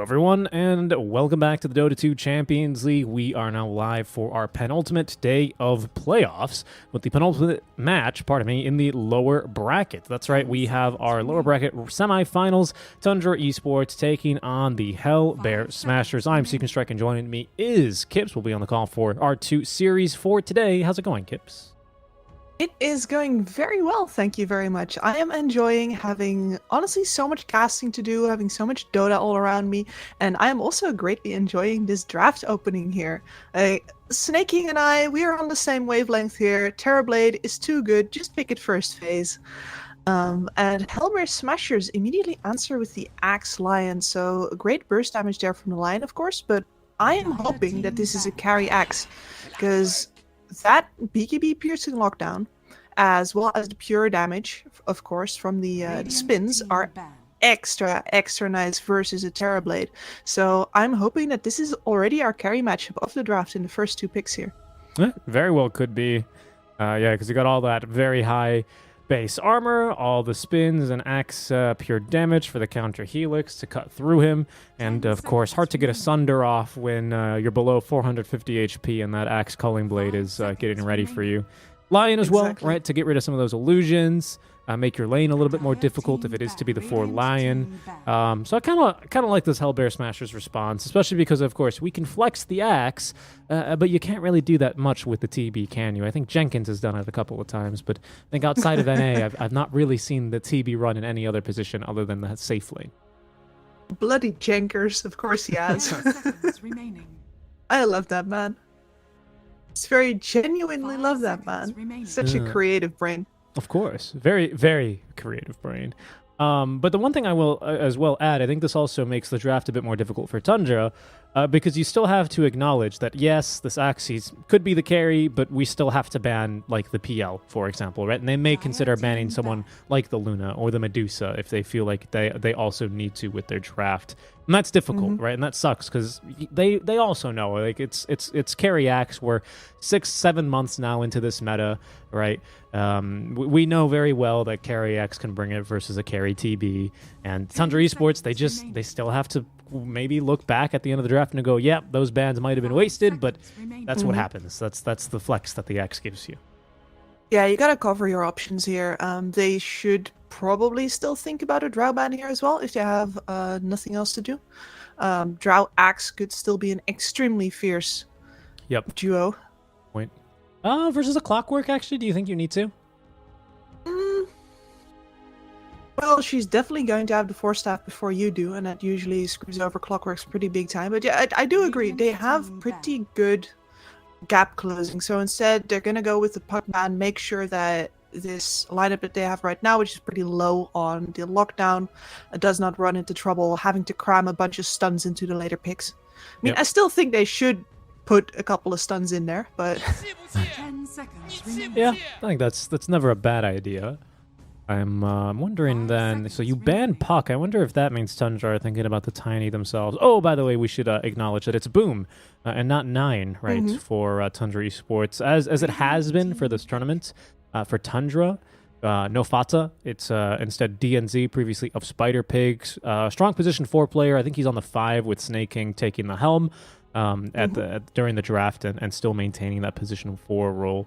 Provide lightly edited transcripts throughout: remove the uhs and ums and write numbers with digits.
Hello everyone, and welcome back to the Dota 2 Champions League. We are now live for our penultimate day of playoffs, with the penultimate match, in the lower bracket. That's right, we have our lower bracket semifinals. Tundra Esports taking on the Hell Bear Smashers. I'm Seeking Strike, and joining me is Kips. We'll be on the call for our 2 series for today. How's it going, Kips? It is going very well, thank you very much. I am enjoying having, honestly, so much casting to do, having so much Dota all around me, and I am also greatly enjoying this draft opening here. Snake King and I, we are on the same wavelength here. Terrorblade is too good, just pick it first phase. And Hellbear Smashers immediately answer with the Axe Lion, so great burst damage there from the Lion, of course, but I am hoping that this is a carry Axe, because that BKB piercing lockdown, as well as the pure damage, of course, from the spins, are extra nice versus a Terrorblade. So I'm hoping that this is already our carry matchup of the draft in the first 2 picks here. Very well could be. Yeah, because you got all that very high base armor, all the spins and axe pure damage for the counter helix to cut through him, and of course hard to get a sunder off when you're below 450 HP and that axe culling blade is getting ready for you. Lion as well, right, to get rid of some of those illusions, make your lane a little bit more difficult if it is to be the 4 Lion. So I kind of like this Hellbear Smashers response, especially because, of course, we can flex the axe, but you can't really do that much with the TB, can you? I think Jenkins has done it a couple of times, but I think outside of NA, I've not really seen the TB run in any other position other than the safe lane. Bloody Jenkers, of course he has. I love that man. It's very genuinely love that man. Such a creative brain. Of course. Very, very creative brain. But the one thing I will as well add, I think this also makes the draft a bit more difficult for Tundra, because you still have to acknowledge that, yes, this Axis could be the carry, but we still have to ban, like, the PL, for example, right? And they may consider banning someone like the Luna or the Medusa if they feel like they also need to with their draft. And that's difficult, right? And that sucks, because they also know, like, it's carry Axe. We're 6-7 months now into this meta, right? We know very well that carry X can bring it versus a carry TB, and Tundra Esports, they still have to maybe look back at the end of the draft and go, yeah, those bans might have been wasted, but that's what happens. That's the flex that the X gives you. Yeah, you gotta cover your options here. They should probably still think about a Drow ban here as well if they have nothing else to do. Drow Axe could still be an extremely fierce duo. Point. Versus a Clockwork, actually, do you think you need to? Well, she's definitely going to have the Force Staff before you do, and that usually screws over Clockworks pretty big time. But yeah, I do agree. They have pretty good gap closing. So instead, they're going to go with the Puck ban, make sure that this lineup that they have right now, which is pretty low on the lockdown, does not run into trouble having to cram a bunch of stuns into the later picks. I mean, I still think they should put a couple of stuns in there, but 10 seconds. Yeah, I think that's never a bad idea. I'm wondering then, so you ban Puck. I wonder if that means Tundra are thinking about the Tiny themselves. Oh, by the way, we should acknowledge that it's Boom and not 9, right, for Tundra Esports, as it has been for this tournament. For Tundra, no Fata. It's instead DNZ, previously of Spider Pigs. Strong position 4 player. I think he's on the 5 with Snake King taking the helm during the draft and still maintaining that position 4 role.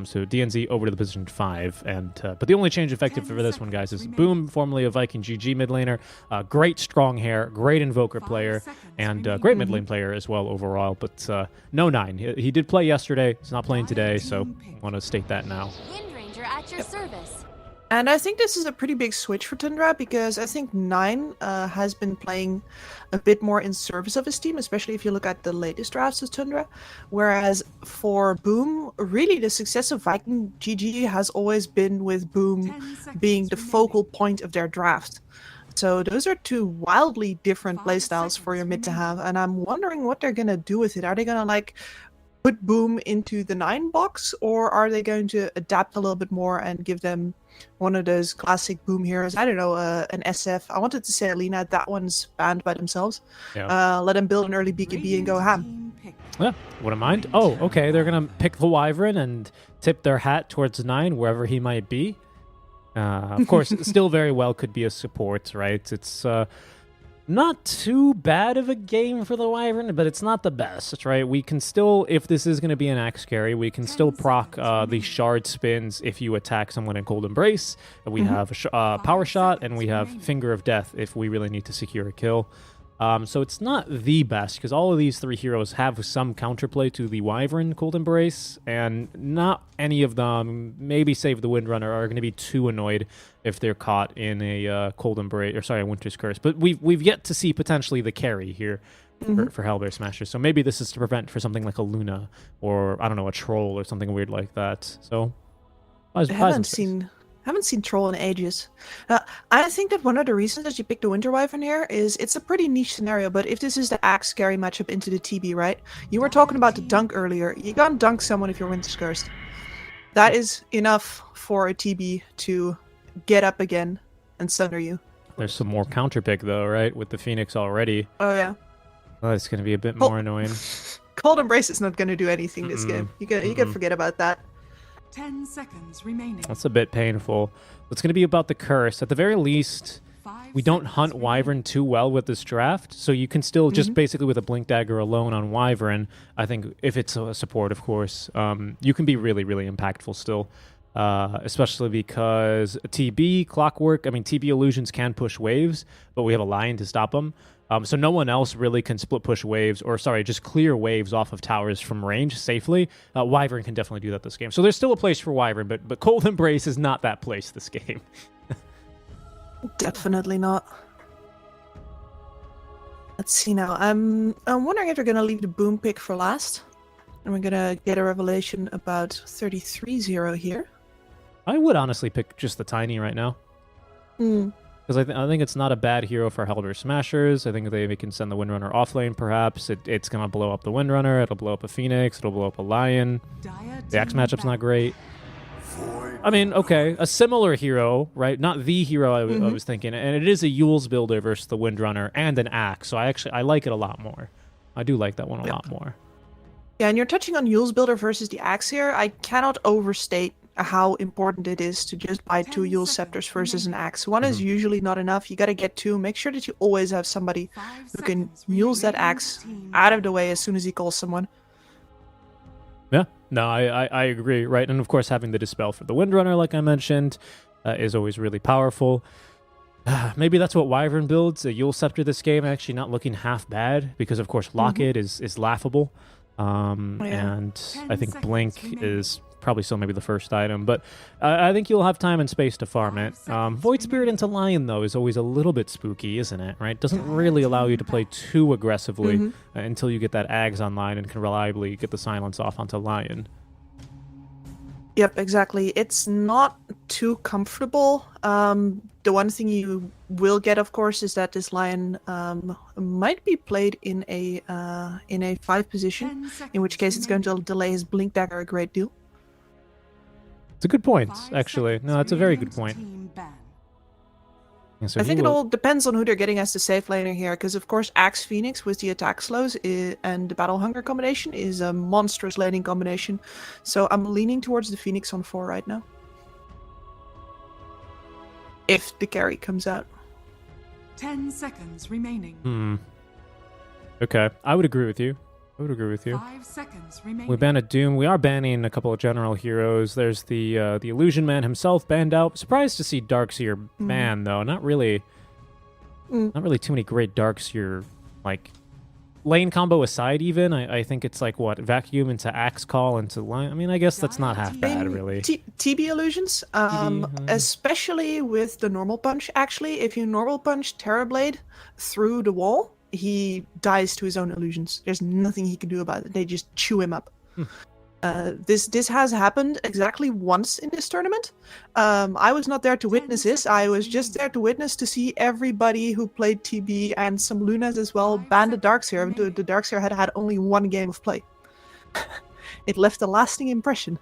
So DNZ over to the position 5, and but the only change effective for this one, guys, is Boom, formerly a Viking GG mid laner, great strong hair, great invoker player, and great mid lane player as well overall. But no 9. He did play yesterday. He's not playing today, so I want to state that now. Wind Ranger at your service. And I think this is a pretty big switch for Tundra, because I think 9 has been playing a bit more in service of his team, especially if you look at the latest drafts of Tundra. Whereas for Boom, really the success of Viking GG has always been with Boom being the focal point of their draft. So those are 2 wildly different playstyles for your mid to have, and I'm wondering what they're going to do with it. Are they going to, like, put Boom into the 9 box, or are they going to adapt a little bit more and give them one of those classic Boom heroes? I don't know, an SF. I wanted to say Alina, that one's banned by themselves. Yeah. Let them build an early BKB and go ham. Yeah, wouldn't mind. Oh, okay, they're going to pick the Wyvern and tip their hat towards 9, wherever he might be. Of course, still very well could be a support, right? It's Not too bad of a game for the Wyvern, but it's not the best, right? We can still, if this is going to be an axe carry, we can still proc the shard spins if you attack someone in Cold Embrace. We have Power Shot, and we have Finger of Death if we really need to secure a kill. So it's not the best, because all of these three heroes have some counterplay to the Wyvern Cold Embrace, and not any of them, maybe save the Windrunner, are going to be too annoyed if they're caught in a Cold Embrace, or sorry, a Winter's Curse. But we've yet to see potentially the carry here for Hellbear Smashers. So maybe this is to prevent for something like a Luna, or I don't know, a Troll or something weird like that. So I haven't seen Troll in ages. I think that one of the reasons that you picked the Winter Wyvern here is it's a pretty niche scenario, but if this is the axe carry matchup into the TB, right? You were talking about the dunk earlier. You can't dunk someone if you're Winter's Cursed. That is enough for a TB to get up again and sunder you. There's some more counterpick though, right? With the Phoenix already. Oh yeah. Oh, it's going to be a bit more annoying. Cold Embrace is not going to do anything this game. You can forget about that. 10 seconds remaining. That's a bit painful. It's going to be about the curse. At the very least, we don't hunt Wyvern too well with this draft, so you can still just basically with a Blink Dagger alone on Wyvern, I think if it's a support, of course, you can be really, really impactful still, especially because TB, Clockwork, I mean, TB Illusions can push waves, but we have a Lion to stop them. So no one else really can split push waves, or sorry, just clear waves off of towers from range safely. Wyvern can definitely do that this game. So there's still a place for Wyvern, but Cold Embrace is not that place this game. Definitely not. Let's see now. I'm wondering if we're gonna leave the boom pick for last, and we're gonna get a revelation about 33-0 here. I would honestly pick just the Tiny right now. Because I think it's not a bad hero for Hellbear Smashers. I think they can send the Windrunner offlane, perhaps. It's going to blow up the Windrunner. It'll blow up a Phoenix. It'll blow up a Lion. The Axe matchup's not great. I mean, okay, a similar hero, right? Not the hero I was thinking. And it is a Yule's builder versus the Windrunner and an Axe. So I like it a lot more. I do like that one a lot more. Yeah, and you're touching on Yule's builder versus the Axe here. I cannot overstate how important it is to just buy 2 Yule Scepters versus an Axe. One is usually not enough. You gotta get 2. Make sure that you always have somebody who can use that Axe out of the way as soon as he calls someone. Yeah, no, I agree, right? And of course, having the Dispel for the Windrunner, like I mentioned, is always really powerful. Maybe that's what Wyvern builds, a Yule Scepter this game, actually not looking half bad, because of course Locket is laughable. And I think Blink is probably still maybe the first item, but I think you'll have time and space to farm it. Void Spirit into Lion, though, is always a little bit spooky, isn't it? Right? Doesn't really allow you to play too aggressively until you get that Ags online and can reliably get the silence off onto Lion. Yep, exactly. It's not too comfortable. The one thing you will get, of course, is that this Lion might be played in a 5 position, in which case it's going to delay his Blink Dagger a great deal. It's a good point, actually. No, that's a very good point. So I think it all depends on who they're getting as the safe laner here, because of course Axe Phoenix with the attack slows and the Battle Hunger combination is a monstrous laning combination. So I'm leaning towards the Phoenix on 4 right now. If the carry comes out. 10 seconds remaining. Okay, I would agree with you. 5 seconds remaining. We banned Doom. We are banning a couple of general heroes. There's the Illusion Man himself banned out. Surprised to see Darkseer banned though. Not really too many great Darkseer, like lane combo aside. Even I think it's like what, Vacuum into Axe Call into Lion. I mean, I guess that's not half bad really. TB illusions, especially with the normal punch. Actually, if you normal punch Terrorblade through the wall, he dies to his own illusions. There's nothing he can do about it. They just chew him up. This has happened exactly once in this tournament. I was not there to witness this. I was just there to witness to see everybody who played TB and some Lunas as well ban the Darkseer. The Darkseer had only 1 game of play. It left a lasting impression.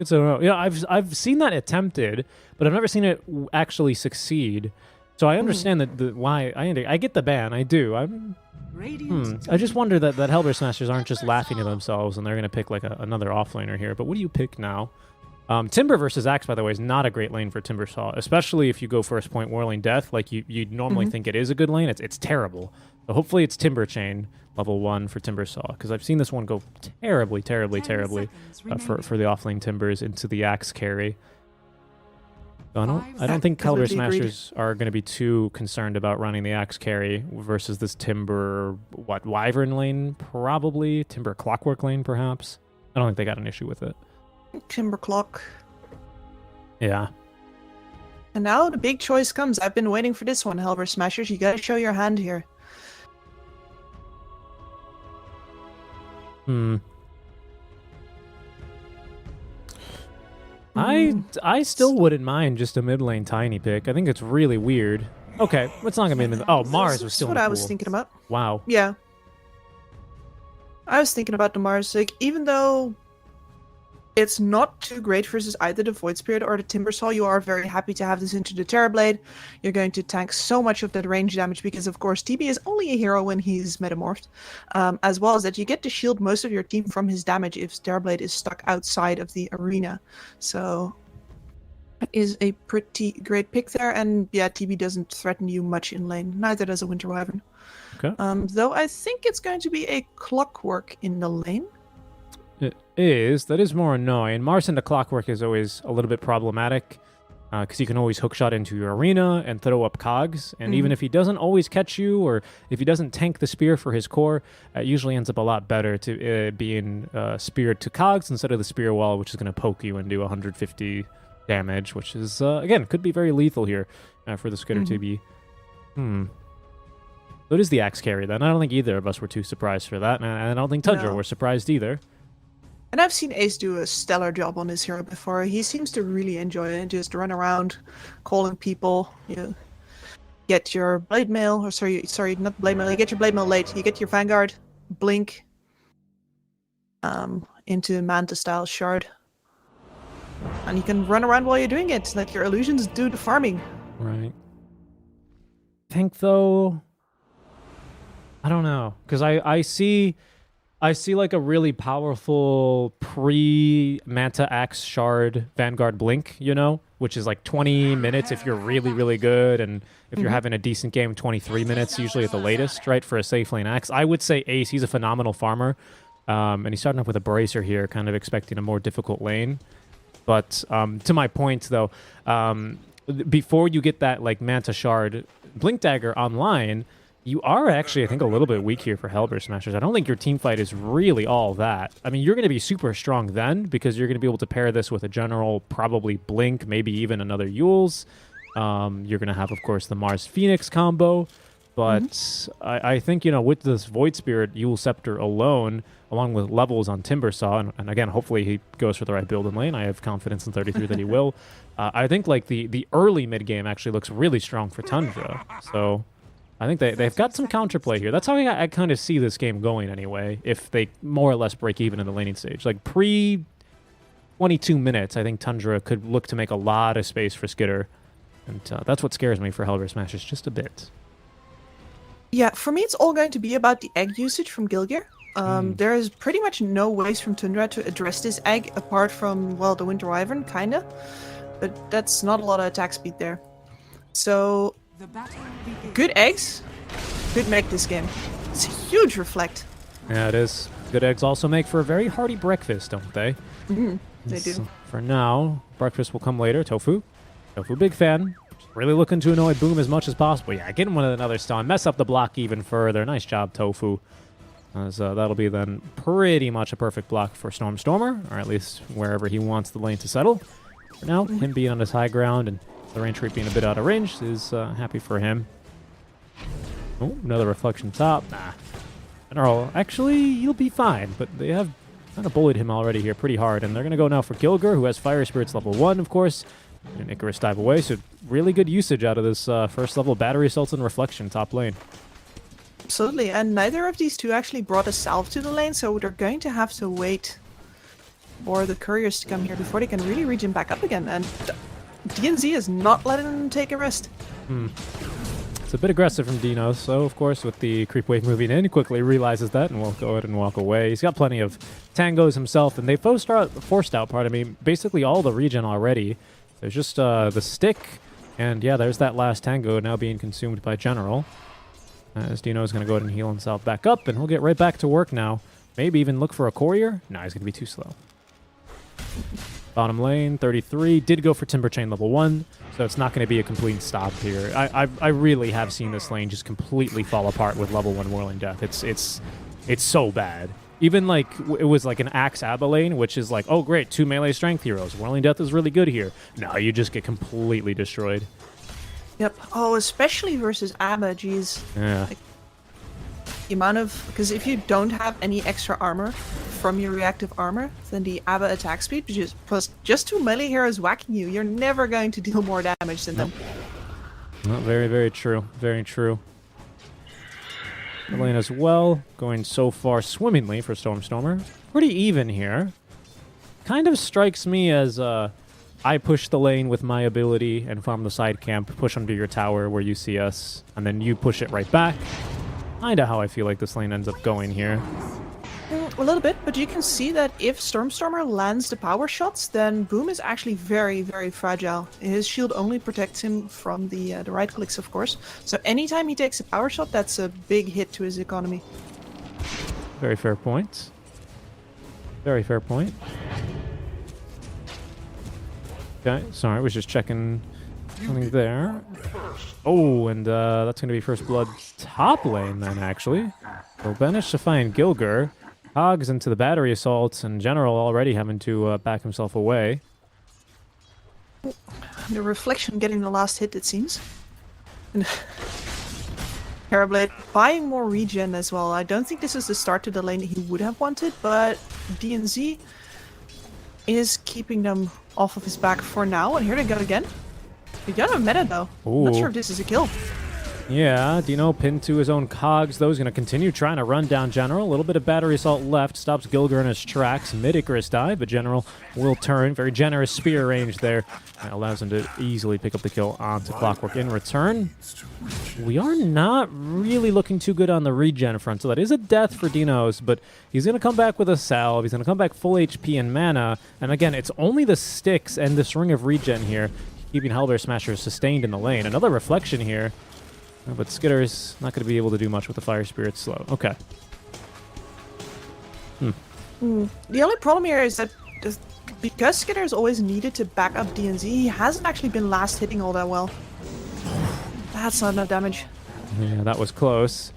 So yeah, I've seen that attempted, but I've never seen it actually succeed. So I understand why. I get the ban. I do. I just wonder that Hellbear Smashers aren't just laughing to themselves and they're going to pick like another offlaner here. But what do you pick now? Timber versus Axe, by the way, is not a great lane for Timbersaw, especially if you go first point Warling Death. Like, you'd normally think it is a good lane. It's terrible. So hopefully it's Timber Chain, level 1 for Timbersaw, because I've seen this one go terribly for the offlane Timbers into the Axe carry. So I don't think Caliber Smashers are going to be too concerned about running the Axe carry versus this Timber, Wyvern lane, probably. Timber Clockwork lane, perhaps. I don't think they got an issue with it. Timber Clock. Yeah. And now the big choice comes. I've been waiting for this one, Caliber Smashers. You gotta show your hand here. I still wouldn't mind just a mid lane Tiny pick. I think it's really weird. Okay, it's not gonna be mid. Oh, Mars was still. That's what I was thinking about. Wow. Yeah. I was thinking about the Mars. Like, even though it's not too great versus either the Void Spirit or the Timbersaw, you are very happy to have this into the Terrorblade. You're going to tank so much of that range damage because, of course, TB is only a hero when he's metamorphed. As well as that you get to shield most of your team from his damage if Terrorblade is stuck outside of the arena. So that is a pretty great pick there. And yeah, TB doesn't threaten you much in lane. Neither does a Winter Wyvern. Okay. Though I think it's going to be a Clockwork in the lane. It is. That is more annoying. Mars into Clockwork is always a little bit problematic because you can always hookshot into your arena and throw up cogs. And even if he doesn't always catch you or if he doesn't tank the spear for his core, it usually ends up a lot better to being speared to cogs instead of the spear wall, which is going to poke you and do 150 damage, which is, again, could be very lethal here for the Skitter TB. So it is the Axe carry then. I don't think either of us were too surprised for that. And I don't think Tundra were surprised either. And I've seen Ace do a stellar job on this hero before. He seems to really enjoy it. Just run around, calling people. You get your blade mail, or sorry, not blade mail. You get your blade mail late. You get your Vanguard, blink, into Manta style shard, and you can run around while you're doing it. Let your illusions do the farming. Right. I think though, I don't know, because I see like a really powerful pre-Manta Axe Shard Vanguard Blink, you know, which is like 20 minutes if you're really, really good, and if you're having a decent game, 23 minutes usually at the latest, right, for a safe lane Axe. I would say Ace, he's a phenomenal farmer, and he's starting off with a Bracer here, kind of expecting a more difficult lane. But to my point, though, before you get that like Manta Shard Blink Dagger online, you are actually, I think, a little bit weak here for Hellbear Smashers. I don't think your team fight is really all that. I mean, you're going to be super strong then because you're going to be able to pair this with a general, probably Blink, maybe even another Yule's. You're going to have, of course, the Mars Phoenix combo. But I think, you know, with this Void Spirit Yule Scepter alone, along with levels on Timbersaw, and again, hopefully he goes for the right build in lane. I have confidence in 33 that he will. I think, like, the early mid-game actually looks really strong for Tundra. So I think they've got some counterplay here. That's how I kind of see this game going anyway, if they more or less break even in the laning stage. Like, pre-22 minutes, I think Tundra could look to make a lot of space for Skitter. And that's what scares me for Hellbear Smashers just a bit. Yeah, for me it's all going to be about the egg usage from Gilgear. There is pretty much no ways from Tundra to address this egg apart from, well, the Winter Wyvern, kinda. But that's not a lot of attack speed there. So good eggs could make this game. It's a huge reflect. Yeah, it is. Good eggs also make for a very hearty breakfast, don't they? They do. For now, breakfast will come later. Tofu, big fan. Really looking to annoy Boom as much as possible. Yeah, get him with another stun. Mess up the block even further. Nice job, Tofu. As that'll be then pretty much a perfect block for Stormer, or at least wherever he wants the lane to settle. For now, him being on his high ground and the range creep being a bit out of range is happy for him. Oh, another reflection top. Nah. General, actually, you'll be fine, but they have kind of bullied him already here pretty hard, and they're going to go now for Gilger, who has Fire Spirits level 1, of course, and Icarus dive away, so really good usage out of this first level Battery Assault and Reflection top lane. Absolutely, and neither of these two actually brought a salve to the lane, so they're going to have to wait for the couriers to come here before they can really regen back up again, and DNZ is not letting them take a rest. It's a bit aggressive from Dino, so of course with the creep wave moving in, he quickly realizes that and will go ahead and walk away. He's got plenty of tangos himself, and they forced out, pardon me, basically all the regen already. There's just the stick, and yeah, there's that last tango now being consumed by General. As Dino is going to go ahead and heal himself back up, and he'll get right back to work now. Maybe even look for a courier? Nah, he's going to be too slow. Bottom lane, 33. Did go for Timber Chain level 1, so it's not going to be a complete stop here. I really have seen this lane just completely fall apart with level 1 Whirling Death. It's so bad. Even like, it was like an Axe Abba lane, which is like, oh great, 2 melee strength heroes. Whirling Death is really good here. No, you just get completely destroyed. Yep. Oh, especially versus Abba, geez. Yeah. Like, the amount of... Because if you don't have any extra armor from your reactive armor, then the Abba attack speed, plus just 2 melee heroes whacking you, you're never going to deal more damage than them. Well, very, very true. Very true. The lane as well, going so far swimmingly for Stormstormer. Pretty even here. Kind of strikes me as I push the lane with my ability and farm the side camp, push under your tower where you see us, and then you push it right back. Kinda how I feel like this lane ends up going here. A little bit, but you can see that if Stormstormer lands the power shots, then Boom is actually very, very fragile. His shield only protects him from the right clicks, of course. So anytime he takes a power shot, that's a big hit to his economy. Very fair point. Very fair point. Okay, sorry, I was just checking something there. Oh, and that's going to be first blood top lane then, actually. We'll manage to find Gilger. Hogs into the battery assaults, and General already having to back himself away. The reflection getting the last hit, it seems. And Terrorblade buying more regen as well. I don't think this is the start to the lane he would have wanted, but DNZ is keeping them off of his back for now. And here they go again. They don't have meta though. Ooh. Not sure if this is a kill. Yeah, Dino pinned to his own cogs, though. He's going to continue trying to run down General. A little bit of battery assault left. Stops Gilger in his tracks. Mid-Icarus dive, but General will turn. Very generous spear range there. That allows him to easily pick up the kill onto Clockwork in return. We are not really looking too good on the regen front, so that is a death for Dinos, but he's going to come back with a salve. He's going to come back full HP and mana. And again, it's only the sticks and this ring of regen here, keeping Hellbear Smasher sustained in the lane. Another reflection here. But Skitter's not going to be able to do much with the Fire Spirit slow. Okay. The only problem here is that because Skitter's always needed to back up DNZ, he hasn't actually been last hitting all that well. That's not enough damage. Yeah, that was close.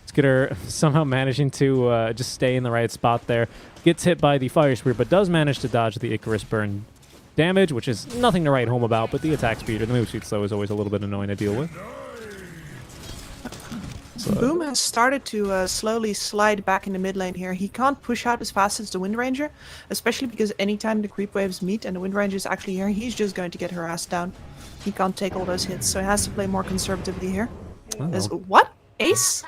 Skitter somehow managing to just stay in the right spot there. Gets hit by the Fire Spirit, but does manage to dodge the Icarus burn damage, which is nothing to write home about, but the attack speed or the move speed slow is always a little bit annoying to deal with. So, Boom has started to slowly slide back in the mid lane here. He can't push out as fast as the Wind Ranger, especially because anytime the creep waves meet and the Wind Ranger is actually here, he's just going to get harassed down. He can't take all those hits, so he has to play more conservatively here. What? Ace?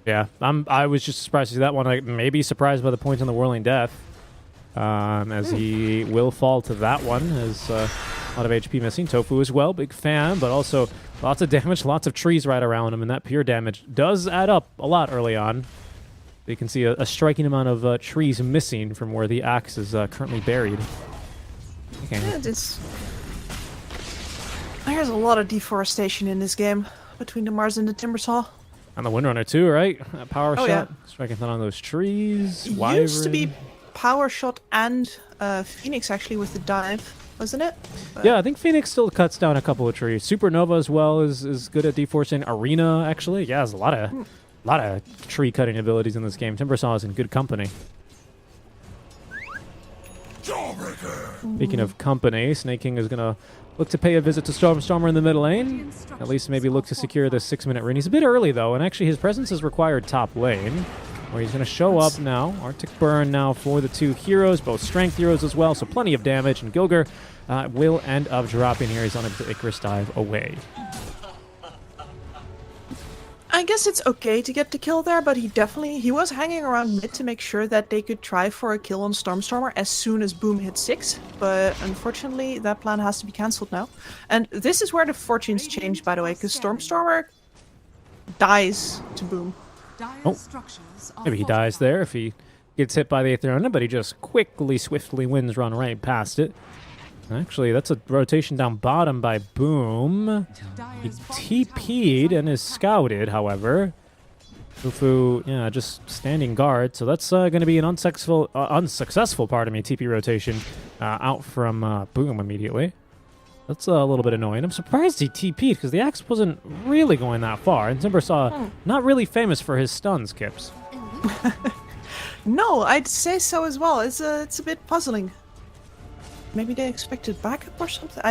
Yeah, I was just surprised to see that one. I maybe surprised by the point on the Whirling Death, as he will fall to that one. As a lot of HP missing. Tofu as well, big fan, but also lots of damage, lots of trees right around him, and that pure damage does add up a lot early on. You can see a striking amount of trees missing from where the axe is currently buried. Okay. Yeah, there's a lot of deforestation in this game between the Mars and the Timbersaw. And the Windrunner too, right? That power shot, yeah. striking on those trees. It used to be Power Shot and Phoenix actually with the dive, wasn't it? But yeah, I think Phoenix still cuts down a couple of trees. Supernova as well is good at deforesting. Arena actually, yeah, there's a lot of tree cutting abilities in this game. Timbersaw is in good company. Speaking of company, Snake King is gonna look to pay a visit to Stormstormer in the mid lane. At least maybe look to secure this 6-minute rune. He's a bit early though, and actually his presence is required top lane. Where he's going to show up now. Arctic Burn now for the two heroes, both strength heroes as well, so plenty of damage. And Gilger will end up dropping here. He's on a Icarus dive away. I guess it's okay to get the kill there, but he was hanging around mid to make sure that they could try for a kill on Stormstormer as soon as Boom hit 6. But unfortunately, that plan has to be cancelled now. And this is where the fortunes change, by the way, because Stormstormer dies to Boom. Dire structures are Maybe he dies fortified. there if he gets hit by the Aether Remnant, but he just quickly, swiftly wins run right past it. Actually, that's a rotation down bottom by Boom. He Dire's bottom tower TP'd and is scouted, however. Fufu, yeah, just standing guard. So that's going to be an unsuccessful, TP rotation out from Boom immediately. That's a little bit annoying. I'm surprised he TP'd because the axe wasn't really going that far. And Timbersaw, not really famous for his stuns, Kips. No, I'd say so as well. It's a bit puzzling. Maybe they expected backup or something.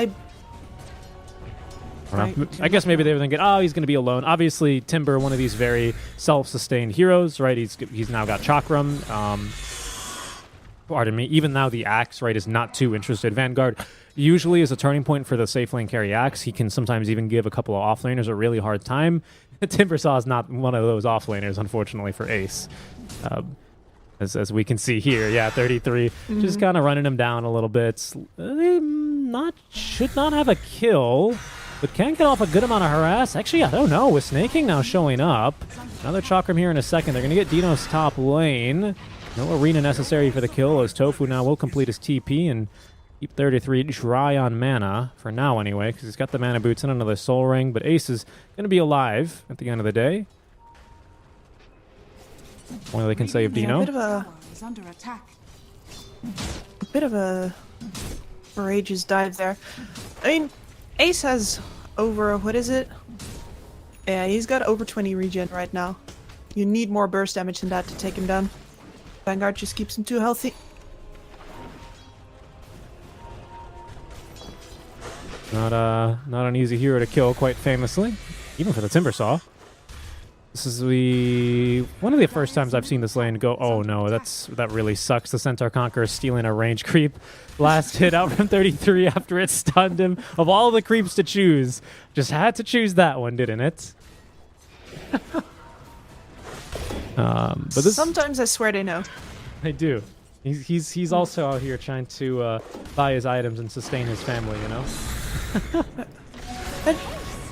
I guess maybe they were thinking, oh, he's going to be alone. Obviously, Timber, one of these very self-sustained heroes, right? He's now got Chakram. Pardon me. Even now, the axe, right, is not too interested. Vanguard usually is a turning point for the safe lane carry axe. He can sometimes even give a couple of offlaners a really hard time. Timbersaw is not one of those offlaners, unfortunately, for Ace. As we can see here, yeah, 33, just kind of running him down a little bit. Should not have a kill, but can get off a good amount of harass. Actually, I don't know, with Snaking now showing up. Another Chakram here in a second. They're going to get Dino's top lane. No arena necessary for the kill, as Tofu now will complete his TP and keep 33 dry on mana, for now anyway, because he's got the mana boots and another soul ring, but Ace is going to be alive at the end of the day. Only they can save Dino. Is under attack. A bit of a courageous dive there. I mean, Ace has over, what is it? Yeah, he's got over 20 regen right now. You need more burst damage than that to take him down. Vanguard just keeps him too healthy. Not an easy hero to kill, quite famously, even for the Timbersaw. This is one of the first times I've seen this lane go, oh no, that really sucks. The Centaur Conqueror stealing a range creep. Last hit out from 33 after it stunned him. Of all the creeps to choose, just had to choose that one, didn't it? But this, sometimes I swear they know. I do. He's also out here trying to buy his items and sustain his family, you know?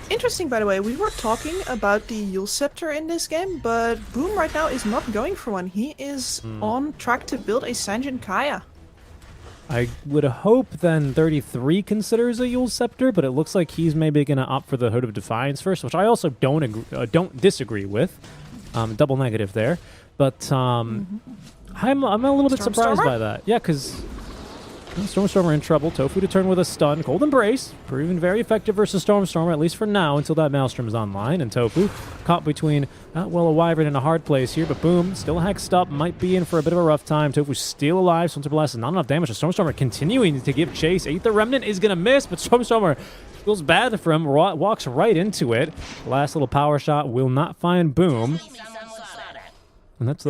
Interesting, by the way, we were talking about the Yule Scepter in this game, but Boom right now is not going for one. He is on track to build a Sanjin Kaya. I would hope then 33 considers a Yule Scepter, but it looks like he's maybe going to opt for the Hood of Defiance first, which I also don't disagree with. Double negative there. But I'm a little bit surprised by that. Yeah, because Stormstormer in trouble. Tofu to turn with a stun. Cold Embrace, proving very effective versus Stormstormer, at least for now, until that Maelstrom is online. And Tofu caught between, a Wyvern in a hard place here, but Boom, still hexed up, might be in for a bit of a rough time. Tofu still alive. Splinter Blast is not enough damage. Stormstormer continuing to give chase. Aether Remnant is going to miss, but Stormstormer feels bad for him, walks right into it. Last little power shot will not find Boom. And that's,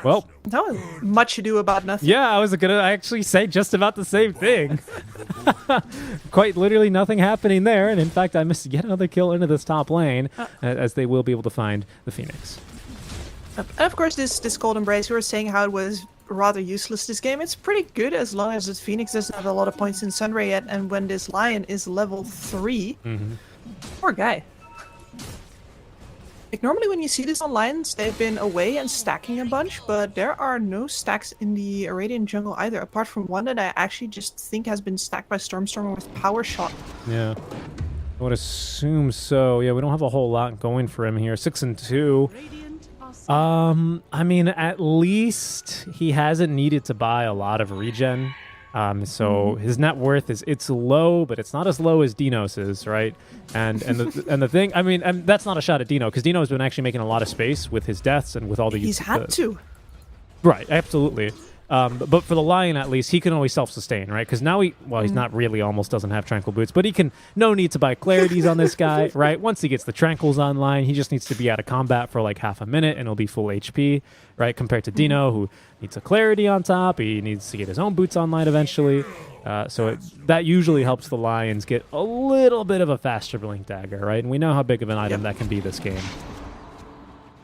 well, That was much ado about nothing. yeah, I was going to actually say just about the same thing. Quite literally nothing happening there. And in fact, I missed yet another kill into this top lane, as they will be able to find the Phoenix. And of course, this Cold Embrace, we were saying how it was rather useless this game. It's pretty good as long as this Phoenix doesn't have a lot of points in Sunray yet, and when this Lion is level 3. Poor guy. Like, normally when you see this on Lions, they've been away and stacking a bunch, but there are no stacks in the Irradiant jungle either, apart from one that I actually just think has been stacked by Stormstormer with Power Shot. Yeah, I would assume so. Yeah, we don't have a whole lot going for him here. 6 and 2. I mean, at least he hasn't needed to buy a lot of regen. So his net worth it's low, but it's not as low as Dino's is, right? And the thing, I mean, and that's not a shot at Dino, because Dino has been actually making a lot of space with his deaths and with all the... He's had to. Right, absolutely. But for the Lion, at least, he can always self-sustain, right? Because now he's not really, almost doesn't have Tranquil Boots, but he can, no need to buy Clarities on this guy, right? Once he gets the Tranquils online, he just needs to be out of combat for like half a minute and he'll be full HP, right? Compared to Dino, who needs a Clarity on top, he needs to get his own boots online eventually. That usually helps the Lions get a little bit of a faster Blink Dagger, right? And we know how big of an item that can be this game.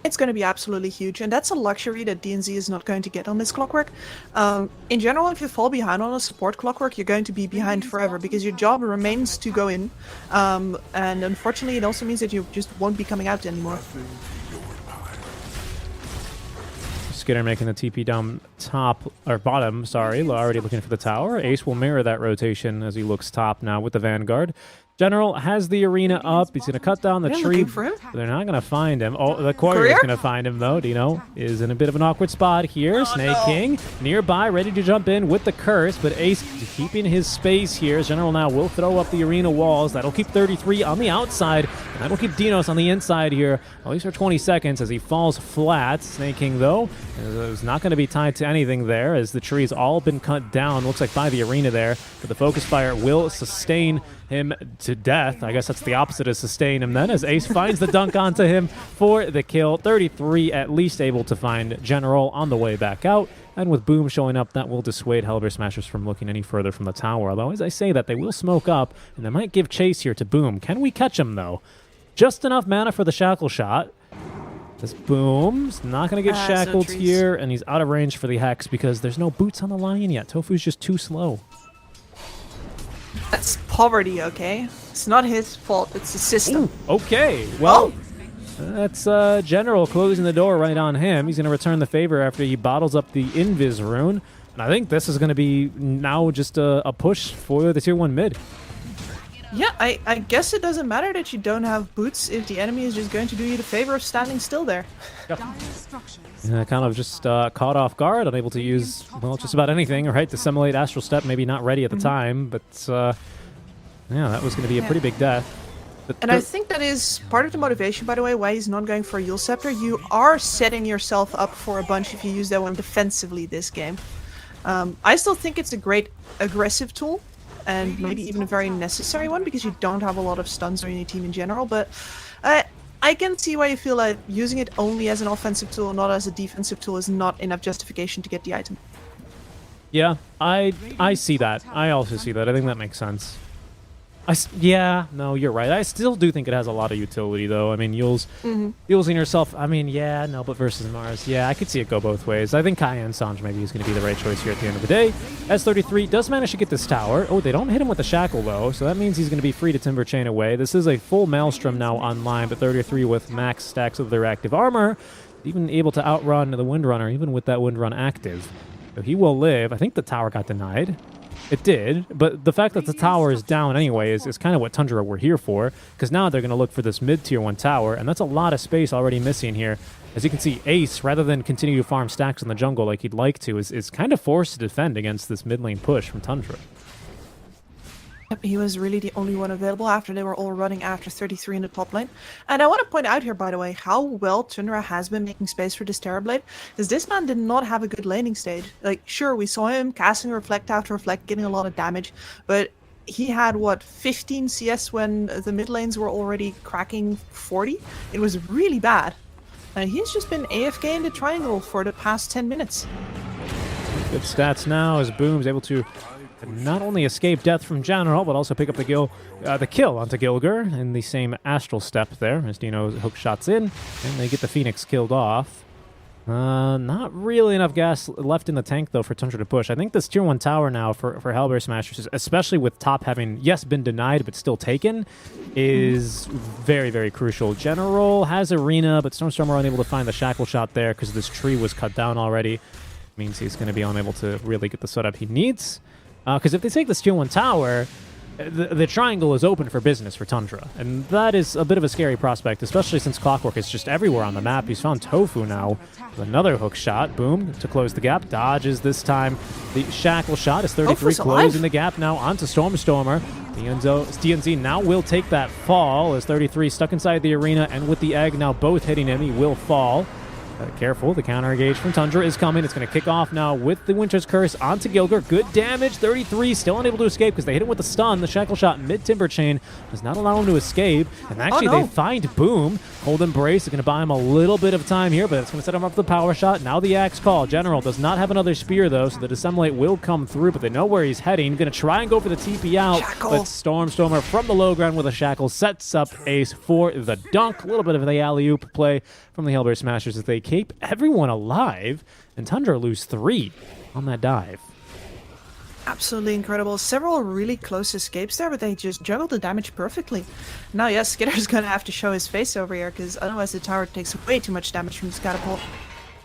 It's going to be absolutely huge, and that's a luxury that DNZ is not going to get on this clockwork. In general, if you fall behind on a support clockwork, you're going to be behind forever because your job remains to go in, and unfortunately, it also means that you just won't be coming out anymore. Skitter making the TP down top, or bottom, sorry, already looking for the tower. Ace will mirror that rotation as he looks top now with the Vanguard. General has the arena up. He's going to cut down the They're tree. looking for him? They're not going to find him. Oh, the courier is going to find him, though. Dino is in a bit of an awkward spot here. Snake King nearby, ready to jump in with the curse, but Ace keeping his space here. General now will throw up the arena walls. That'll keep 33 on the outside, and that'll keep Dinos on the inside here, at least for 20 seconds as he falls flat. Snake King, though, is not going to be tied to anything there as the tree's all been cut down, looks like by the arena there, but the focus fire will sustain him to death. I guess that's the opposite of sustain him then, as Ace finds the dunk onto him for the kill. 33 at least able to find General on the way back out, and with Boom showing up, that will dissuade Hellbear Smashers from looking any further from the tower. Although, as I say that, they will smoke up, and they might give chase here to Boom. Can we catch him, though? Just enough mana for the shackle shot. This Boom's not going to get shackled here, and he's out of range for the Hex because there's no boots on the lion yet. Tofu's just too slow. That's poverty, okay? It's not his fault, it's the system. Ooh, okay, well, that's General closing the door right on him. He's going to return the favor after he bottles up the Invis rune. And I think this is going to be now just a push for the tier 1 mid. Yeah, I guess it doesn't matter that you don't have boots if the enemy is just going to do you the favor of standing still there. Yep. Kind of just caught off guard, unable to use, well, just about anything, right? To simulate Astral Step, maybe not ready at the time, but yeah, that was going to be a pretty big death. But and I think that is part of the motivation, by the way, why he's not going for a Yule Scepter. You are setting yourself up for a bunch if you use that one defensively this game. I still think it's a great aggressive tool, and maybe even a very necessary one because you don't have a lot of stuns on your team in general, but I can see why you feel like using it only as an offensive tool, not as a defensive tool, is not enough justification to get the item. Yeah, I see that. I also see that. I think that makes sense. Yeah, no, you're right. I still do think it has a lot of utility, though. I mean, using yourself, I mean, yeah, no, but versus Mars, yeah, I could see it go both ways. I think Kaya and Sanj maybe is going to be the right choice here at the end of the day. S33 does manage to get this tower. Oh, they don't hit him with the shackle, though, so that means he's going to be free to Timber Chain away. This is a full Maelstrom now online, but 33 with max stacks of their active armor, even able to outrun the Windrunner, even with that Windrun active. So he will live. I think the tower got denied. It did, but the fact that the tower is down anyway is kind of what Tundra were here for, because now they're going to look for this mid-tier 1 tower, and that's a lot of space already missing here. As you can see, Ace, rather than continue to farm stacks in the jungle like he'd like to, is kind of forced to defend against this mid lane push from Tundra. Yep, he was really the only one available after they were all running after 33 in the top lane. And I want to point out here, by the way, how well Tundra has been making space for this Terrorblade, because this man did not have a good laning stage. Like, sure, we saw him casting Reflect after Reflect, getting a lot of damage, but he had, what, 15 CS when the mid lanes were already cracking 40? It was really bad. And he's just been AFK in the triangle for the past 10 minutes. Good stats now as Boom's able to not only escape death from General, but also pick up the kill onto Gilger in the same Astral Step there as Dino hook shots in, and they get the Phoenix killed off. Not really enough gas left in the tank, though, for Tundra to push. I think this tier 1 tower now for Hellbear Smashers, especially with top having, yes, been denied, but still taken, is very, very crucial. General has Arena, but Stormstorm are unable to find the shackle shot there because this tree was cut down already. Means he's going to be unable to really get the setup he needs. Because if they take this tier 1 tower, the triangle is open for business for Tundra. And that is a bit of a scary prospect, especially since Clockwork is just everywhere on the map. He's found Tofu now with another hook shot. Boom, to close the gap. Dodges this time. The shackle shot is 33, closing the gap now onto Stormstormer. DNZ now will take that fall as 33 stuck inside the arena, and with the egg now both hitting him, he will fall. Careful, the counter engage from Tundra is coming. It's going to kick off now with the Winter's Curse onto Gilger. Good damage, 33, still unable to escape because they hit him with the stun. The Shackle Shot mid-Timber Chain does not allow him to escape. And actually, they find Boom. Cold Embrace is going to buy him a little bit of time here, but it's going to set him up for the Power Shot. Now the Axe Call. General does not have another Spear, though, so the Dissemblate will come through, but they know where he's heading. Going to try and go for the TP out, but Stormer from the low ground with a Shackle sets up Ace for the dunk. A little bit of the alley-oop play from the Hellbear Smashers as they keep everyone alive, and Tundra lose 3 on that dive. Absolutely incredible. Several really close escapes there, but they just juggled the damage perfectly. Now, yes, Skitter's going to have to show his face over here, because otherwise the tower takes way too much damage from this catapult.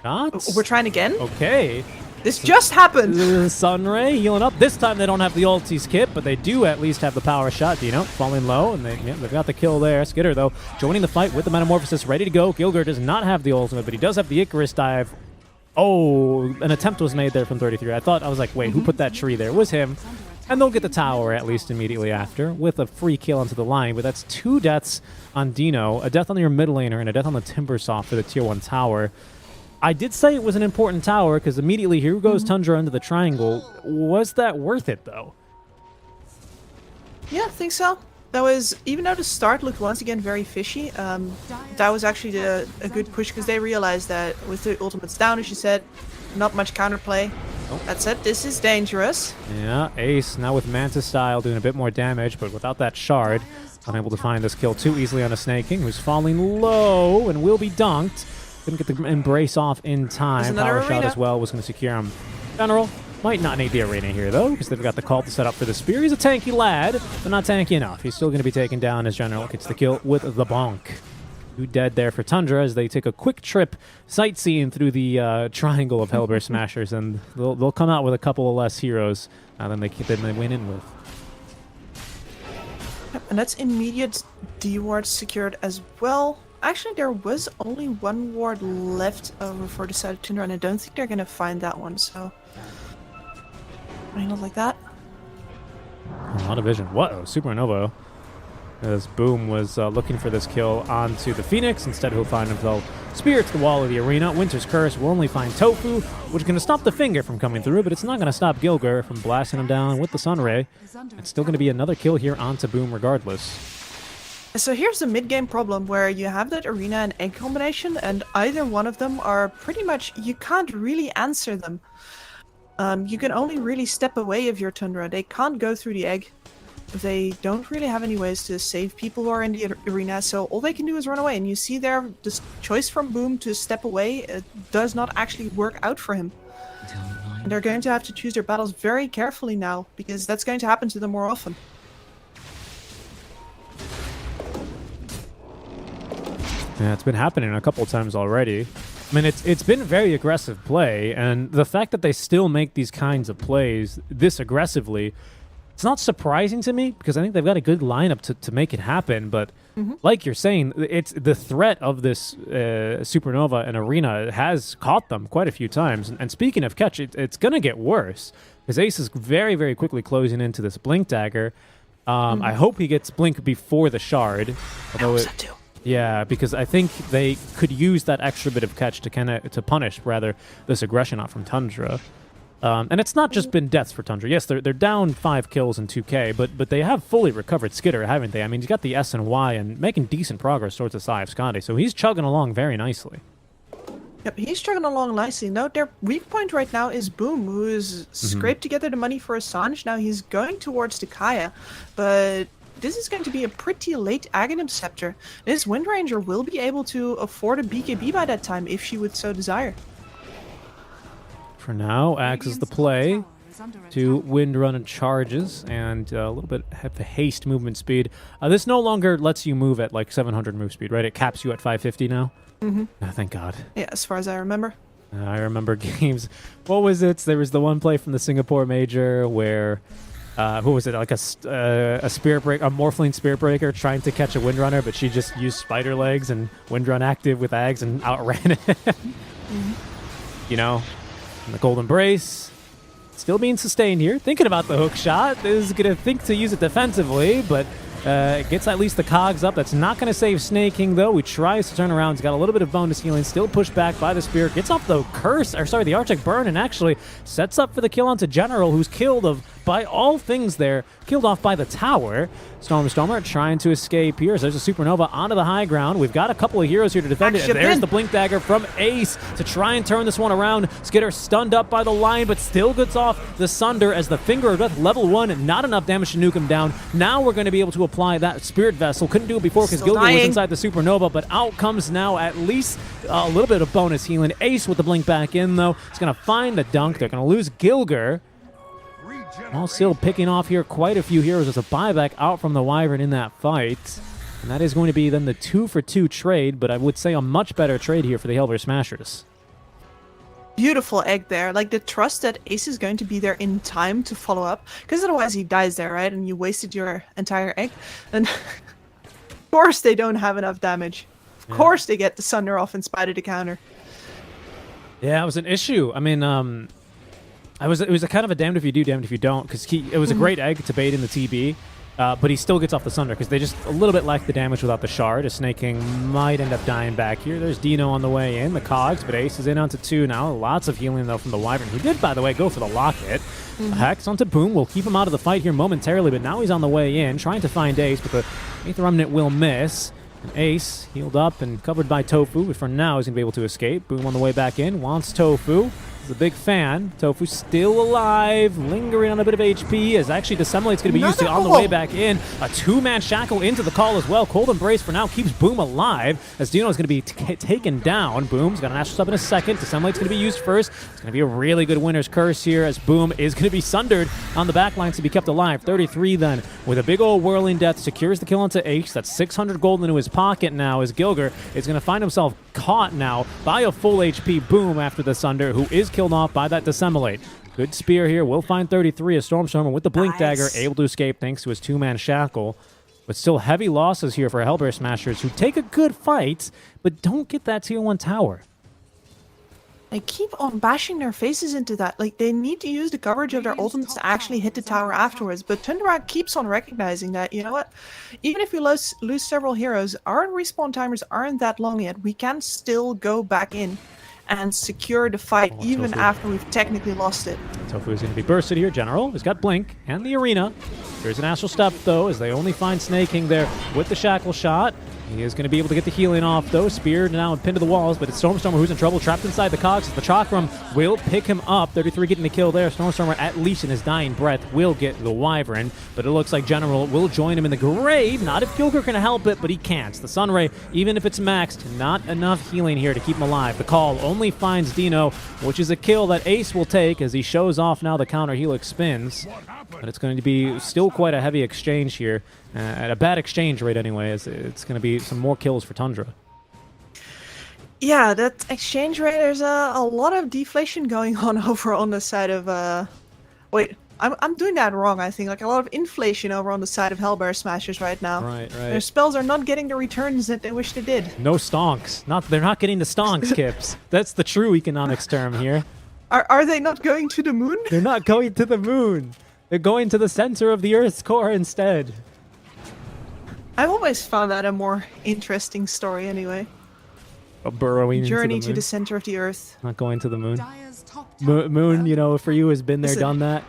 Shots. We're trying again? Okay. This just happened! Sunray healing up. This time they don't have the ulti skip, but they do at least have the Power Shot. Dino falling low, and they've got the kill there. Skitter, though, joining the fight with the Metamorphosis, ready to go. Gilger does not have the ultimate, but he does have the Icarus dive. Oh, an attempt was made there from 33. I was like, wait, who put that tree there? It was him. And they'll get the tower at least immediately after with a free kill onto the line, but that's 2 deaths on Dino, a death on your mid laner, and a death on the Timbersaw for the tier 1 tower. I did say it was an important tower because immediately here goes Tundra into the triangle. Was that worth it, though? Yeah, I think so. That was, even though the start looked once again very fishy, that was actually a good push because they realized that with the ultimates down, as you said, not much counterplay. Oh. That said, this is dangerous. Yeah, Ace now with Mantis Style doing a bit more damage, but without that shard, unable to find this kill too easily on a Snake King, who's falling low and will be dunked. Couldn't get the Embrace off in time. Power Shot as well was going to secure him. General might not need the arena here, though, because they've got the call to set up for the Spear. He's a tanky lad, but not tanky enough. He's still going to be taken down as General gets the kill with the bonk. 2 dead there for Tundra as they take a quick trip sightseeing through the triangle of Hellbear Smashers, and they'll come out with a couple of less heroes than they went in with. Yep, and that's immediate D-ward secured as well. Actually, there was only 1 ward left over for the side of Tundra, and I don't think they're going to find that one, so... I not like that. A lot of vision. Whoa, Supernova. As Boom was looking for this kill onto the Phoenix. Instead, he'll find himself Spear to the wall of the arena. Winter's Curse will only find Tofu, which is going to stop the finger from coming through, but it's not going to stop Gilger from blasting him down with the Sunray. It's still going to be another kill here onto Boom regardless. So here's the mid-game problem where you have that arena and egg combination, and either one of them are pretty much, you can't really answer them. You can only really step away of your Tundra. They can't go through the egg. They don't really have any ways to save people who are in the arena, so all they can do is run away. And you see there, this choice from Boom to step away does not actually work out for him. And they're going to have to choose their battles very carefully now, because that's going to happen to them more often. Yeah, it's been happening a couple of times already. I mean, it's been very aggressive play, and the fact that they still make these kinds of plays this aggressively, it's not surprising to me because I think they've got a good lineup to make it happen. But like you're saying, it's the threat of this Supernova and Arena has caught them quite a few times. And speaking of catch, it's going to get worse because Ace is very, very quickly closing into this Blink Dagger. I hope he gets Blink before the Shard. Although yeah, because I think they could use that extra bit of catch to punish rather this aggression out from Tundra. And it's not just been deaths for Tundra. Yes, they're down 5 kills in 2K, but they have fully recovered Skitter, haven't they? I mean, he's got the S and Y and making decent progress towards the Sai of Skadi, so he's chugging along very nicely. Yep, he's chugging along nicely. No, their weak point right now is Boom, who is scraped together the money for Assange. Now he's going towards the Kaya, but this is going to be a pretty late Aghanim Scepter. This Wind Ranger will be able to afford a BKB by that time if she would so desire. For now, Axe is the play to Wind Run and charges, and a little bit of haste movement speed. This no longer lets you move at like 700 move speed, right? It caps you at 550 now? Oh, thank God. Yeah, as far as I remember. I remember games. What was it? There was the one play from the Singapore Major where... who was it? Like a Spirit Breaker, a Morphling Spirit Breaker trying to catch a Windrunner, but she just used Spider Legs and Windrun active with Ags and outran it. You know, and the Golden Brace still being sustained here. Thinking about the hook shot. Is going to think to use it defensively, but Gets at least the cogs up. That's not going to save Snaking, though. He tries to turn around. He's got a little bit of bonus healing. Still pushed back by the Spear. Gets off the curse, or sorry, the Arctic Burn, and actually sets up for the kill onto General, who's killed by all things there. Killed off by the tower. Stormer trying to escape here. So there's a Supernova onto the high ground. We've got a couple of heroes here to defend it. And there's the Blink Dagger from Ace to try and turn this one around. Skitter stunned up by the Lion, but still gets off the Sunder as the Finger of Death level 1. Not enough damage to nuke him down. Now we're going to be able to apply that Spirit Vessel. Couldn't do it before because Gilger was inside the Supernova, but out comes now at least a little bit of bonus healing. Ace with the Blink back in, though. He's going to find the dunk. They're going to lose Gilger. While still picking off here quite a few heroes as a buyback out from the Wyvern in that fight. And that is going to be then the 2-for-2 trade, but I would say a much better trade here for the Hellbear Smashers. Beautiful egg there. Like the trust that Ace is going to be there in time to follow up, because otherwise he dies there, right? And you wasted your entire egg. And of course they don't have enough damage. Of course they get the Sunder off in spite of the counter. Yeah, it was an issue. I mean, it was a kind of a damned if you do, damned if you don't, because it was a great egg to bait in the TB, but he still gets off the Sunder because they just a little bit lack the damage without the shard. A Snaking might end up dying back here. There's Dino on the way in, the cogs, but Ace is in onto 2 now. Lots of healing, though, from the Wyvern, who did, by the way, go for the locket. Hex onto Boom will keep him out of the fight here momentarily, but now he's on the way in, trying to find Ace, but the 8th Remnant will miss. And Ace healed up and covered by Tofu, but for now he's going to be able to escape. Boom on the way back in, wants Tofu. He's a big fan. Tofu still alive, lingering on a bit of HP, as actually Dissemolate's going to be used on the way back in. A 2-man shackle into the call as well. Cold Embrace for now keeps Boom alive, as Dino is going to be taken down. Boom's got an Astral Step in a second. Dissemolate's going to be used first. It's going to be a really good Winner's Curse here, as Boom is going to be sundered on the back lines to be kept alive. 33 then, with a big old Whirling Death, secures the kill onto Ace. That's 600 gold into his pocket now, as Gilger is going to find himself caught now by a full HP Boom after the Sunder, who is killed off by that Dissemolate. Good spear here. Will find 33 as Stormstormer with the Blink Dagger, able to escape thanks to his 2-man shackle. But still heavy losses here for Hellbear Smashers, who take a good fight, but don't get that tier 1 tower. They keep on bashing their faces into that. Like, they need to use the coverage of their ultimates to actually hit the tower afterwards. But Tundra keeps on recognizing that, you know what? Even if we lose several heroes, our respawn timers aren't that long yet. We can still go back in and secure the fight even after we've technically lost it. Tofu is going to be bursted here. General has got Blink and the Arena. There's an Astral Step, though, as they only find Snaking there with the Shackle Shot. He is going to be able to get the healing off, though. Speared now and pinned to the walls, but it's Stormstormer who's in trouble, trapped inside the cogs. The Chakram will pick him up. 33 getting the kill there. Stormstormer, at least in his dying breath, will get the Wyvern, but it looks like General will join him in the grave. Not if Gilger can help it, but he can't. The Sunray, even if it's maxed, not enough healing here to keep him alive. The call only finds Dino, which is a kill that Ace will take as he shows off now the counter Helix spins. But it's going to be still quite a heavy exchange here. At a bad exchange rate anyway, as it's going to be some more kills for Tundra. Yeah, that exchange rate, there's a lot of deflation going on over on the side of... Wait, I'm doing that wrong, I think. Like, a lot of inflation over on the side of Hellbear Smashers right now. Right. Their spells are not getting the returns that they wish they did. No stonks. They're not getting the stonks, Kips. That's the true economics term here. Are they not going to the moon? They're not going to the moon. They're going to the center of the Earth's core instead. I've always found that a more interesting story anyway. A burrowing journey into the moon. To the center of the Earth. Not going to the moon. Dire's top tower Moon, you know, for you has been there, done that.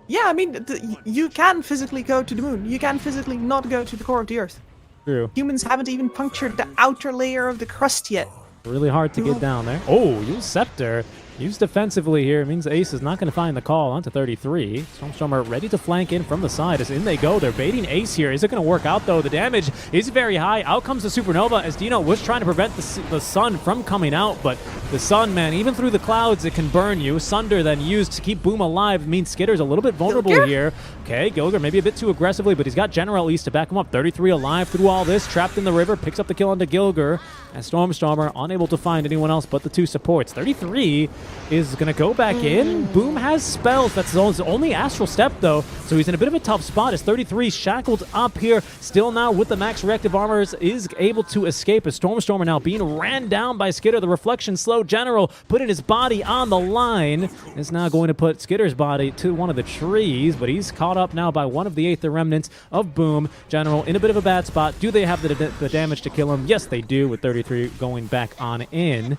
Yeah, I mean, you can physically go to the moon. You can physically not go to the core of the Earth. True. Humans haven't even punctured the outer layer of the crust yet. Really hard to get down there. Oh, use Scepter. Used defensively here. It means Ace is not going to find the call onto 33. Stormstormer ready to flank in from the side as in they go. They're baiting Ace here. Is it going to work out, though? The damage is very high. Out comes the Supernova as Dino was trying to prevent the sun from coming out, but the sun, man, even through the clouds, it can burn you. Sunder then used to keep Boom alive means Skitter's a little bit vulnerable here. Okay, Gilger maybe a bit too aggressively, but he's got General at least to back him up. 33 alive through all this, trapped in the river, picks up the kill onto Gilger, and Stormstormer unable to find anyone else but the 2 supports. 33 is going to go back in. Boom has spells. That's his only Astral Step, though, so he's in a bit of a tough spot as 33 shackled up here. Still now with the max reactive armors is able to escape as Stormstormer now being ran down by Skitter. The reflection slows go. General putting his body on the line. Is now going to put Skitter's body to one of the trees, but he's caught up now by one of the Aether remnants of Boom. General in a bit of a bad spot. Do they have the damage to kill him? Yes, they do, with 33 going back on in.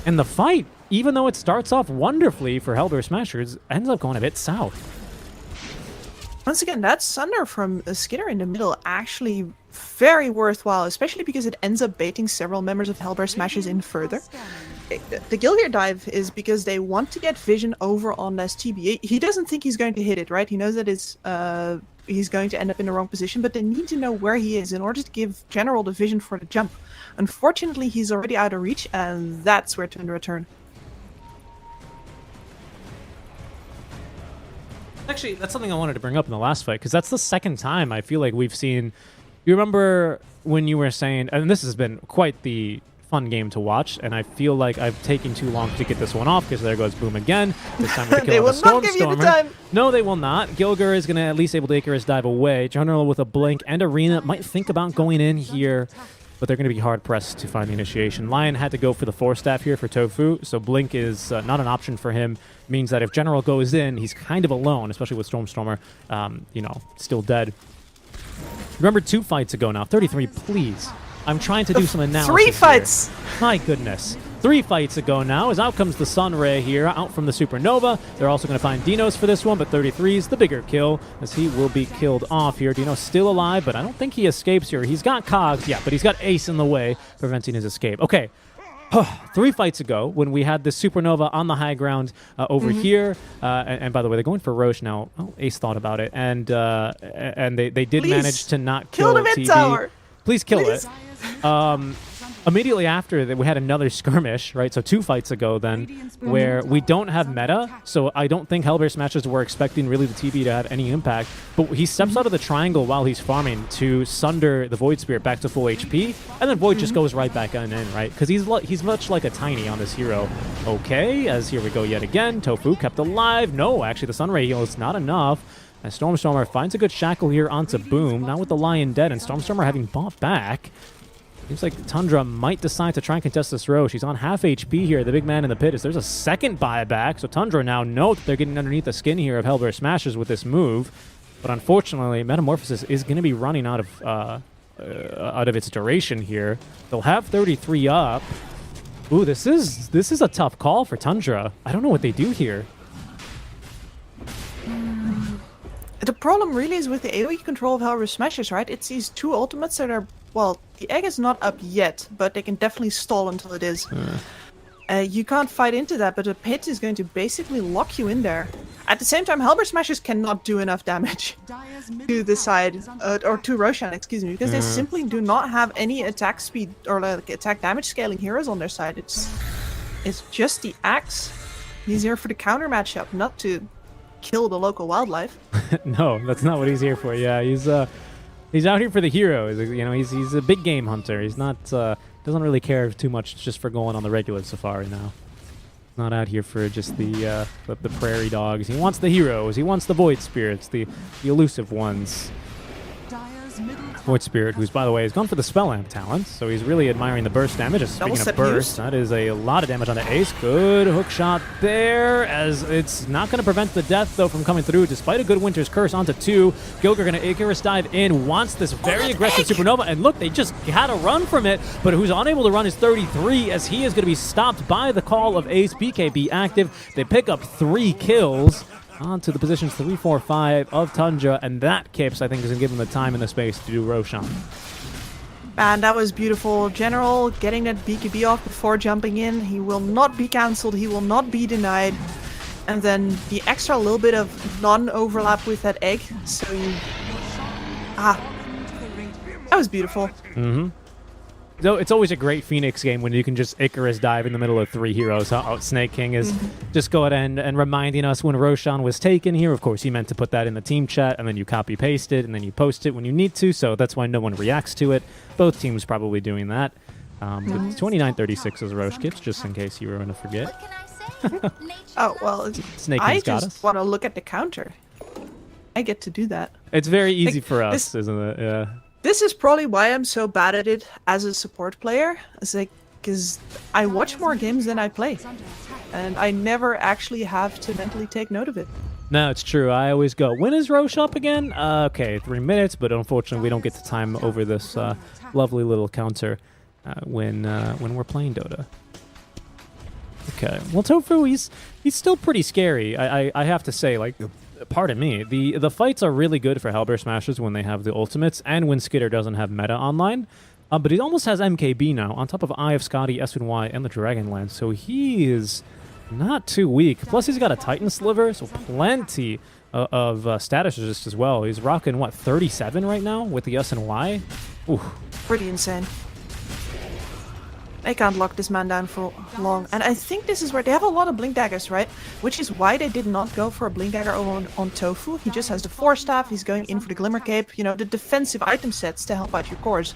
And the fight, even though it starts off wonderfully for Hellbear Smashers, ends up going a bit south. Once again, that Sunder from Skitter in the middle actually very worthwhile, especially because it ends up baiting several members of Hellbear Smashers in further. The Gilgir dive is because they want to get vision over on STB. He doesn't think he's going to hit it, right? He knows that he's going to end up in the wrong position, but they need to know where he is in order to give General the vision for the jump. Unfortunately, he's already out of reach, and that's where Tundra turned. Actually, that's something I wanted to bring up in the last fight, because that's the second time I feel like we've seen... You remember when you were saying... And this has been quite the fun game to watch, and I feel like I've taken too long to get this one off, because there goes Boom again. This time with the kill of the They will not give you the time! No, they will not. Gilgir is going to at least able to Icarus dive away. General with a blink, and Arena might think about going in here, but they're going to be hard-pressed to find the initiation. Lion had to go for the Force Staff here for Tofu, so Blink is not an option for him. Means that if General goes in, he's kind of alone, especially with Stormstormer, still dead. Remember 2 fights ago now. 33, please. I'm trying to do some analysis 3 fights! Here. My goodness. 3 fights ago now, as out comes the Sunray here, out from the Supernova. They're also going to find Dinos for this one, but 33's the bigger kill, as he will be killed off here. Dino's still alive, but I don't think he escapes here. He's got Cogs, yeah, but he's got Ace in the way, preventing his escape. Okay. 3 fights ago, when we had the Supernova on the high ground over here, and by the way, they're going for Roche now. Oh, Ace thought about it, and they did manage to not kill the TV. mid-tower. Please kill it. Immediately after that, we had another skirmish, right? So 2 fights ago then, where we don't have meta, so I don't think Hellbear Smashers were expecting really the TB to have any impact. But he steps out of the triangle while he's farming to sunder the Void Spirit back to full HP, and then Void just goes right back in, right? Because he's much like a Tiny on this hero. Okay, as here we go yet again. Tofu kept alive. No, actually the Sunray heal is not enough. As Stormstormer finds a good shackle here onto Boom, now with the Lion dead, and Stormstormer having bought back. Seems like Tundra might decide to try and contest this row. She's on half HP here. The big man in the pit is there's a second buyback. So Tundra now know that they're getting underneath the skin here of Hellbear Smashers with this move. But unfortunately, Metamorphosis is going to be running out of its duration here. They'll have 33 up. Ooh, this is a tough call for Tundra. I don't know what they do here. The problem really is with the AoE control of Hellbear Smashers, right? It's these 2 ultimates that are... Well, the egg is not up yet, but they can definitely stall until it is. You can't fight into that, but the pit is going to basically lock you in there. At the same time, Hellbear Smashers cannot do enough damage to the side, or to Roshan, excuse me, because they simply do not have any attack speed or like attack damage scaling heroes on their side. It's just the axe. He's here for the counter matchup, not to kill the local wildlife. No, that's not what he's here for. Yeah, he's out here for the hero. He's a big game hunter. He's not doesn't really care too much just for going on the regular safari now. Not out here for just the prairie dogs. He wants the heroes. He wants the Void Spirits, the elusive ones. Void Spirit, who's, by the way, has gone for the Spell Amp talent, so he's really admiring the burst damage. Speaking of burst, that is a lot of damage on the Ace. Good hook shot there, as it's not going to prevent the death, though, from coming through, despite a good Winter's Curse onto 2. Gilgir going to Icarus dive in, wants this very aggressive Supernova, and look, they just had a run from it, but who's unable to run is 33, as he is going to be stopped by the call of Ace. BKB active. They pick up 3 kills. onto the positions 3, 4, 5 of Tundra, and that Kips, I think, is going to give him the time and the space to do Roshan. Man, that was beautiful. General getting that BKB off before jumping in. He will not be cancelled. He will not be denied. And then the extra little bit of non-overlap with that egg. So you... that was beautiful. Mm-hmm. So it's always a great Phoenix game when you can just Icarus dive in the middle of 3 heroes. Snake King is just going and reminding us when Roshan was taken here. Of course, he meant to put that in the team chat, and then you copy-paste it, and then you post it when you need to, so that's why no one reacts to it. Both teams probably doing that. But 29-36 is Roche Kips, just in case you were going to forget. Oh, well, Snake I King's got us. just want to look at the counter. I get to do that. It's very easy for us, isn't it? Yeah. This is probably why I'm so bad at it as a support player. It's like, because I watch more games than I play, and I never actually have to mentally take note of it. No, it's true. I always go, when is Roche up again? Okay, 3 minutes, but unfortunately we don't get to time over this lovely little counter when we're playing Dota. Okay, well, Tofu, he's still pretty scary. I have to say, like, pardon me, the fights are really good for Hellbear Smashers when they have the ultimates and when Skitter doesn't have meta online. But he almost has MKB now, on top of Eye of Scotty, SNY, and the Dragonlance, so he is not too weak. Plus, he's got a Titan Sliver, so plenty of status resist as well. He's rocking, what, 37 right now with the SNY? Ooh. Pretty insane. They can't lock this man down for long. And I think this is where they have a lot of Blink Daggers, right? Which is why they did not go for a Blink Dagger on Tofu. He just has the Force Staff, he's going in for the Glimmer Cape, you know, the defensive item sets to help out your cores.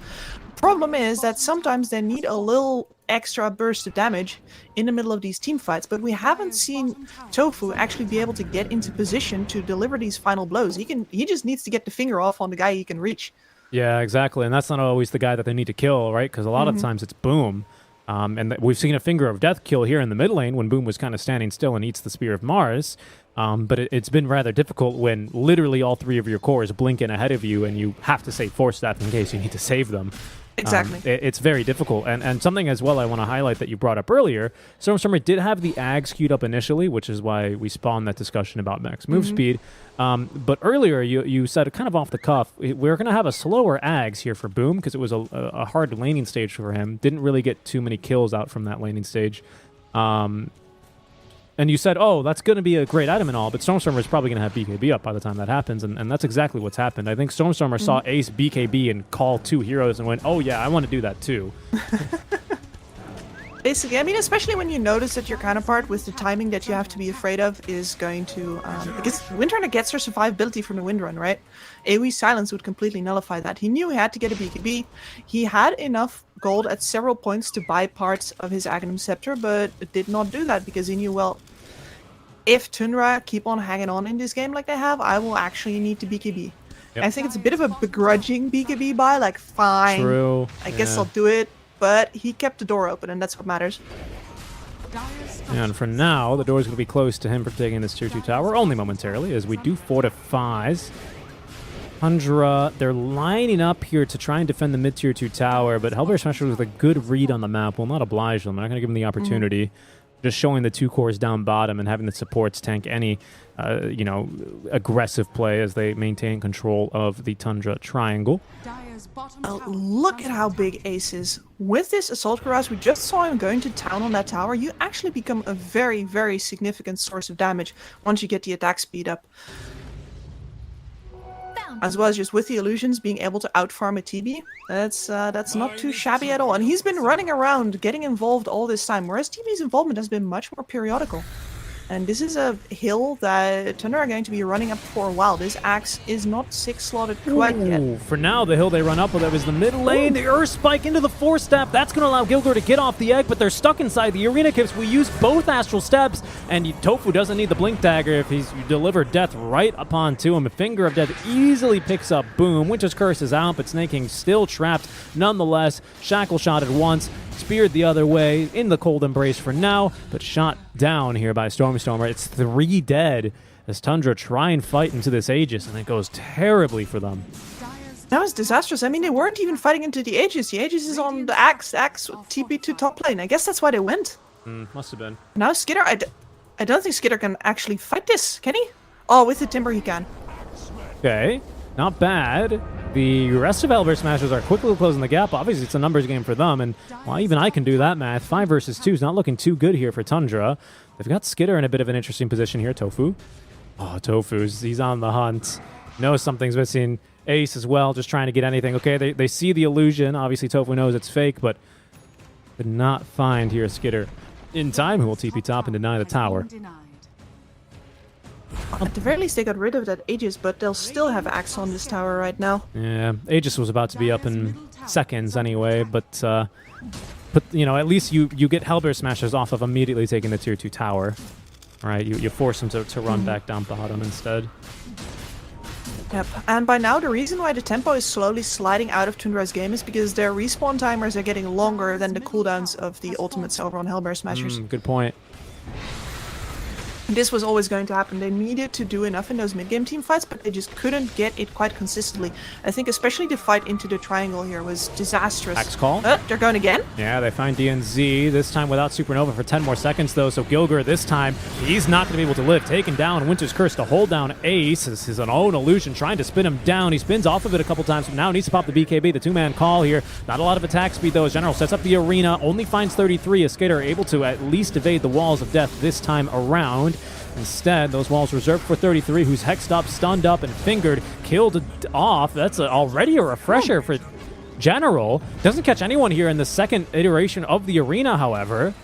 Problem is that sometimes they need a little extra burst of damage in the middle of these team fights, but we haven't seen Tofu actually be able to get into position to deliver these final blows. He just needs to get the finger off on the guy he can reach. Yeah, exactly, and that's not always the guy that they need to kill, right? Because a lot of times it's Boom. And we've seen a Finger of Death kill here in the mid lane when Boom was kind of standing still and eats the Spear of Mars. But it's been rather difficult when literally all 3 of your cores blink in ahead of you and you have to save Force Staff in case you need to save them. Exactly. It's very difficult. And something as well I want to highlight that you brought up earlier, Stormstormer did have the Ags queued up initially, which is why we spawned that discussion about max move speed. But earlier you said kind of off the cuff, we're going to have a slower Ags here for Boom because it was a hard laning stage for him. Didn't really get too many kills out from that laning stage. And you said, oh, that's going to be a great item and all, but Stormstormer is probably going to have BKB up by the time that happens, and that's exactly what's happened. I think Stormstormer saw Ace BKB and call 2 heroes and went, oh yeah, I want to do that too. Basically, I mean, especially when you notice that your counterpart with the timing that you have to be afraid of is going to... because Windrunner gets her survivability from the Windrun, right? AoE Silence would completely nullify that. He knew he had to get a BKB. He had enough gold at several points to buy parts of his Aghanim Scepter, but did not do that because he knew, well, if Tundra keep on hanging on in this game like they have, I will actually need to BKB. Yep. I think it's a bit of a begrudging BKB buy, like, fine, True. I guess I'll do it. But he kept the door open, and that's what matters. And for now, the door is going to be closed to him for taking this tier 2 tower, only momentarily, as we do fortifies. Tundra, they're lining up here to try and defend the mid-tier 2 tower, but Hellbear Smasher with a good read on the map will not oblige them. They're not going to give them the opportunity. Just showing the 2 cores down bottom and having the supports tank any, aggressive play as they maintain control of the Tundra triangle. Look at how big Ace is. With this Assault Cuirass, we just saw him going to town on that tower. You actually become a very, very significant source of damage once you get the attack speed up. As well as just with the illusions being able to outfarm a TB. That's not too shabby at all. And he's been running around, getting involved all this time, whereas TB's involvement has been much more periodical. And this is a hill that Tundra are going to be running up for a while. This axe is not 6-slotted quite yet. For now, the hill they run up with is the mid lane. The Earth Spike into the Force Staff. That's going to allow Gilgor to get off the egg, but they're stuck inside the Arena Kips. We use both Astral Steps, and Tofu doesn't need the Blink Dagger if you deliver death right upon to him. A Finger of Death easily picks up Boom. Winter's Curse is out, but Snake King still trapped nonetheless. Shackle shot at once. Speared the other way in the Cold Embrace for now, but shot down here by Stormstormer. It's 3 dead as Tundra try and fight into this Aegis, and it goes terribly for them. That was disastrous. I mean, they weren't even fighting into the Aegis. The Aegis is on the Axe TP to top lane. I guess that's why they went. Must have been. Now Skitter, I don't think Skitter can actually fight this, can he? Oh, with the Timber he can. Okay, not bad. The rest of Hellbear Smashers are quickly closing the gap. Obviously, it's a numbers game for them, and well, even I can do that math. 5 versus 2 is not looking too good here for Tundra. They've got Skitter in a bit of an interesting position here. Tofu. Oh, he's on the hunt. Knows something's missing. Ace as well, just trying to get anything. Okay, they see the illusion. Obviously, Tofu knows it's fake, but did not find here Skitter in time, who will TP top and deny the tower. At the very least, they got rid of that Aegis, but they'll still have Axe on this tower right now. Yeah, Aegis was about to be up in seconds anyway, but you know, at least you get Hellbear Smashers off of immediately taking the tier 2 tower. Right, you force them to run back down bottom instead. Yep, and by now the reason why the tempo is slowly sliding out of Tundra's game is because their respawn timers are getting longer than the cooldowns of the ultimates over on Hellbear Smashers. Good point. This was always going to happen. They needed to do enough in those mid-game team fights, but they just couldn't get it quite consistently. I think especially the fight into the triangle here was disastrous. Axe call. They're going again? Yeah, they find DNZ, this time without Supernova for 10 more seconds, though, so Gilger, this time, he's not going to be able to live. Taken down, Winter's Curse to hold down Ace. This is an own illusion, trying to spin him down. He spins off of it a couple times, but now needs to pop the BKB, the two-man call here. Not a lot of attack speed, though, as General sets up the arena, only finds 33, as Skater able to at least evade the walls of death this time around. Instead, those walls reserved for 33, who's hexed up, stunned up, and fingered, killed off. That's already a refresher for General. Doesn't catch anyone here in the second iteration of the arena, however.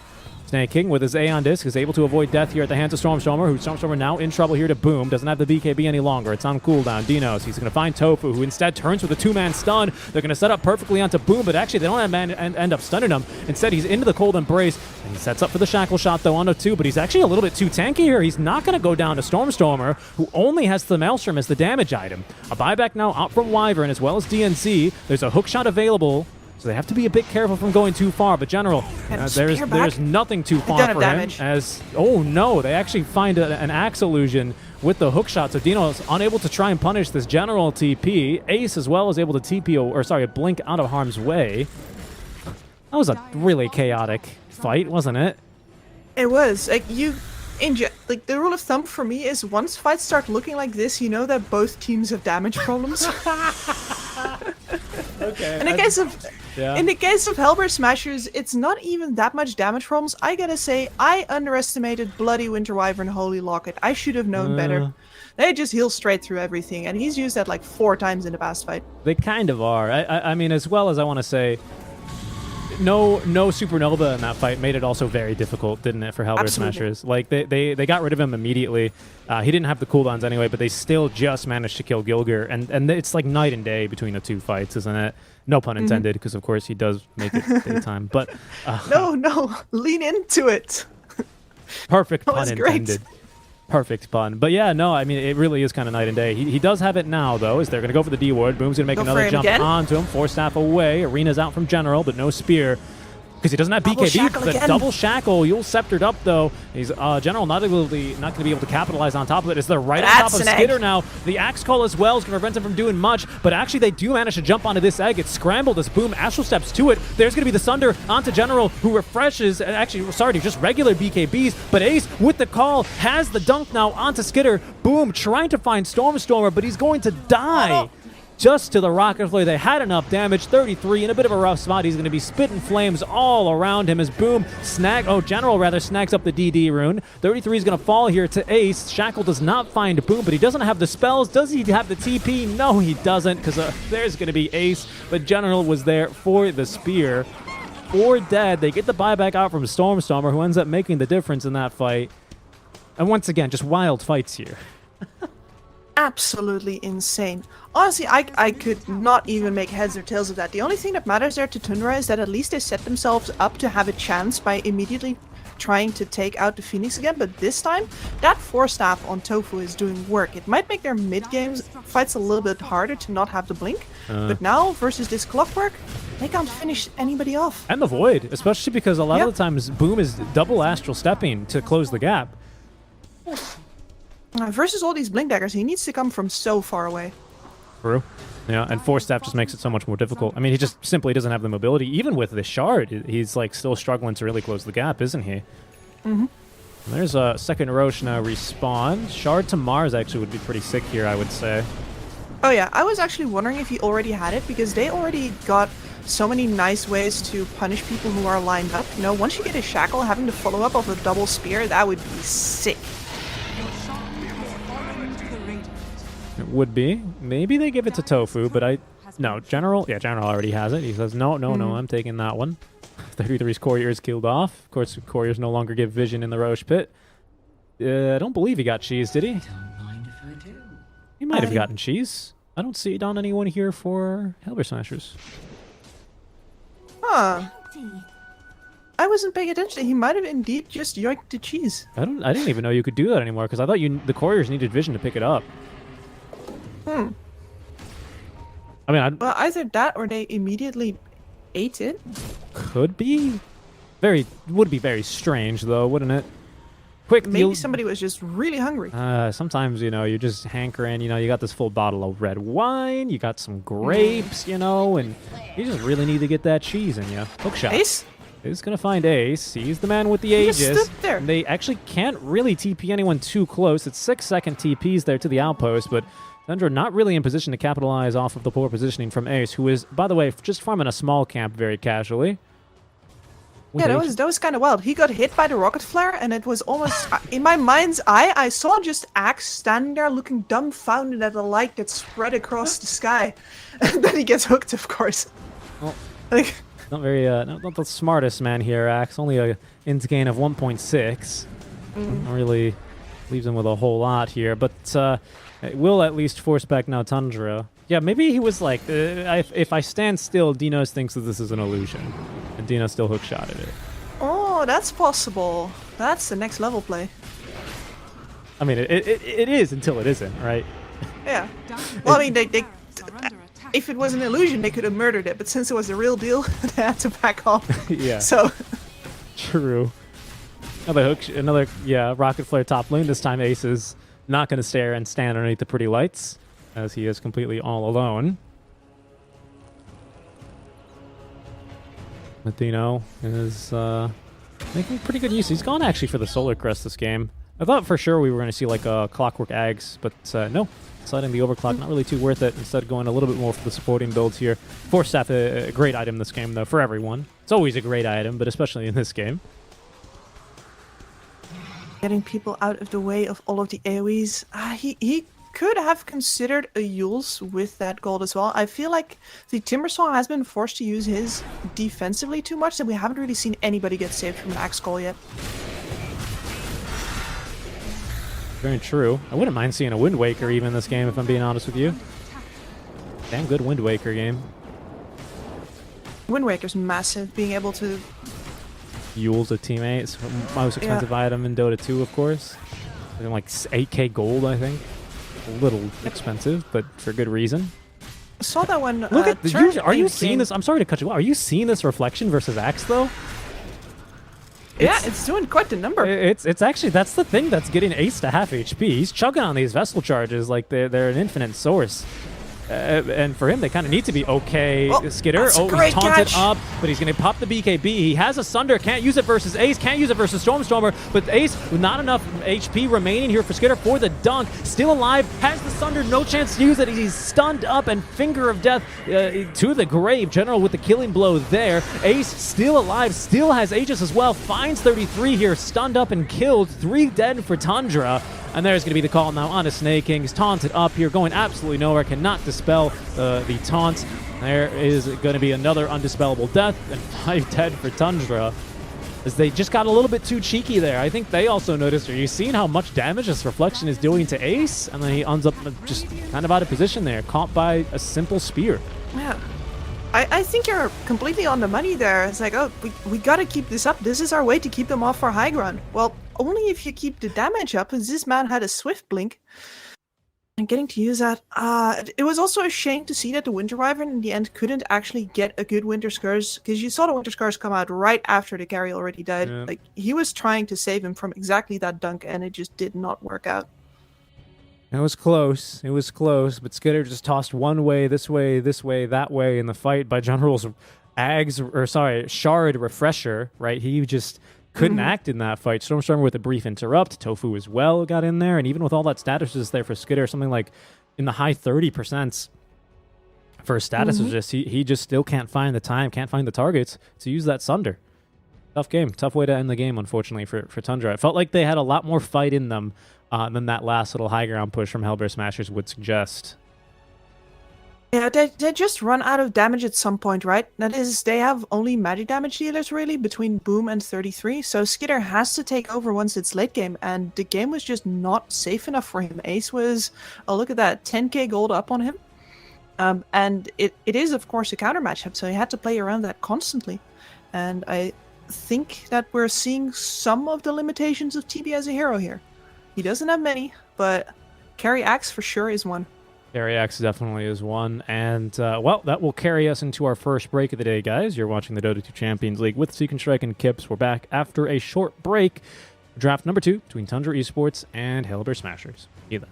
Snake King with his Aeon Disc is able to avoid death here at the hands of Stormstormer, who Stormstormer now in trouble here to Boom. Doesn't have the BKB any longer. It's on cooldown. Dinos, he's going to find Tofu, who instead turns with a two-man stun. They're going to set up perfectly onto Boom, but actually they don't end up stunning him. Instead, he's into the cold embrace, and he sets up for the shackle shot, though, onto 2, but he's actually a little bit too tanky here. He's not going to go down to Stormstormer, who only has the Maelstrom as the damage item. A buyback now out from Wyvern, as well as DNC. There's a hook shot available, so they have to be a bit careful from going too far. But General, there's nothing too far for him. As oh no, they actually find an axe illusion with the hook shot. So Dino is unable to try and punish this General TP. Ace as well is able to TP blink out of harm's way. That was a really chaotic fight, wasn't it? It was like the rule of thumb for me is once fights start looking like this, you know that both teams have damage problems. Okay. In the case of Hellbear Smashers, it's not even that much damage problems. I gotta say, I underestimated Bloody Winter Wyvern Holy Locket. I should have known better. They just heal straight through everything, and he's used that like 4 times in the past fight. They kind of are. I mean, as well as I want to say, no Supernova in that fight made it also very difficult, didn't it, for Hellbear Smashers? Like, they got rid of him immediately. He didn't have the cooldowns anyway, but they still just managed to kill Gilger. And it's like night and day between the two fights, isn't it? No pun intended, because of course he does make it daytime. But no, lean into it. Perfect pun intended. Perfect pun. But yeah, no, I mean, it really is kind of night and day. He does have it now, though, as they're going to go for the D-ward. Boom's going to make another jump onto him. Force staff away. Arena's out from General, but no spear. Because he doesn't have BKB. The double shackle. You'll sceptered up, though. He's General not going to be able to capitalize on top of it. As they're right on top of Skitter now. The axe call as well is going to prevent him from doing much. But actually, they do manage to jump onto this egg. It's scrambled as Boom astral steps to it. There's going to be the Sunder onto General, who refreshes. Actually, sorry, just regular BKBs. But Ace, with the call, has the dunk now onto Skitter. Boom trying to find Stormstormer, but he's going to die. Just to the rocket flare. They had enough damage. 33 in a bit of a rough spot. He's going to be spitting flames all around him as Boom General snags up the DD rune. 33 is going to fall here to Ace. Shackle does not find Boom, but he doesn't have the spells. Does he have the TP? No, he doesn't, because there's going to be Ace, but General was there for the spear. 4 dead. They get the buyback out from Stormstormer, who ends up making the difference in that fight. And once again, just wild fights here. Absolutely insane. Honestly, I could not even make heads or tails of that. The only thing that matters there to Tundra is that at least they set themselves up to have a chance by immediately trying to take out the Phoenix again, but this time, that Force Staff on Tofu is doing work. It might make their mid-game fights a little bit harder to not have the blink, but now, versus this Clockwork, they can't finish anybody off. And the Void, especially because a lot of the times, Boom is double astral stepping to close the gap. Versus all these blink daggers, he needs to come from so far away. True. Yeah, and Force Staff just makes it so much more difficult. I mean, he just simply doesn't have the mobility. Even with the Shard, he's like still struggling to really close the gap, isn't he? Mm-hmm. There's a second Roche now respawn. Shard to Mars actually would be pretty sick here, I would say. Oh yeah, I was actually wondering if he already had it, because they already got so many nice ways to punish people who are lined up. You know, once you get a Shackle, having to follow up with a double spear, that would be sick. It would be. Maybe they give it to Tofu, but no, General already has it. He says, no, I'm taking that one. 33's Courier is killed off. Of course, Couriers no longer give vision in the Roche pit. I don't believe he got cheese, did he? He might have gotten cheese. I don't see it on anyone here for Hellbear Smashers. Huh. I wasn't paying attention. He might have indeed just yoinked the cheese. I didn't even know you could do that anymore, because I thought the Couriers needed vision to pick it up. I mean, I Well, either that or they immediately ate it. could be. Would be very strange, though, wouldn't it? Quick, Maybe somebody was just really hungry. sometimes, you're just hankering, you got this full bottle of red wine, you got some grapes, and you just really need to get that cheese in you. Hookshot. Ace? Is going to find Ace. He's the man with the He just Aegis. stood there. They actually can't really TP anyone too close. It's 6-second TPs there to the outpost, but Tundra not really in position to capitalize off of the poor positioning from Ace, who is, by the way, just farming a small camp very casually. Yeah, that was kind of wild. He got hit by the rocket flare, and it was almost in my mind's eye. I saw just Axe standing there, looking dumbfounded at the light that spread across the sky, and then he gets hooked, of course. Well, Like, not very, not the smartest man here, Axe. Only a int gain of 1.6. Not really leaves him with a whole lot here, but it will at least force back now Tundra. Yeah, maybe he was like, if I stand still, Dinos thinks that this is an illusion. And Dino still hookshotted it. oh, that's possible. That's the next level play. I mean, it is until it isn't, right? Yeah. Well, I mean, they Barracks are under attack. if it was an illusion, they could have murdered it, but since it was the real deal, they had to back off. Yeah, So, true. Another rocket flare top lane. This time Ace is not going to stare and stand underneath the pretty lights, as he is completely all alone. But Dino is making pretty good use. He's gone actually for the Solar Crest this game. I thought for sure we were going to see like a Clockwork Ags, but no. Sliding the Overclock, not really too worth it. Instead, going a little bit more for the supporting builds here. Force Staff, a great item this game, though, for everyone. It's always a great item, but especially in this game. getting people out of the way of all of the AoEs. He could have considered a Yules with that gold as well. I feel like the Timbersaw has been forced to use his defensively too much, and we haven't really seen anybody get saved from an Axe Call yet. Very true. I wouldn't mind seeing a Wind Waker even in this game, if I'm being honest with you. Damn good Wind Waker game. Wind Waker's massive, being able to... Yule's a teammate. It's the most expensive item in Dota 2, of course. Like 8k gold, I think. A little expensive, but for good reason. I saw that one. Look at the, are you seeing game. this? I'm sorry to cut you off. Are you seeing this reflection versus Axe though? Yeah, it's doing quite the number. It's actually, that's the thing that's getting Ace to half HP. He's chugging on these vessel charges like they're an infinite source. And for him, they kind of need to be okay. Oh, Skitter, that's a he's great taunted catch. up, but he's going to pop the BKB. He has a Sunder, can't use it versus Ace, can't use it versus Stormstormer, but Ace, with not enough HP remaining here for Skitter for the dunk, still alive, has the Sunder, no chance to use it. He's stunned up, and Finger of Death to the grave. General with the killing blow there. Ace still alive, still has Aegis as well, finds 33 here, stunned up and killed. 3 dead for Tundra. And there's going to be the call now on a Snake King. He's taunted up here, going absolutely nowhere, cannot dispel the taunt. There is going to be another undispellable death, and 5 dead for Tundra, as they just got a little bit too cheeky there. I think they also noticed, are you seeing how much damage this reflection is doing to Ace? And then he ends up just kind of out of position there, caught by a simple spear. Yeah. I think you're completely on the money there. It's like, oh, we gotta keep this up. This is our way to keep them off our high ground. Well, only if you keep the damage up, as this man had a Swift Blink. And getting to use that, it was also a shame to see that the Winter Wyvern in the end couldn't actually get a good Winter Scourge, because you saw the Winter Scourge come out right after the carry already died. Yeah. Like, he was trying to save him from exactly that dunk, and it just did not work out. It was close. It was close, but Skitter just tossed one way, this way, that way in the fight by General's Shard Refresher, right? He just couldn't act in that fight. Stormstormer with a brief interrupt. Tofu as well got in there, and even with all that status just there for Skitter, something like in the high 30% for his status is just, he just still can't find the time, can't find the targets to use that Sunder. Tough game. Tough way to end the game, unfortunately, for Tundra. It felt like they had a lot more fight in them than that last little high ground push from Hellbear Smashers would suggest. Yeah, they just run out of damage at some point, right? That is, they have only magic damage dealers, really, between Boom and 33, so Skitter has to take over once it's late game, and the game was just not safe enough for him. Ace was, oh, look at that, 10k gold up on him. And it is, of course, a counter matchup, so he had to play around that constantly. And I think that we're seeing some of the limitations of TB as a hero here. He doesn't have many, but carry axe for sure is one. Ariax definitely is one. And, well, that will carry us into our first break of the day, guys. You're watching the Dota 2 Champions League with Seek and Strike and Kips. We're back after a short break. Draft number 2 between Tundra Esports and Halebear Smashers. See you then.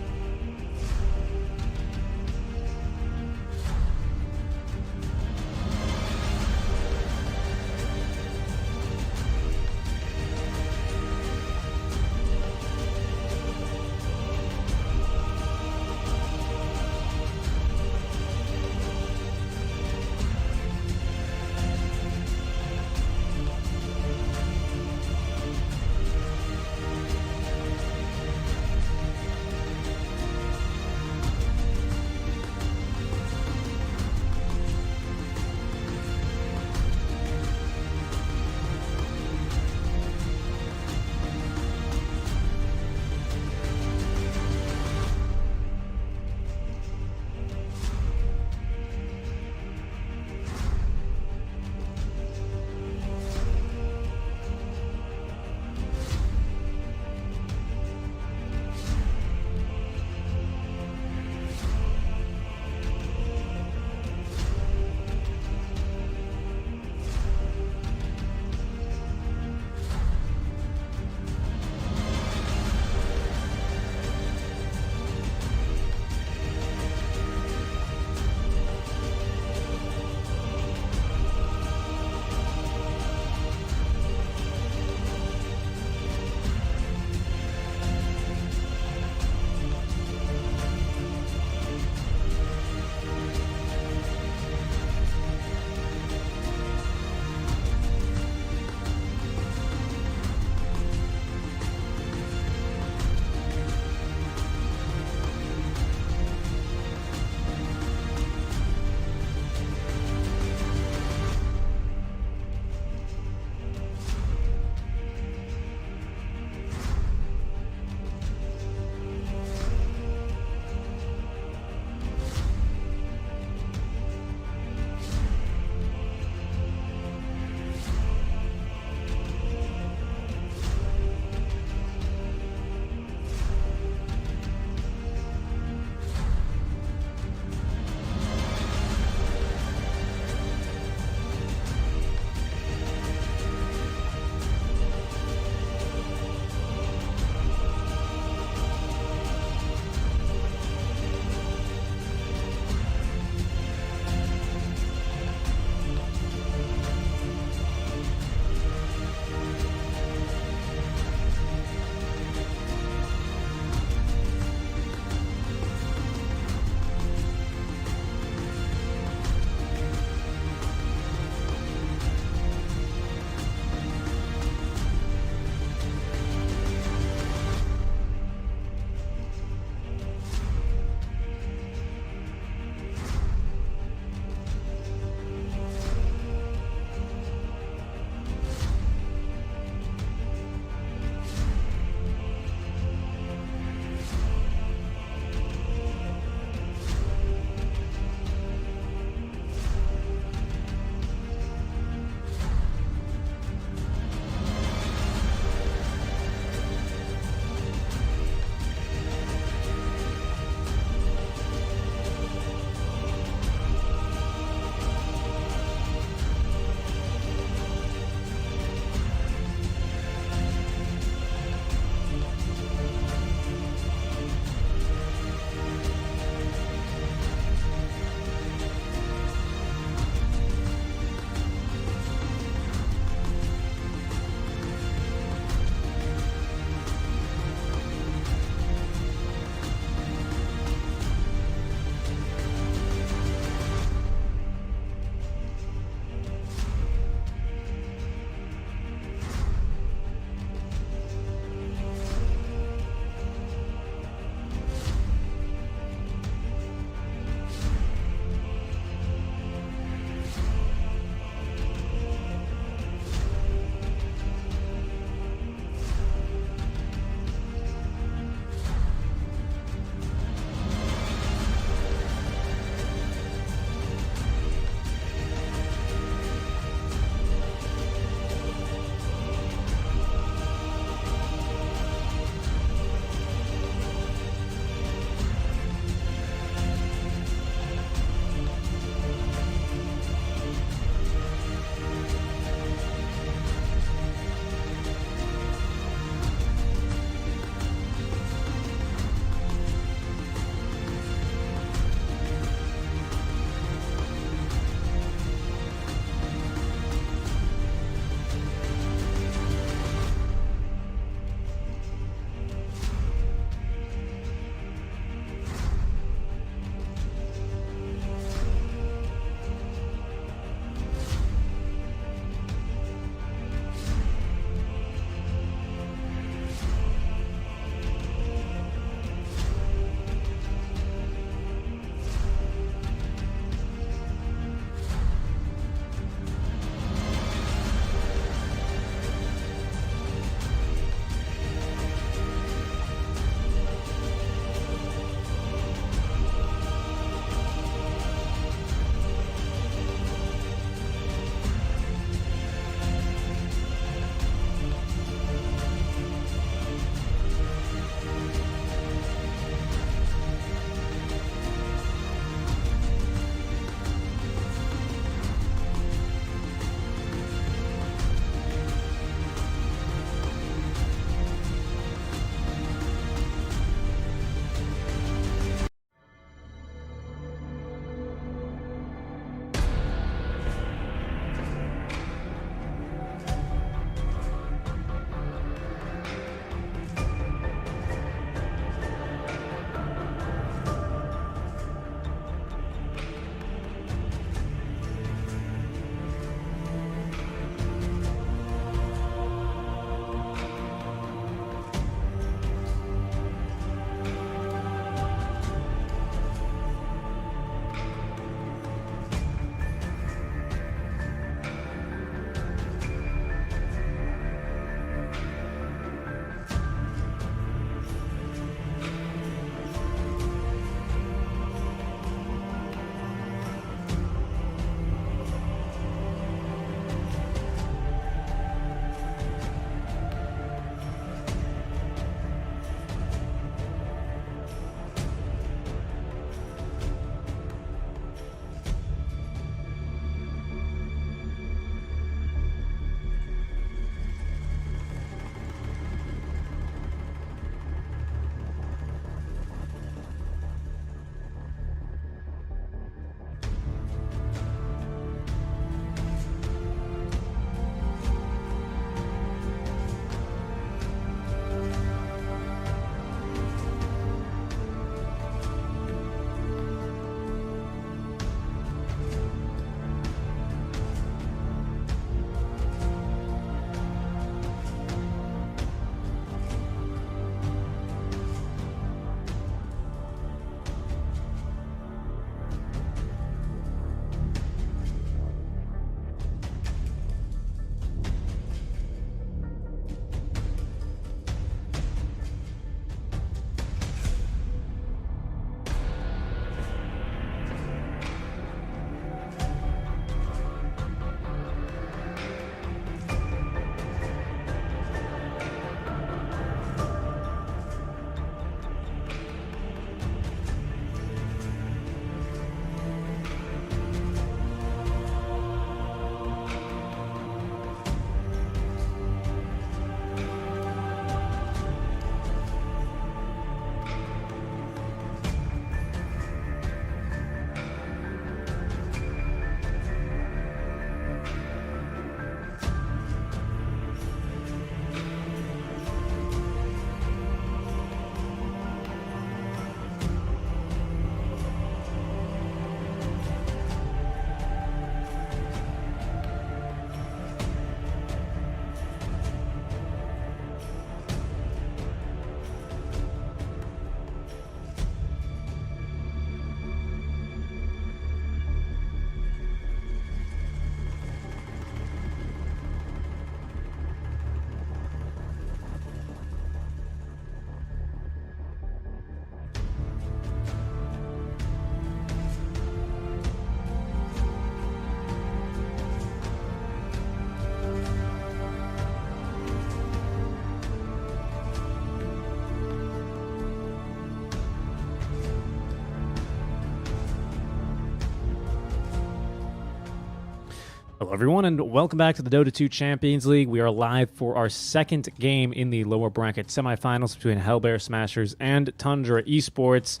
Hello everyone and welcome back to the Dota 2 Champions League. We are live for our second game in the lower bracket semifinals between Hellbear Smashers and Tundra Esports.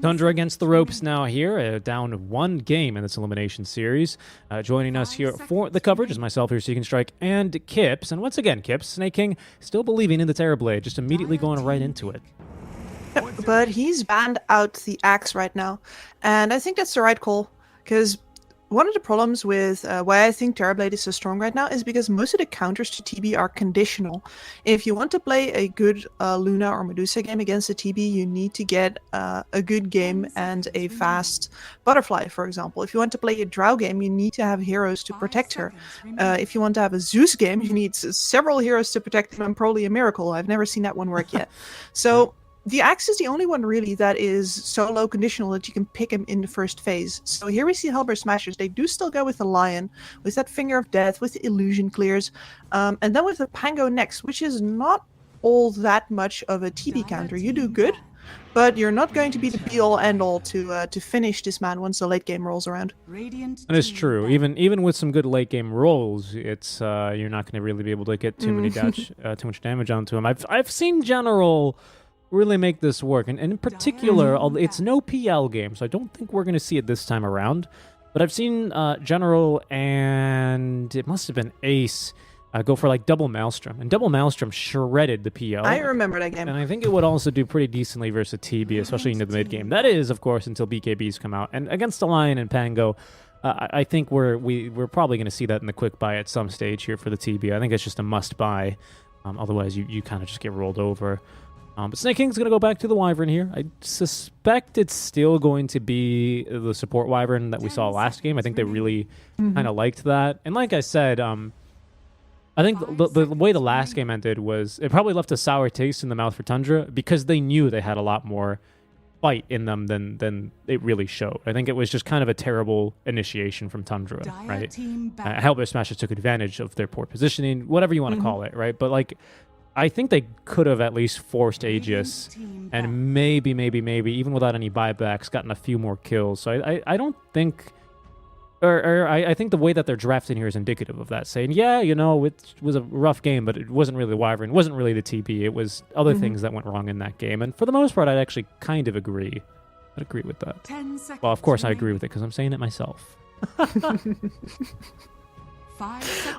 Tundra against the ropes now here, down one game in this elimination series. Joining us here for the coverage is myself here, Seek and Strike, and Kips. And once again, Kips, Snake King still believing in the Terrorblade, just immediately going right into it. But he's banned out the axe right now, and I think that's the right call, because one of the problems with why I think Terrorblade is so strong right now is because most of the counters to TB are conditional. If you want to play a good Luna or Medusa game against a TB, you need to get a good game and a fast Butterfly, for example. If you want to play a Drow game, you need to have heroes to protect her. If you want to have a Zeus game, you need several heroes to protect them and probably a Miracle. I've never seen that one work yet. So the axe is the only one really that is so low conditional that you can pick him in the first phase. So here we see Hellbear Smashers. They do still go with the Lion, with that Finger of Death, with the Illusion Clears, and then with the Pango next, which is not all that much of a TB counter. You do good, but you're not going to be the be-all end-all to finish this man once the late game rolls around. That is true. Even with some good late game rolls, it's you're not going to really be able to get too much damage onto him. I've seen General really make this work, and in particular, it's no PL game, so I don't think we're going to see it this time around, but I've seen General and it must have been Ace go for like double Maelstrom, and double Maelstrom shredded the PL. I remember that game. And I think it would also do pretty decently versus TB, especially into the mid game. That is, of course, until BKBs come out, and against the Lion and Pango, I think we're probably going to see that in the quick buy at some stage here for the TB. I think it's just a must buy, otherwise you kind of just get rolled over. But Snake King's going to go back to the Wyvern here. I suspect it's still going to be the support Wyvern that we saw last game. I think they really kind of liked that. And like I said, I think the way the last game ended was it probably left a sour taste in the mouth for Tundra because they knew they had a lot more fight in them than it really showed. I think it was just kind of a terrible initiation from Tundra, right? Hellbear Smashers took advantage of their poor positioning, whatever you want to call it, right? But like, I think they could have at least forced Aegis and maybe, even without any buybacks, gotten a few more kills. So I don't think, I think the way that they're drafting here is indicative of that, saying, yeah, you know, it was a rough game, but it wasn't really the Wyvern, it wasn't really the TB, it was other things that went wrong in that game. And for the most part, I'd actually kind of agree. I'd agree with that. Well, of course I agree with it because I'm saying it myself.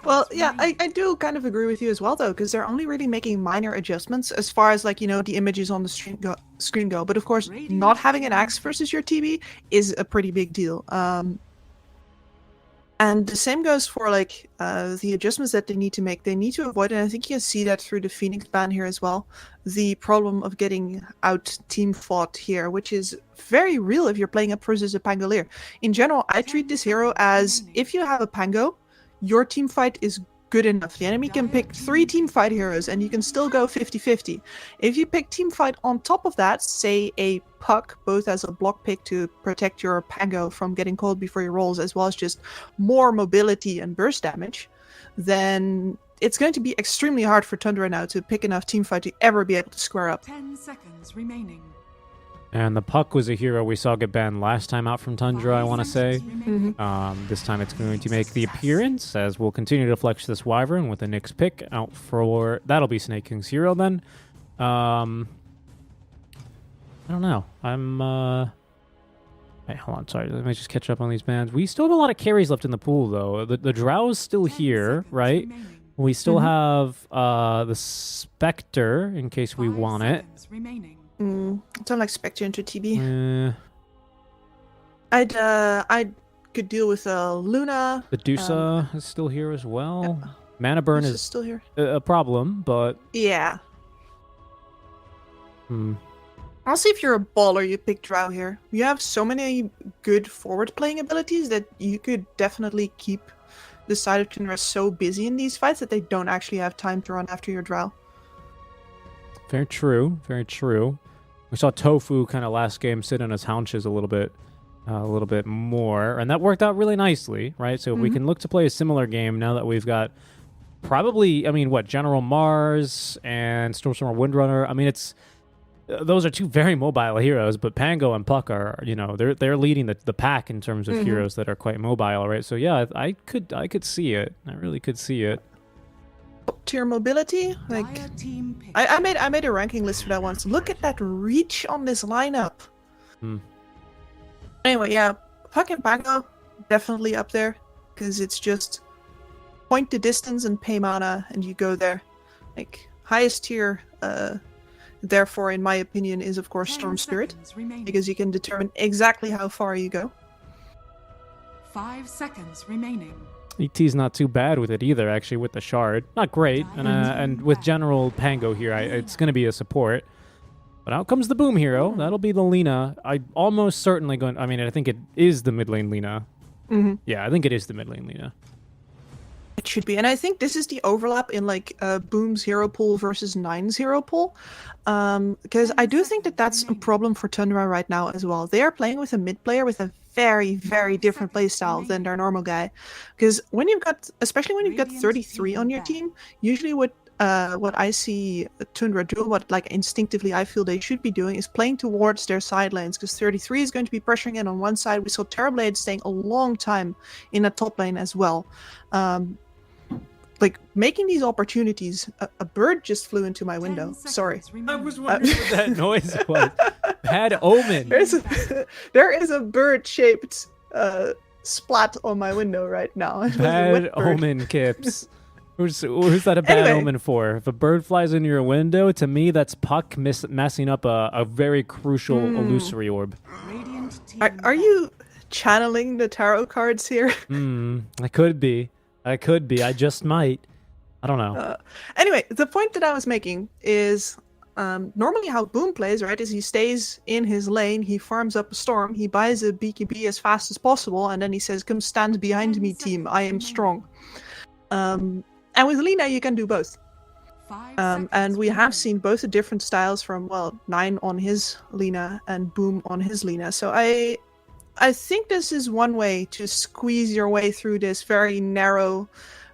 Well, yeah, I do kind of agree with you as well, though, because they're only really making minor adjustments as far as, like, you know, the images on the screen go. But, of course, not having an axe versus your TB is a pretty big deal. And the same goes for, like, the adjustments that they need to make. They need to avoid, and I think you can see that through the Phoenix ban here as well, the problem of getting out team fought here, which is very real if you're playing up versus a Pangolier. In general, I treat this hero as if you have a Pango, your team fight is good enough. The enemy can pick 3 team fight heroes and you can still go 50-50. If you pick team fight on top of that, say a Puck, both as a block pick to protect your Pango from getting cold before he rolls, as well as just more mobility and burst damage, then it's going to be extremely hard for Tundra now to pick enough team fight to ever be able to square up. 10 seconds remaining. And the Puck was a hero we saw get banned last time out from Tundra, I want to say. This time it's going to make the appearance, as we'll continue to flex this Wyvern with the Nyx pick out for... That'll be Snake King's hero then. I don't know. Hey, hold on, sorry. Let me just catch up on these bans. We still have a lot of carries left in the pool, though. The Drow's still here, right? We still have the Spectre, in case we want it. Don't like Spectre into TB. I'd could deal with Luna. The Dusa is still here as well. Yeah. Mana burn is still here. A problem, but yeah. Honestly, if you're a baller, you pick Drow here. You have so many good forward playing abilities that you could definitely keep the side of Tundra so busy in these fights that they don't actually have time to run after your Drow. Very true. Very true. We saw Tofu kind of last game sit on his haunches a little bit more, and that worked out really nicely, right? So we can look to play a similar game now that we've got probably, I mean, General Mars and Stormstormer Windrunner. I mean, those are two very mobile heroes, but Pango and Puck are, you know, they're leading the pack in terms of heroes that are quite mobile, right? So yeah, I could see it. I really could see it. Tier mobility, like Dire team pick. I made a ranking list for that once. Look at that reach on this lineup. Anyway, yeah, Puck and Pango definitely up there because it's just point the distance and pay mana, and you go there. Like highest tier, therefore, in my opinion, is of course 10 Storm Spirit seconds remaining. because you can determine exactly how far you go. 5 seconds remaining. ET's not too bad with it either, actually, with the shard. Not great, and with General Pango here, it's going to be a support. But out comes the Boom hero. That'll be the Lina. I almost certainly going. I mean, I think it is the mid lane Lina. Yeah, I think it is the mid lane Lina. It should be, and I think this is the overlap in like Boom's hero pool versus Nine's hero pool, because I do think that that's a problem for Tundra right now as well. They are playing with a mid player with a very, very different playstyle than their normal guy. Because when you've got, especially when you've got 33 on your team, usually what I see Tundra do, what like instinctively I feel they should be doing, is playing towards their side lanes, because 33 is going to be pressuring in on one side. We saw Terrorblade staying a long time in the top lane as well. Like making these opportunities. A bird just flew into my window. Sorry. I was wondering what that noise was. Bad omen. There is a bird-shaped splat on my window right now. It was a Bad wet bird. omen, Kips. Who's that a bad Anyway. omen for? If a bird flies into your window, to me, that's Puck messing up a very crucial illusory orb. Radiant team Are you channeling the tarot cards here? I could be. I just might. I don't know. Anyway, the point that I was making is normally how Boom plays, right, is he stays in his lane, he farms up a storm, he buys a BKB as fast as possible, and then he says, come stand behind me, team, I am strong. And with Lina, you can do both. 5 And we have remaining. seen both the different styles from, well, Nine on his Lina and Boom on his Lina. So I think this is one way to squeeze your way through this very narrow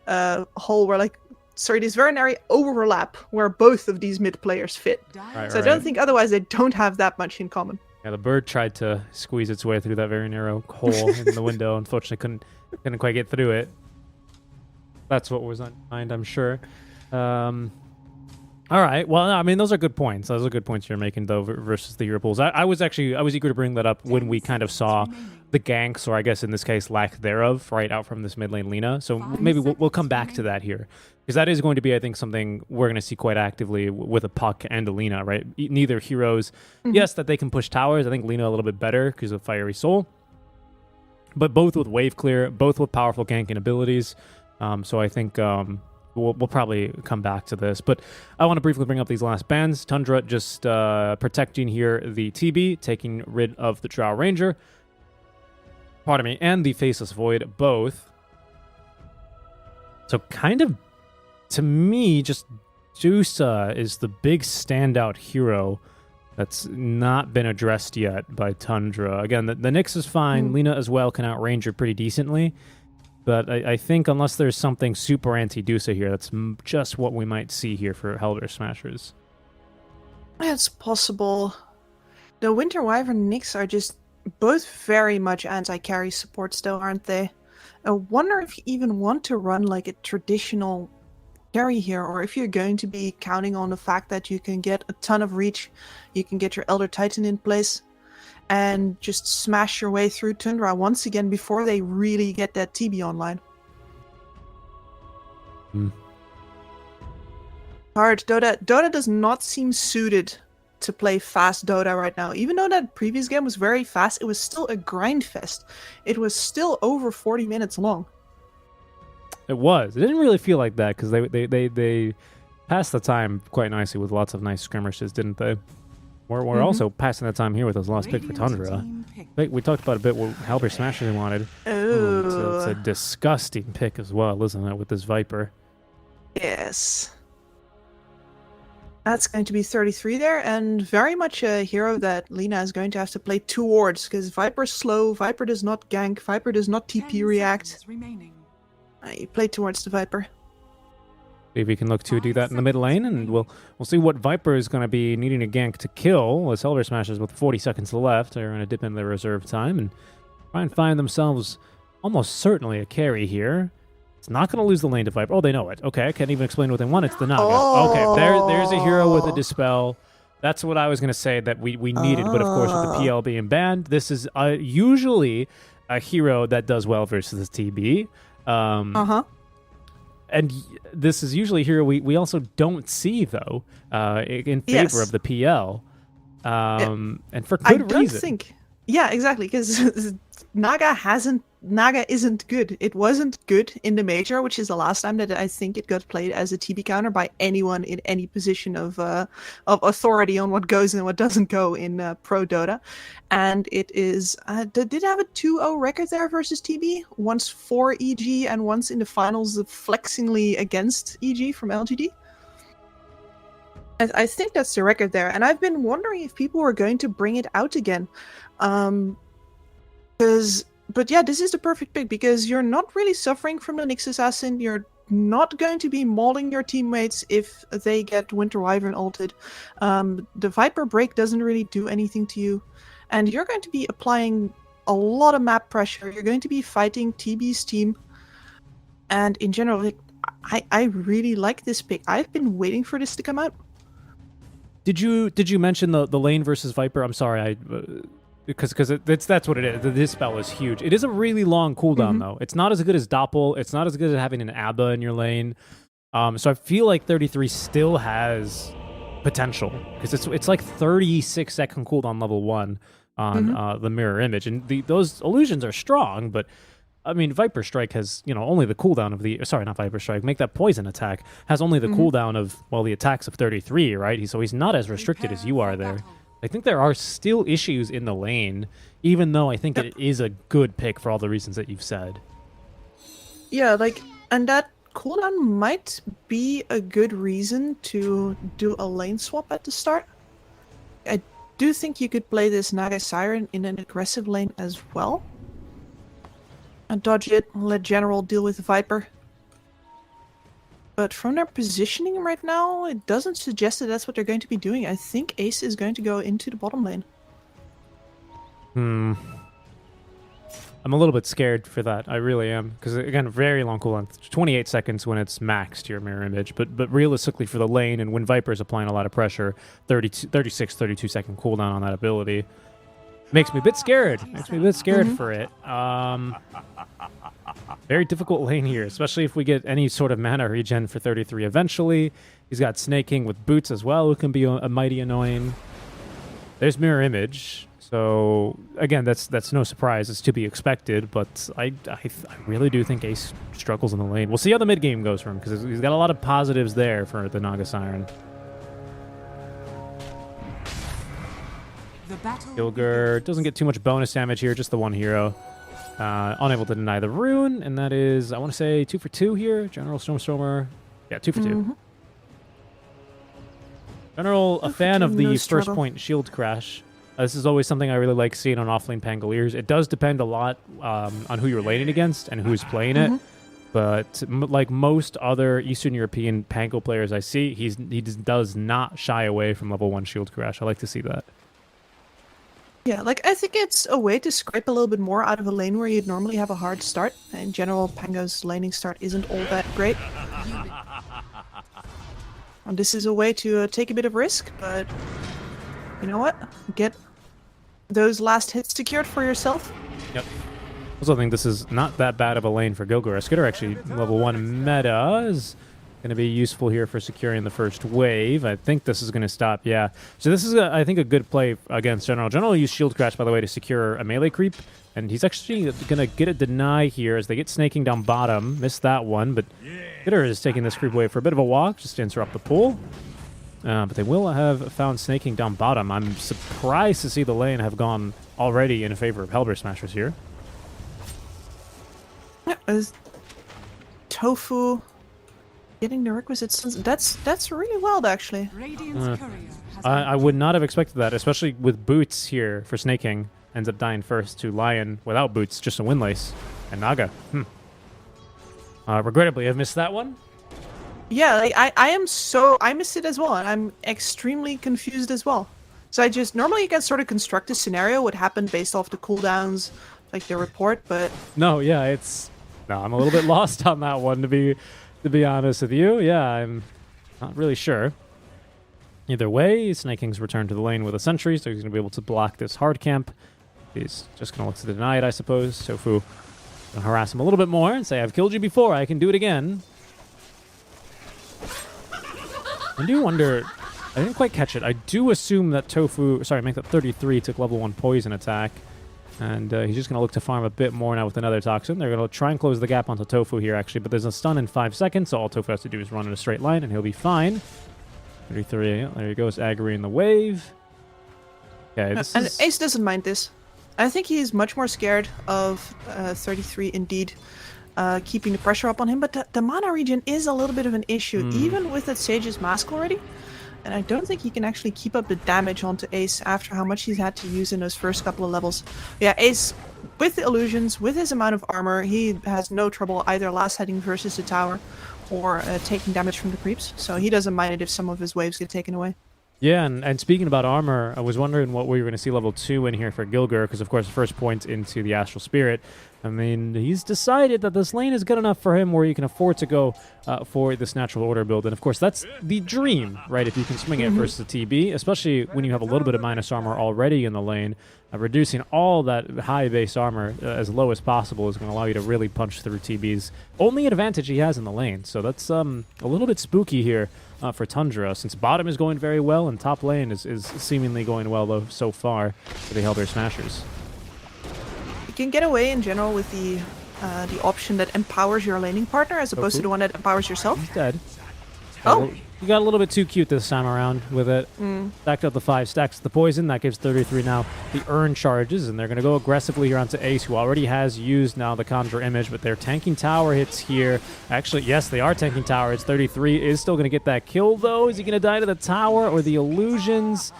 hole where, like, sorry, this very narrow overlap where both of these mid players fit. Dire So I don't think otherwise they don't have that much in common. Yeah, the bird tried to squeeze its way through that very narrow hole in the window. Unfortunately, couldn't quite get through it. That's what was on your mind, I'm sure. All right. Well, I mean, those are good points. Those are good points you're making, though, versus the hero pools. I was eager to bring that up when we kind of saw the ganks, or I guess in this case, lack thereof, right out from this mid lane Lina. So maybe we'll come back to that here, because that is going to be, I think, something we're going to see quite actively with a Puck and a Lina, right? Neither heroes, yes, that they can push towers. I think Lina a little bit better because of Fiery Soul, but both with wave clear, both with powerful ganking abilities. So I think we'll probably come back to this, but I want to briefly bring up these last bans. Tundra just protecting here the TB, taking rid of the Drow Ranger, pardon me, and the Faceless Void, both. So kind of, to me, just Jusa is the big standout hero that's not been addressed yet by Tundra. Again, the Nyx is fine. Lina as well can outrange her pretty decently. But I think unless there's something super anti-Dusa here, that's just what we might see here for Helder Smashers. It's possible. The Winter Wyvern Nyx are just both very much anti-carry support still, aren't they? I wonder if you even want to run like a traditional carry here, or if you're going to be counting on the fact that you can get a ton of reach, you can get your Elder Titan in place, and just smash your way through Tundra once again before they really get that TB online. Hard. Dota does not seem suited to play fast Dota right now. Even though that previous game was very fast, it was still a grind fest. It was still over 40 minutes long. It was. It didn't really feel like that because they passed the time quite nicely with lots of nice skirmishes, didn't they? We're also passing the time here with those last pick for Tundra. Wait, we talked about a bit what Halberd Smasher wanted. Oh, It's a disgusting pick as well, isn't it, with this Viper? yes. That's going to be 33 there, and very much a hero that Lina is going to have to play towards, because Viper's slow, Viper does not gank, Viper does not TP react. Remaining. You play towards the Viper. See if we can look to do that in the mid lane, and we'll see what Viper is going to be needing a gank to kill. As Helver Smashers with 40 seconds left, they're going to dip into their reserve time and try and find themselves almost certainly a carry here. It's not going to lose the lane to Viper. Oh, they know it. Okay, I can't even explain what they want. It's the Naga. Okay, there's a hero with a Dispel. That's what I was going to say that we needed, but of course with the PL being banned, this is usually a hero that does well versus the TB. And this is usually a hero we also don't see, though, in favor of the PL. And for good reason. Yeah, exactly, because Naga isn't good. It wasn't good in the Major, which is the last time that I think it got played as a TB counter by anyone in any position of authority on what goes and what doesn't go in Pro Dota. And it is did it have a 2-0 record there versus TB? Once for EG and once in the finals flexingly against EG from LGD? I think that's the record there, and I've been wondering if people were going to bring it out again. But yeah, this is the perfect pick because you're not really suffering from the Nyx Assassin. You're not going to be mauling your teammates if they get Winter Wyvern ulted. The Viper break doesn't really do anything to you, and you're going to be applying a lot of map pressure. You're going to be fighting TB's team, and in general, like, I really like this pick. I've been waiting for this to come out. Did you mention the lane versus Viper? I'm sorry, because that's what it is. The Dispel is huge. It is a really long cooldown though. It's not as good as Doppel. It's not as good as having an ABBA in your lane. So I feel like 33 still has potential because it's like 36-second cooldown level 1 on the mirror image, and those illusions are strong, but. I mean, Viper Strike has, only the cooldown of the... Sorry, not Viper Strike. Make that poison attack. Has only the cooldown of, the attacks of 33, right? So he's not as restricted as you are there. I think there are still issues in the lane, even though I think it is a good pick for all the reasons that you've said. Yeah, and that cooldown might be a good reason to do a lane swap at the start. I do think you could play this Naga Siren in an aggressive lane as well. And dodge it, let General deal with the Viper. But from their positioning right now, it doesn't suggest that that's what they're going to be doing. I think Ace is going to go into the bottom lane. I'm a little bit scared for that. I really am. Because, again, very long cooldown. 28 seconds when it's maxed, your mirror image. But realistically for the lane, and when Viper is applying a lot of pressure, 32-second cooldown on that ability. Makes me a bit scared. For it. Very difficult lane here, especially if we get any sort of mana regen for 33 eventually. He's got Snaking with boots as well, who can be a mighty annoying. There's mirror image. So, again, that's no surprise. It's to be expected, but I really do think Ace struggles in the lane. We'll see how the mid game goes for him, because he's got a lot of positives there for the Naga Siren. Gilger doesn't get too much bonus damage here, just the one hero. Unable to deny the rune, and that is, I want to say, 2 for 2 here. General Stormstormer. Yeah, 2 for 2. General, a fan of the first point shield crash. This is always something I really like seeing on offlane Pangoliers. It does depend a lot on who you're laning against and who's playing it. But like most other Eastern European Pango players I see, he does not shy away from level 1 shield crash. I like to see that. Yeah, I think it's a way to scrape a little bit more out of a lane where you'd normally have a hard start. In general, Pango's laning start isn't all that great. And this is a way to take a bit of risk, but you know what? Get those last hits secured for yourself. Yep. I also think this is not that bad of a lane for Gilgor. Skitter actually level 1 meta is going to be useful here for securing the first wave. I think this is going to stop. Yeah. So this is, I think, a good play against General. General used Shield Crash, by the way, to secure a melee creep. And he's actually going to get a deny here as they get snaking down bottom. Missed that one, but Skitter is taking this creep wave for a bit of a walk just to interrupt the pull. But they will have found snaking down bottom. I'm surprised to see the lane have gone already in favor of Hellbear Smashers here. Yeah, Tofu getting the requisite sense. That's really wild, actually. I would not have expected that, especially with boots here for snaking. Ends up dying first to Lion without boots, just a windlace. And Naga. Regrettably, I've missed that one. Yeah, like I missed it as well, and I'm extremely confused as well. So I just normally you can sort of construct a scenario what happened based off the cooldowns, like the report, but No, yeah, I'm a little bit lost on that one to be honest with you. Yeah, I'm not really sure. Either way, Snake King's returned to the lane with a sentry, so he's going to be able to block this hard camp. He's just going to look to deny it, I suppose. Tofu going to harass him a little bit more and say, I've killed you before, I can do it again. I do wonder, I didn't quite catch it. I do assume that make that 33 took level 1 poison attack. And he's just going to look to farm a bit more now with another toxin. They're going to try and close the gap onto Tofu here, actually. But there's a stun in 5 seconds, so all Tofu has to do is run in a straight line, and he'll be fine. 33, there he goes, aggroing the wave. Okay, and Ace doesn't mind this. I think he's much more scared of 33 indeed keeping the pressure up on him, but the mana regen is a little bit of an issue, even with that Sage's Mask already. And I don't think he can actually keep up the damage onto Ace after how much he's had to use in those first couple of levels. Yeah, Ace, with the illusions, with his amount of armor, he has no trouble either last hitting versus the tower or taking damage from the creeps. So he doesn't mind it if some of his waves get taken away. Yeah, and speaking about armor, I was wondering what we were going to see level 2 in here for Gilgur, because of course the first point into the Astral Spirit. I mean, he's decided that this lane is good enough for him where you can afford to go for this Natural Order build. And of course, that's the dream, right? If you can swing it versus the TB, especially when you have a little bit of minus armor already in the lane, reducing all that high base armor as low as possible is going to allow you to really punch through TB's only advantage he has in the lane. So that's a little bit spooky here for Tundra, since bottom is going very well and top lane is seemingly going well though so far for the Hellbear Smashers. You can get away in general with the option that empowers your laning partner as opposed to the one that empowers yourself. He's dead. Oh. You got a little bit too cute this time around with it. Stacked up the 5 stacks of the poison. That gives 33 now the earn charges, and they're going to go aggressively here onto Ace, who already has used now the Conjure Image, but they're tanking tower hits here. Actually, yes, they are tanking tower hits. 33 is still going to get that kill, though. Is he going to die to the tower or the illusions?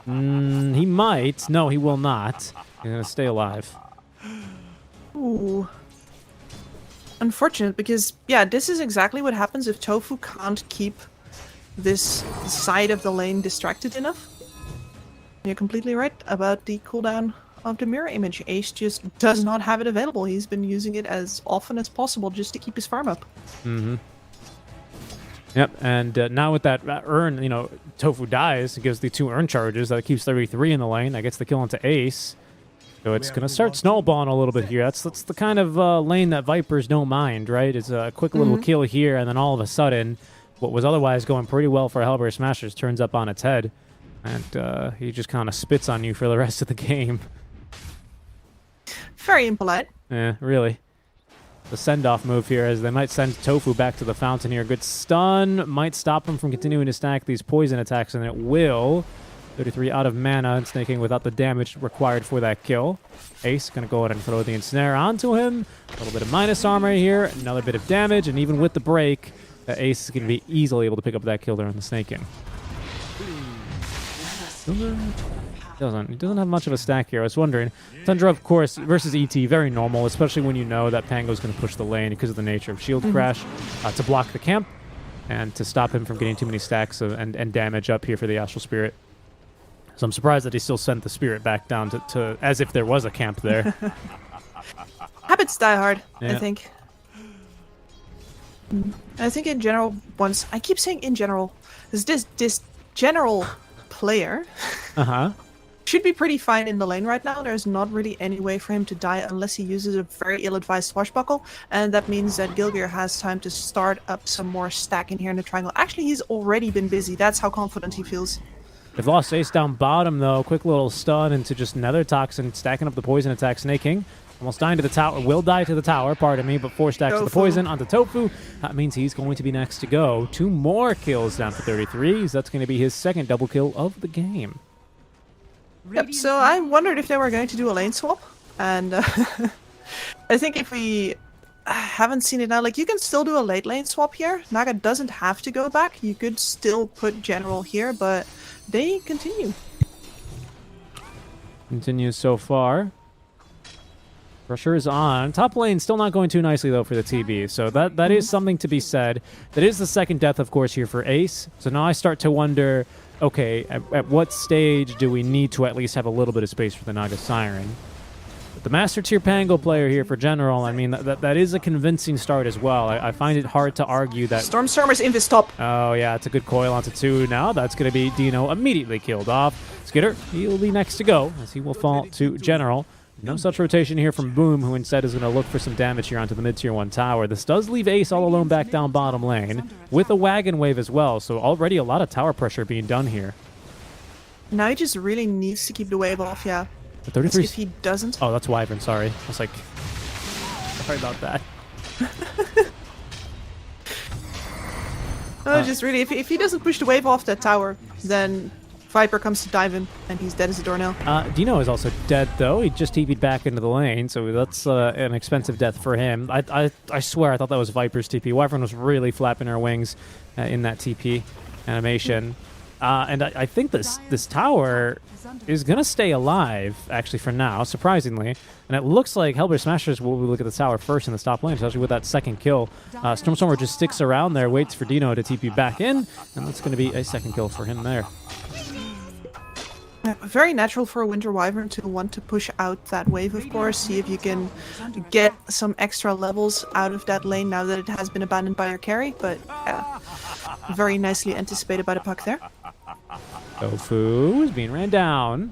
He might. No, he will not. He's going to stay alive. Ooh. Unfortunate, because, yeah, this is exactly what happens if Tofu can't keep this side of the lane distracted enough. You're completely right about the cooldown of the mirror image. Ace just does not have it available. He's been using it as often as possible just to keep his farm up. Yep, and now with that earn, Tofu dies. It gives the 2 earn charges. That keeps 33 in the lane. That gets the kill onto Ace. So it's going to start snowballing a little bit here. That's the kind of lane that Vipers don't mind, right? It's a quick little kill here, and then all of a sudden, what was otherwise going pretty well for Hellbear Smashers turns up on its head, and he just kind of spits on you for the rest of the game. Very impolite. Yeah, really. The send-off move here, as they might send Tofu back to the fountain here. Good stun. Might stop him from continuing to stack these poison attacks, and it will. 33 out of mana and Snake King without the damage required for that kill. Ace going to go ahead and throw the ensnare onto him. A little bit of minus armor here. Another bit of damage, and even with the break, Ace is going to be easily able to pick up that kill there on the Snake King. He doesn't have much of a stack here. I was wondering. Tundra, of course, versus ET, very normal, especially when you know that Pango's going to push the lane because of the nature of Shield Crash to block the camp and to stop him from getting too many stacks and damage up here for the Astral Spirit. So I'm surprised that he still sent the Spirit back down to as if there was a camp there. Habits die hard, Yeah. I think. I think in general, I keep saying in general, this general player should be pretty fine in the lane right now. There's not really any way for him to die unless he uses a very ill-advised swashbuckle, and that means that Gilgur has time to start up some more stack in here in the triangle. Actually, he's already been busy. That's how confident he feels. They've lost Ace down bottom, though. Quick little stun into just another toxin, stacking up the poison attack. Snake King almost dying to the tower. Will die to the tower, pardon me, but 4 stacks of the poison onto Tofu. That means he's going to be next to go. 2 more kills down for 33. That's going to be his second double kill of the game. Yep, so I wondered if they were going to do a lane swap, and I think if we haven't seen it now, like, you can still do a late lane swap here. Naga doesn't have to go back. You could still put General here, but they continue. Continues so far. Pressure is on. Top lane still not going too nicely, though, for the TB. So that is something to be said. That is the second death, of course, here for Ace. So now I start to wonder, okay, at what stage do we need to at least have a little bit of space for the Naga Siren? But the Master Tier Pango player here for General, I mean, that is a convincing start as well. I find it hard to argue that... Stormstormer's Invis top. Oh, yeah, it's a good coil onto 2 now. That's going to be Dino immediately killed off. Skitter, he'll be next to go, as he will fall to General. No such rotation here from Boom, who instead is going to look for some damage here onto the mid-tier 1 tower. This does leave Ace all alone back down bottom lane, with a wagon wave as well, so already a lot of tower pressure being done here. Now he just really needs to keep the wave off, yeah. The 33... If he doesn't... Oh, that's Wyvern, sorry. I was like... Sorry about that. No, just really, if he doesn't push the wave off that tower, then Viper comes to dive him, and he's dead as a doornail. Dino is also dead, though. He just TP'd back into the lane, so that's an expensive death for him. I swear I thought that was Viper's TP. Wyvern was really flapping her wings in that TP animation. And I think this tower is going to stay alive, actually, for now, surprisingly. And it looks like Hellbear Smashers will look at the tower first in the top lane, especially with that second kill. Stormstormer just sticks around there, waits for Dino to TP back in, and that's going to be a second kill for him there. Very natural for a Winter Wyvern to want to push out that wave, of course. See if you can get some extra levels out of that lane now that it has been abandoned by your carry. But very nicely anticipated by the puck there. Tofu is being ran down.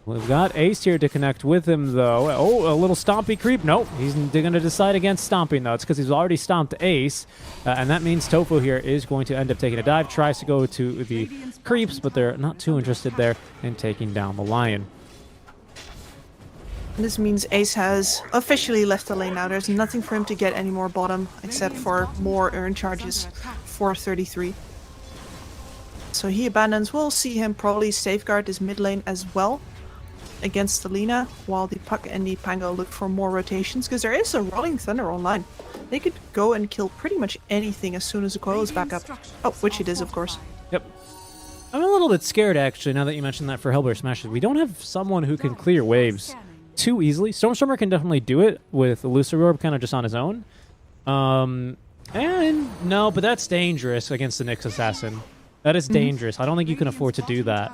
We've got Ace here to connect with him, though. Oh, a little stompy creep. Nope, he's going to decide against stomping, though. It's because he's already stomped Ace, and that means Tofu here is going to end up taking a dive. Tries to go to the creeps, but they're not too interested there in taking down the Lion. This means Ace has officially left the lane now. There's nothing for him to get any more bottom, except for more urn charges for 33. So he abandons. We'll see him probably safeguard his mid lane as well against the Lina, while the Puck and the Pango look for more rotations, because there is a Rolling Thunder online. They could go and kill pretty much anything as soon as the coil is back up. Oh, which it is, of course. Yep. I'm a little bit scared, actually, now that you mentioned that for Hellbear Smashers. We don't have someone who can clear waves too easily. Stormstormer can definitely do it with Elusive Orb kind of just on his own. And no, but that's dangerous against the Nyx Assassin. That is dangerous. I don't think you can afford to do that.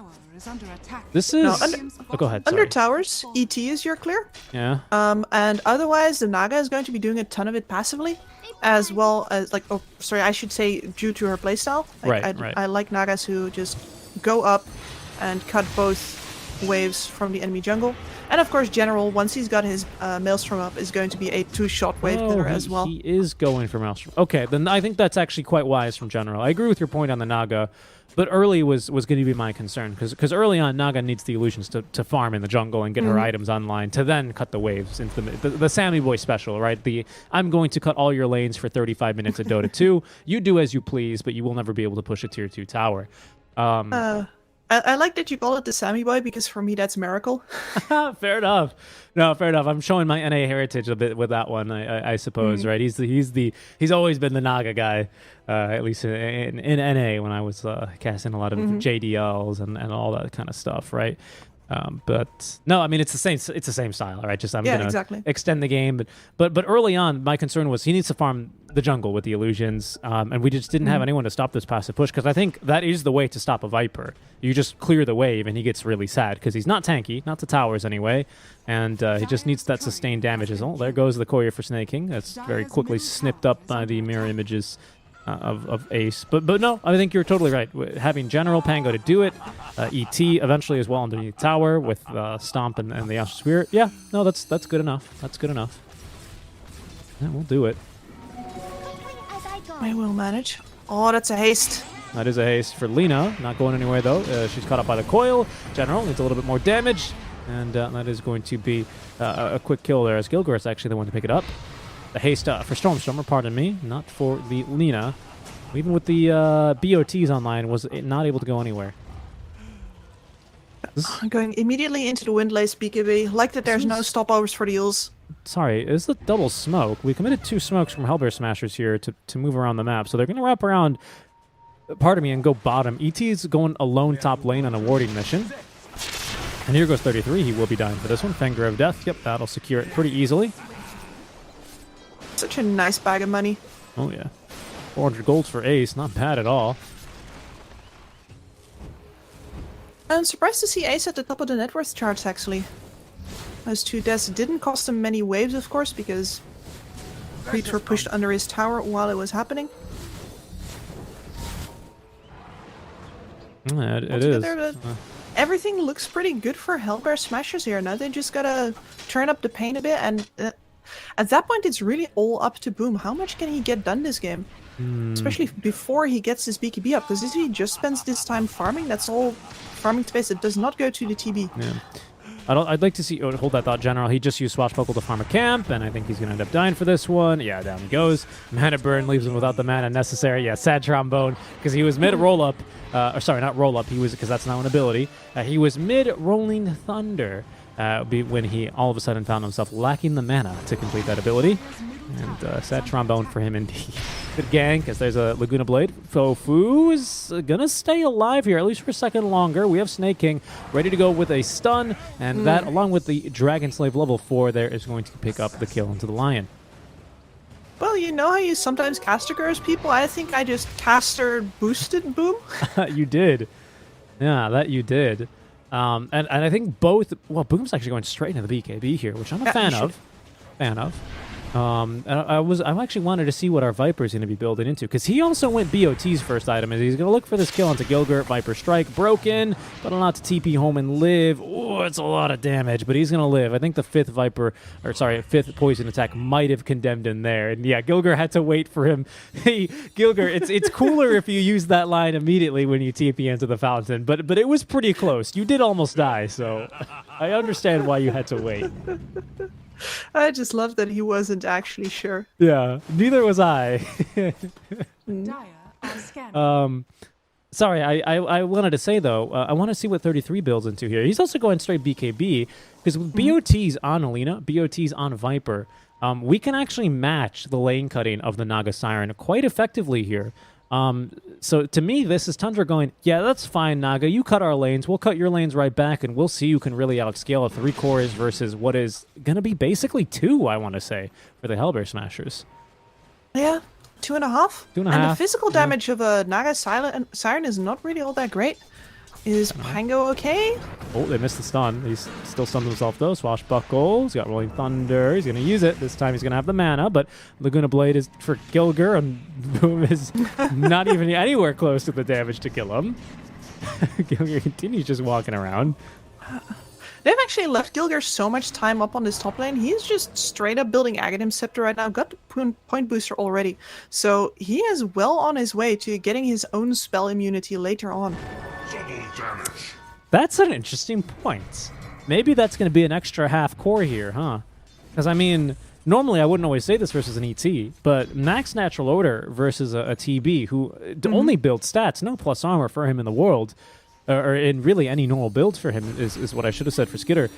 This is... oh, go ahead, sorry. Under towers, ET is your clear. Yeah. And otherwise, the Naga is going to be doing a ton of it passively, as well as, like, oh, sorry, I should say due to her playstyle. Like, Right. I like Nagas who just go up and cut both waves from the enemy jungle. And of course, General, once he's got his Maelstrom up, is going to be a 2-shot wave killer as well. He is going for Maelstrom. Okay, then I think that's actually quite wise from General. I agree with your point on the Naga, but early was going to be my concern, because early on, Naga needs the illusions to farm in the jungle and get her items online to then cut the waves into the Sammy Boy special, right? I'm going to cut all your lanes for 35 minutes at Dota 2. You do as you please, but you will never be able to push a tier 2 tower. I like that you call it the Sammy Boy, because for me that's Miracle. Fair enough. No, fair enough. I'm showing my NA heritage a bit with that one, I suppose, right? He's always been the Naga guy, at least in NA when I was casting a lot of JDLs and all that kind of stuff, right? But no, I mean it's the same style, right? Just I'm gonna extend the game, but early on my concern was he needs to farm the jungle with the illusions, and we just didn't have anyone to stop this passive push, because I think that is the way to stop a Viper. You just clear the wave, and he gets really sad because he's not tanky, not the towers anyway, and he just needs that sustained damage. Oh, there goes the Courier for Snake King. That's very quickly snipped up by the mirror images of Ace. But no, I think you're totally right. Having General Pango to do it, ET eventually as well underneath tower with Stomp and the Astral Spirit. Yeah, no, that's good enough. That's good enough. Yeah, we'll do it. I will manage. Oh, that's a haste. That is a haste for Lina. Not going anywhere, though. She's caught up by the coil. General needs a little bit more damage. And that is going to be a quick kill there, as Gilgor's actually the one to pick it up. The haste for Stormstormer, pardon me, not for the Lina. Even with the BOTs online, was not able to go anywhere. I'm going immediately into the Windlace BKB. Like that there's no stopovers for the Yules. Sorry, is the double smoke? We committed 2 smokes from Hellbear Smashers here to move around the map, so they're going to wrap around, pardon me, and go bottom. ET is going alone top lane on a warding mission. And here goes 33. He will be dying for this one. Finger of Death. Yep, that'll secure it pretty easily. Such a nice bag of money. Oh, yeah. 400 golds for Ace. Not bad at all. I'm surprised to see Ace at the top of the net worth charts, actually. Those 2 deaths didn't cost him many waves, of course, because creeps were pushed under his tower while it was happening. Yeah, it is. Everything looks pretty good for Hellbear Smashers here. Now they just gotta turn up the pain a bit, and at that point it's really all up to Boom. How much can he get done this game? Especially before he gets his BKB up, because if he just spends this time farming, that's all farming space that does not go to the TB. Yeah. I'd like to see... Oh, hold that thought, General. He just used Swashbuckle to farm a camp, and I think he's going to end up dying for this one. Yeah, down he goes. Mana burn leaves him without the mana necessary. Yeah, sad trombone, because he was mid-roll-up. Or sorry, not roll-up. He was... Because that's not an ability. He was mid-rolling thunder when he all of a sudden found himself lacking the mana to complete that ability. And sad trombone for him indeed. Good gank, as there's a Laguna Blade. Fofu is gonna stay alive here, at least for a second longer. We have Snake King ready to go with a stun, and that, along with the Dragon Slave level 4 there, is going to pick up the kill into the Lion. Well, you know how you sometimes caster curse people? I think I just caster boosted Boom. You did. Yeah, that you did. And I think both... Well, Boom's actually going straight into the BKB here, which I'm a fan of. And I actually wanted to see what our Viper's going to be building into, because he also went BOT's first item, and he's going to look for this kill onto Gilgert. Viper Strike broken, but not to TP home and live. Oh, it's a lot of damage, but he's going to live. I think the 5th poison attack might have condemned him there. And yeah, Gilgert had to wait for him. Hey, Gilgert, it's cooler if you use that line immediately when you TP into the fountain, but it was pretty close. You did almost die, so I understand why you had to wait. I just love that he wasn't actually sure. Yeah, neither was I. Dire are scanning. Sorry, I wanted to say, though, I want to see what 33 builds into here. He's also going straight BKB, because with BOTs on Alina, BOTs on Viper, we can actually match the lane cutting of the Naga Siren quite effectively here. So to me, this is Tundra going, yeah, that's fine, Naga. You cut our lanes. We'll cut your lanes right back, and we'll see who can really outscale a 3 cores versus what is going to be basically 2, I want to say, for the Hellbear Smashers. Yeah, 2.5. 2.5. And the physical damage of a Naga Siren is not really all that great. Is Pango okay? Oh, they missed the stun. He's still stunned himself, though. Swashbuckle. He's got Rolling Thunder. He's going to use it. This time he's going to have the mana, but Laguna Blade is for Gilgert, and Boom is not even anywhere close to the damage to kill him. Gilgert continues just walking around. They've actually left Gilgert so much time up on this top lane. He's just straight up building Aghanim Scepter right now. Got the point booster already. So he is well on his way to getting his own spell immunity later on. That's an interesting point. Maybe that's going to be an extra half core here, huh? Because, I mean, normally I wouldn't always say this versus an ET, but Max Natural Order versus a TB who only builds stats, no plus armor for him in the world, or in really any normal build for him is what I should have said for Skitter.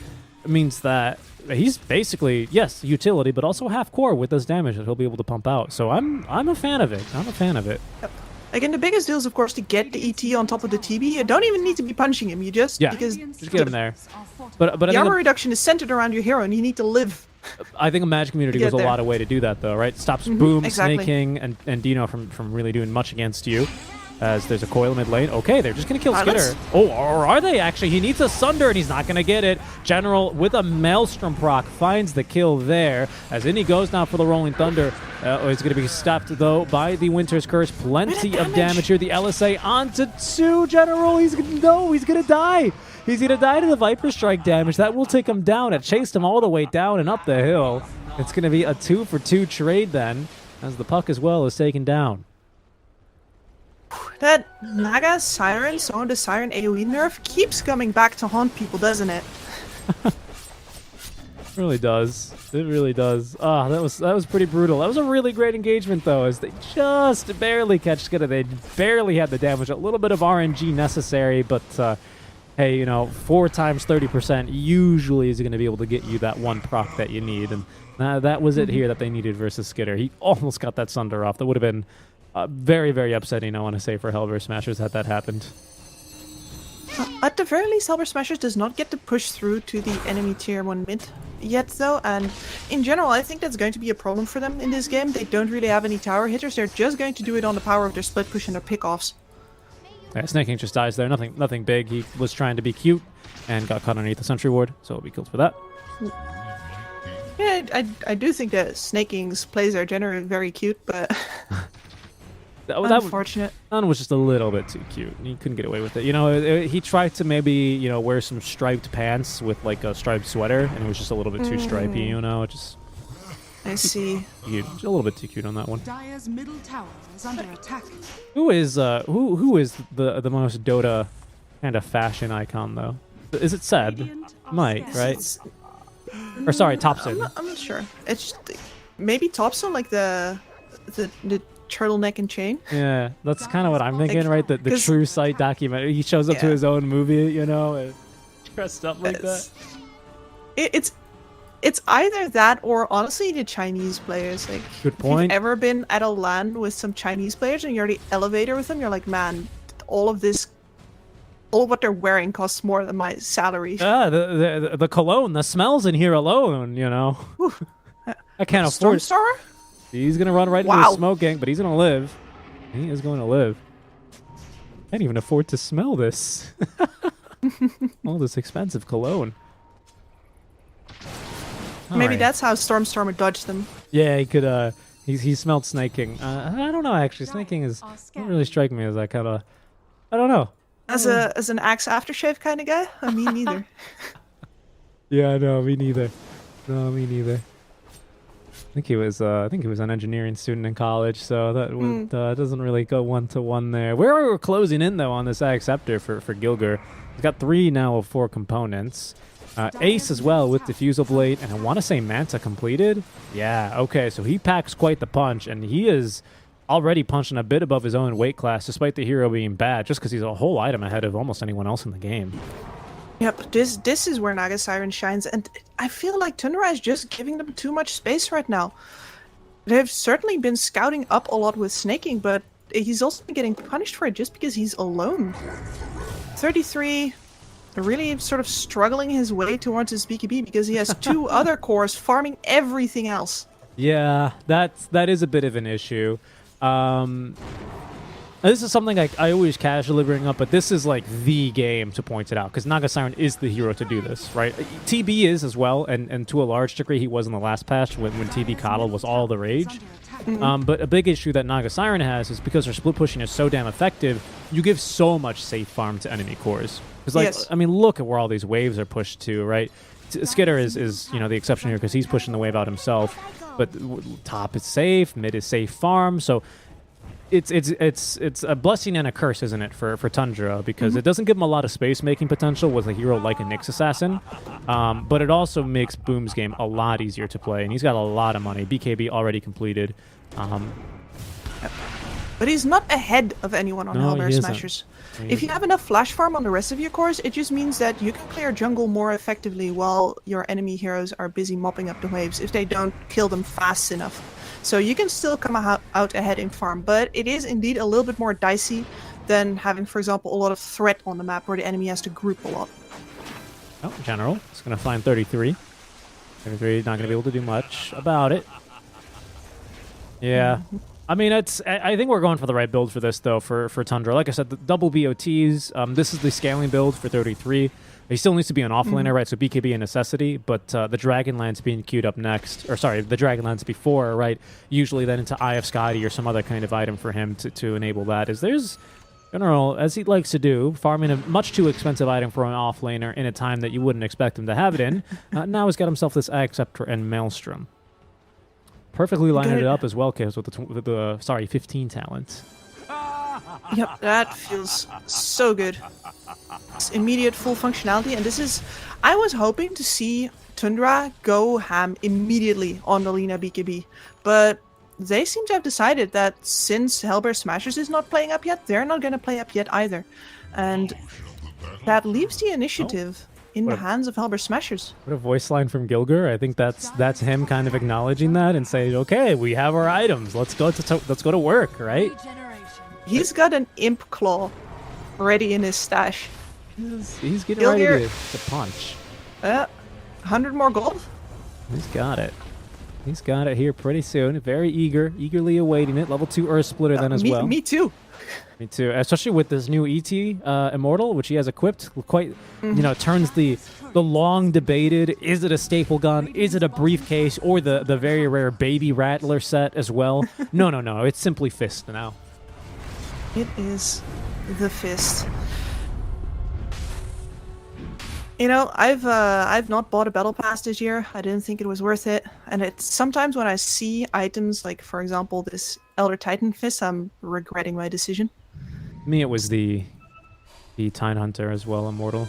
It means that he's basically, yes, utility, but also half core with this damage that he'll be able to pump out. So I'm a fan of it. Yep. Again, the biggest deal is, of course, to get the ET on top of the TB. You don't even need to be punching him. You just... Yeah, because just get him there. But the armor reduction is centered around your hero, and you need to live. I think a Magic Community goes a lot of way to do that, though, right? Stops Boom, Snake King, and Dino from really doing much against you. As there's a coil mid lane. Okay, they're just going to kill Skitter. Oh, or are they actually? He needs a Sunder, and he's not going to get it. General, with a Maelstrom proc, finds the kill there. As in he goes now for the Rolling Thunder. He's going to be stopped, though, by the Winter's Curse. Plenty of damage here. The LSA onto 2. General, he's going to die. He's going to die to the Viper Strike damage. That will take him down. It chased him all the way down and up the hill. It's going to be a 2-for-2 trade then, as the puck as well is taken down. That Naga Siren, so the Siren AoE nerf, keeps coming back to haunt people, doesn't it? It really does. It really does. Ah, that was pretty brutal. That was a really great engagement, though, as they just barely catch Skitter. They barely had the damage. A little bit of RNG necessary, but hey, you know, 4 times 30% usually is going to be able to get you that one proc that you need, and that was it here that they needed versus Skitter. He almost got that Sunder off. That would have been very, very upsetting, I want to say, for Hellbear Smashers had that happened. At the very least, Helper Smashers does not get to push through to the enemy tier 1 mid yet, though, and in general, I think that's going to be a problem for them in this game. They don't really have any tower hitters. They're just going to do it on the power of their split push and their pickoffs. Yeah, Snake King just dies there. Nothing big. He was trying to be cute and got caught underneath the sentry ward, so he'll be killed for that. Yeah, I do think that Snake King's plays are generally very cute, but unfortunate. That one was just a little bit too cute. He couldn't get away with it. You know, he tried to maybe, you know, wear some striped pants with like a striped sweater, and it was just a little bit too stripey, you know, just... I see. Just a little bit too cute on that one. Dire's middle tower is under attack. Who is the most Dota kind of fashion icon though? Is it Seb? Mike, right? Or sorry, Topson. I'm not sure. It's maybe Topson, like the turtleneck and chain. Yeah, that's kind of what I'm thinking, right? The True Sight documentary. He shows up to his own movie, you know, and dressed up like that. It's either that or honestly the Chinese players. Like, good point. If you've ever been at a LAN with some Chinese players and you're at the elevator with them, you're like, man, all of what they're wearing costs more than my salary. The cologne, the smells in here alone, you know. I can't afford. Stormstar? He's gonna run right into the smoke gang, but he's gonna live. He is going to live. Can't even afford to smell this. All this expensive cologne. Maybe that's how Stormstormer dodged them. Yeah, he could. He smelled Snake King. I don't know actually. Snake King doesn't really strike me as that kind of. I don't know. As an Axe aftershave kind of guy. Me neither. Yeah, no, me neither. No, me neither. I think he was an engineering student in college, so that doesn't really go 1-to-1 there. We're closing in though on this Acceptor for Gilger. He's got 3 now of 4 components. Ace as well with Diffusal Blade, and I want to say Manta completed. Yeah, okay, so he packs quite the punch, and he is already punching a bit above his own weight class, despite the hero being bad, just because he's a whole item ahead of almost anyone else in the game. Yep, this is where Naga Siren shines, and I feel like Tundra is just giving them too much space right now. They've certainly been scouting up a lot with snaking, but he's also getting punished for it just because he's alone. 33... really sort of struggling his way towards his BKB because he has 2 other cores farming everything else. Yeah, that is a bit of an issue. This is something I always casually bring up, but this is like the game to point it out because Naga Siren is the hero to do this, right? TB is as well, and to a large degree he was in the last patch when TB Coddle was all the rage. But a big issue that Naga Siren has is because her split pushing is so damn effective, you give so much safe farm to enemy cores. Because, like, I mean, look at where all these waves are pushed to, right? Skidder is you know, the exception here because he's pushing the wave out himself. But top is safe, mid is safe farm, so it's a blessing and a curse, isn't it, for Tundra? Because it doesn't give him a lot of space-making potential with a hero like a Nyx Assassin, but it also makes Boom's game a lot easier to play, and he's got a lot of money. BKB already completed. But he's not ahead of anyone on Hellbear Smashers. If you have enough flash farm on the rest of your cores, it just means that you can clear jungle more effectively while your enemy heroes are busy mopping up the waves if they don't kill them fast enough. So you can still come out ahead in farm, but it is indeed a little bit more dicey than having, for example, a lot of threat on the map where the enemy has to group a lot. Oh, General is going to find 33. 33 is not going to be able to do much about it. Yeah. I mean, I think we're going for the right build for this, though, for Tundra. Like I said, the double BOTs, this is the scaling build for 33. He still needs to be an offlaner, right? So BKB a necessity, but the Dragonlance being queued up next, or sorry, the Dragonlance before, right? Usually then into Eye of Scotty or some other kind of item for him to enable that. There's, General, as he likes to do, farming a much too expensive item for an offlaner in a time that you wouldn't expect him to have it in. Now he's got himself this Acceptor and Maelstrom. Perfectly lined it up as well, Kaz, with the 15 talent. Yep, that feels so good. It's immediate full functionality, and this is... I was hoping to see Tundra go ham immediately on the Lina BKB, but they seem to have decided that since Hellbear Smashers is not playing up yet, they're not going to play up yet either. And that leaves the initiative in the hands of Hellbear Smashers. What a voice line from Gilger. I think that's him kind of acknowledging that and saying, okay, we have our items. Let's go to work, right? He's got an Imp Claw ready in his stash. He's getting He'll ready hear- to punch. 100 more gold? He's got it. He's got it here pretty soon. Very eagerly awaiting it. Level 2 Earth Splitter then as well. Me too. Me too. Especially with this new ET Immortal, which he has equipped, quite, turns the long debated, is it a staple gun, is it a briefcase, or the very rare Baby Rattler set as well? No. It's simply Fist now. It is the Fist. You know, I've not bought a battle pass this year. I didn't think it was worth it. And it's sometimes when I see items like, for example, this Elder Titan Fist, I'm regretting my decision. Me, it was the Time Hunter as well, Immortal.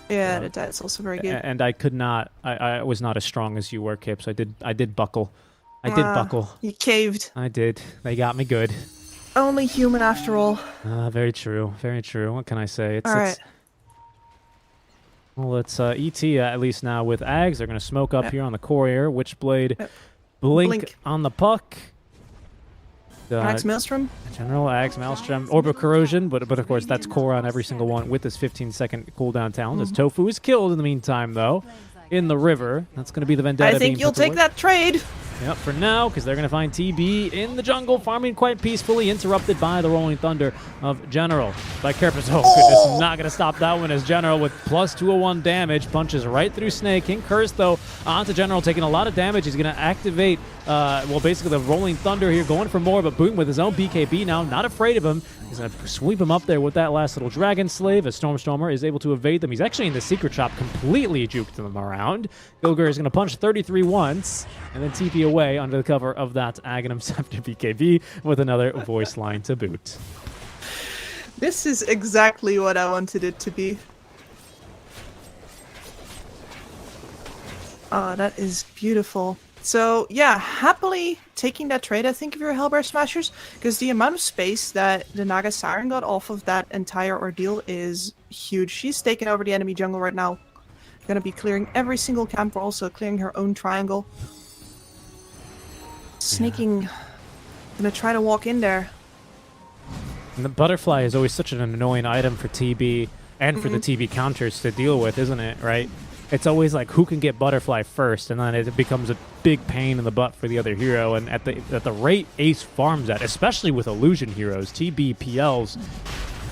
Yeah, that's also very good. And I could not. I was not as strong as you were, Kip. So I did buckle. I did buckle. You caved. I did. They got me good. Only human after all. Very true. Very true. What can I say? All right. Well, it's ET at least now with Ags. They're going to smoke up here on the Courier. Witchblade, blink on the puck. Axe Maelstrom? General, Axe, Maelstrom, Orbital Corrosion, but of course that's core on every single one with this 15-second cooldown talent. As Tofu is killed in the meantime, though, in the river. That's going to be the Vendetta. I think you'll take that trade. Yep, for now, because they're going to find TB in the jungle, farming quite peacefully, interrupted by the Rolling Thunder of General. By Kerpus, goodness, not going to stop that one as General with plus 201 damage, punches right through Snake. King Curse, though, onto General, taking a lot of damage. He's going to activate, basically the Rolling Thunder here, going for more, but Boom with his own BKB now, not afraid of him. He's going to sweep him up there with that last little Dragon Slave as Stormstormer is able to evade them. He's actually in the Secret Shop, completely juked them around. Gilger is going to punch 33 once, and then TP away under the cover of that Aghanim Scepter BKB with another voice line to boot. This is exactly what I wanted it to be. Oh, that is beautiful. So, yeah, happily taking that trade, I think, if you're Hellbear Smashers, because the amount of space that the Naga Siren got off of that entire ordeal is huge. She's taking over the enemy jungle right now. Gonna be clearing every single camp, also clearing her own triangle. Sneaking, gonna try to walk in there. And the butterfly is always such an annoying item for TB and for the TB counters to deal with, isn't it, right? It's always like who can get butterfly first, and then it becomes a big pain in the butt for the other hero. And at the rate Ace farms at, especially with illusion heroes, TB PLs,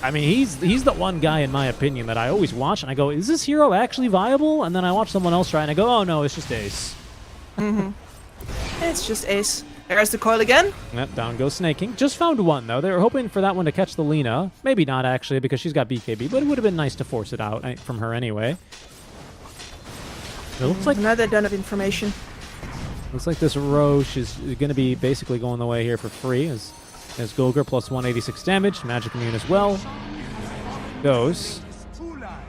I mean, he's the one guy, in my opinion, that I always watch and I go, is this hero actually viable? And then I watch someone else try and I go, oh no, it's just Ace. It's just Ace. There's the coil again. Yep, down goes Snaking. Just found one, though. They were hoping for that one to catch the Lina. Maybe not, actually, because she's got BKB, but it would have been nice to force it out from her anyway. It looks like another ton of information. Looks like this Roche is going to be basically going the way here for free as Gulger plus 186 damage. Magic immune as well. Goes.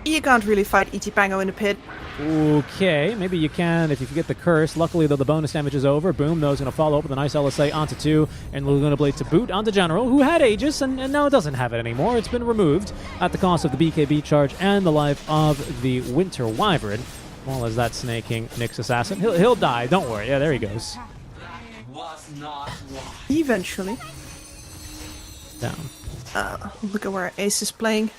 You can't really fight E.T. Pango in the pit. Okay, maybe you can if you get the curse. Luckily, though, the bonus damage is over. Boom, though, is going to follow up with a nice LSA onto 2, and Laguna Blade to boot onto General, who had Aegis, and now it doesn't have it anymore. It's been removed at the cost of the BKB charge and the life of the Winter Wyvern. Well, as that Snaking Nyx Assassin. He'll die, don't worry. Yeah, there he goes. Eventually. Down. Look at where Ace is playing.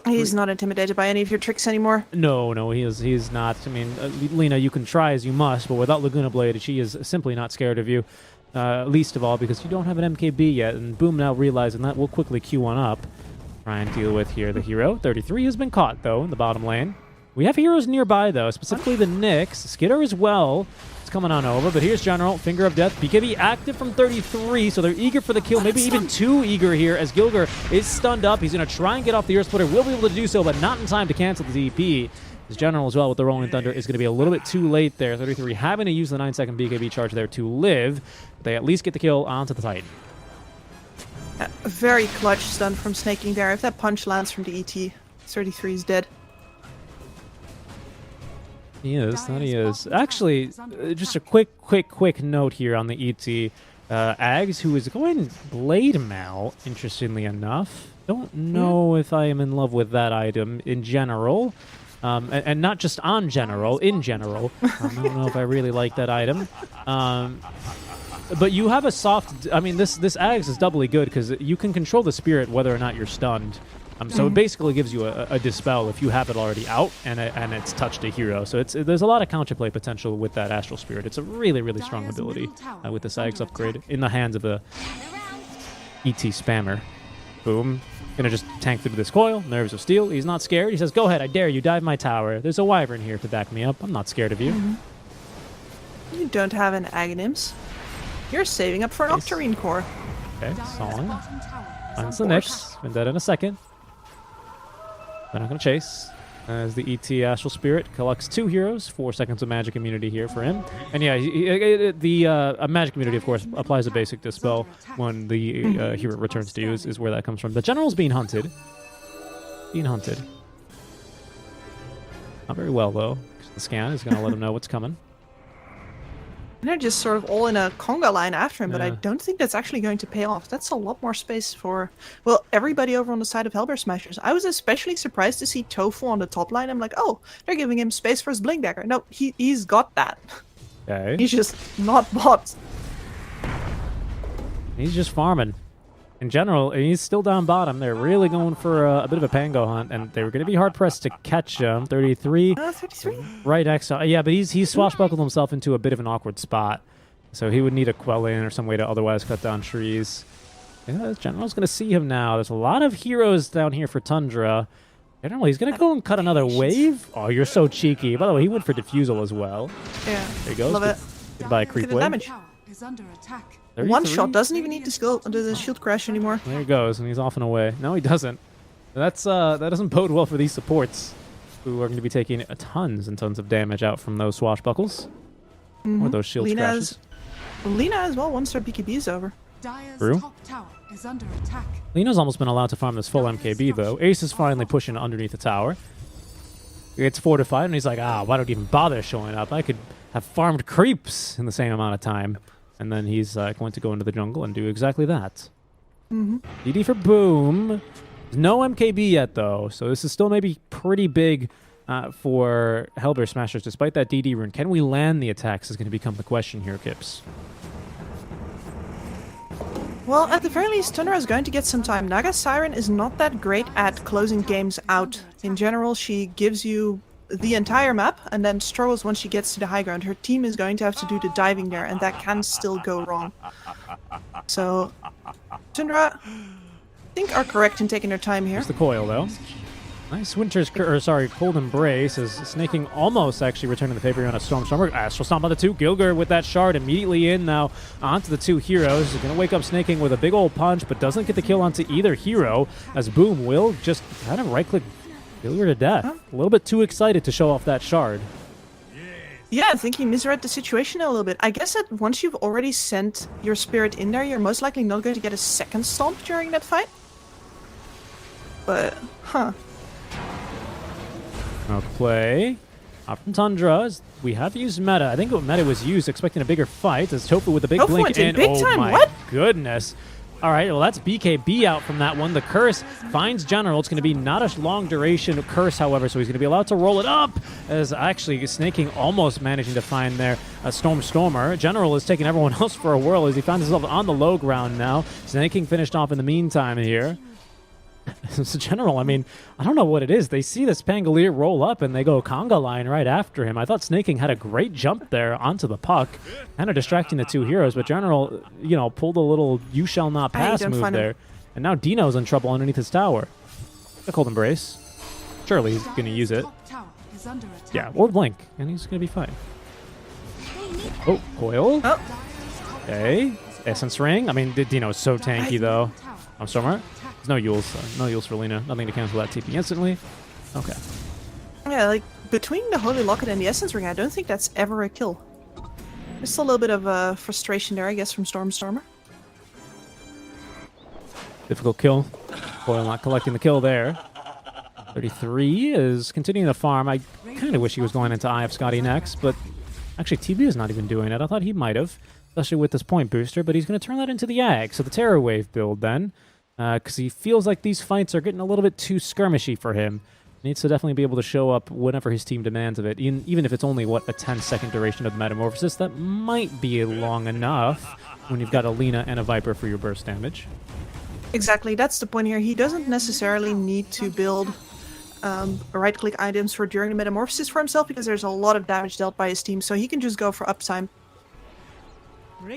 He's not intimidated by any of your tricks anymore. No, he's not. I mean, Lina, you can try as you must, but without Laguna Blade, she is simply not scared of you. Least of all because you don't have an MKB yet, and Boom now realizing that will quickly queue one up. Try and deal with here the hero. 33 has been caught, though, in the bottom lane. We have heroes nearby, though, specifically the Nyx. Skidder as well. It's coming on over, but here's General. Finger of Death. BKB active from 33, so they're eager for the kill. Maybe even too eager here as Gilger is stunned up. He's going to try and get off the Earth Splitter. Will be able to do so, but not in time to cancel the DP. His General as well with the Rolling Thunder is going to be a little bit too late there. 33 having to use the 9-second BKB charge there to live. But they at least get the kill onto the Titan. A very clutch stun from Snaking there. If that punch lands from the ET, 33 is dead. He is, that he is. Actually, just a quick note here on the ET. Ags, who is going Blade Mal, interestingly enough. Don't know if I am in love with that item in general. And not just on general, in general. I don't know if I really like that item. But you have a soft... I mean, this Ags is doubly good because you can control the spirit whether or not you're stunned. So it basically gives you a dispel if you have it already out and it's touched a hero. So there's a lot of counterplay potential with that Astral Spirit. It's a really, really strong ability with this Ags upgrade in the hands of the ET spammer. Boom. Gonna just tank through this coil. Nerves of steel. He's not scared. He says, go ahead, I dare you. Dive my tower. There's a wyvern here to back me up. I'm not scared of you. You don't have an Aghanims. You're saving up for an Octarine core. Okay, Song. Finds the Nyx. Been dead in a second. They're not going to chase. As the ET Astral Spirit collects 2 heroes, 4 seconds of magic immunity here for him. And yeah, the magic immunity, of course, applies a basic dispel when the hero returns to you, is where that comes from. The general's being hunted. Being hunted. Not very well, though. The scan is going to let him know what's coming. And they're just sort of all in a conga line after him, but I Yeah. don't think that's actually going to pay off. That's a lot more space for, well, everybody over on the side of Hellbear Smashers. I was especially surprised to see Tofu on the top line. I'm like, oh, they're giving him space for his Blink Dagger. No, he's got that. Okay. He's just not bought. He's just farming. In general, he's still down bottom. They're really going for a bit of a Pango hunt, and they were going to be hard-pressed to catch him. 33. 33? Right next to... Yeah, but he's swashbuckled himself into a bit of an awkward spot. So he would need a Quell-in or some way to otherwise cut down trees. Yeah, the General's going to see him now. There's a lot of heroes down here for Tundra. General, he's going to go and cut another wave. Oh, you're so cheeky. By the way, he went for Diffusal as well. Yeah. There he goes. Love it. Goodbye, creep Look at the wave. damage. Tower is under attack. 33. One shot doesn't even need to do the shield crash anymore. There he goes, and he's off and away. No, he doesn't. That doesn't bode well for these supports, who are going to be taking tons and tons of damage out from those swashbuckles. Or those shield crashes. Lina as well once their BKB is over. Dire's True. top tower is under attack. Lino's almost been allowed to farm this full MKB, though. Ace is finally pushing underneath the tower. It's fortified, and he's like, why don't you even bother showing up? I could have farmed creeps in the same amount of time. And then he's going to go into the jungle and do exactly that. DD for Boom. No MKB yet, though, so this is still maybe pretty big for Hellbear Smashers, despite that DD rune. Can we land the attacks is going to become the question here, Kips. Well, at the very least, Tundra is going to get some time. Naga Siren is not that great at closing games out. In general, she gives you the entire map and then struggles once she gets to the high ground. Her team is going to have to do the diving there, and that can still go wrong. So, Tundra, I think, are correct in taking their time here. Here's the coil, though. Nice Cold Embrace as Snaking almost actually returning the favor on a Stormstormer. Astral Stomp on the 2. Gilger with that shard immediately in now onto the 2 heroes. He's going to wake up Snaking with a big old punch, but doesn't get the kill onto either hero, as Boom will just kind of right-click Gilger to death. A little bit too excited to show off that shard. Yeah, I think he misread the situation a little bit. I guess that once you've already sent your spirit in there, you're most likely not going to get a second stomp during that fight. But, Play. Out from Tundra. We have used meta. I think what meta was used, expecting a bigger fight, as Tofu with a big Tofu blink went in in. big Oh time, my what? goodness. All right, well, that's BKB out from that one. The curse finds General. It's going to be not a long duration curse, however, so he's going to be allowed to roll it up, as actually Snaking almost managing to find there a Stormer. General is taking everyone else for a whirl as he finds himself on the low ground now. Snaking finished off in the meantime here. So General, I mean, I don't know what it is. They see this Pangolier roll up and they go conga line right after him. I thought Snaking had a great jump there onto the puck, kind of distracting the 2 heroes, but General, pulled a little you shall not pass move there. And now Dino's in trouble underneath his tower. A Cold Embrace. Surely he's going to use it. Top tower is under attack. Yeah, or Blink, and he's going to be fine. Oh, Coil. oh, Okay. Essence Ring. I mean, Dino is so tanky, though. I'm Stormer. There's no Yules. No Yules for Lina. Nothing to cancel that TP instantly. Okay. yeah, like, between the Holy Locket and the Essence Ring, I don't think that's ever a kill. There's still a little bit of frustration there, I guess, from Stormer. Difficult kill. Coil not collecting the kill there. 33 is continuing to farm. I kind of wish he was going into Eye of Scotty next, but actually TB is not even doing it. I thought he might have, especially with this point booster, but he's going to turn that into the Ag. So the Terror Wave build then, because he feels like these fights are getting a little bit too skirmishy for him. Needs to definitely be able to show up whenever his team demands of it, even if it's only, what, a 10-second duration of the Metamorphosis. That might be long enough when you've got a Lina and a Viper for your burst damage. Exactly, that's the point here. He doesn't necessarily need to build right-click items for during the Metamorphosis for himself, because there's a lot of damage dealt by his team, so he can just go for uptime,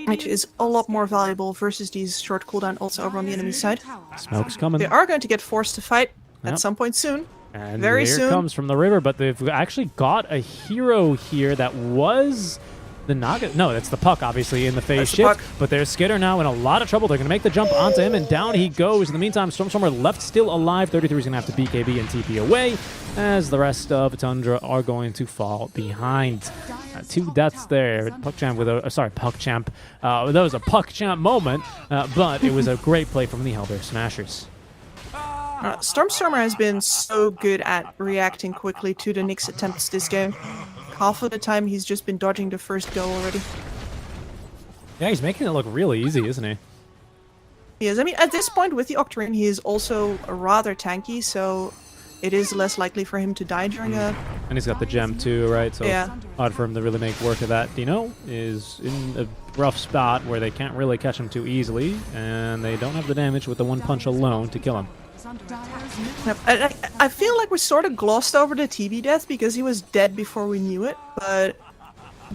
which is a lot more valuable versus these short cooldown ults over on the enemy side. Smoke's coming. They are going to get forced to fight Yep. at some point soon. And Very here soon. comes from the river, but they've actually got a hero here that was the Naga. No, that's the Puck, obviously, in the phase That's the shift. Puck. But there's Skitter now in a lot of trouble. They're going to make the jump onto him, and down he goes. In the meantime, Stormstormer left still alive. 33 is going to have to BKB and TP away, as the rest of Tundra are going to fall behind. 2 deaths there. PuckChamp with a PuckChamp. That was a PuckChamp moment, but it was a great play from the Hellbear Smashers. Stormstormer has been so good at reacting quickly to the Nyx attempts this game. Half of the time he's just been dodging the first go already. Yeah, he's making it look really easy, isn't he? He is. I mean, at this point with the Octarine, he is also rather tanky, so it is less likely for him to die during a... And he's got the gem too, right? So Yeah. hard for him to really make work of that. Dino is in a rough spot where they can't really catch him too easily, and they don't have the damage with the one punch alone to kill him. Yep. I feel like we sort of glossed over the TB death because he was dead before we knew it, but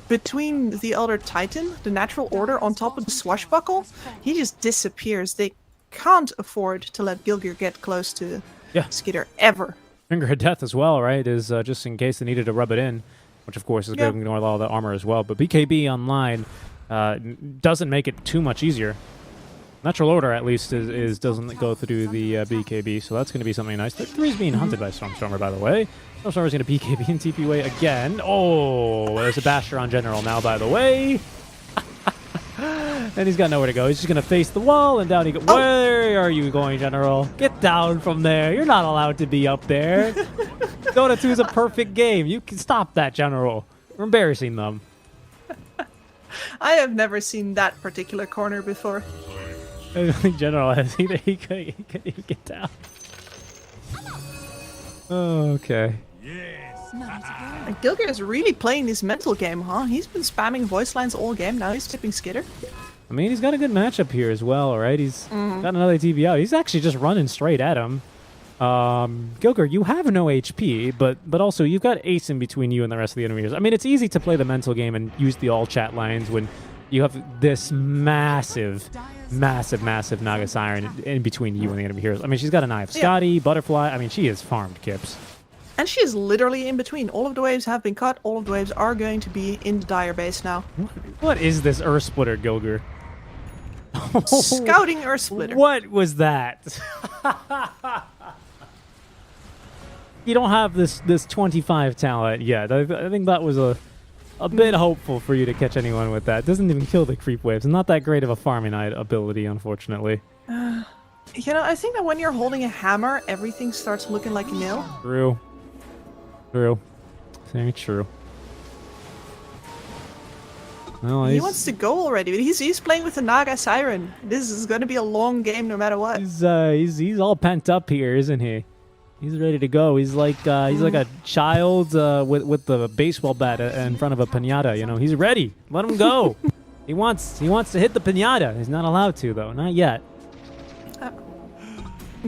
between the Elder Titan, the Natural Order, on top of the Swashbuckle, he just disappears. They can't afford to let Gilgir get close to Skitter ever. Finger of Death as well, right? Is just in case they needed to rub it in, which of course is going to ignore all the armor as well. But BKB online doesn't make it too much easier. Natural Order, at least, doesn't go through the BKB, so that's going to be something nice. 3 is being hunted by Stormstormer, by the way. Stormstormer's going to BKB and TP away again. Oh, there's a Basher on General now, by the way. And he's got nowhere to go. He's just going to face the wall, and down he goes. Oh. Where are you going, General? Get down from there. You're not allowed to be up there. Dota 2 is a perfect game. You can stop that, General. We're embarrassing them. I have never seen that particular corner before. I think General has. He can get down. Okay. Like, Gilgir is really playing this mental game, huh? He's been spamming voice lines all game. Now he's tipping Skitter. I mean, he's got a good matchup here as well, right? He's got another TV out. He's actually just running straight at him. Gilgir, you have no HP, but also you've got Ace in between you and the rest of the enemies. I mean, it's easy to play the mental game and use the all chat lines when you have this massive Naga Siren in between you and the enemy heroes. I mean, she's got an Eye of Scotty, Butterfly. I mean, she is farmed Kips. And she is literally in between. All of the waves have been cut. All of the waves are going to be in the Dire base now. What is this Earth Splitter, Gilgir? Scouting Earth Splitter. What was that? You don't have this 25 talent yet. I think that was a bit hopeful for you to catch anyone with that. Doesn't even kill the creep waves. Not that great of a farming ability, unfortunately. You know, I think that when you're holding a hammer, everything starts looking like a nail. True. Very true. Well, He wants to go already, but he's playing with the Naga Siren. This is going to be a long game no matter what. He's all pent up here, isn't he? He's ready to go. He's like a child with the baseball bat in front of a piñata. You know, he's ready. Let him go. He wants to hit the piñata. He's not allowed to though. Not yet.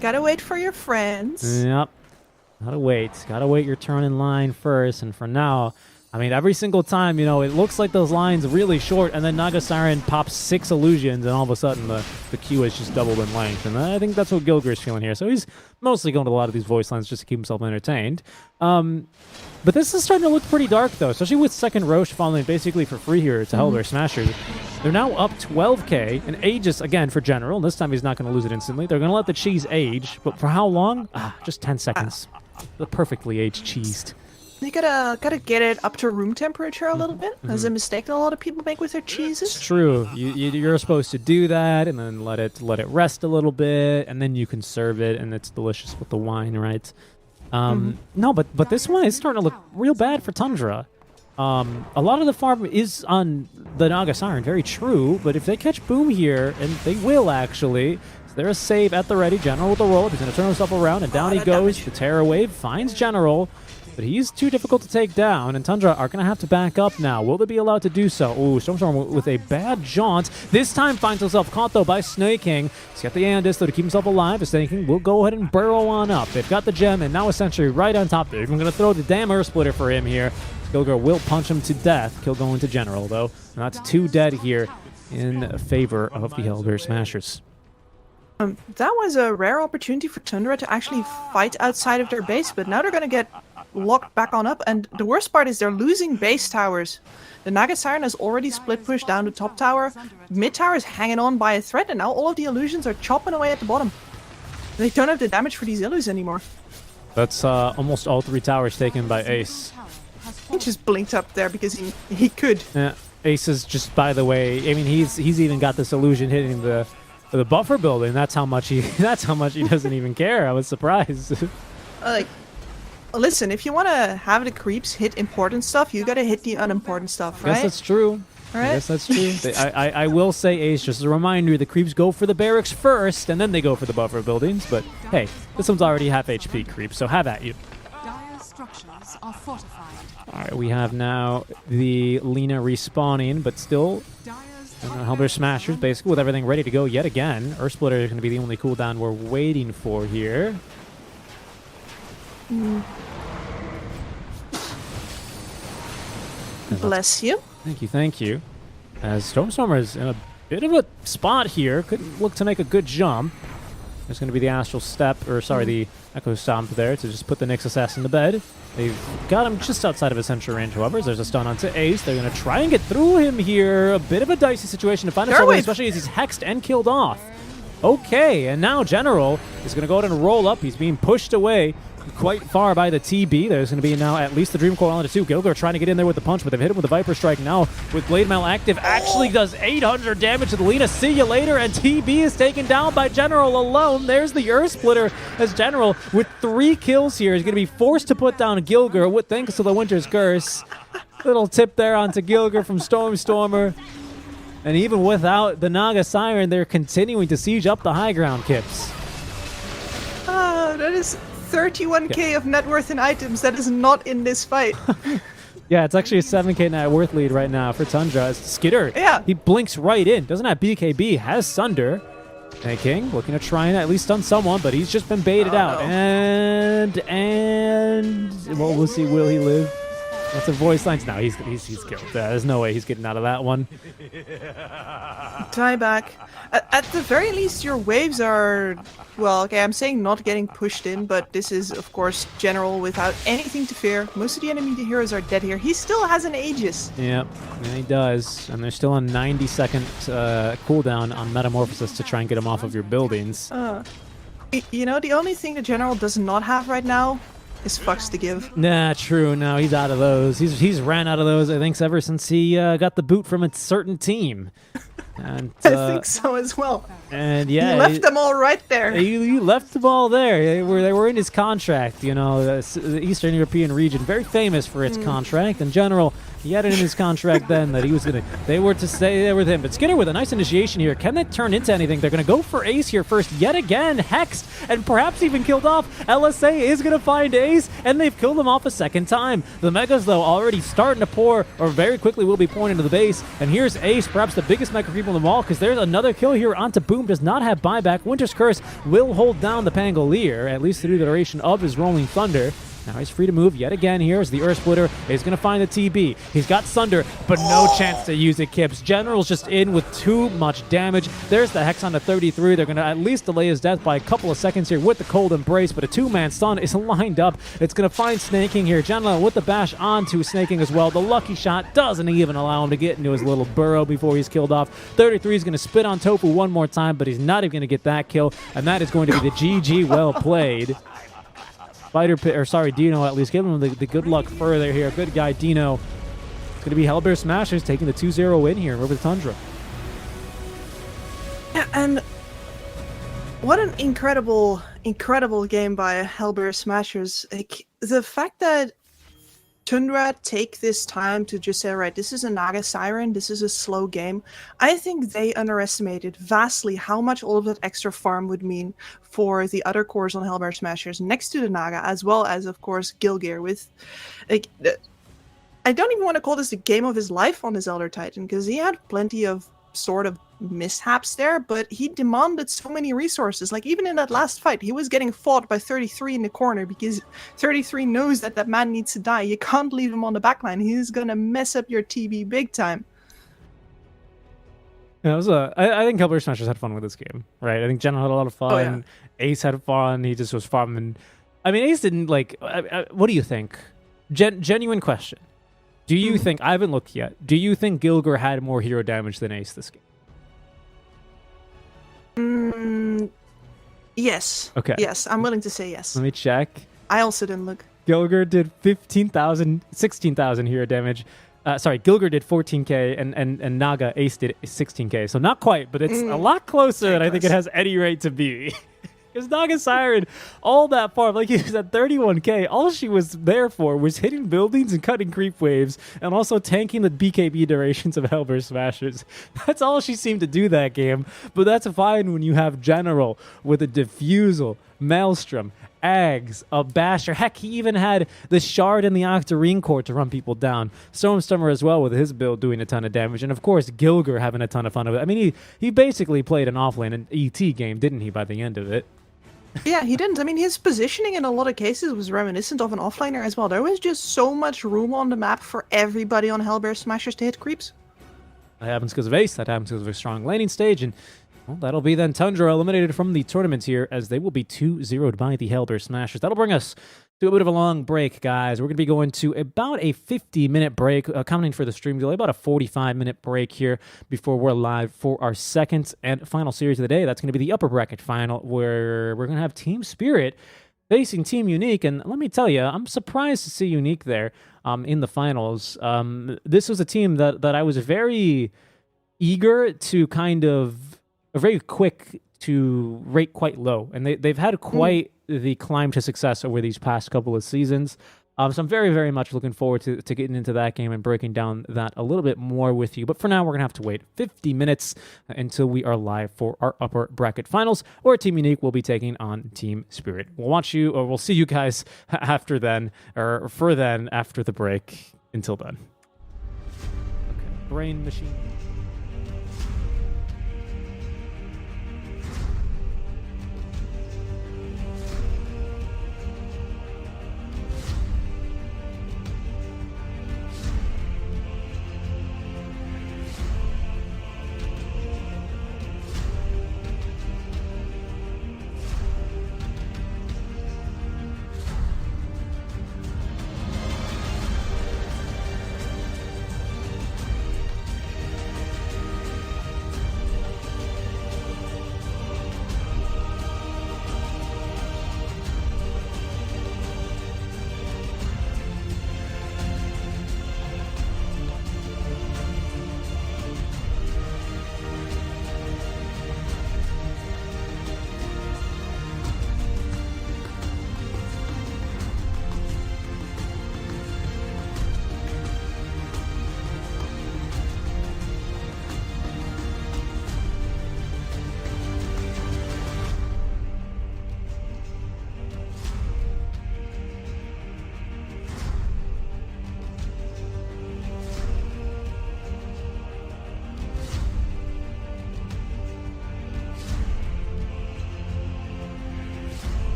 Gotta wait for your friends. Yep. Gotta wait your turn in line first. And for now, I mean, every single time, you know, it looks like those lines really short, and then Naga Siren pops 6 illusions, and all of a sudden the queue is just doubled in length. And I think that's what Gilgir's feeling here. So he's mostly going to a lot of these voice lines just to keep himself entertained. But this is starting to look pretty dark, though, especially with second Roche falling basically for free here to Hellbear Smashers. They're now up 12k, and Aegis, again, for General. This time he's not going to lose it instantly. They're going to let the cheese age, but for how long? Just 10 seconds. The perfectly aged cheesed. You gotta get it up to room temperature a little bit. That's a mistake that a lot of people make with their cheeses. It's true. You're supposed to do that, and then let it rest a little bit, and then you can serve it, and it's delicious with the wine, right? No, but this one is starting to look real bad for Tundra. A lot of the farm is on the Naga Siren, very true, but if they catch Boom here, and they will actually, There's a save at the ready. General with the roll. He's going to turn himself around, and down he goes. damage. The Terror Wave finds General, but he's too difficult to take down, and Tundra are going to have to back up now. Will they be allowed to do so? Ooh, Stormstorm with a bad jaunt. This time finds himself caught, though, by Snake King. He's got the Andis, though, to keep himself alive. Snake King will go ahead and burrow on up. They've got the gem, and now a Sentry right on top. They're even going to throw the damn Earth Splitter for him here. Gilgar will punch him to death. Kill going to General, though. And that's 2 dead here in favor of the Hellbear Smashers. That was a rare opportunity for Tundra to actually fight outside of their base, but now they're going to get locked back on up. And the worst part is they're losing base towers. The Naga Siren has already split pushed down the top tower. Mid tower is hanging on by a thread, and now all of the illusions are chopping away at the bottom. They don't have the damage for these illus anymore. That's almost all 3 towers taken by Ace. He just blinked up there because he could. Yeah, Ace is just, by the way, I mean, he's even got this illusion hitting the buffer building. That's how much he doesn't even care. I was surprised. Like, listen, if you want to have the creeps hit important stuff, you got to hit the unimportant stuff, right? Yes, that's true. Right? Yes, that's true. I will say, Ace, just as a reminder, the creeps go for the barracks first, and then they go for the buffer buildings. But hey, this one's already half HP creep, so have at you. Dire structures are fortified. All right, we have now the Lina respawning, but still Dire's Hellbear Smashers basically with everything ready to go yet again. Earth Splitter is going to be the only cooldown we're waiting for here. Bless you. Thank you, thank you. As Stormstormer is in a bit of a spot here, could look to make a good jump. There's going to be the Astral Step, or sorry, the Echo Stomp there to just put the Nyx Assassin to bed. They've got him just outside of his sentry range, however. There's a stun onto Ace. They're going to try and get through him here. A bit of a dicey situation to find himself in, especially as he's hexed and killed off. Okay, and now General is going to go ahead and roll up. He's being pushed away quite far by the TB. There's going to be now at least the Dream Core onto 2. Gilgar trying to get in there with the punch, but they've hit him with the Viper Strike now with Blade Mail active. Actually does 800 damage to the Lina. See you later, and TB is taken down by General alone. There's the Earth Splitter as General with 3 kills here is going to be forced to put down Gilgar with thanks to the Winter's Curse. Little tip there onto Gilgar from Stormstormer. And even without the Naga Siren, they're continuing to siege up the high ground, Kips. That is 31k of net worth in items that is not in this fight. Yeah, it's actually a 7k net worth lead right now for Tundra. It's Skitter. Yeah. He blinks right in. Doesn't have BKB, has Sunder. And King looking to try and at least stun someone, but he's just been baited out. And well, we'll see. Will he live? That's a voice lines. No, he's killed. There's no way he's getting out of that one. Die back. At the very least, your waves are, well, okay, I'm saying not getting pushed in, but this is, of course, General without anything to fear. Most of the enemy heroes are dead here. He still has an Aegis. Yep, yeah, he does. And there's still a 90-second cooldown on Metamorphosis to try and get him off of your buildings. You know, the only thing the General does not have right now is fucks to give. Nah, true. No, he's out of those. He's ran out of those, I think, ever since he got the boot from a certain team. And, I think so as well. And yeah, he left them all right there. You left them all there. They were in his contract. You know, the Eastern European region, very famous for its contract. In general, he had it in his contract then that he was gonna. They were to stay there with him. But Skinner with a nice initiation here. Can that turn into anything? They're gonna go for Ace here first, yet again, hexed and perhaps even killed off. LSA is gonna find Ace, and they've killed him off a second time. The Megas though already starting to pour, or very quickly will be pouring into the base. And here's Ace, perhaps the biggest Mega creep of them all, because there's another kill here onto Boom. Does not have buyback. Winter's Curse will hold down the Pangolier, at least through the duration of his Rolling Thunder. Now he's free to move yet again here as the Earth Splitter is going to find the TB. He's got Sunder, but no chance to use it, Kips. General's just in with too much damage. There's the Hex on the 33. They're going to at least delay his death by a couple of seconds here with the Cold Embrace, but a 2-man stun is lined up. It's going to find Snaking here. General with the bash onto Snaking as well. The lucky shot doesn't even allow him to get into his little burrow before he's killed off. 33 is going to spit on Tofu one more time, but he's not even going to get that kill, and that is going to be the GG. Well played. Dino at least. Give him the good luck further here. Good guy, Dino. It's going to be Hellbear Smashers taking the 2-0 win here over the Tundra. Yeah, and what an incredible game by Hellbear Smashers. Like, the fact that Tundra take this time to just say, right, this is a Naga Siren, this is a slow game. I think they underestimated vastly how much all of that extra farm would mean for the other cores on Hellbear Smashers next to the Naga, as well as, of course, Gilgear with... like, I don't even want to call this the game of his life on his Elder Titan, because he had plenty of sort of mishaps there, but he demanded so many resources. Like, even in that last fight, he was getting fought by 33 in the corner because 33 knows that that man needs to die. You can't leave him on the backline. He's gonna mess up your TB big time. Yeah, I think Hellbear Smashers had fun with this game, right? I think General had a lot of fun. Oh, yeah. Ace had fun. He just was farming. I mean, Ace didn't like... what do you think? Genuine question. Do you think... I haven't looked yet. Do you think Gilgear had more hero damage than Ace this game? Yes. Okay. Yes, I'm willing to say yes. Let me check. I also didn't look. Gilgear did 16,000 hero damage. Gilgear did 14k, and Naga Ace did 16k. So not quite, but it's a lot closer than I think it has any right to be. Because Naga Siren, all that farm, like he was at 31k, all she was there for was hitting buildings and cutting creep waves, and also tanking the BKB durations of Hellbear Smashers. That's all she seemed to do that game, but that's fine when you have General with a Diffusal, Maelstrom, Ags, a Basher. Heck, he even had the Shard and the Octarine Core to run people down. Stormstormer as well with his build doing a ton of damage, and of course Gilgear having a ton of fun of it. I mean, he basically played an offlane and ET game, didn't he, by the end of it? Yeah, he didn't. I mean, his positioning in a lot of cases was reminiscent of an offlaner as well. There was just so much room on the map for everybody on Hellbear Smashers to hit creeps. That happens because of Ace. That happens because of a strong laning stage. And well, that'll be then Tundra eliminated from the tournament here, as they will be 2-0'd by the Hellbear Smashers. That'll bring us to a bit of a long break, guys. We're going to be going to about a 50-minute break, accounting for the stream delay, about a 45-minute break here before we're live for our second and final series of the day. That's going to be the upper bracket final, where we're going to have TSpirit facing Team Unique. And let me tell you, I'm surprised to see Unique there in the finals. This was a team that I was very eager to kind of, very quick to rate quite low. And they've had quite the climb to success over these past couple of seasons. So I'm very, very much looking forward to getting into that game and breaking down that a little bit more with you. But for now, we're going to have to wait 50 minutes until we are live for our upper bracket finals, where Team Unique will be taking on TSpirit. We'll see you guys after then, or for then, after the break. Until then. Okay, brain machine.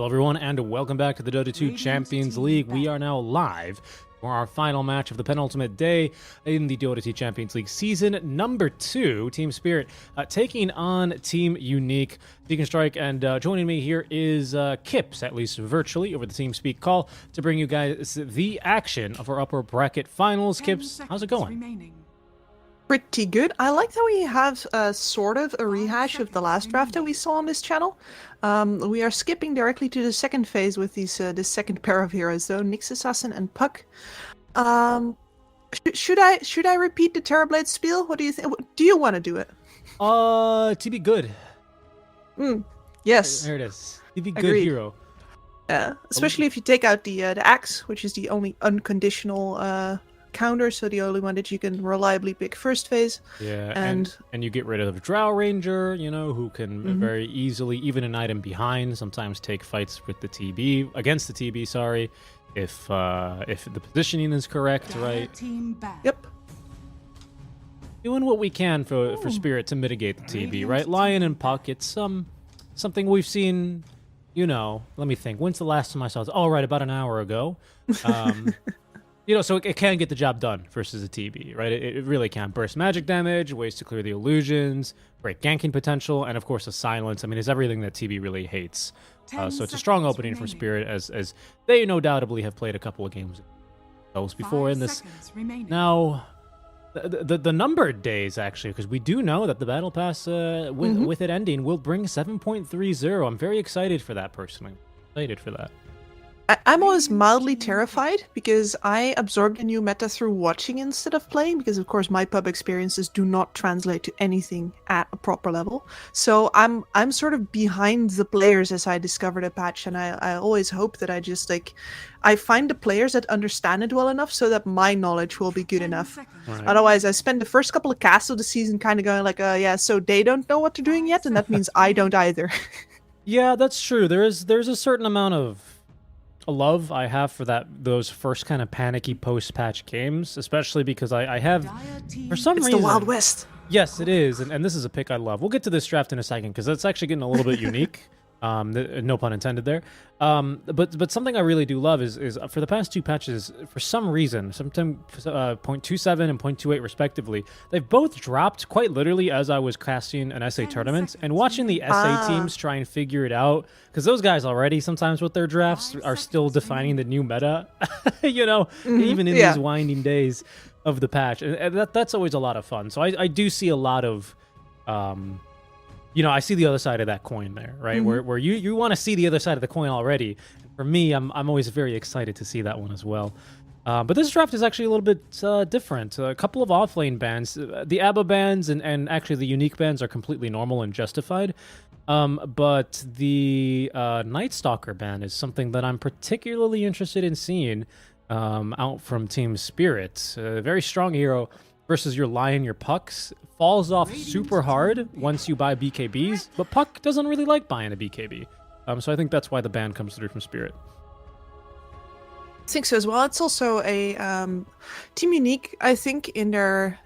Hello everyone and welcome back to the Dota 2 Champions League. We are now live for our final match of the penultimate day in the Dota 2 Champions League season number 2. TSpirit taking on Team Unique. Deacon Strike, and joining me here is Kips, at least virtually, over the TeamSpeak call to bring you guys the action of our upper bracket finals. Kips, how's it going? Pretty good. I like that we have sort of a rehash of the last draft that we saw on this channel. We are skipping directly to the second phase with these this second pair of heroes, though, Nyx Assassin and Puck. Should I repeat the Terrorblade spiel? What do you think? Do you want to do it? To be good. Yes. There it is. To be good Agreed. hero. Especially if you take out the axe, which is the only unconditional counter, so the only one that you can reliably pick first phase. Yeah, and you get rid of Drow Ranger, you know, who can very easily, even an item behind, sometimes take fights with the TB, against the TB, sorry, if the positioning is correct, right? Yep. Doing what we can for Spirit to mitigate the TB, right? Lion and Puck, it's something we've seen, you know, let me think. When's the last time I saw this? Oh, right, about an hour ago. You know, so it can get the job done versus a TB, right? It really can. Burst magic damage, ways to clear the illusions, break ganking potential, and of course a silence. I mean, it's everything that TB really hates. So it's a strong opening from Spirit, as they no doubtably have played a couple of games those before in this. Now, the numbered days, actually, because we do know that the Battle Pass, with it ending, will bring 7.30. I'm very excited for that, personally. Excited for that. I'm always mildly terrified because I absorbed the new meta through watching instead of playing, because of course my pub experiences do not translate to anything at a proper level. So I'm sort of behind the players as I discover the patch, and I always hope that I find the players that understand it well enough so that my knowledge will be good enough. Right. Otherwise, I spend the first couple of casts of the season kind of going like, yeah, so they don't know what they're doing yet, and that means I don't either. Yeah, that's true. There's a certain amount of love I have for those first kind of panicky post-patch games, especially because I have, for some reason... It's the Wild West. Yes, it is, and this is a pick I love. We'll get to this draft in a second, because it's actually getting a little bit unique. No pun intended there. But something I really do love is for the past two patches, for some reason, sometime 0.27 and 0.28 respectively, they've both dropped quite literally as I was casting an SA tournament and watching the SA teams try and figure it out, because those guys already sometimes with their drafts are still defining the new meta, you know, even in these winding days of the patch, and that's always a lot of fun. So I do see a lot of you know, I see the other side of that coin there, right? Where you want to see the other side of the coin already. For me, I'm always very excited to see that one as well. But this draft is actually a little bit different. A couple of offlane bans. The ABBA bans and actually the unique bans are completely normal and justified. But the Night Stalker ban is something that I'm particularly interested in seeing out from TeamSpirit. A very strong hero versus your Lion, your Pucks. Falls off super hard once you buy BKBs, but Puck doesn't really like buying a BKB. So I think that's why the ban comes through from Spirit. I think so as well. It's also a Team Unique, I think, in their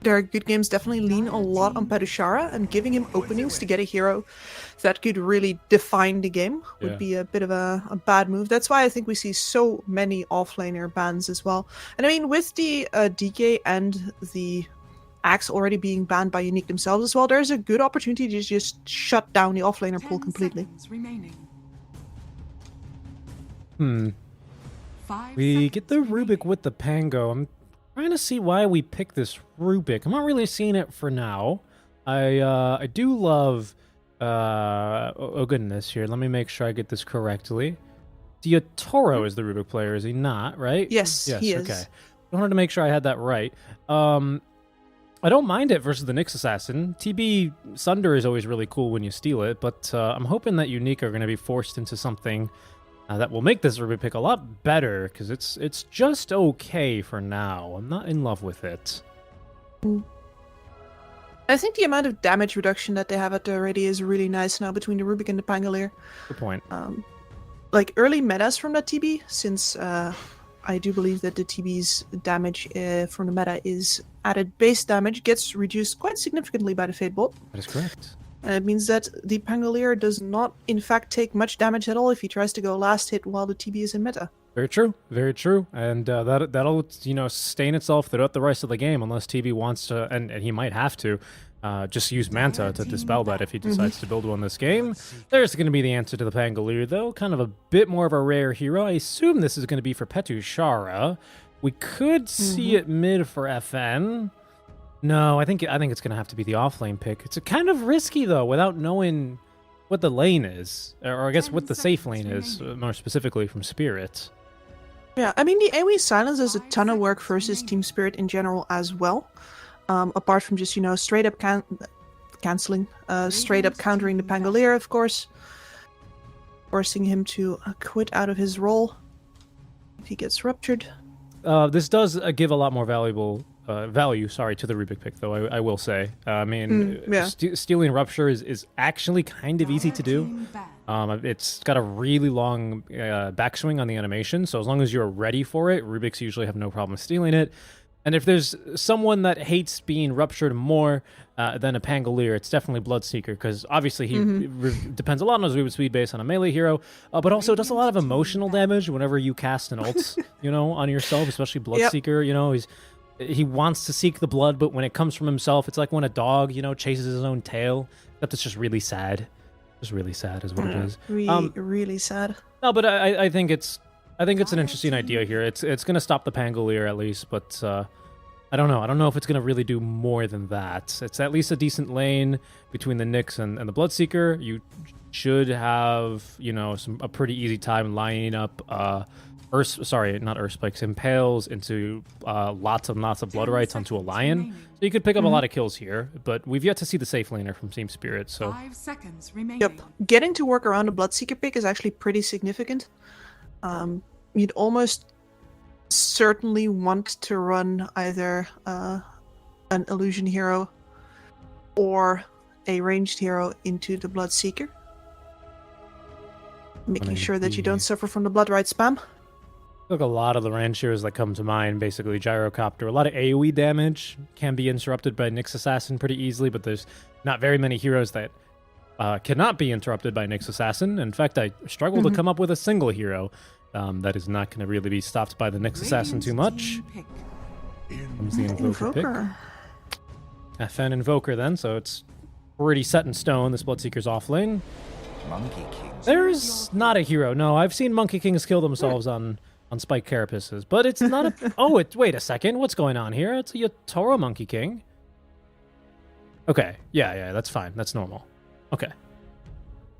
good games definitely lean a lot on Padushara, and giving him openings to get a hero that could really define the game would be a bit of a bad move. That's why I think we see so many offlaner bans as well. And I mean, with the DK and the Axe already being banned by Unique themselves as well, there's a good opportunity to just shut down the offlaner pool completely. We get the Rubik with the Pango. I'm trying to see why we pick this Rubik. I'm not really seeing it for now. I do love... oh goodness, here. Let me make sure I get this correctly. Diatoro is the Rubik player, is he not, right? Yes, he is. Okay. I wanted to make sure I had that right. I don't mind it versus the Nyx Assassin. TB Sunder is always really cool when you steal it, but I'm hoping that Unique are going to be forced into something that will make this Rubik pick a lot better, because it's just okay for now. I'm not in love with it. I think the amount of damage reduction that they have at the ready is really nice now between the Rubik and the Pangolier. Good point. Like early metas from that TB, since I do believe that the TB's damage from the meta is added base damage, gets reduced quite significantly by the Fate Bolt. That is correct. And it means that the Pangolier does not, in fact, take much damage at all if he tries to go last hit while the TB is in meta. Very true, very true, and that'll sustain itself throughout the rest of the game unless TB wants to, and he might have to, just use Manta to dispel that if he decides to build one this game. There's going to be the answer to the Pangolier, though, kind of a bit more of a rare hero. I assume this is going to be for Petushara. We could see it mid for FN. No, I think it's going to have to be the offlane pick. It's kind of risky though, without knowing what the lane is, or I guess what the safe lane is, more specifically from Spirit. Yeah, I mean, the AoE silence does a ton of work versus TeamSpirit in general as well. Apart from just, straight up canceling, straight up countering the Pangolier, of course. Forcing him to quit out of his role if he gets ruptured. This does give a lot more value to the Rubik pick, though, I will say. I mean, stealing Rupture is actually kind of easy to do. It's got a really long backswing on the animation, so as long as you're ready for it, Rubiks usually have no problem stealing it. And if there's someone that hates being ruptured more than a Pangolier, it's definitely Bloodseeker, because obviously he depends a lot on his movement speed based on a melee hero, but also does a lot of emotional damage whenever you cast an ult, on yourself, especially Bloodseeker. He wants to seek the blood, but when it comes from himself, it's like when a dog, chases his own tail. Except it's just really sad. Just really sad is what it is. Really sad. No, but I think it's an interesting idea here. It's going to stop the Pangolier at least, but I don't know. I don't know if it's going to really do more than that. It's at least a decent lane between the Nyx and the Bloodseeker. You should have, a pretty easy time lining up Impales into lots of Blood Rights onto a Lion. So you could pick up a lot of kills here, but we've yet to see the safe laner from TeamSpirit, so... 5 seconds remaining. Yep. Getting to work around a Bloodseeker pick is actually pretty significant. You'd almost certainly want to run either an illusion hero or a ranged hero into the Bloodseeker, making sure that you don't suffer from the Blood Right spam. Look, a lot of the range heroes that come to mind, basically Gyrocopter. A lot of AoE damage can be interrupted by Nyx Assassin pretty easily, but there's not very many heroes that cannot be interrupted by Nyx Assassin. In fact, I struggle to come up with a single hero that is not going to really be stopped by the Nyx Assassin too much. Comes the Invoker pick. FN Invoker then, so it's pretty set in stone. This Bloodseeker's off lane. Monkey King. There's not a hero. No, I've seen Monkey Kings kill themselves on Spike Carapaces, but it's not a... wait a second. What's going on here? It's a Yatoro Monkey King. Okay. Yeah, that's fine. That's normal. Okay.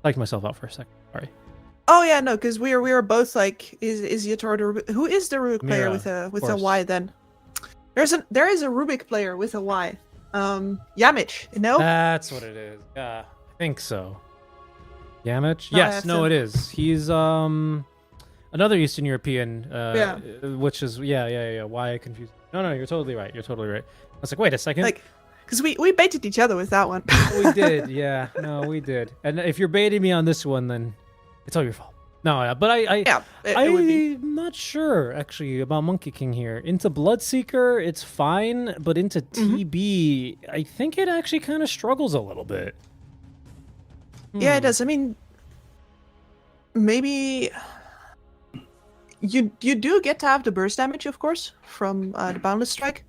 Psyched myself out for a second. Sorry. Oh yeah, no, because we were both like, is Yatoro the Rubik? Who is the Rubik player with a Y then? There is a Rubik player with a Y. Yamich, no? That's what it is. Yeah, I think so. Yamich? Yes, it is. He's another Eastern European, which is why I confused. No, you're totally right. I was like, wait a second. Like, because we baited each other with that one. We did, yeah. No, we did. And if you're baiting me on this one, then it's all your fault. No, but I'm not sure actually about Monkey King here. Into Bloodseeker, it's fine, but into TB, I think it actually kind of struggles a little bit. Yeah, it does. I mean, maybe you do get to have the burst damage, of course, from the Boundless Strike.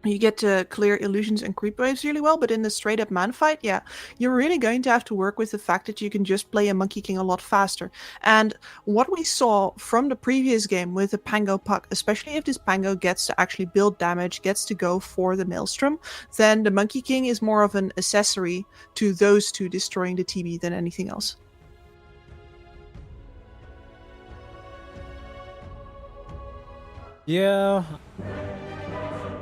You get to clear illusions and creep waves really well, but in the straight up man fight, you're really going to have to work with the fact that you can just play a Monkey King a lot faster. And what we saw from the previous game with the Pango Puck, especially if this Pango gets to actually build damage, gets to go for the Maelstrom, then the Monkey King is more of an accessory to those two destroying the TB than anything else.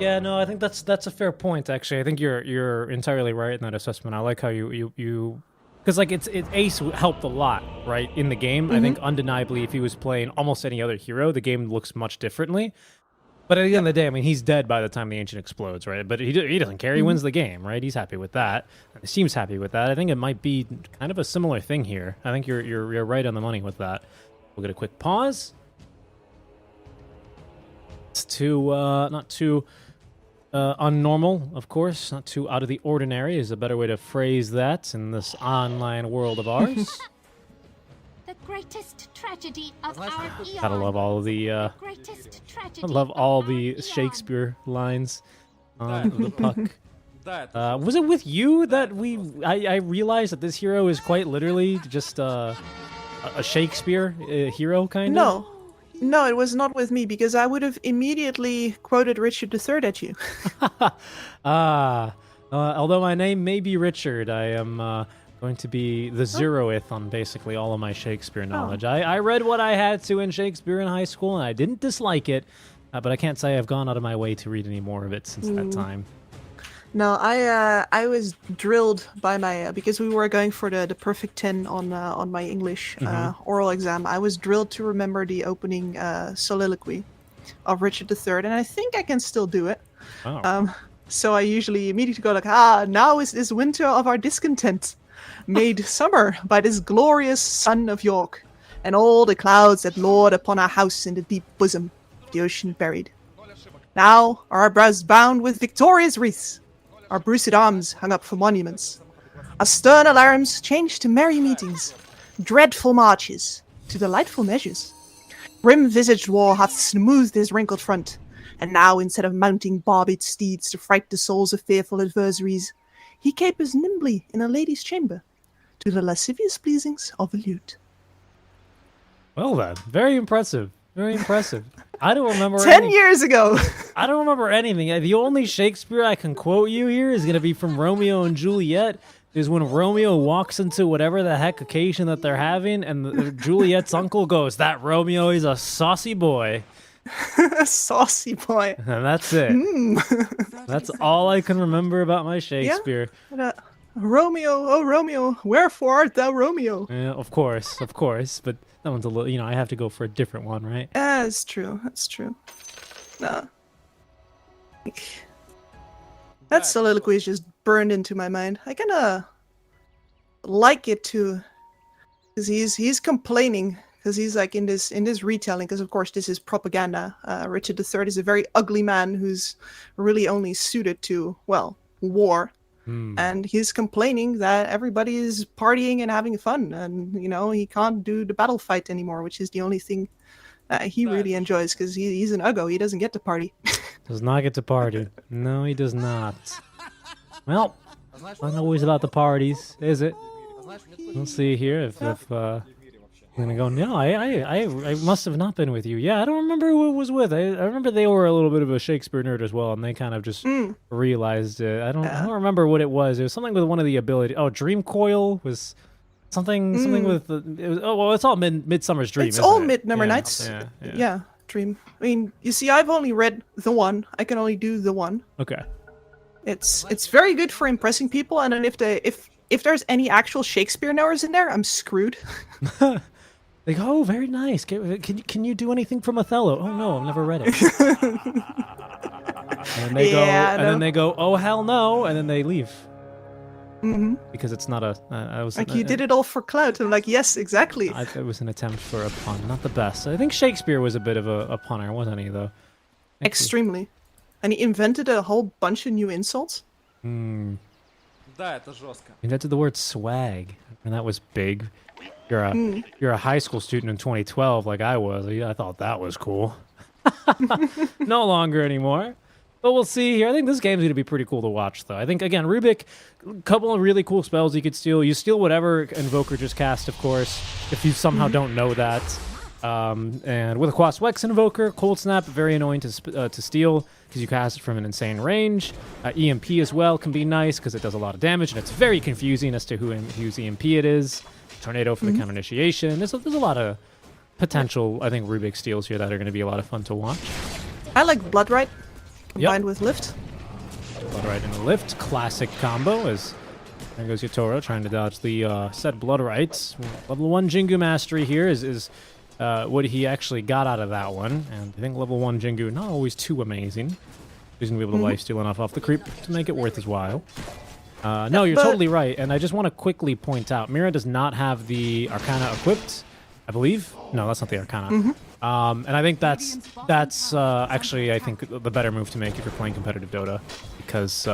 Yeah, no, I think that's a fair point. Actually, I think you're entirely right in that assessment. I like how you because like Ace helped a lot, right, in the game. I think undeniably, if he was playing almost any other hero, the game looks much differently. But at the end of the day, I mean, he's dead by the time the Ancient explodes, right? But he doesn't care. He wins the game, right? He's happy with that. He seems happy with that. I think it might be kind of a similar thing here. I think you're right on the money with that. We'll get a quick pause. It's not too unnormal, of course. Not too out of the ordinary is a better way to phrase that in this online world of ours. The greatest tragedy of our eon. Gotta love all of the, I Greatest tragedy love all of our the eon. Shakespeare lines on the puck. Was it with you that I realized that this hero is quite literally just a Shakespeare hero, kind of? No, it was not with me because I would have immediately quoted Richard III at you. Although my name may be Richard, I am going to be the zeroth on basically all of my Shakespeare knowledge. I read what I had to in Shakespeare in high school, and I didn't dislike it, but I can't say I've gone out of my way to read any more of it since that time. No, I was drilled by my because we were going for the perfect 10 on my English oral exam. I was drilled to remember the opening soliloquy of Richard III, and I think I can still do it. Wow. So I usually immediately go like, now is this winter of our discontent made summer by this glorious sun of York, and all the clouds that lord upon our house in the deep bosom of the ocean buried. Now are our brows bound with victorious wreaths, our bruised arms hung up for monuments, our stern alarms changed to merry meetings, dreadful marches to delightful measures. Grim-visaged war hath smoothed his wrinkled front, and now instead of mounting barbed steeds to fright the souls of fearful adversaries, he capers nimbly in a lady's chamber, to the lascivious pleasings of a lute. Well then, very impressive. Very impressive. I don't remember 10 years ago! I don't remember anything. The only Shakespeare I can quote you here is going to be from Romeo and Juliet. Is when Romeo walks into whatever the heck occasion that they're having, and Juliet's uncle goes, "That Romeo is a saucy boy." A saucy boy. And that's it. That's all I can remember about my Shakespeare. Romeo, oh Romeo, wherefore art thou Romeo? Yeah, of course. But that one's a little, I have to go for a different one, right? That's true. No. That soliloquy is just burned into my mind. I kind of like it too, because he's complaining, because he's like in this retelling, because of course this is propaganda. Richard III is a very ugly man who's really only suited to, well, war. And he's complaining that everybody is partying and having fun, and he can't do the battle fight anymore, which is the only thing he really enjoys, because he's an uggo. He doesn't get to party. Does not get to party. No, he does not. Well, not always about the parties, is it? We'll see here if I'm gonna go. No, I must have not been with you. Yeah, I don't remember who it was with. I remember they were a little bit of a Shakespeare nerd as well, and they kind of just realized it. I don't remember what it was. It was something with one of the abilities. Oh, Dream Coil was something with. It's all Midsummer's Dream. It's all it? Midsummer Nights. Yeah, Dream. I mean, you see, I've only read the one. I can only do the one. Okay. It's very good for impressing people, and then if there's any actual Shakespeare knowers in there, I'm screwed. Like, oh, very nice. Can you do anything from Othello? Oh no, I've never read it. And they then they go, oh hell no, and then they leave. Because it's not a. You did it all for clout. I'm like, yes, exactly. It was an attempt for a pun, not the best. I think Shakespeare was a bit of a punner, wasn't he? Though. Extremely, and he invented a whole bunch of new insults. Invented the word swag, and that was big. You're a high school student in 2012, like I was. I thought that was cool. No longer anymore. But we'll see here. I think this game's going to be pretty cool to watch, though. I think, again, Rubik, a couple of really cool spells you could steal. You steal whatever Invoker just cast, of course, if you somehow don't know that. And with a Quas Wex Invoker, Cold Snap, very annoying to steal because you cast it from an insane range. EMP as well can be nice because it does a lot of damage, and it's very confusing as to whose EMP it is. Tornado for the counter initiation. There's a lot of potential, I think, Rubik steals here that are going to be a lot of fun to watch. I like Bloodright combined with Lift. Bloodright and a Lift, classic combo. As there goes Yatoro trying to dodge the said Bloodright. Level 1 Jingu Mastery here is what he actually got out of that one. And I think level 1 Jingu, not always too amazing. He's going to be able to lifesteal enough off the creep to make it worth his while. No, you're totally right, and I just want to quickly point out, Mira does not have the Arcana equipped, I believe. No, that's not the Arcana. And I think that's actually, I think, the better move to make if you're playing competitive Dota, because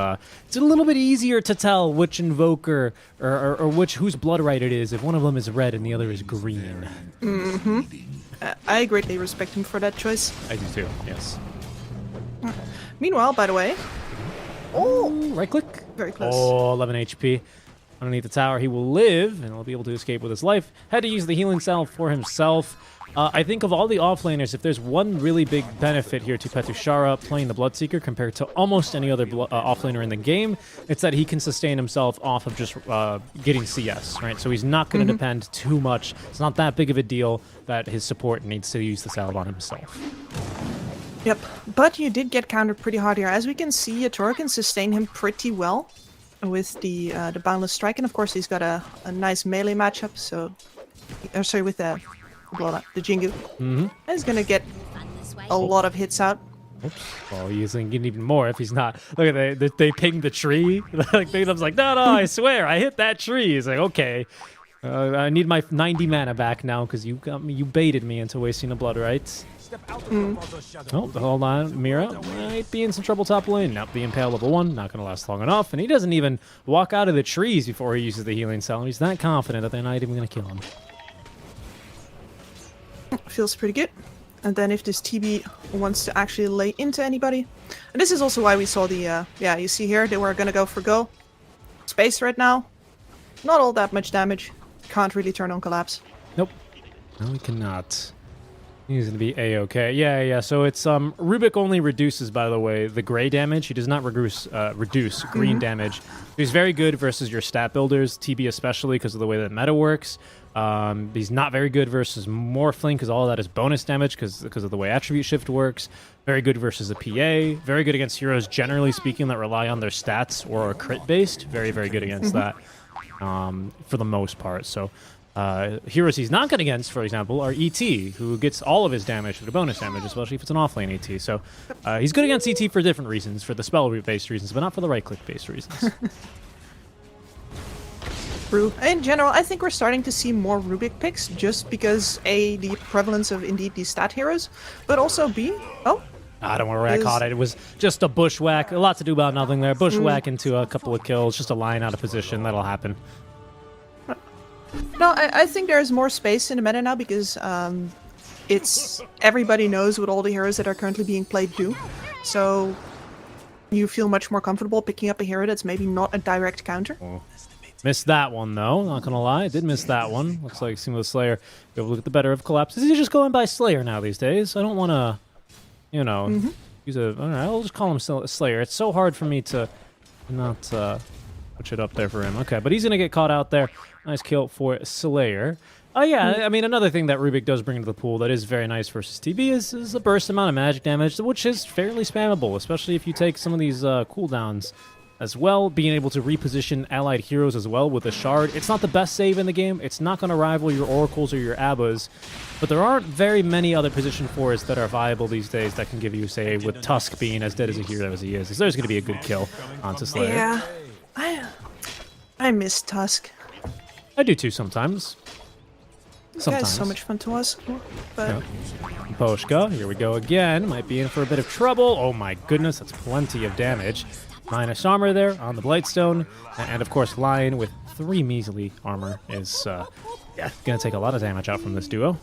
it's a little bit easier to tell which Invoker or whose blood right it is if one of them is red and the other is green. I greatly respect him for that choice. I do too, yes. Meanwhile, by the way... Oh! Right click. Very close. Oh, 11 HP. Underneath the tower, he will live, and he'll be able to escape with his life. Had to use the healing cell for himself. I think of all the offlaners, if there's one really big benefit here to Petushara playing the Bloodseeker compared to almost any other offlaner in the game, it's that he can sustain himself off of just getting CS, right? So he's not going to depend too much. It's not that big of a deal that his support needs to use the salve on himself. Yep, but you did get countered pretty hard here. As we can see, Yatoro can sustain him pretty well with the Boundless Strike, and of course he's got a nice melee matchup, so... sorry, with the Jingu. And he's gonna get a lot of hits out. Oops. Well, he's gonna get even more if he's not. Look at they ping the tree. Like Batum's like, no, I swear, I hit that tree. He's like, okay, I need my 90 mana back now because you got me, you baited me into wasting a blood right. Oh, hold on, Mira might be in some trouble top lane. Nope, the Impale level 1, not gonna last long enough, and he doesn't even walk out of the trees before he uses the healing cell. He's that confident that they're not even gonna kill him. Feels pretty good. And then if this TB wants to actually lay into anybody, and this is also why we saw the yeah, you see here they were gonna go for go space right now. Not all that much damage. Can't really turn on collapse. Nope, no, we cannot. He's gonna be a-okay. Yeah. So it's Rubik only reduces, by the way, the gray damage. He does not reduce green damage. He's very good versus your stat builders, TB especially because of the way that meta works. He's not very good versus Morphling because all of that is bonus damage because of the way attribute shift works. Very good versus a PA. Very good against heroes generally speaking that rely on their stats or are crit based. Very good against that for the most part. So. Heroes he's not good against, for example, are ET, who gets all of his damage for the bonus damage, especially if it's an offlane ET. So he's good against ET for different reasons, for the spell-based reasons, but not for the right-click-based reasons. In general, I think we're starting to see more Rubik picks, just because A, the prevalence of indeed these stat heroes, but also B, don't worry, I caught it. It was just a bushwhack. A lot to do about nothing there. Bushwhack into a couple of kills, just a line out of position. That'll happen. No, I think there's more space in the meta now because it's everybody knows what all the heroes that are currently being played do. So you feel much more comfortable picking up a hero that's maybe not a direct counter. Oh. Missed that one, though. Not gonna lie, I did miss that one. Looks like Seamless Slayer be able to get the better of collapses. He's just going by Slayer now these days. I don't want to, use a... All right, I'll just call him Slayer. It's so hard for me to not push it up there for him. Okay, but he's gonna get caught out there. Nice kill for Slayer. Oh yeah, I mean, another thing that Rubik does bring to the pool that is very nice versus TB is a burst amount of magic damage, which is fairly spammable, especially if you take some of these cooldowns as well. Being able to reposition allied heroes as well with a shard. It's not the best save in the game. It's not going to rival your Oracles or your Abbas, but there aren't very many other position 4s that are viable these days that can give you, say, with Tusk being as dead as a hero as he is. There's going to be a good kill onto Slayer. Yeah, I miss Tusk. I do too sometimes. This guy's so much fun to us. But... Yeah. Poshka, here we go again. Might be in for a bit of trouble. Oh my goodness, that's plenty of damage. Minus armor there on the Blightstone. And of course, Lion with 3 measly armor is going to take a lot of damage out from this duo.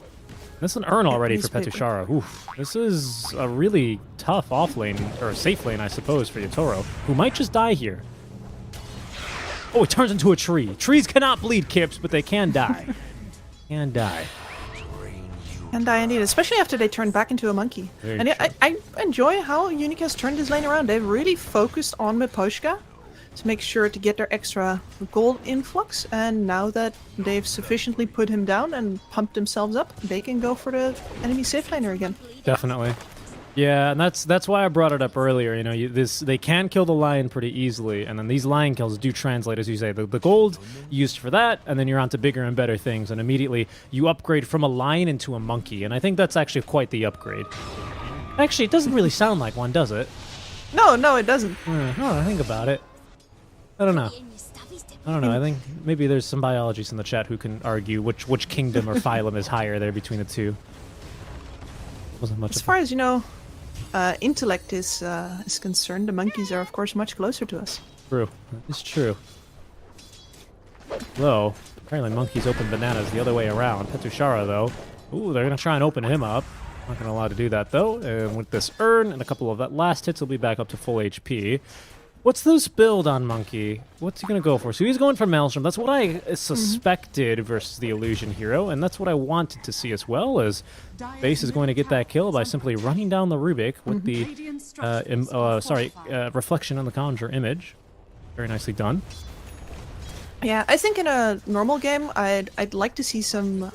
This is an urn already for Petushara. Oof. This is a really tough off lane, or safe lane, I suppose, for Yatoro, who might just die here. Oh, it turns into a tree. Trees cannot bleed, Kips, but they can die. Can die. Can die indeed, especially after they turn back into a monkey. And I enjoy how Unique has turned this lane around. They've really focused on Miposhka to make sure to get their extra gold influx, and now that they've sufficiently put him down and pumped themselves up, they can go for the enemy safe laner again. Definitely. Yeah, and that's why I brought it up earlier. You know, they can kill the lion pretty easily, and then these lion kills do translate, as you say, the gold used for that, and then you're on to bigger and better things, and immediately you upgrade from a lion into a monkey, and I think that's actually quite the upgrade. Actually, it doesn't really sound like one, does it? No, it doesn't. I think about it. I don't know. I don't know. I think maybe there's some biologists in the chat who can argue which kingdom or phylum is higher there between the two. Wasn't much. As far as intellect is concerned, the monkeys are of course much closer to us. True. It's true. Though, apparently monkeys open bananas the other way around. Petushara, though. Ooh, they're going to try and open him up. Not going to allow to do that, though. And with this urn and a couple of that last hits, he'll be back up to full HP. What's this build on Monkey? What's he going to go for? So he's going for Maelstrom. That's what I suspected versus the Illusion Hero, and that's what I wanted to see as well, as Base is going to get that kill by simply running down the Rubik with the reflection on the Conjure image. Very nicely done. Yeah, I think in a normal game, I'd like to see some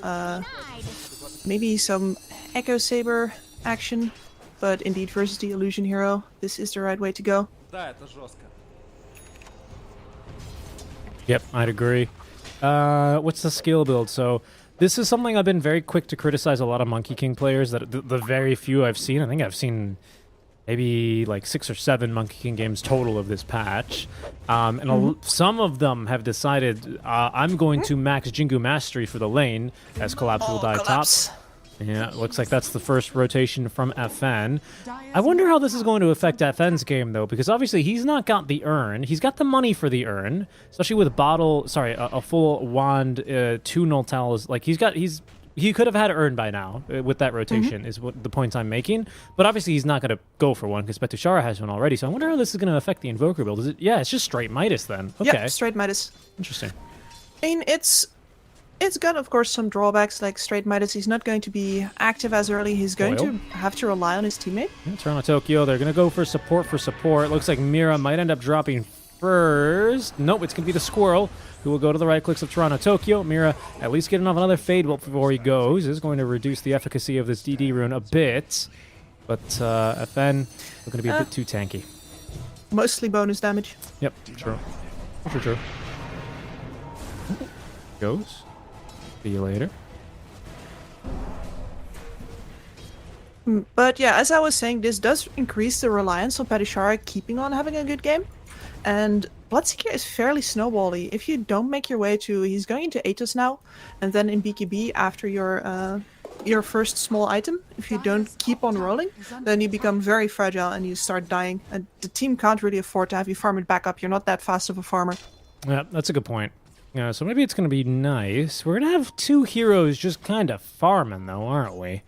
maybe some Echo Saber action, but indeed versus the Illusion Hero, this is the right way to go. Yep, I'd agree. What's the skill build? So this is something I've been very quick to criticize a lot of Monkey King players, that the very few I've seen. I think I've seen maybe like 6 or 7 Monkey King games total of this patch. And some of them have decided, I'm going to max Jingu Mastery for the lane, as Collapse will die top. Yeah, it looks like that's the first rotation from FN. I wonder how this is going to affect FN's game, though, because obviously he's not got the urn. He's got the money for the urn, especially with a full wand, 2 null towels. Like, he could have had urn by now with that rotation, is what the point I'm making. But obviously he's not going to go for one because Petushara has one already. So I wonder how this is going to affect the Invoker build. It's just straight Midas then. Okay. Yeah, straight Midas. Interesting. I mean, it's got, of course, some drawbacks, like straight Midas. He's not going to be active as early. He's going to have to rely on his teammate. Yeah, Toronto Tokyo, they're going to go for support. Looks like Mira might end up dropping first. Nope, it's going to be the Squirrel who will go to the right clicks of Toronto Tokyo. Mira at least getting off another Fade Bolt before he goes. Is going to reduce the efficacy of this DD rune a bit. But FN are going to be a bit too tanky. Mostly bonus damage. Yep, true. True. Goes. See you later. But yeah, as I was saying, this does increase the reliance on Petushara keeping on having a good game. And Bloodseeker is fairly snowbally. If you don't make your way to... He's going into Atos now, and then in BKB after your first small item, if you don't keep on rolling, then you become very fragile and you start dying. And the team can't really afford to have you farm it back up. You're not that fast of a farmer. Yeah, that's a good point. Yeah, so maybe it's going to be nice. We're going to have 2 heroes just kind of farming, though, aren't we?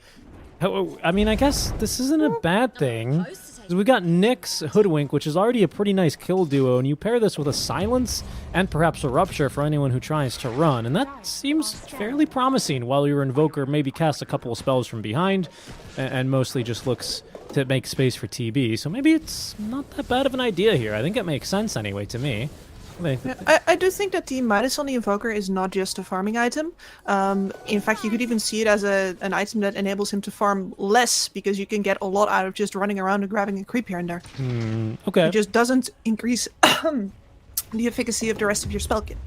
I mean, I guess this isn't a bad thing. We got Nyx Hoodwink, which is already a pretty nice kill duo, and you pair this with a Silence and perhaps a Rupture for anyone who tries to run, and that seems fairly promising, while your Invoker maybe casts a couple of spells from behind and mostly just looks to make space for TB. So maybe it's not that bad of an idea here. I think it makes sense anyway to me. Yeah, I do think that the Midas on the Invoker is not just a farming item. In fact, you could even see it as an item that enables him to farm less, because you can get a lot out of just running around and grabbing a creep here and there. Okay. It just doesn't increase the efficacy of the rest of your spell kit.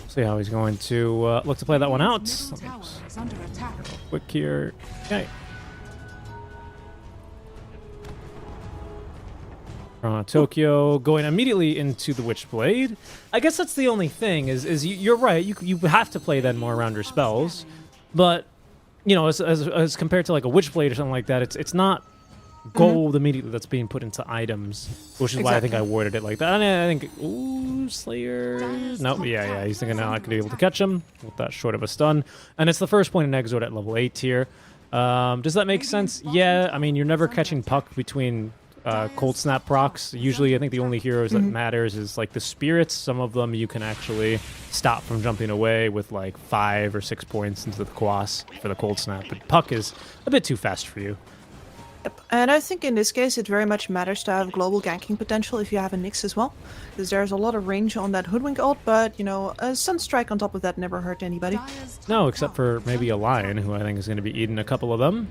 See how he's going to look to play that one out. Quick here. Okay. Tokyo going immediately into the Witchblade. I guess that's the only thing, is you're right, you have to play then more around your spells, but, you know, as compared to like a Witchblade or something like that, it's not gold immediately that's being put into items, which is why I think I worded it like that. And I think, ooh, Slayer... Nope, yeah, he's thinking now I could be able to catch him with that short of a stun, and it's the first point in Exort at level 8 here. Does that make sense? Yeah, I mean, you're never catching Puck between... Cold Snap procs. Usually I think the only heroes that matters is like the spirits. Some of them you can actually stop from jumping away with like 5 or 6 points into the Quas for the Cold Snap, but Puck is a bit too fast for you. Yep. And I think in this case it very much matters to have global ganking potential if you have a Nyx as well, because there's a lot of range on that Hoodwink ult, but you know, a Sunstrike on top of that never hurt anybody. No, except for maybe a Lion, who I think is going to be eating a couple of them.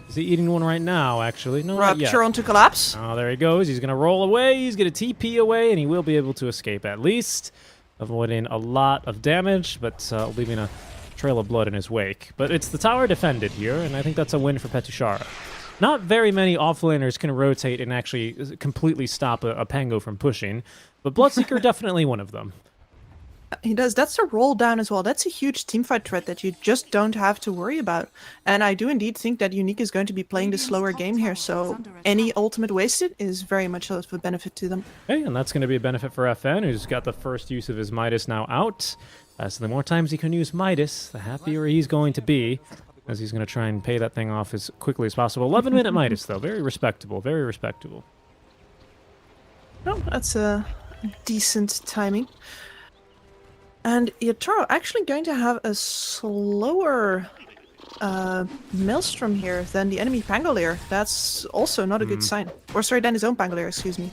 Is he eating one right now, actually? No, not yet. Rupture onto Collapse. Oh, there he goes. He's going to roll away. He's going to TP away, and he will be able to escape at least, avoiding a lot of damage, but leaving a trail of blood in his wake. But it's the tower defended here, and I think that's a win for Petushara. Not very many offlaners can rotate and actually completely stop a Pango from pushing, but Bloodseeker definitely one of them. He does. That's a roll down as well. That's a huge teamfight threat that you just don't have to worry about. And I do indeed think that Unique is going to be playing the slower game here, so any ultimate wasted is very much of a benefit to them. Okay, and that's going to be a benefit for FN, who's got the first use of his Midas now out. So the more times he can use Midas, the happier he's going to be, as he's going to try and pay that thing off as quickly as possible. 11-minute Midas, though. Very respectable, very respectable. Oh, that's a decent timing. And Yatoro actually going to have a slower Maelstrom here than the enemy Pangolier. That's also not a good sign. Or sorry, than his own Pangolier, excuse me.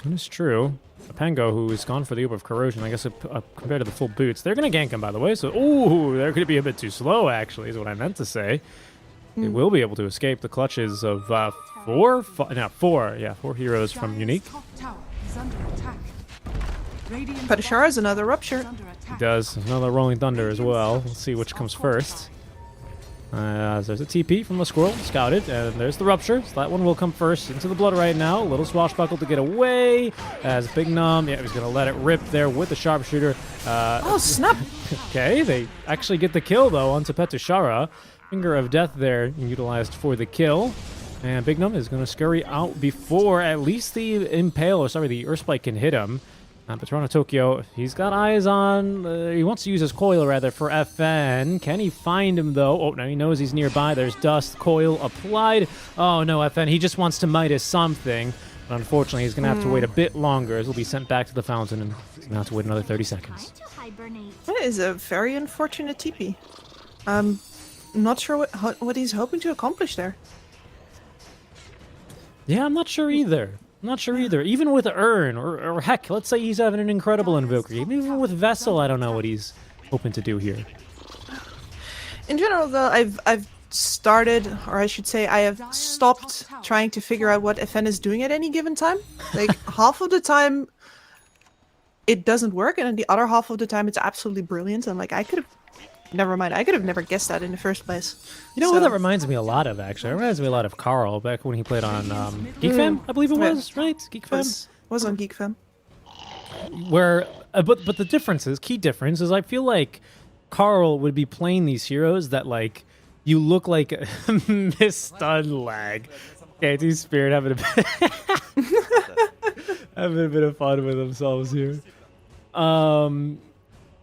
That is true. A Pango who is gone for the Orb of Corrosion, I guess compared to the full boots. They're going to gank him, by the way, so ooh, they're going to be a bit too slow, actually, is what I meant to say. They will be able to escape the clutches of four heroes from Unique. Patishara is another Rupture. He does. Another Rolling Thunder as well. Let's see which comes first. There's a TP from the Squirrel, scouted, and there's the Rupture. So that one will come first into the blood right now. Little Swashbuckle to get away. As Big Nom, yeah, he's going to let it rip there with the Sharpshooter. Oh, snap! Okay, they actually get the kill, though, onto Petushara. Finger of Death there utilized for the kill. And Big Nom is going to scurry out before at least the Earthspike can hit him. But Toronto Tokyo, he's got eyes on, he wants to use his coil rather for FN. Can he find him though? Oh, now he knows he's nearby. There's dust, coil applied. Oh no, FN, he just wants to Midas something. But unfortunately, he's going to have to wait a bit longer as he'll be sent back to the fountain and he's going to have to wait another 30 seconds. That is a very unfortunate TP. I'm not sure what he's hoping to accomplish there. Yeah, I'm not sure either. Even with Urn, or heck, let's say he's having an incredible Invoker. Even with Vessel, I don't know what he's hoping to do here. In general, though, I've started, or I should say, I have stopped trying to figure out what FN is doing at any given time. Like, half of the time, it doesn't work, and then the other half of the time, it's absolutely brilliant. I'm like, never mind, I could have never guessed that in the first place. You know what that reminds me a lot of, actually? It reminds me a lot of Carl back when he played on GeekFam, I believe it was, right? GeekFam? Was on GeekFam. Where, but the key difference is I feel like Carl would be playing these heroes that, like, you look like Miss Stun lag. Okay, TSpirit having a bit of fun with themselves here.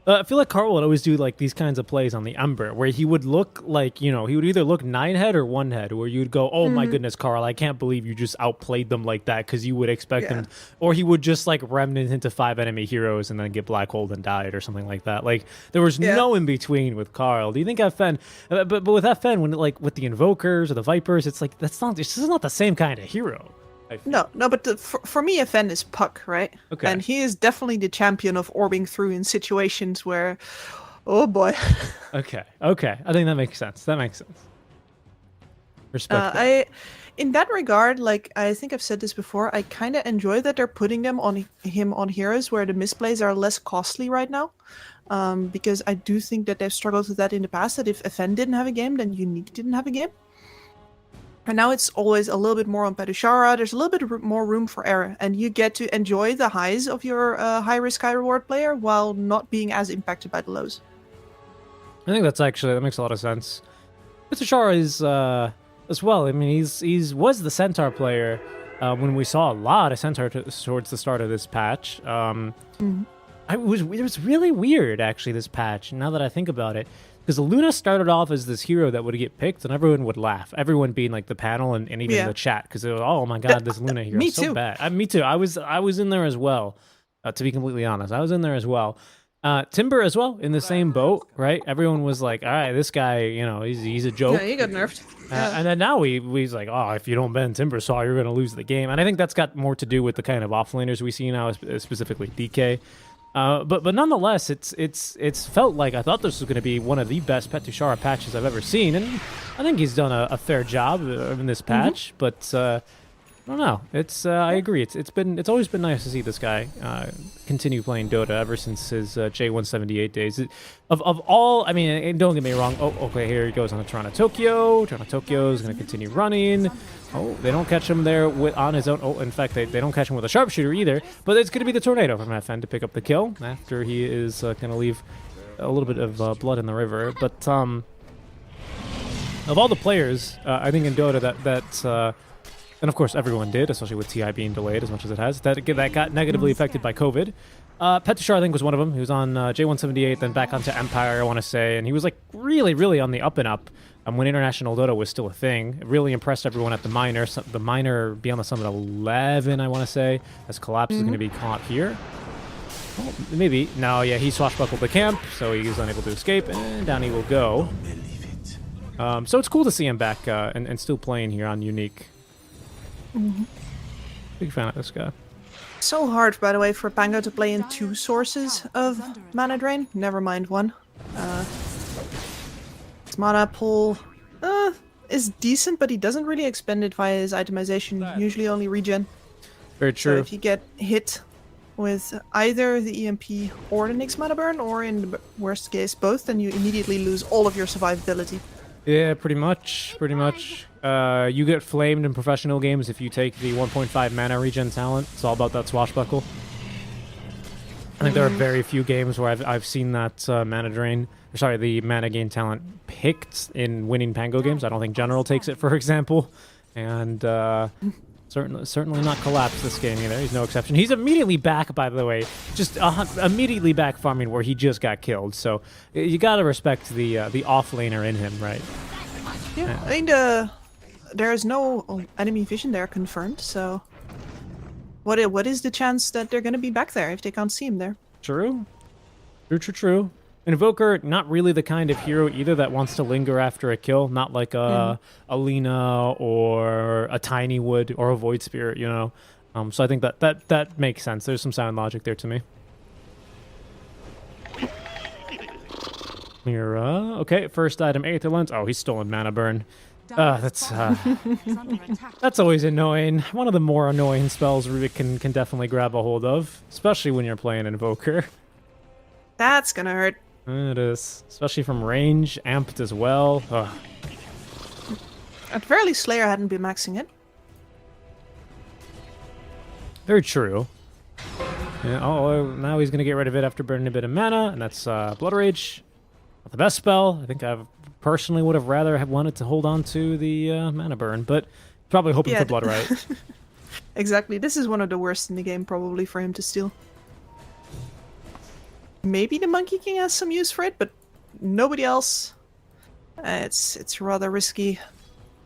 I feel like Carl would always do like these kinds of plays on the Ember, where he would look like, he would either look 9-head or 1-head, where you'd go, oh my goodness, Carl, I can't believe you just outplayed them like that, because you would expect them, or he would just like remnant into 5 enemy heroes and then get black holed and died or something like that. Like there was no in between with Carl. Do you think FN, but with FN, when with the Invokers or the Vipers, it's like it's just not the same kind of hero. No, but for me, FN is Puck, right? Okay. And he is definitely the champion of orbing through in situations where, oh boy. Okay. I think that makes sense. Respect. In that regard, like I think I've said this before, I kind of enjoy that they're putting him on heroes where the misplays are less costly right now. Because I do think that they've struggled with that in the past. That if FN didn't have a game, then Unique didn't have a game. And now it's always a little bit more on Petushara. There's a little bit more room for error. And you get to enjoy the highs of your high-risk, high-reward player while not being as impacted by the lows. I think that makes a lot of sense. Petushara is, as well, I mean, he was the Centaur player when we saw a lot of Centaur towards the start of this patch. It was really weird, actually, this patch, now that I think about it. Because Luna started off as this hero that would get picked, and everyone would laugh. Everyone being like the panel and even the chat, because it was, oh my god, this Luna hero is so bad. Me too. I was in there as well. To be completely honest, I was in there as well. Timber as well, in the same boat, right? Everyone was like, all right, this guy, he's a joke. Yeah, he got nerfed. And then now he's like, oh, if you don't ban Timbersaw, you're going to lose the game. And I think that's got more to do with the kind of offlaners we see now, specifically DK. But nonetheless, it's felt like I thought this was going to be one of the best Petushara patches I've ever seen, and I think he's done a fair job in this patch. But I don't know. It's I agree. It's always been nice to see this guy continue playing Dota ever since his J178 days. Of all, I mean, and don't get me wrong. Oh, okay, here he goes on a Toronto Tokyo. Toronto Tokyo is going to continue running. Oh, they don't catch him there on his own. Oh, in fact, they don't catch him with a sharpshooter either. But it's going to be the tornado from FN to pick up the kill after he is going to leave a little bit of blood in the river. But of all the players, I think in Dota that and of course everyone did, especially with TI being delayed as much as it has, that got negatively affected by COVID. Petushar, I think, was one of them. He was on J178, then back onto Empire, I want to say, and he was like really on the up and up when international Dota was still a thing. It really impressed everyone at the minor. The minor beyond the summit 11, I want to say, as Collapse is going to be caught here. Oh, maybe. No, yeah, he swashbuckled the camp, so he was unable to escape, and down he will go. So it's cool to see him back and still playing here on Unique. Big fan of this guy. So hard, by the way, for Pango to play in 2 sources of mana drain. Never mind one. His mana pool is decent, but he doesn't really expend it via his itemization. Usually only regen. Very true. So if you get hit with either the EMP or the Nyx mana burn, or in the worst case both, then you immediately lose all of your survivability. Yeah, pretty much. You get flamed in professional games if you take the 1.5 mana regen talent. It's all about that swashbuckle. I think there are very few games where I've seen that mana drain, or sorry, the mana gain talent picked in winning Pango games. I don't think General takes it, for example, and certainly not Collapse this game either. He's no exception. He's immediately back, by the way, just immediately back farming where he just got killed. So you gotta respect the off laner in him, right? Yeah, I think there is no enemy vision there confirmed, so what is the chance that they're going to be back there if they can't see him there? True. Invoker, not really the kind of hero either that wants to linger after a kill, not like a Alina or a Tiny would or a Void Spirit, you know. So I think that makes sense. There's some sound logic there to me. Mira. Okay, first item, Aether Lens. Oh, he's stolen mana burn. That's always annoying. One of the more annoying spells Rubik can definitely grab a hold of, especially when you're playing Invoker. That's gonna hurt. It is, especially from range, amped as well. Ugh. At very least, Slayer hadn't been maxing it. Very true. Yeah, now he's gonna get rid of it after burning a bit of mana, and that's Blood Rage. Not the best spell. I think I personally would have rather have wanted to hold on to the mana burn, but probably hoping for blood, right? Exactly. This is one of the worst in the game, probably, for him to steal. Maybe the Monkey King has some use for it, but nobody else. It's rather risky.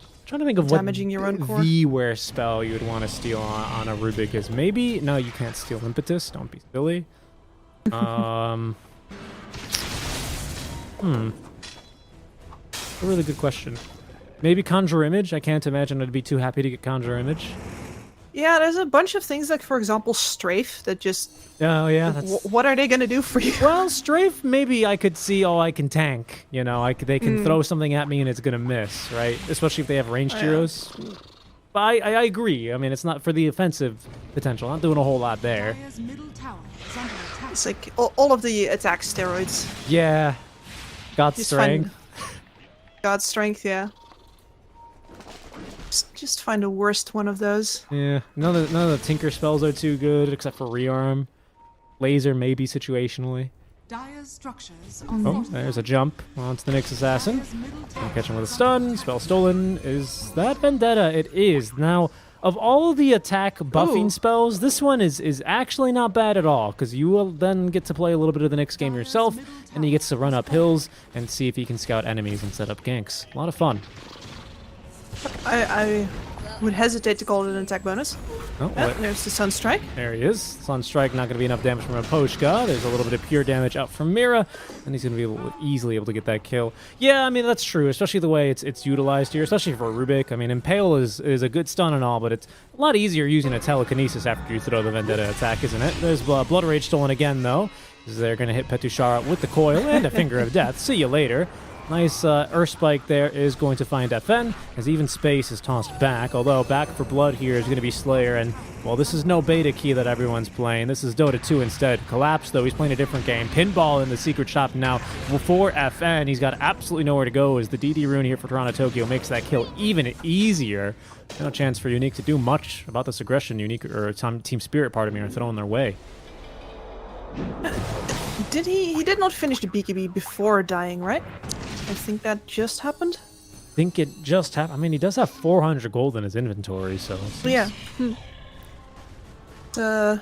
I'm trying to think of damaging your own core. The worst spell you would want to steal on a Rubik is. Maybe no, you can't steal Impetus. Don't be silly. A really good question. Maybe Conjure Image? I can't imagine I'd be too happy to get Conjure Image. Yeah, there's a bunch of things like, for example, Strafe that just... Oh, yeah. What are they going to do for you? Well, Strafe, maybe I could see, I can tank. You know, they can throw something at me and it's going to miss, right? Especially if they have ranged heroes. But I agree. I mean, it's not for the offensive potential. Not doing a whole lot there. It's like all of the attack steroids. Yeah. God's Strength. God's Strength, yeah. Just find the worst one of those. Yeah, none of the Tinker spells are too good, except for Rearm. Laser, maybe situationally. Oh, there's a jump onto the Nyx Assassin. I'll catch him with a stun. Spell stolen. Is that Vendetta? It is. Now, of all the attack buffing spells, this one is actually not bad at all, because you will then get to play a little bit of the next game yourself, and he gets to run up hills and see if he can scout enemies and set up ganks. A lot of fun. I would hesitate to call it an attack bonus. Oh, there's the Sunstrike. There he is. Sunstrike, not going to be enough damage from Aposhka. There's a little bit of pure damage out from Mira, and he's going to be easily able to get that kill. Yeah, I mean, that's true, especially the way it's utilized here, especially for Rubik. I mean, Impale is a good stun and all, but it's a lot easier using a telekinesis after you throw the Vendetta attack, isn't it? There's Blood Rage stolen again, though. They're going to hit Petushara with the coil and a Finger of Death. See you later. Nice Earth Spike there is going to find FN, as even space is tossed back, although back for blood here is going to be Slayer, and, well, this is no beta key that everyone's playing. This is Dota 2 instead. Collapse, though, he's playing a different game. Pinball in the secret shop now for FN. He's got absolutely nowhere to go as the DD rune here for Toronto Tokyo makes that kill even easier. No chance for Unique to do much about this aggression Unique, or TeamSpirit, part of me, are throwing their way. He did not finish the BKB before dying, right? I think that just happened. I think it just happened. I mean, he does have 400 gold in his inventory, so... Yeah. I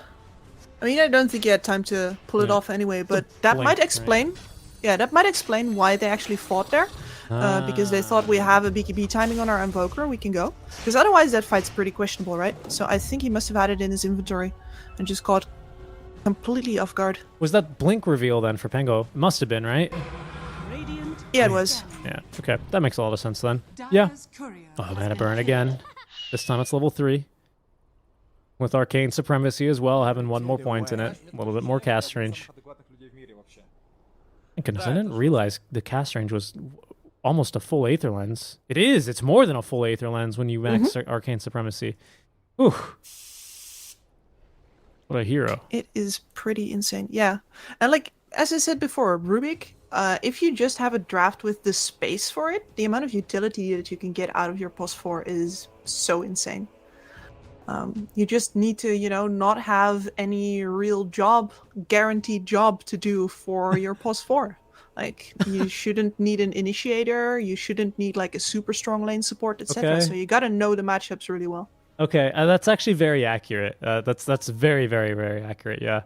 mean, I don't think he had time to pull it off anyway, but that might explain... Right? Yeah, that might explain why they actually fought there. Because they thought we have a BKB timing on our Invoker, we can go. Because otherwise that fight's pretty questionable, right? So I think he must have had it in his inventory and just caught completely off guard. Was that blink reveal then for Pengo? It must have been, right? Yeah, it was. Yeah, okay. That makes a lot of sense then. Yeah. Oh, mana burn again. This time it's level 3. With Arcane Supremacy as well, having one more point in it. A little bit more cast range. Thank goodness, I didn't realize the cast range was almost a full Aether Lens. It is! It's more than a full Aether Lens when you max Arcane Supremacy. Whew. What a hero. It is pretty insane, yeah. And like, as I said before, Rubik, if you just have a draft with the space for it, the amount of utility that you can get out of your POS 4 is so insane. You just need to, you know, not have any real guaranteed job to do for your POS 4. Like, you shouldn't need an initiator, you shouldn't need like a super strong lane support, etc. Okay. So you gotta know the matchups really well. Okay, that's actually very accurate. That's very, very, very accurate, yeah.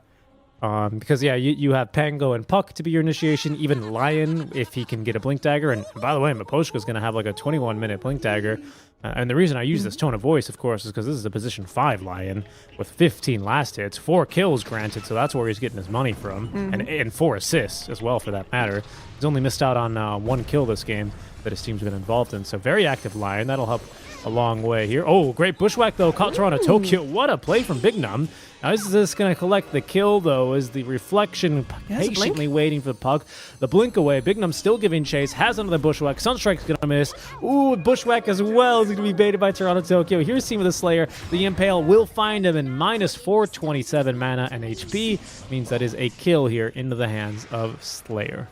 Because, yeah, you have Pango and Puck to be your initiation, even Lion if he can get a Blink Dagger. And by the way, Miposhka's going to have like a 21-minute Blink Dagger. And the reason I use this tone of voice, of course, is because this is a position 5 Lion with 15 last hits, 4 kills granted, so that's where he's getting his money from. And 4 assists as well, for that matter. He's only missed out on 1 kill this game that his team's been involved in. So very active Lion. That'll help a long way here. Oh, great bushwhack, though. Caught Toronto Tokyo. What a play from Big Num. Now, is this going to collect the kill, though, as the reflection patiently waiting for the puck. The blink away. Big Num still giving chase. Has another bushwhack. Sunstrike's going to miss. Ooh, bushwhack as well is going to be baited by Toronto Tokyo. Here's Team of the Slayer. The Impale will find him in minus 427 mana and HP. Means that is a kill here into the hands of Slayer.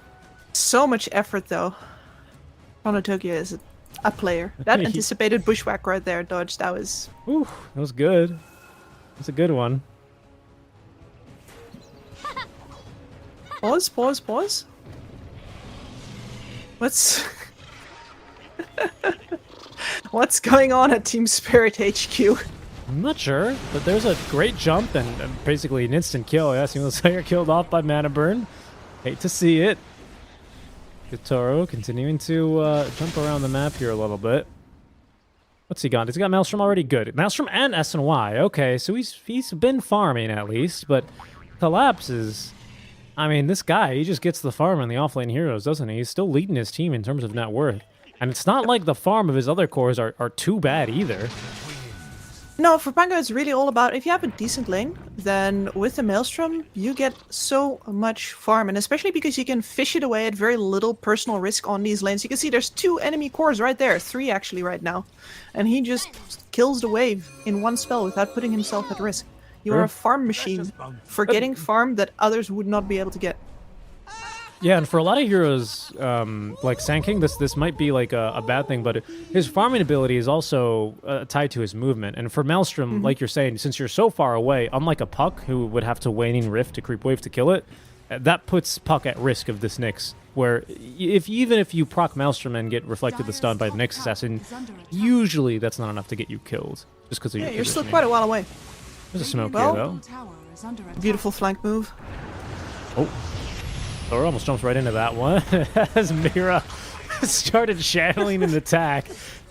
So much effort, though. Toronto Tokyo is a player. That anticipated bushwhack right there, dodge. That was... Ooh, that was good. That's a good one. Pause. What's going on at TeamSpirit HQ? I'm not sure, but there's a great jump and basically an instant kill. Yeah, Team of the Slayer killed off by mana burn. Hate to see it. Gotoro continuing to jump around the map here a little bit. What's he got? He's got Maelstrom already. Good. Maelstrom and SNY. Okay, so he's been farming at least, but Collapse is... I mean, this guy, he just gets the farm on the offlane heroes, doesn't he? He's still leading his team in terms of net worth. And it's not like the farm of his other cores are too bad either. No, for Pango, it's really all about, if you have a decent lane, then with the Maelstrom, you get so much farm. And especially because you can fish it away at very little personal risk on these lanes. You can see there's 2 enemy cores right there, 3 actually right now. And he just kills the wave in one spell without putting himself at risk. You are a farm machine for getting farm that others would not be able to get. Yeah, and for a lot of heroes, like Sand King, this might be like a bad thing, but his farming ability is also tied to his movement. And for Maelstrom, like you're saying, since you're so far away, unlike a Puck, who would have to Waning Rift to creep wave to kill it, that puts Puck at risk of this Nyx, where even if you proc Maelstrom and get reflected the stun by the Nyx assassin, usually that's not enough to get you killed, just because of your you're still quite a while away. There's a smoke here, though. Beautiful flank move. Oh. Thor almost jumps right into that one as Mira started channeling an attack.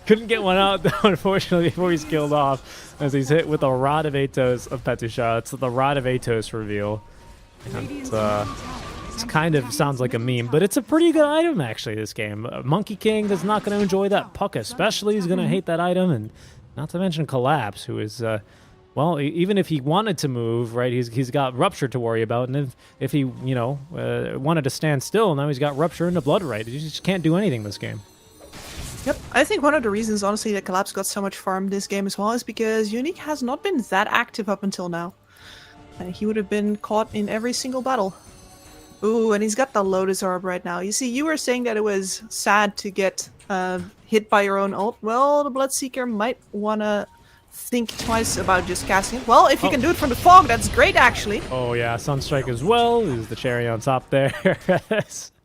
Couldn't get one out, though, unfortunately, before he's killed off as he's hit with a Rod of Atos of Petusha. It's the Rod of Atos reveal. And it kind of sounds like a meme, but it's a pretty good item, actually, this game. Monkey King is not going to enjoy that. Puck especially is going to hate that item, and not to mention Collapse, who is... well, even if he wanted to move, right, he's got Rupture to worry about, and if he, wanted to stand still, now he's got Rupture into Blood Right. He just can't do anything this game. Yep, I think one of the reasons, honestly, that Collapse got so much farm this game as well is because Unique has not been that active up until now. He would have been caught in every single battle. Ooh, and he's got the Lotus Orb right now. You see, you were saying that it was sad to get hit by your own ult. Well, the Bloodseeker might want to think twice about just casting it. Well, if you can do it from the fog, that's great, actually. Oh, yeah, Sunstrike as well is the cherry on top there.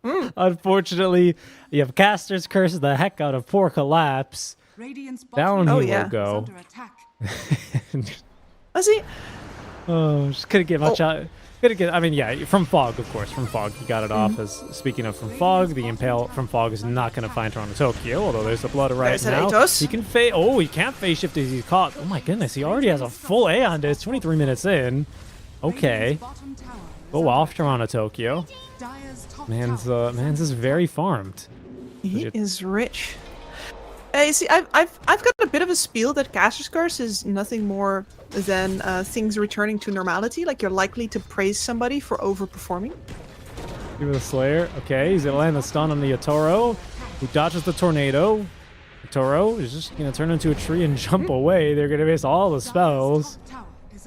Unfortunately, you have Caster's Curse the heck out of poor Collapse. Down he will go. Let's see. Oh, just couldn't get much out. I mean, yeah, from Fog, of course. From Fog, he got it off. As speaking of from Fog, the Impale from Fog is not going to find Toronto Tokyo, although there's the Blood right now. Atos. He can phase. Oh, he can't phase shift as he's caught. Oh my goodness, he already has a full A on this. 23 minutes in. Okay. Go off Toronto Tokyo. Man's is very farmed. He is rich. You see, I've got a bit of a spiel that Caster's Curse is nothing more than things returning to normality. Like, you're likely to praise somebody for overperforming. Give it a Slayer. Okay, he's gonna land the stun on the Yatoro, who dodges the tornado. Yatoro is just gonna turn into a tree and jump away. They're gonna miss all the spells.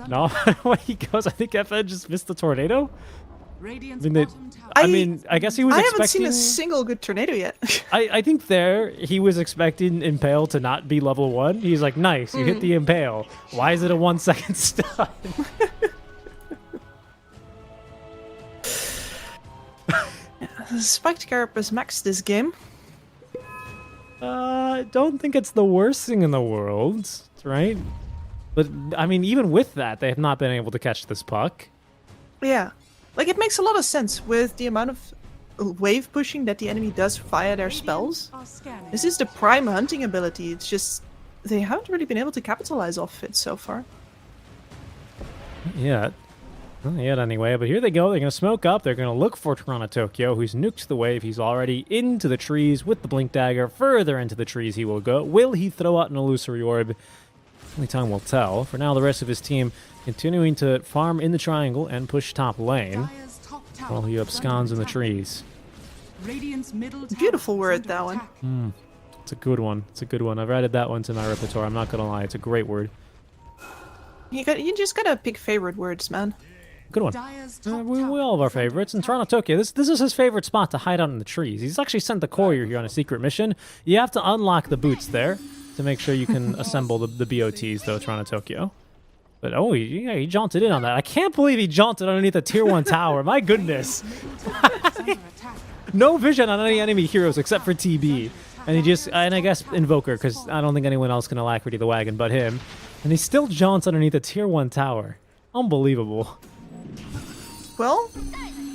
No, when he goes, I think FN just missed the tornado. I guess he was expecting... I haven't seen a single good tornado yet. I think there, he was expecting Impale to not be level 1. He's like, nice, you hit the Impale. Why is it a 1 second stun? Spiked Carapace max this game. I don't think it's the worst thing in the world, right? But, I mean, even with that, they have not been able to catch this puck. Yeah. Like, it makes a lot of sense with the amount of wave pushing that the enemy does via their spells. This is the prime hunting ability. It's just they haven't really been able to capitalize off it so far. Yeah. Not yet anyway, but here they go. They're going to smoke up. They're going to look for Toronto Tokyo, who's nuked the wave. He's already into the trees with the Blink Dagger. Further into the trees he will go. Will he throw out an Illusory Orb? Only time will tell. For now, the rest of his team continuing to farm in the triangle and push top lane while he absconds in the trees. Beautiful word, that one. It's a good one. It's a good one. I've added that one to my repertoire. I'm not going to lie. It's a great word. You just gotta pick favorite words, man. Good one. We all have our favorites. And Toronto Tokyo, this is his favorite spot to hide out in the trees. He's actually sent the courier here on a secret mission. You have to unlock the boots there to make sure you can assemble the BOTs, though, Toronto Tokyo. But, oh, he jaunted in on that. I can't believe he jaunted underneath a tier 1 tower. My goodness. No vision on any enemy heroes except for TB. And I guess Invoker, because I don't think anyone else can alacrity the wagon but him. And he still jaunts underneath a tier 1 tower. Unbelievable. Well,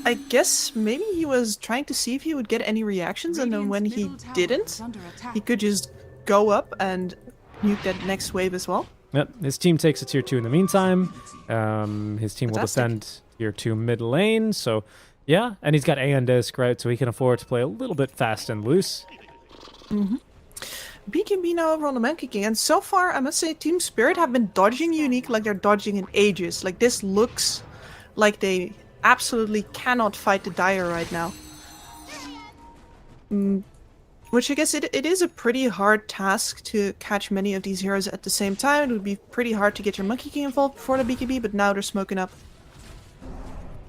I guess maybe he was trying to see if he would get any reactions, and then when he didn't, he could just go up and nuke that next wave as well. Yep, his team takes a tier 2 in the meantime. His team will descend tier 2 mid lane, so yeah, and he's got A on disc, right, so he can afford to play a little bit fast and loose. BKB now over on the man kicking, and so far, I must say, TeamSpirit have been dodging Unique like they're dodging in ages. Like, this looks like they absolutely cannot fight the Dire right now. Which I guess it is a pretty hard task to catch many of these heroes at the same time. It would be pretty hard to get your Monkey King involved before the BKB, but now they're smoking up.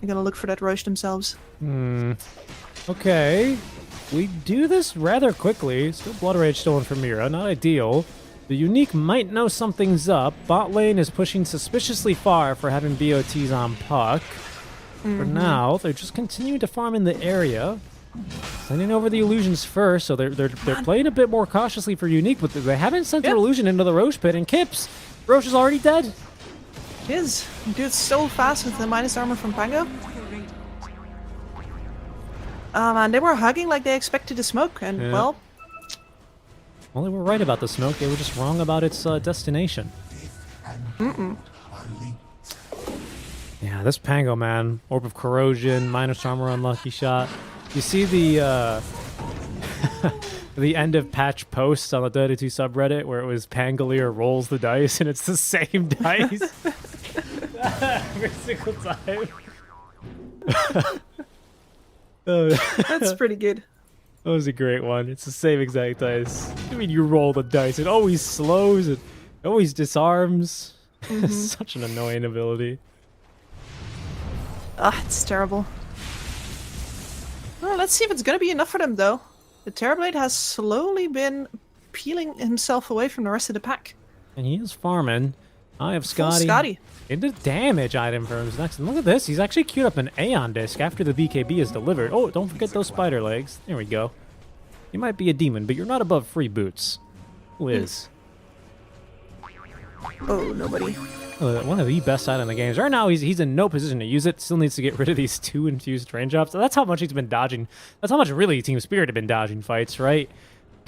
They're gonna look for that Roche themselves. Okay. We do this rather quickly. Still Blood Rage stolen from Mira. Not ideal. The Unique might know something's up. Bot lane is pushing suspiciously far for having BOTs on puck. For now, they're just continuing to farm in the area. Sending over the illusions first, so they're playing a bit more cautiously for Unique, but they haven't sent their illusion into the Roche pit, and Kips! Roche is already dead! He is. Dude's so fast with the minus armor from Pango. Man, they were hugging like they expected to smoke, and well, they were right about the smoke, they were just wrong about its destination. Yeah, this Pango, man. Orb of Corrosion, minus armor unlucky shot. You see the the end of patch posts on the Dota 2 subreddit where it was Pangolier rolls the dice and it's the same dice every single time. That's pretty good. That was a great one. It's the same exact dice. I mean, you roll the dice. It always slows. It always disarms. Such an annoying ability. Ah, it's terrible. Well, let's see if it's gonna be enough for them, though. The Terrorblade has slowly been peeling himself away from the rest of the pack. And he is farming. I have Full Scotty. Scotty. Into damage item for him next. And look at this. He's actually queued up an Aeon disc after the BKB is delivered. Oh, don't forget those spider legs. There we go. You might be a demon, but you're not above free boots. Who is? Oh, nobody. One of the best items in the games. Right now, he's in no position to use it. Still needs to get rid of these 2 infused rain drops. So that's how much he's been dodging. That's how much really Team Spirit have been dodging fights, right?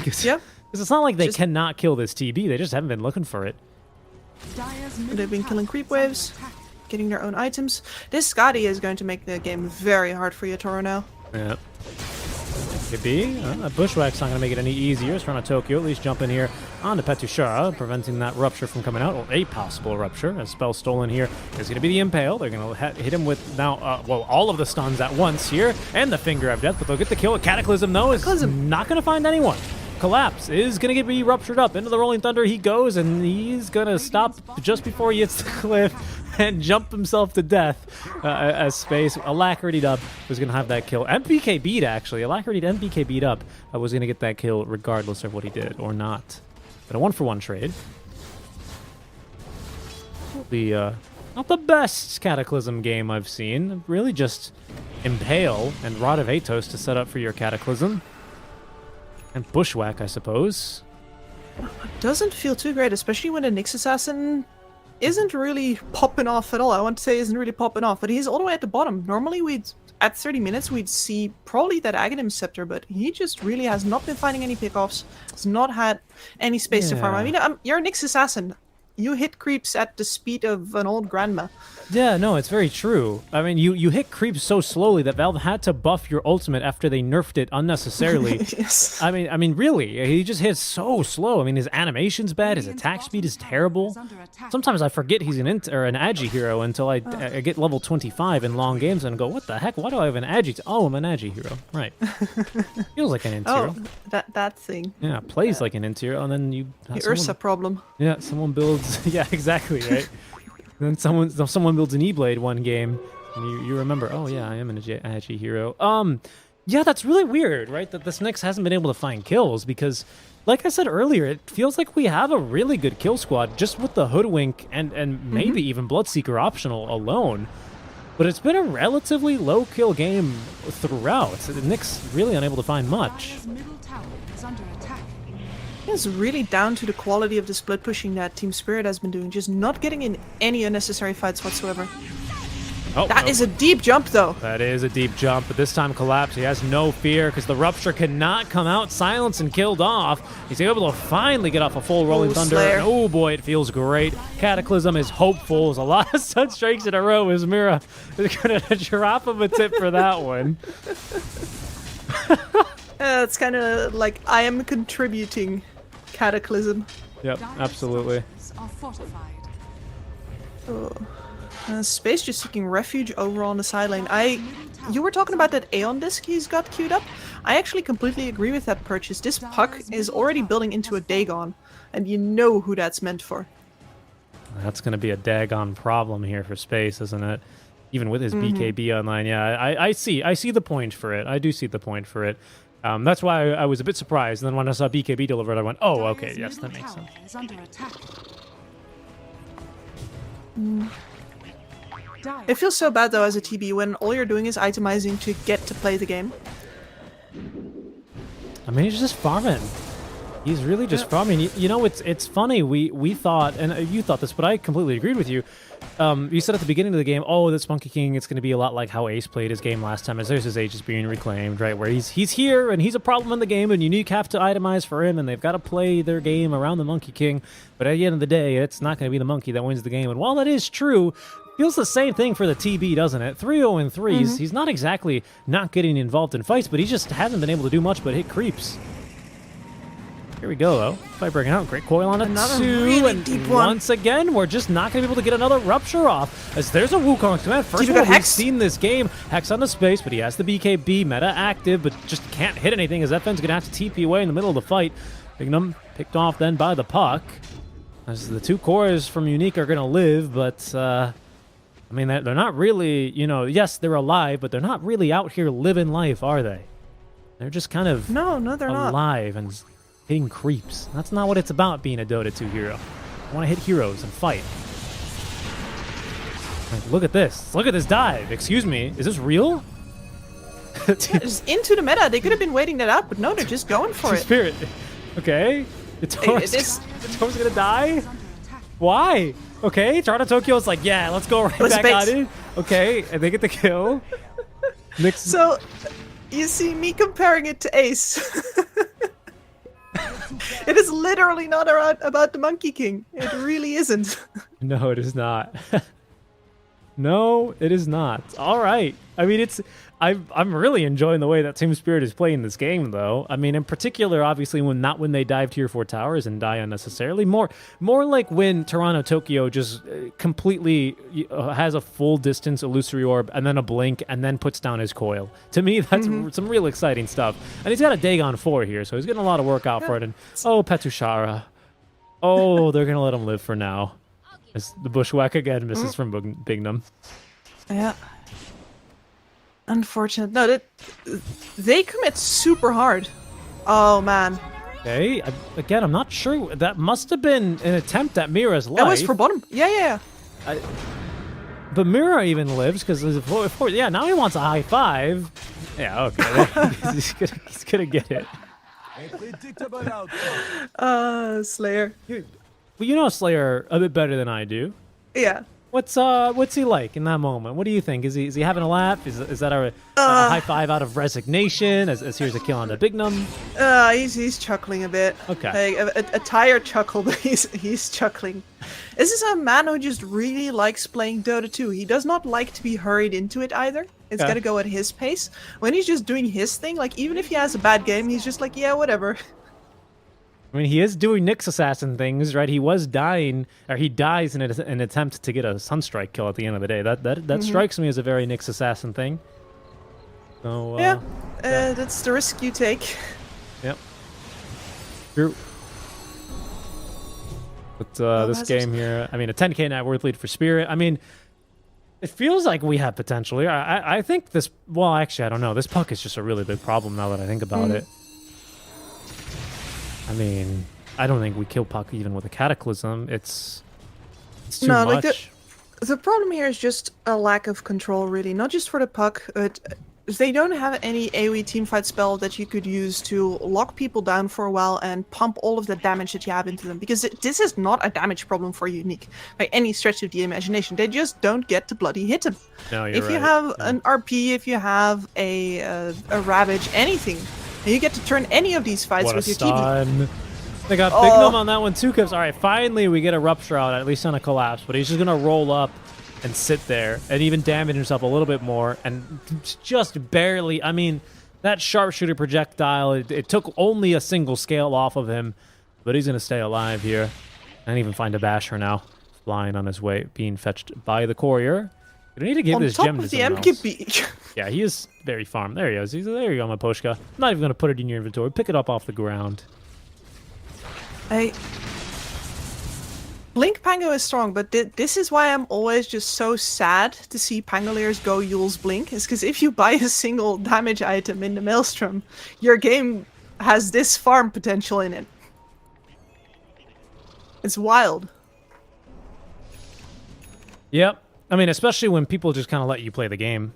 Yep. Because it's not like they cannot kill this TB. They just haven't been looking for it. They've been killing creep waves, getting their own items. This Scotty is going to make the game very hard for Yatoro now. Yeah. Could be. Bushwhack's not going to make it any easier. It's trying to Tokyo at least jump in here onto Petushara, preventing that rupture from coming out, or a possible rupture. A spell stolen here is going to be the Impale. They're going to hit him with now, well, all of the stuns at once here, and the Finger of Death, but they'll get the kill. Cataclysm, though, is not going to find anyone. Collapse is going to be ruptured up. Into the Rolling Thunder he goes, and he's going to stop just before he hits the cliff and jump himself to death as Space. Alacrity up was going to have that kill. MPK beat, actually. Alacrity to MPK beat up was going to get that kill regardless of what he did or not. But a 1-for-1 trade. Not the best Cataclysm game I've seen. Really just Impale and Rod of Atos to set up for your Cataclysm. And Bushwhack, I suppose. Doesn't feel too great, especially when a Nyx Assassin isn't really popping off at all. I want to say isn't really popping off, but he's all the way at the bottom. Normally, at 30 minutes, we'd see probably that Aghanim Scepter, but he just really has not been finding any pickoffs. Has not had any space to farm. I mean, you're a Nyx Assassin. You hit creeps at the speed of an old grandma. Yeah, no, it's very true. I mean, you hit creeps so slowly that Valve had to buff your ultimate after they nerfed it unnecessarily. Yes. I mean, really, he just hits so slow. I mean, his animation's bad, his attack speed is terrible. Sometimes I forget he's an Agi hero until I get level 25 in long games and go, what the heck? Why do I have an Agi? Oh, I'm an Agi hero. Right. Feels like an int hero. Oh, that thing. Yeah, plays like an int hero, and then you... The Ursa problem. Yeah, someone builds... Yeah, exactly, right? And then someone builds an E-Blade one game, and you remember, oh yeah, I am an Agi hero. Yeah, that's really weird, right? That this Nyx hasn't been able to find kills, because, like I said earlier, it feels like we have a really good kill squad just with the Hoodwink and maybe even Bloodseeker optional alone. But it's been a relatively low kill game throughout. Nyx really unable to find much. It's really down to the quality of the split pushing that Team Spirit has been doing, just not getting in any unnecessary fights whatsoever. Oh, that is a deep jump, though. That is a deep jump, but this time Collapse, he has no fear because the Rupture cannot come out. Silenced and killed off. He's able to finally get off a full Rolling Thunder. And oh boy, it feels great. Cataclysm is hopeful. There's a lot of Sun Strikes in a row. Mira is going to drop him a tip for that one. It's kind of like I am contributing Cataclysm. Yep, absolutely. Space just seeking refuge over on the sideline. You were talking about that Aeon disc he's got queued up. I actually completely agree with that purchase. This puck is already building into a Dagon, and you know who that's meant for. That's going to be a daggone problem here for Space, isn't it? Even with his BKB online. Yeah, I see the point for it. I do see the point for it. That's why I was a bit surprised. And then when I saw BKB delivered, I went, oh, okay, yes, that makes sense. It feels so bad, though, as a TB, when all you're doing is itemizing to get to play the game. I mean, he's just farming. He's really just farming. You know, it's funny. We thought, and you thought this, but I completely agreed with you. You said at the beginning of the game, oh, this Monkey King, it's going to be a lot like how Ace played his game last time, as there's his age is being reclaimed, right? Where he's here, and he's a problem in the game, and Unique have to itemize for him, and they've got to play their game around the Monkey King. But at the end of the day, it's not going to be the Monkey that wins the game. And while that is true, feels the same thing for the TB, doesn't it? 3-0-3s. He's not exactly not getting involved in fights, but he just hasn't been able to do much but hit creeps. Here we go, though. Fight breaking out. Great coil on a Another 2. really And deep one. once again, we're just not going to be able to get another Rupture off. As there's a Wukong command. First Dude, one got we've Hex. seen this game. Hex on the space, but he has the BKB. Meta active, but just can't hit anything as FN's going to have to TP away in the middle of the fight. Bignum picked off then by the puck. As the 2 cores from Unique are going to live, but... I mean, they're not really, you know, yes, they're alive, but they're not really out here living life, are they? They're just kind of No, they're not. alive and hitting creeps. That's not what it's about being a Dota 2 hero. I want to hit heroes and fight. Like, look at this. Look at this dive. Excuse me. Is this real? Just into the meta. They could have been waiting that out, but no, they're just going for it. Spirit. Okay. The Taurus going to die? Is under attack. Why? Okay. Toronto Tokyo's like, yeah, let's go right Let's back bait. on it. Okay. And they get the kill. Nick's So, you see me comparing it to Ace. It is literally not about the Monkey King. It really isn't. No, it is not. No, it is not. All right. I mean, I'm really enjoying the way that TeamSpirit is playing this game, though. I mean, in particular, obviously, not when they dive tier 4 towers and die unnecessarily. More like when Toronto Tokyo just completely has a full distance illusory orb and then a blink and then puts down his coil. To me, that's some real exciting stuff. And he's got a Dagon 4 here, so he's getting a lot of work out for it. And oh, Petushara. Oh, they're gonna let him live for now. As the bushwhack again misses from Bignum. Yeah. Unfortunate. No, they commit super hard. Oh, man. Okay, again, I'm not sure. That must have been an attempt at Mira's life. That was for bottom. Yeah. But Mira even lives because yeah, now he wants a high 5. Yeah, okay. he's gonna get it. Slayer. Well, you know Slayer a bit better than I do. Yeah. What's he like in that moment? What do you think? Is he having a laugh? Is that a high 5 out of resignation? As here's a kill on the Bignum. He's chuckling a bit. Okay. Like, a tired chuckle, but he's chuckling. This is a man who just really likes playing Dota 2. He does not like to be hurried into it either. It's Okay. gotta go at his pace. When he's just doing his thing, like even if he has a bad game, he's just like, yeah, whatever. I mean, he is doing Nyx assassin things, right? He was dying, or he dies in an attempt to get a Sunstrike kill at the end of the day. That strikes me as a very Nyx assassin thing. So Yeah, that's the risk you take. Yep. True. But this that's game here, I mean, a 10k net worth lead for Spirit. I mean, it feels like we have potential here. I think this. Well, actually, I don't know. This puck is just a really big problem now that I think about it. I mean, I don't think we kill puck even with a Cataclysm. It's too No, much. like the problem here is just a lack of control, really. Not just for the puck, but they don't have any AoE teamfight spell that you could use to lock people down for a while and pump all of the damage that you have into them. Because this is not a damage problem for Unique by any stretch of the imagination. They just don't get to bloody hit them. No, you're If you right. have an RP, if you have a Ravage, anything, and you get to turn any of these fights What a with your TP. stun. They got Bignum on that one too, Kips. All right, finally we get a Rupture out, at least on a collapse, but he's just going to roll up and sit there and even damage himself a little bit more and just barely. I mean, that sharpshooter projectile, it took only a single scale off of him, but he's going to stay alive here. And even find a Basher now, flying on his way, being fetched by the courier. We need to give On this top gem to of the someone else. MKB. Yeah, he is very farmed. There he is. There you go, my Poshka. I'm not even going to put it in your inventory. Pick it up off the ground. Blink Pango is strong, but this is why I'm always just so sad to see Pangoliers go Yule's Blink, is because if you buy a single damage item in the Maelstrom, your game has this farm potential in it. It's wild. Yep. I mean, especially when people just kind of let you play the game.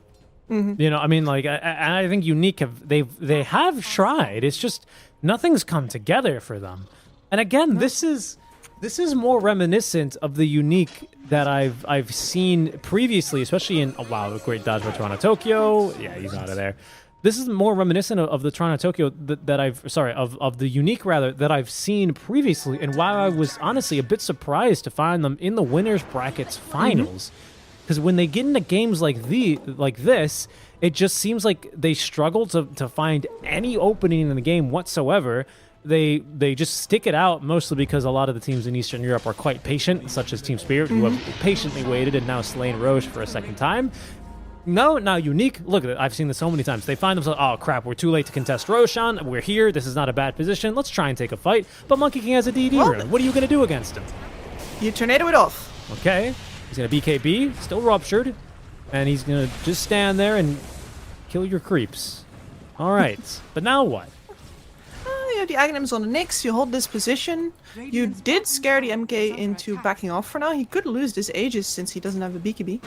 You know, I mean, like, I think Unique they have tried. It's just nothing's come together for them. And again, this is more reminiscent of the Unique that I've seen previously, especially in a great dodge by Toronto Tokyo. Yeah, he's out of there. This is more reminiscent of the Toronto Tokyo of the Unique rather that I've seen previously. And while I was honestly a bit surprised to find them in the winners brackets finals. Because when they get into games like this, it just seems like they struggle to find any opening in the game whatsoever. they just stick it out, mostly because a lot of the teams in Eastern Europe are quite patient, such as TSpirit, who have patiently waited and now slain Roche for a second time. No, now Unique, look at it, I've seen this so many times. They find themselves, oh crap, we're too late to contest Roshan, we're here, this is not a bad position, let's try and take a fight. But Monkey King has a DD rune. What are you going to do against him? You tornado it off. Okay, he's going to BKB, still ruptured, and he's going to just stand there and kill your creeps. All right, but now what? You have the Aghanims on the Nyx, you hold this position. You did scare the MK into backing off for now. He could lose this Aegis since he doesn't have a BKB.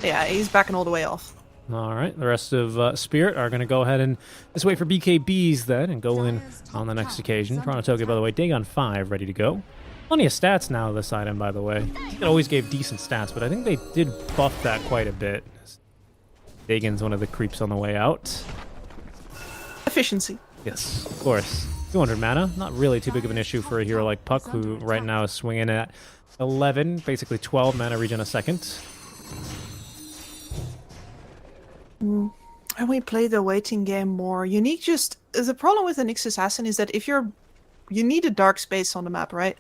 Yeah, he's backing all the way off. All right, the rest of Spirit are going to go ahead and just wait for BKBs then and go in on the next occasion. Toronto Tokyo, by the way, Dagon 5 ready to go. Plenty of stats now this item, by the way. It always gave decent stats, but I think they did buff that quite a bit. Dagon's one of the creeps on the way out. Efficiency. Yes, of course. 200 mana, not really too big of an issue for a hero like Puck, who right now is swinging at 11, basically 12 mana regen a second. And we play the waiting game more. Unique just... The problem with the Nyx Assassin is that if you need a dark space on the map, right?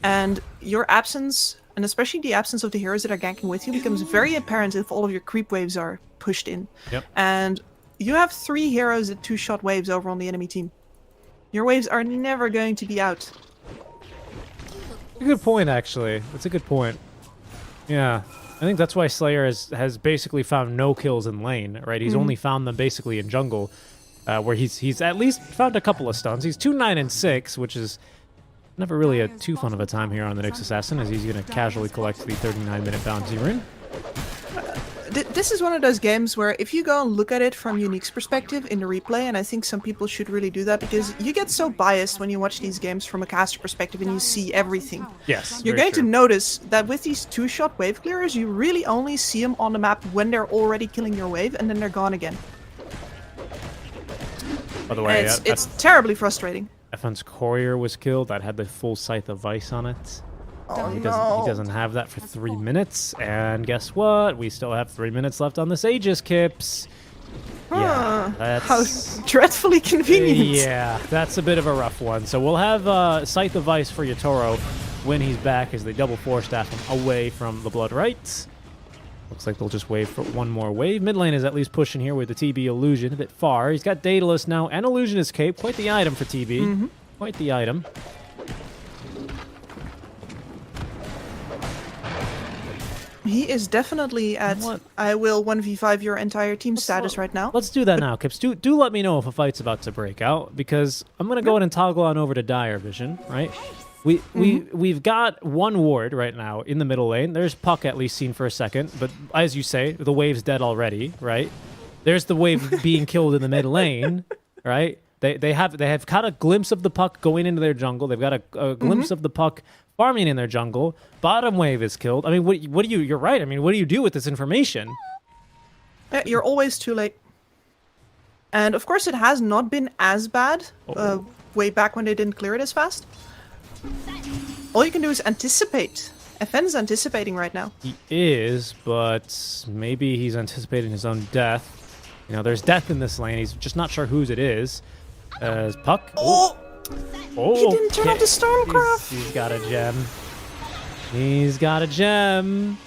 And your absence, and especially the absence of the heroes that are ganking with you, becomes very apparent if all of your creep waves are pushed in. Yep. And you have 3 heroes at 2-shot waves over on the enemy team. Your waves are never going to be out. A good point, actually. That's a good point. Yeah. I think that's why Slayer has basically found no kills in lane, right? He's only found them basically in jungle, where he's at least found a couple of stuns. He's 2, 9, and 6, which is never really too fun of a time here on the Nyx Assassin, as he's going to casually collect the 39-minute bounty rune. This is one of those games where if you go and look at it from Unique's perspective in the replay, and I think some people should really do that because you get so biased when you watch these games from a caster perspective and you see everything. Yes, You're going to notice that with these 2-shot wave clearers, you really only see them on the map when they're already killing your wave and then they're gone again. By the way, it's terribly frustrating. FN's Courier was killed. That had the full Scythe of Vice on it. Oh, He doesn't have that for 3 minutes, and guess what? We still have 3 minutes left on this Aegis, Kips. Yeah, that's... How dreadfully convenient. Yeah, that's a bit of a rough one. So we'll have Scythe of Vice for Yatoro when he's back as they double force staff him away from the Blood Rite. Looks like they'll just wait for one more wave. Mid lane is at least pushing here with the TB Illusion a bit far. He's got Daedalus now and Illusionist Cape. Quite the item for TB. Quite the item. He is definitely at I will 1v5 your entire team status right now. Let's do that now, Kips. Do let me know if a fight's about to break out, because I'm going to go ahead and toggle on over to Dire Vision, right? We've got one ward right now in the middle lane. There's Puck at least seen for a second, but as you say, the wave's dead already, right? There's the wave being killed in the mid lane, right? They have caught a glimpse of the Puck going into their jungle. They've got a glimpse of the Puck farming in their jungle. Bottom wave is killed. I mean, what do you? You're right. I mean, what do you do with this information? You're always too late. And of course, it has not been as bad way back when they didn't clear it as fast. All you can do is anticipate. FN's anticipating right now. He is, but maybe he's anticipating his own death. You know, there's death in this lane. He's just not sure whose it is. As Puck. Oh, he didn't turn off the Stormcraft. He's got a gem. He's got a gem.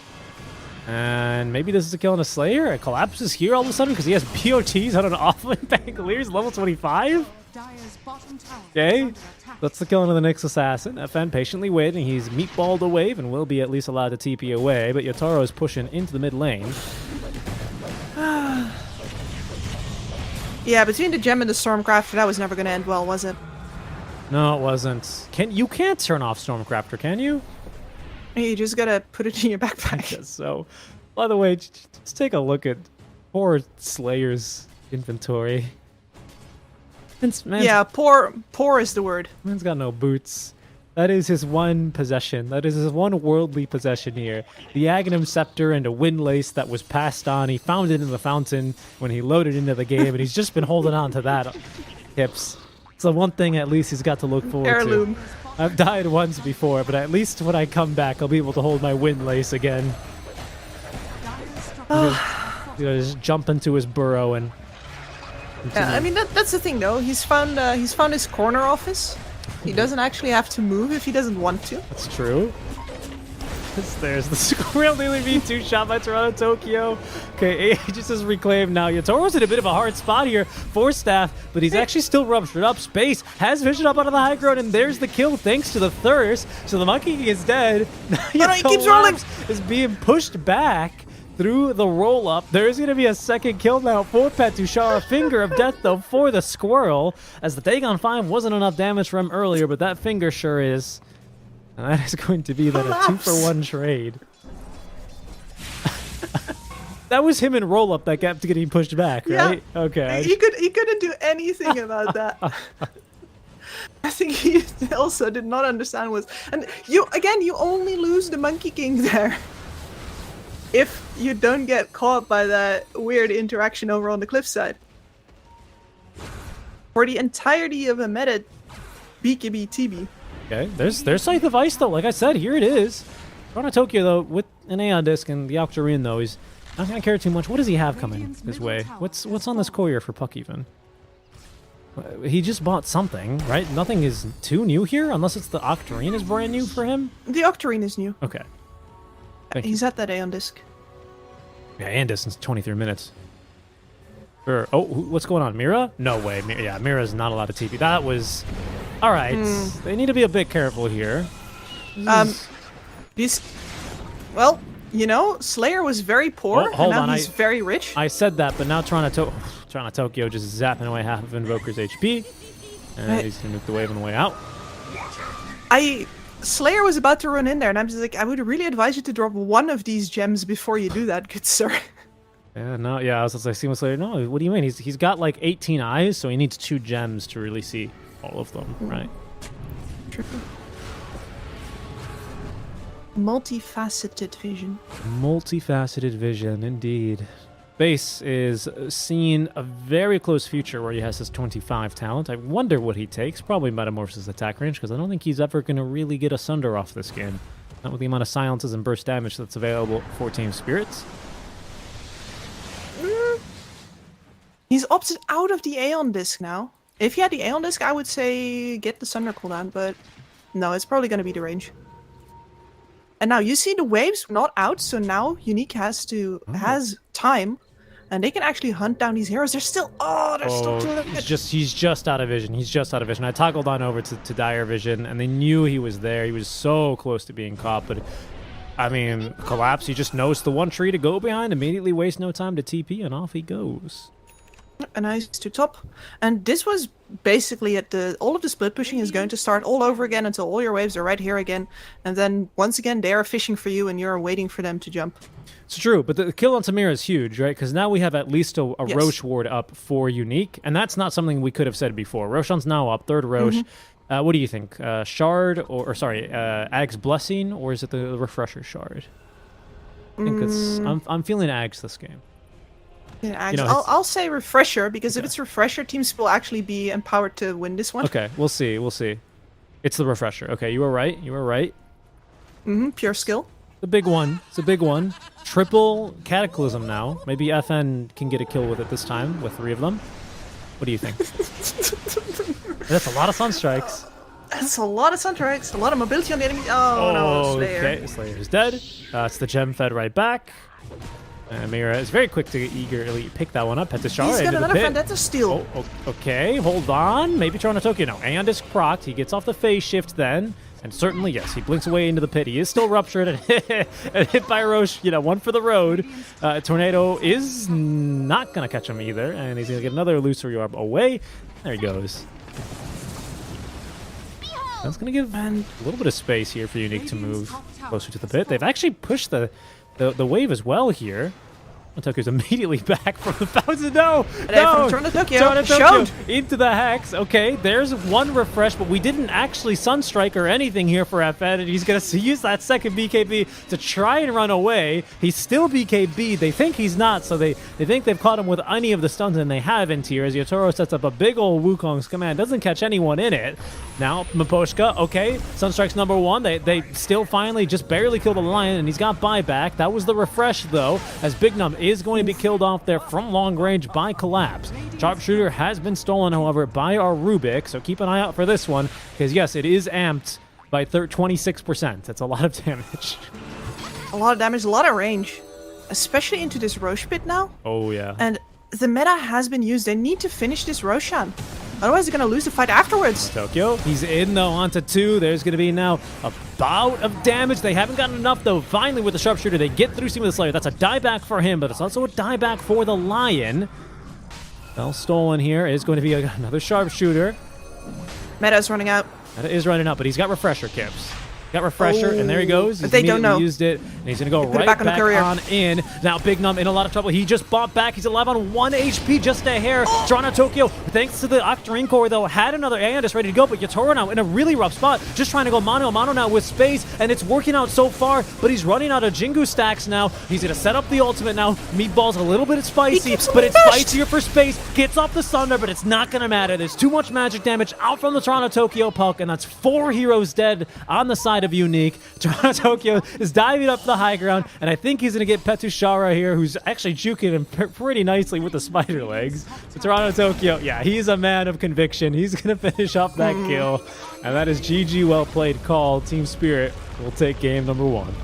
And maybe this is a kill on a Slayer. It collapses here all of a sudden because he has POTs on an offlane Bangalier's level 25. Okay, that's the kill into the Nyx Assassin. FN patiently waiting. He's meatballed a wave and will be at least allowed to TP away. But Yotaro is pushing into the mid lane. Yeah, between the gem and the Stormcrafter, that was never going to end well, was it? No, it wasn't. You can't turn off Stormcrafter, can you? You just gotta put it in your backpack. I guess so. By the way, just take a look at poor Slayer's inventory. Yeah, poor is the word. Man's got no boots. That is his one possession. That is his one worldly possession here. The Aghanim Scepter and a Windlace that was passed on. He found it in the fountain when he loaded into the game, and he's just been holding on to that. Hips. It's the one thing at least he's got to look forward Heirloom. to. I've died once before, but at least when I come back, I'll be able to hold my Windlace again. Just jump into his burrow and... Yeah, I mean that's the thing though. He's found his corner office, He doesn't actually have to move if he doesn't want to. That's true. There's the squirrel nearly being two-shot by Toronto Tokyo. Okay, Aegis is reclaimed now. Yatoro's in a bit of a hard spot here for Staff, but he's actually still ruptured up. Space has vision up onto the high ground, and there's the kill thanks to the thirst. So the Monkey King is dead. No, he keeps rolling. Is being pushed back through the roll-up. There's going to be a second kill now for Petushara. Finger of death, though, for the squirrel, as the Dagon 5 wasn't enough damage for him earlier, but that finger sure is. And that is going to be then a 2-for-1 trade. That was him in roll-up that kept getting pushed back, right? Yeah. Okay. He couldn't do anything about that. I think he also did not understand and you only lose the Monkey King there if you don't get caught by that weird interaction over on the cliffside. For the entirety of a meta BKB TB. Okay, there's Scythe of Ice, though. Like I said, here it is. Toronto Tokyo, though, with an Aeon Disc and the Octarine, though, he's not going to care too much. What does he have coming his way? What's on this courier for Puck, even? He just bought something, right? Nothing is too new here, unless it's the Octarine is brand new for him? The Octarine is new. Okay. He's at that Aeon Disc. Yeah, Aeon Disc since 23 minutes. Oh, what's going on? Mira? No way. Yeah, Mira's not allowed to TP. That was... All right. They need to be a bit careful here. Well, you know, Slayer was very poor, hold and now on, he's very rich. I said that, but now Toronto Tokyo just zapping away half of Invoker's HP. And he's going to nuke the wave on the way out. Slayer was about to run in there, and I'm just like, I would really advise you to drop one of these gems before you do that, good sir. Yeah, no, yeah, I was just like, Seamless Slayer, no, what do you mean? He's got like 18 eyes, so he needs 2 gems to really see all of them, right? True. Multifaceted vision. Multifaceted vision, indeed. Base is seeing a very close future where he has his 25 talent. I wonder what he takes. Probably Metamorphosis attack range, because I don't think he's ever going to really get a Sunder off this game. Not with the amount of silences and burst damage that's available for TSpirit. He's opted out of the Aeon Disc now. If he had the Aeon Disc, I would say get the Sunder cooldown, but no, it's probably going to be the range. And now you see the waves not out, so now Unique has time, and they can actually hunt down these heroes. They're still still too limited. He's just out of vision. He's just out of vision. I toggled on over to dire vision, and they knew he was there. He was so close to being caught, but I mean, Collapse, he just knows the one tree to go behind, immediately wastes no time to TP, and off he goes. A nice to top. And this was basically all of the split pushing is going to start all over again until all your waves are right here again. And then once again, they are fishing for you and you're waiting for them to jump. It's true, but the kill on Samira is huge, right? Because now we have at least a yes. Roche ward up for Unique, and that's not something we could have said before. Roshan's now up, third Roche. What do you think? Shard, or sorry, Ag's Blessing, or is it the Refresher Shard? I think it's... I'm feeling Ag's this game. Yeah, you know, I'll say Refresher, because if it's Refresher, teams will actually be empowered to win this one. Okay, we'll see. It's the Refresher. Okay, you were right. Pure skill. The big one. It's a big one. Triple Cataclysm now. Maybe FN can get a kill with it this time, with 3 of them. What do you think? That's a lot of Sunstrikes. That's a lot of Sunstrikes. A lot of mobility on the enemy. Oh no, Slayer. Okay, Slayer is dead. It's the gem fed right back. Mira is very quick to eagerly pick that one up. Petishara He's got into another the pit. Vendetta steal. Oh, okay, hold on. Maybe Toronto Tokyo. No, Aeon Disc procced. He gets off the phase shift then. And certainly, yes, he blinks away into the pit. He is still ruptured and hit by Roche. One for the road. Tornado is not going to catch him either. And he's going to get another illusory orb away. There he goes. That's going to give a little bit of space here for Unique to move closer to the pit. They've actually pushed the wave as well here. Tokyo's immediately back from the fountain. No! Toronto Tokyo Into the Hex. Okay, there's one refresh, but we didn't actually Sunstrike or anything here for FN, and he's going to use that second BKB to try and run away. He's still BKB. They think he's not, so they think they've caught him with any of the stuns, and they haven't here, as Yotaro sets up a big old Wukong's command. Doesn't catch anyone in it. Now, Miposhka, okay, Sunstrike's number 1. They still finally just barely kill the Lion, and he's got buyback. That was the refresh, though, as Big Num is going to be killed off there from long range by Collapse. Sharpshooter has been stolen, however, by our Rubik, so keep an eye out for this one, because yes, it is amped by 26%. That's a lot of damage. A lot of damage, a lot of range. Especially into this Roche pit now. Oh, yeah. And the meta has been used. They need to finish this Roshan. Otherwise, they're going to lose the fight afterwards. Tokyo, he's in though onto 2. There's going to be now a bout of damage. They haven't gotten enough though. Finally, with the Sharpshooter, they get through Seam of the Slayer. That's a dieback for him, but it's also a dieback for the Lion. Well, stolen here is going to be another Sharpshooter. Meta's running out. Meta is running out, but he's got Refresher, Kips. Got Refresher, and there he goes. He's they don't know. Used it, and he's going to go right back on in. Now, Big Num in a lot of trouble. He just bought back. He's alive on 1 HP, just a hair. Toronto Tokyo, thanks to the Octarine Core, though, had another Aeondis ready to go, but Yatoro now in a really rough spot, just trying to go mano a mano now with space, and it's working out so far, but he's running out of Jingu stacks now. He's going to set up the ultimate now. Meatball's a little bit spicy, but it's spicier for space. Gets off the Thunder, but it's not going to matter. There's too much magic damage out from the Toronto Tokyo puck, and that's 4 heroes dead on the side of Unique. Toronto Tokyo is diving up the high ground, and I think he's going to get Petushara here, who's actually juking him pretty nicely with the spider legs. So Toronto Tokyo, yeah, he's a man of conviction. He's going to finish off that kill, and that is GG, well played call. TeamSpirit will take game number 1.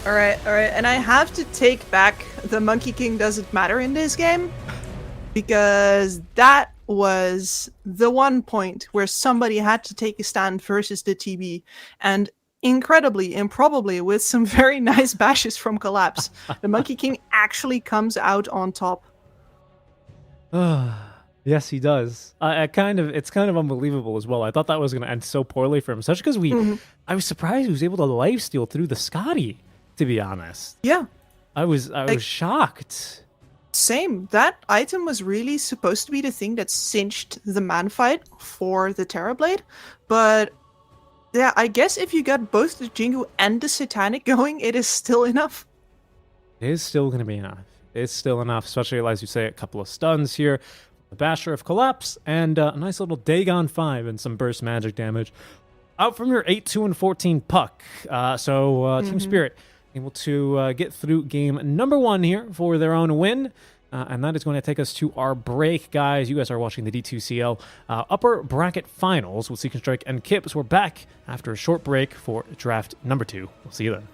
All right, and I have to take back the Monkey King doesn't matter in this game, because that was the one point where somebody had to take a stand versus the TB, and incredibly, improbably, with some very nice bashes from Collapse, the Monkey King actually comes out on top. Yes, he does. It's kind of unbelievable as well. I thought that was going to end so poorly for him, especially because I was surprised he was able to lifesteal through the Scotty, to be honest. Yeah. I was shocked. Same. That item was really supposed to be the thing that cinched the man fight for the Terrorblade, but yeah, I guess if you got both the Jingu and the Satanic going, it is still enough. It is still going to be enough. It's still enough, especially as you say, a couple of stuns here. The Basher of Collapse, and a nice little Dagon 5 and some burst magic damage. Out from your 8, 2, and 14 puck. TeamSpirit able to get through game number 1 here for their own win. And that is going to take us to our break, guys. You guys are watching the D2CL Upper Bracket Finals with Seek and Strike and Kips. We're back after a short break for draft number 2. We'll see you then.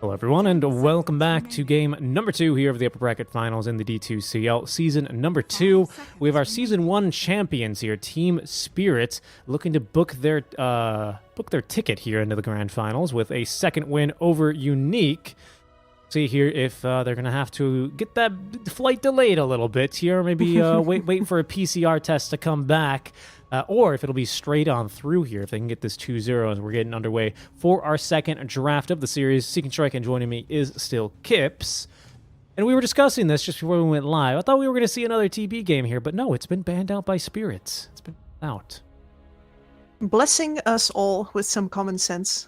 Hello everyone, and welcome back to game number 2 here of the Upper Bracket Finals in the D2CL Season number 2. We have our Season 1 champions here, TSpirit, looking to book their ticket here into the Grand Finals with a second win over Unique. See here if they're going to have to get that flight delayed a little bit here, maybe wait for a PCR test to come back. Or if it'll be straight on through here, if they can get this 2-0 as we're getting underway for our second draft of the series. Seeking Strike, and joining me is still Kips. And we were discussing this just before we went live. I thought we were going to see another TB game here, but no, it's been banned out by Spirits. It's been out. Blessing us all with some common sense.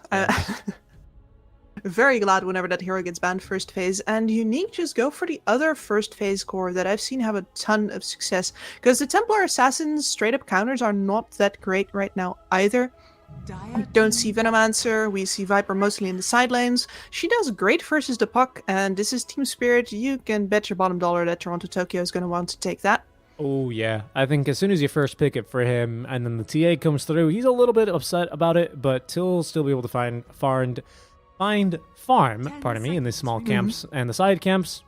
Very glad whenever that hero gets banned first phase, and Unique just go for the other first phase core that I've seen have a ton of success, because the Templar Assassin's straight up counters are not that great right now either. We don't see Venomancer, we see Viper mostly in the side lanes. She does great versus the puck, and this is TSpirit. You can bet your bottom dollar that Toronto Tokyo is going to want to take that. Oh yeah, I think as soon as you first pick it for him, and then the TA comes through, he's a little bit upset about it, but he'll still be able to find farm, in these small camps and the side camps,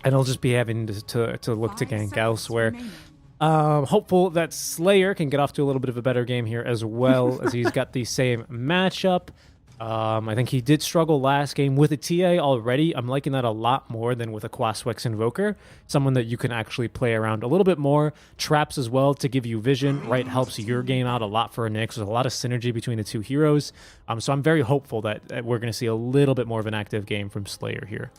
and he'll just be having to look to gank elsewhere. Hopeful that Slayer can get off to a little bit of a better game here as well, as he's got the same matchup. I think he did struggle last game with a TA already. I'm liking that a lot more than with a Quaswex Invoker. Someone that you can actually play around a little bit more. Traps as well to give you vision, right? Helps your game out a lot for a Nyx. There's a lot of synergy between the two heroes. So I'm very hopeful that we're going to see a little bit more of an active game from Slayer here.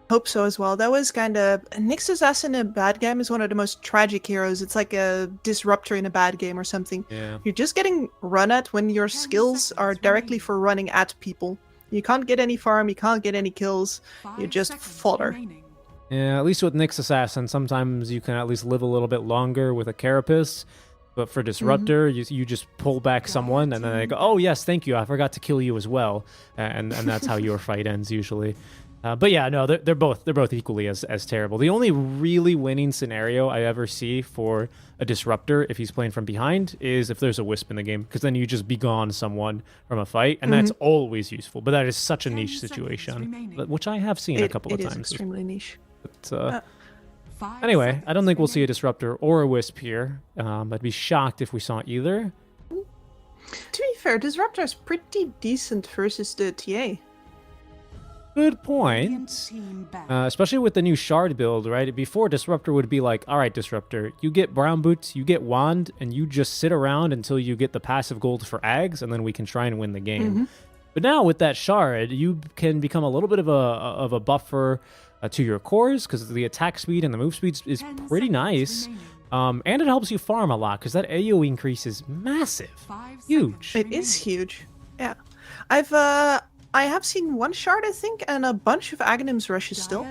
Hope so as well. That was kind of... Nyx Assassin in a bad game is one of the most tragic heroes. It's like a disruptor in a bad game or something. Yeah. You're just getting run at when your skills are directly for running at people. You can't get any farm, you can't get any kills. You're just fodder. Yeah, at least with Nyx Assassin, sometimes you can at least live a little bit longer with a Carapace. But for Disruptor, you just pull back someone, and then they go, oh yes, thank you, I forgot to kill you as well. And that's how your fight ends usually. But yeah, no, they're both equally as terrible. The only really winning scenario I ever see for a Disruptor, if he's playing from behind, is if there's a Wisp in the game, because then you just begone someone from a fight, and that's always useful. But that is such a niche situation, which I have seen a couple of times. It is extremely niche. But, anyway, I don't think we'll see a Disruptor or a Wisp here. I'd be shocked if we saw either. To be fair, Disruptor is pretty decent versus the TA. Good point. Especially with the new Shard build, right? Before, Disruptor would be like, all right, Disruptor, you get Brown Boots, you get Wand, and you just sit around until you get the passive gold for Ags, and then we can try and win the game. But now with that Shard, you can become a little bit of a buffer to your cores, because the attack speed and the move speed is pretty nice. And it helps you farm a lot, because that AoE increase is massive. Huge. It is huge. Yeah. I have seen one shard, I think, and a bunch of Aghanims rushes still.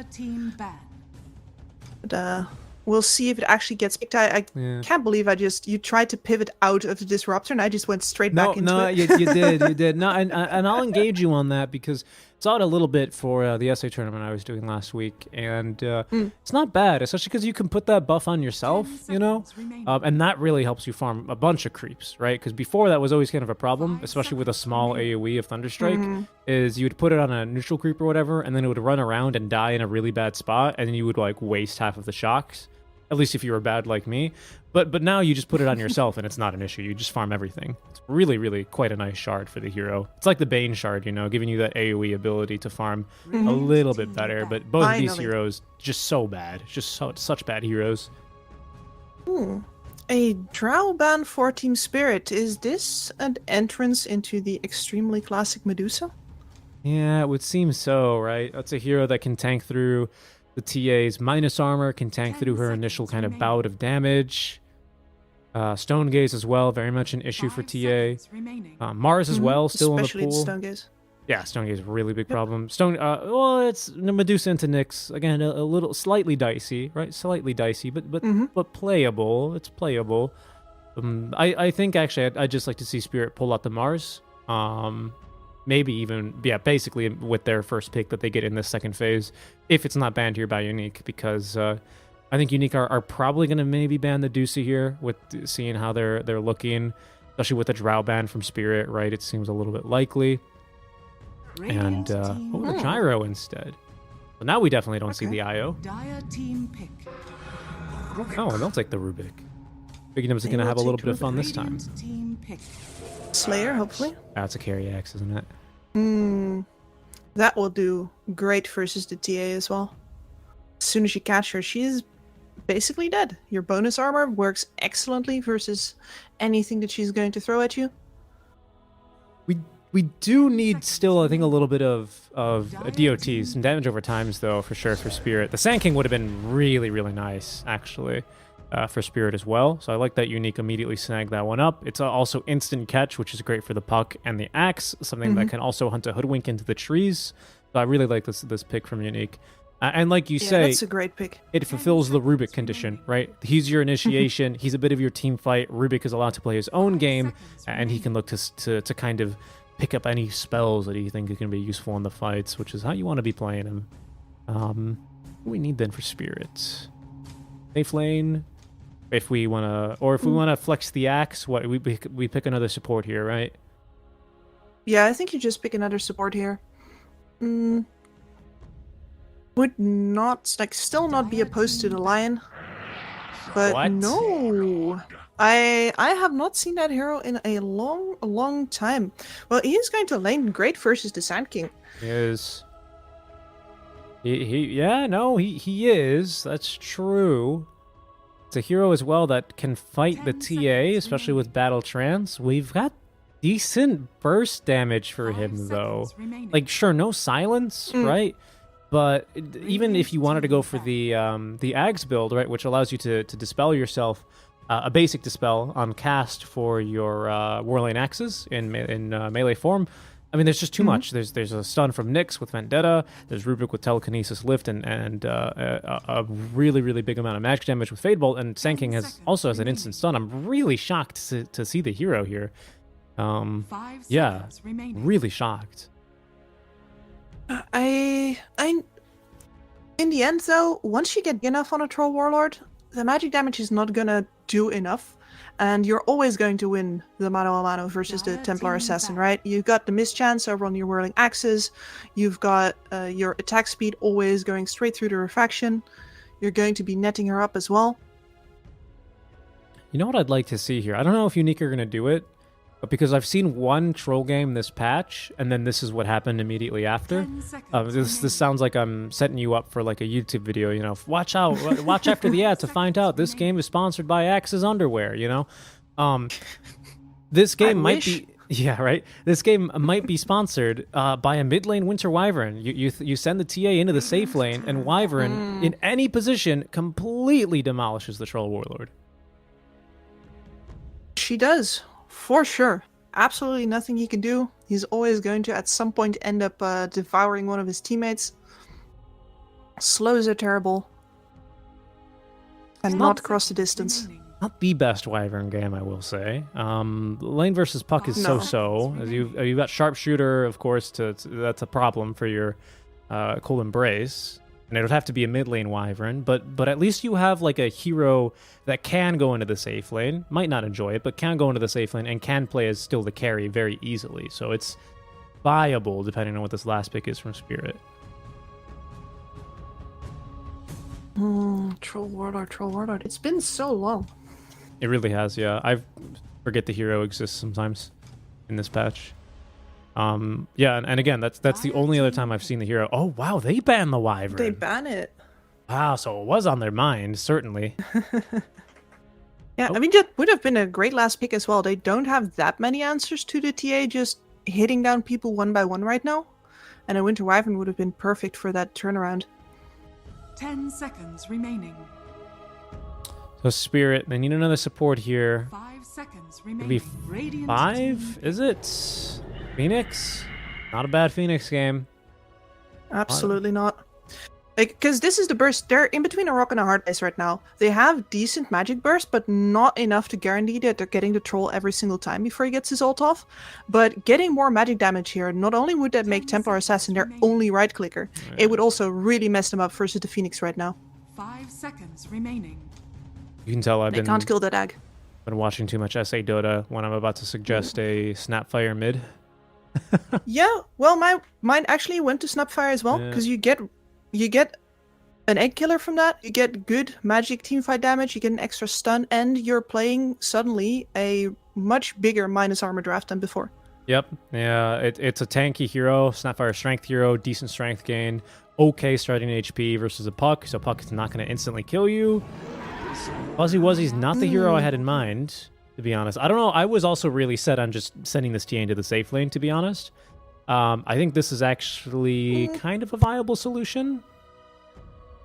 But we'll see if it actually gets picked. I can't believe you tried to pivot out of the Disruptor, and I just went straight back into it. No, you did. No, and I'll engage you on that, because I saw it a little bit for the SA tournament I was doing last week, and it's not bad, especially because you can put that buff on yourself, you know? And that really helps you farm a bunch of creeps, right? Because before that was always kind of a problem, especially with a small AoE of Thunderstrike, is you would put it on a neutral creep or whatever, and then it would run around and die in a really bad spot, and then you would like waste half of the shocks. At least if you were bad like me. But now you just put it on yourself and it's not an issue. You just farm everything. It's really, really quite a nice shard for the hero. It's like the Bane shard, you know, giving you that AoE ability to farm a little bit better. But both of these heroes, just so bad. Just such bad heroes. A Drow ban for TSpirit. Is this an entrance into the extremely classic Medusa? Yeah, it would seem so, right? That's a hero that can tank through the TA's minus armor, can tank through her initial kind of bout of damage. Stone Gaze as well, very much an issue for TA. Mars as well, still especially in the pool. Stone Gaze. Yeah, Stone Gaze is a really big problem. Well, it's Medusa into Nyx. Again, a little slightly dicey, right? Slightly dicey, but playable. It's playable. I think actually I'd just like to see Spirit pull out the Mars. Maybe even, basically with their first pick that they get in this second phase, if it's not banned here by Unique, because I think Unique are probably going to maybe ban the Deucey here, with seeing how they're looking, especially with the Drow ban from Spirit, right? It seems a little bit likely. and the gyro instead. So now we definitely don't see the IO. Dire team pick. Oh, and they'll take the Rubik. Bignum's going to have a little bit of fun this time. Radiant team pick. Slayer, hopefully. That's a carry axe, isn't it? That will do great versus the TA as well. As soon as you catch her, she's basically dead. Your bonus armor works excellently versus anything that she's going to throw at you. We do need still, I think, a little bit of DOT, some damage over times, though, for sure, for Spirit. The Sand King would have been really, really nice, actually, for Spirit as well. So I like that Unique immediately snagged that one up. It's also instant catch, which is great for the Puck and the Axe, something that can also hunt a Hoodwink into the trees. So I really like this pick from Unique. And like you say, that's a great pick. It fulfills the Rubik condition, right? He's your initiation. He's a bit of your team fight. Rubik is allowed to play his own game, and he can look to kind of pick up any spells that you think can be useful in the fights, which is how you want to be playing him. What do we need then for Spirit? Safe lane, if we want to, or if we want to flex the Axe, what we pick another support here, right? Yeah, I think you just pick another support here. Would not, still not be opposed to the Lion. But What? no, I have not seen that hero in a long time. Well, he is going to lane great versus the Sand King. He is. He is. That's true. It's a hero as well that can fight the TA, especially with Battle Trance. We've got decent burst damage for him, though. Like, sure, no silence, right? But even if you wanted to go for the Ags build, right, which allows you to dispel yourself, a basic dispel on cast for your Warlane Axes in melee form, I mean, there's just too much. There's a stun from Nyx with Vendetta. There's Rubik with Telekinesis Lift and a really, really big amount of magic damage with Fade Bolt. And Sand King also has an instant stun. I'm really shocked to see the hero here. Yeah, really shocked. In the end, though, once you get enough on a Troll Warlord, the magic damage is not gonna do enough, and you're always going to win the mano a mano versus the Templar Assassin, right? You've got the mischance over on your Whirling Axes, you've got your attack speed always going straight through the Refraction, you're going to be netting her up as well. You know what I'd like to see here? I don't know if Unique are gonna do it, but because I've seen one troll game this patch, and then this is what happened immediately after. This sounds like I'm setting you up for like a YouTube video, you know. Watch after the ad to find out this game is sponsored by Axe's Underwear, you know. This game might be, yeah, right. This game might be sponsored by a mid lane Winter Wyvern. You send the TA into the safe lane, and Wyvern in any position completely demolishes the Troll Warlord. She does. For sure. Absolutely nothing he can do. He's always going to, at some point, end up devouring one of his teammates. Slows are terrible. And not across the distance. Not the best Wyvern game, I will say. Lane versus Puck is so-so. As you've got Sharpshooter, of course, that's a problem for your Cold Embrace. And it would have to be a mid lane Wyvern, but at least you have like a hero that can go into the safe lane, might not enjoy it, but can go into the safe lane and can play as still the carry very easily. So it's viable depending on what this last pick is from Spirit. Troll Warlord. It's been so long. It really has, yeah. I forget the hero exists sometimes in this patch. Yeah, and again, that's the only other time I've seen the hero. Oh, wow, they banned the Wyvern. They ban it. Wow, so it was on their mind, certainly. Yeah, I mean, that would have been a great last pick as well. They don't have that many answers to the TA just hitting down people one by one right now. And a Winter Wyvern would have been perfect for that turnaround. 10 seconds remaining. So Spirit, they need another support here. 5 seconds Maybe remaining. Radiant 5, is it? Phoenix? Not a bad Phoenix game. Absolutely not. Because this is the burst. They're in between a rock and a hard place right now. They have decent magic burst, but not enough to guarantee that they're getting the troll every single time before he gets his ult off. But getting more magic damage here, not only would that make Templar Assassin their only right clicker, it would also really mess them up versus the Phoenix right now. 5 seconds remaining. You can tell I've They can't kill that Ag. been watching too much SA Dota when I'm about to suggest a Snapfire mid. Yeah, well, mine actually went to Snapfire as well, Yeah. because you get an egg killer from that. You get good magic teamfight damage. You get an extra stun, and you're playing suddenly a much bigger minus armor draft than before. Yep. Yeah, it's a tanky hero, Snapfire strength hero, decent strength gain, okay starting HP versus a Puck, so Puck is not going to instantly kill you. Fuzzy Wuzzy's not the hero I had in mind, to be honest. I don't know. I was also really set on just sending this TA into the safe lane, to be honest. I think this is actually kind of a viable solution.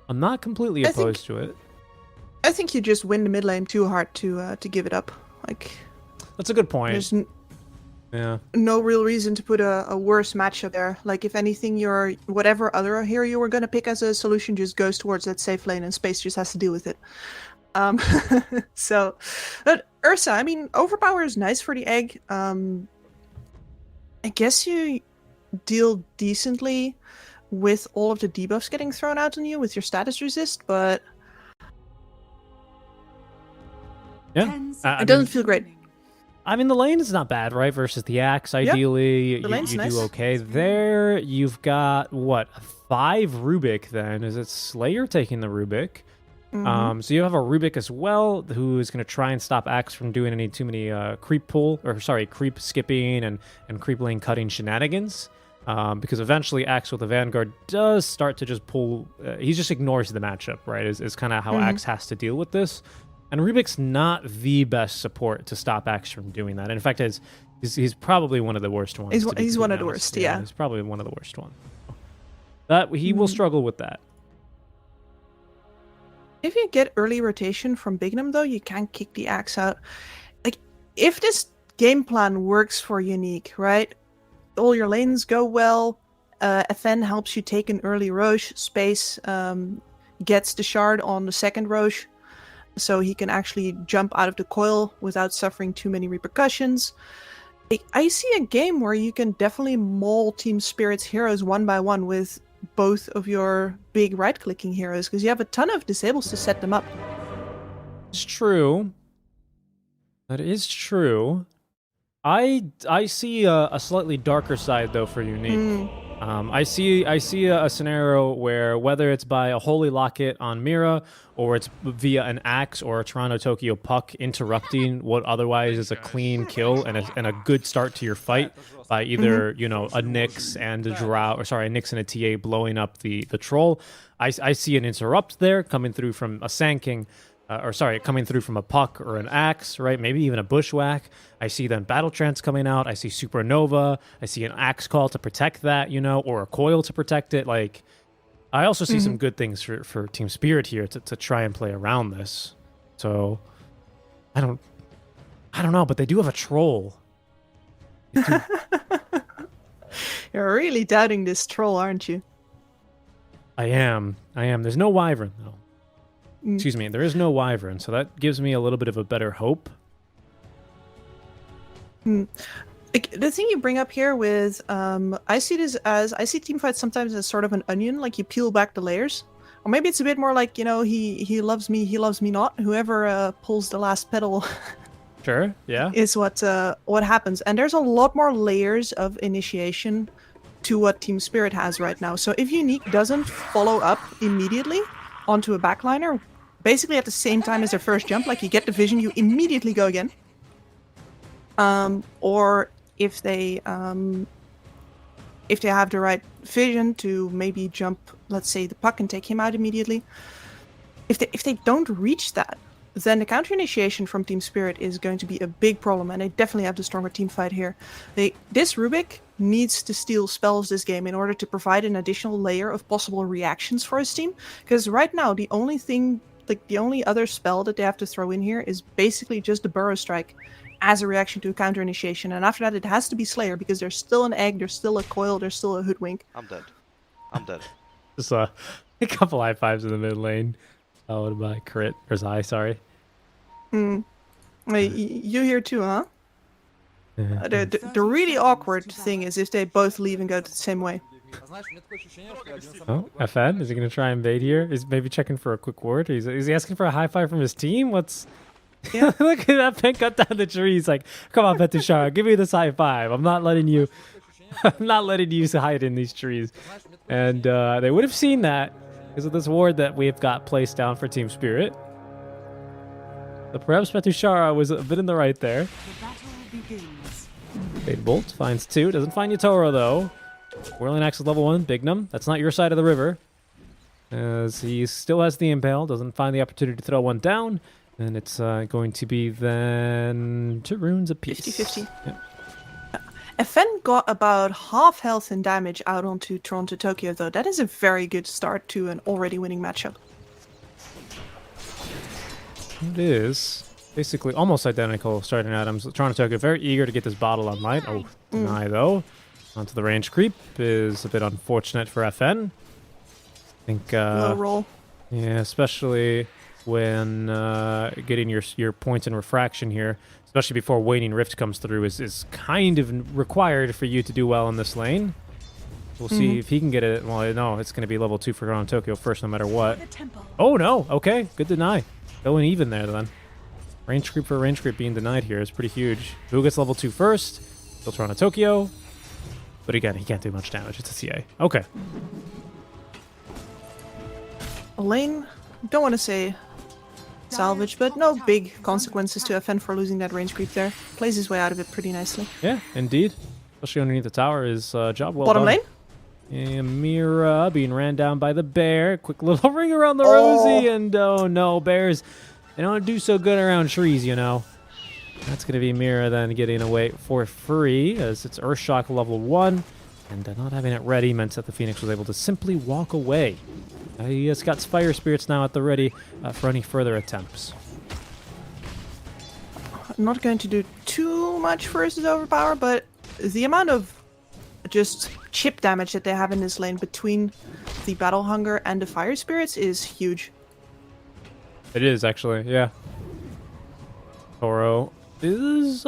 I'm not completely opposed to it. I think you just win the mid lane too hard to give it up. Like, That's a good point. there's Yeah. no real reason to put a worse matchup there. Like, if anything, your whatever other hero you were gonna pick as a solution just goes towards that safe lane, and Space just has to deal with it. So, but Ursa, I mean, overpower is nice for the egg. I guess you deal decently with all of the debuffs getting thrown out on you with your status resist, but Yeah. 10 it doesn't feel great. remaining. I mean, the lane is not bad, right? Versus the axe, ideally, the lane's you nice. do okay. There, you've got, what, 5 Rubik then? Is it Slayer taking the Rubik? So you have a Rubik as well, who is going to try and stop Axe from doing too many creep skipping and creep lane cutting shenanigans. Because eventually Axe with the Vanguard does start to just pull... he just ignores the matchup, right? Is kind of how Axe has to deal with this. And Rubik's not the best support to stop Axe from doing that. In fact, he's probably one of the worst ones. He's to be one of completely the honest. worst, yeah. He's probably one of the worst ones. That he will struggle with that. If you get early rotation from Bignum, though, you can kick the axe out. Like, if this game plan works for Unique, right? All your lanes go well. FN helps you take an early Roche. Space gets the shard on the second Roche, so he can actually jump out of the coil without suffering too many repercussions. I see a game where you can definitely maul Team Spirit's heroes one by one with both of your big right-clicking heroes, because you have a ton of disables to set them up. It's true. That is true. I see a slightly darker side though for Unique. I see a scenario where whether it's by a Holy Locket on Mira or it's via an Axe or a Toronto Tokyo Puck interrupting what otherwise is a clean kill and a good start to your fight by either a Nyx and a Drow, or sorry, a Nyx and a TA blowing up the troll. I see an interrupt there coming through from a Sand coming through from a Puck or an Axe, right? Maybe even a Bushwhack. I see then Battle Trance coming out. I see Supernova. I see an Axe Call to protect that, or a Coil to protect it. Like, I also see some good things for Team Spirit here to try and play around this. So, I don't know, but they do have a Troll. You're really doubting this troll, aren't you? I am. There's no Wyvern, though. Excuse me, there is no Wyvern, so that gives me a little bit of a better hope. Like, the thing you bring up here with, I see teamfights sometimes as sort of an onion, like you peel back the layers. Or maybe it's a bit more like, he loves me not. Whoever pulls the last petal Sure, yeah. is what happens. And there's a lot more layers of initiation to what Team Spirit has right now. So if Unique doesn't follow up immediately onto a backliner, basically at the same time as their first jump, like you get the vision, you immediately go again. Or if they have the right vision to maybe jump, let's say, the Puck and take him out immediately. If they don't reach that, then the counter initiation from Team Spirit is going to be a big problem, and they definitely have the stronger team fight here. This Rubik needs to steal spells this game in order to provide an additional layer of possible reactions for his team, because right now the only other spell that they have to throw in here is basically just the Burrow Strike as a reaction to a counter initiation, and after that it has to be Slayer, because there's still an egg, there's still a coil, there's still a hoodwink. I'm dead. Just a couple high fives in the mid lane. Followed by crit or Zai, sorry. You here too, huh? Yeah. The really awkward thing is if they both leave and go the same way. Oh, FN? Is he going to try and bait here? Is maybe checking for a quick ward? Is he asking for a high five from his team? What's... Yeah. Look at that pen cut down the tree. He's like, come on, Petushar, give me this high five. I'm not letting you I'm not letting you hide in these trees. And they would have seen that because of this ward that we've got placed down for TSpirit. So perhaps Petushara was a bit in the right there. The battle begins. Fade Bolt finds 2. Doesn't find Yatoro, though. Whirling Axe is level 1. Bignum. That's not your side of the river. As he still has the Impale. Doesn't find the opportunity to throw one down. And it's going to be then 2 runes apiece. 50-50. Yeah. FN got about half health and damage out onto Toronto Tokyo, though. That is a very good start to an already winning matchup. It is basically almost identical starting items. Toronto Tokyo very eager to get this bottle on light. Oh, deny though. Onto the range creep is a bit unfortunate for FN. I think Low roll. yeah, especially when getting your points in refraction here, especially before Waning Rift comes through, is kind of required for you to do well in this lane. We'll see if he can get it. Well, no, it's going to be level 2 for Toronto Tokyo first, no matter what. Oh, no. Okay, good deny. Going even there, then. Range creep for range creep being denied here is pretty huge. Who gets level 2 first? Still Toronto Tokyo. But again, he can't do much damage. It's a CA. Okay. Lane, don't want to say salvage, but no big consequences to FN for losing that range creep there. Plays his way out of it pretty nicely. Yeah, indeed. Especially underneath the tower is job well Bottom done. lane? And Mira being ran down by the bear. Quick little ring around the Rosie. And oh no, bears. They don't do so good around trees, you know. That's going to be Mira then getting away for free as it's Earthshock level 1. And not having it ready meant that the Phoenix was able to simply walk away. He has got Fire Spirits now at the ready for any further attempts. I'm not going to do too much versus overpower, but the amount of just chip damage that they have in this lane between the Battle Hunger and the Fire Spirits is huge. It is, actually, yeah. Toro is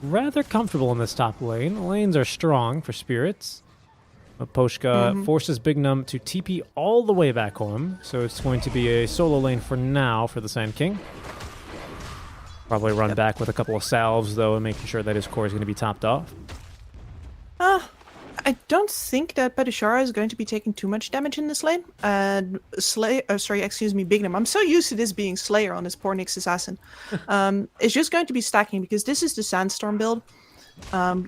rather comfortable in this top lane. The lanes are strong for Spirits. But Poshka forces Bignum to TP all the way back home, so it's going to be a solo lane for now for the Sand King. Probably run back with a couple of salves, though, and making sure that his core is going to be topped off. I don't think that Petushara is going to be taking too much damage in this lane. And Bignum. I'm so used to this being Slayer on this poor Nyx Assassin. It's just going to be stacking because this is the Sandstorm build.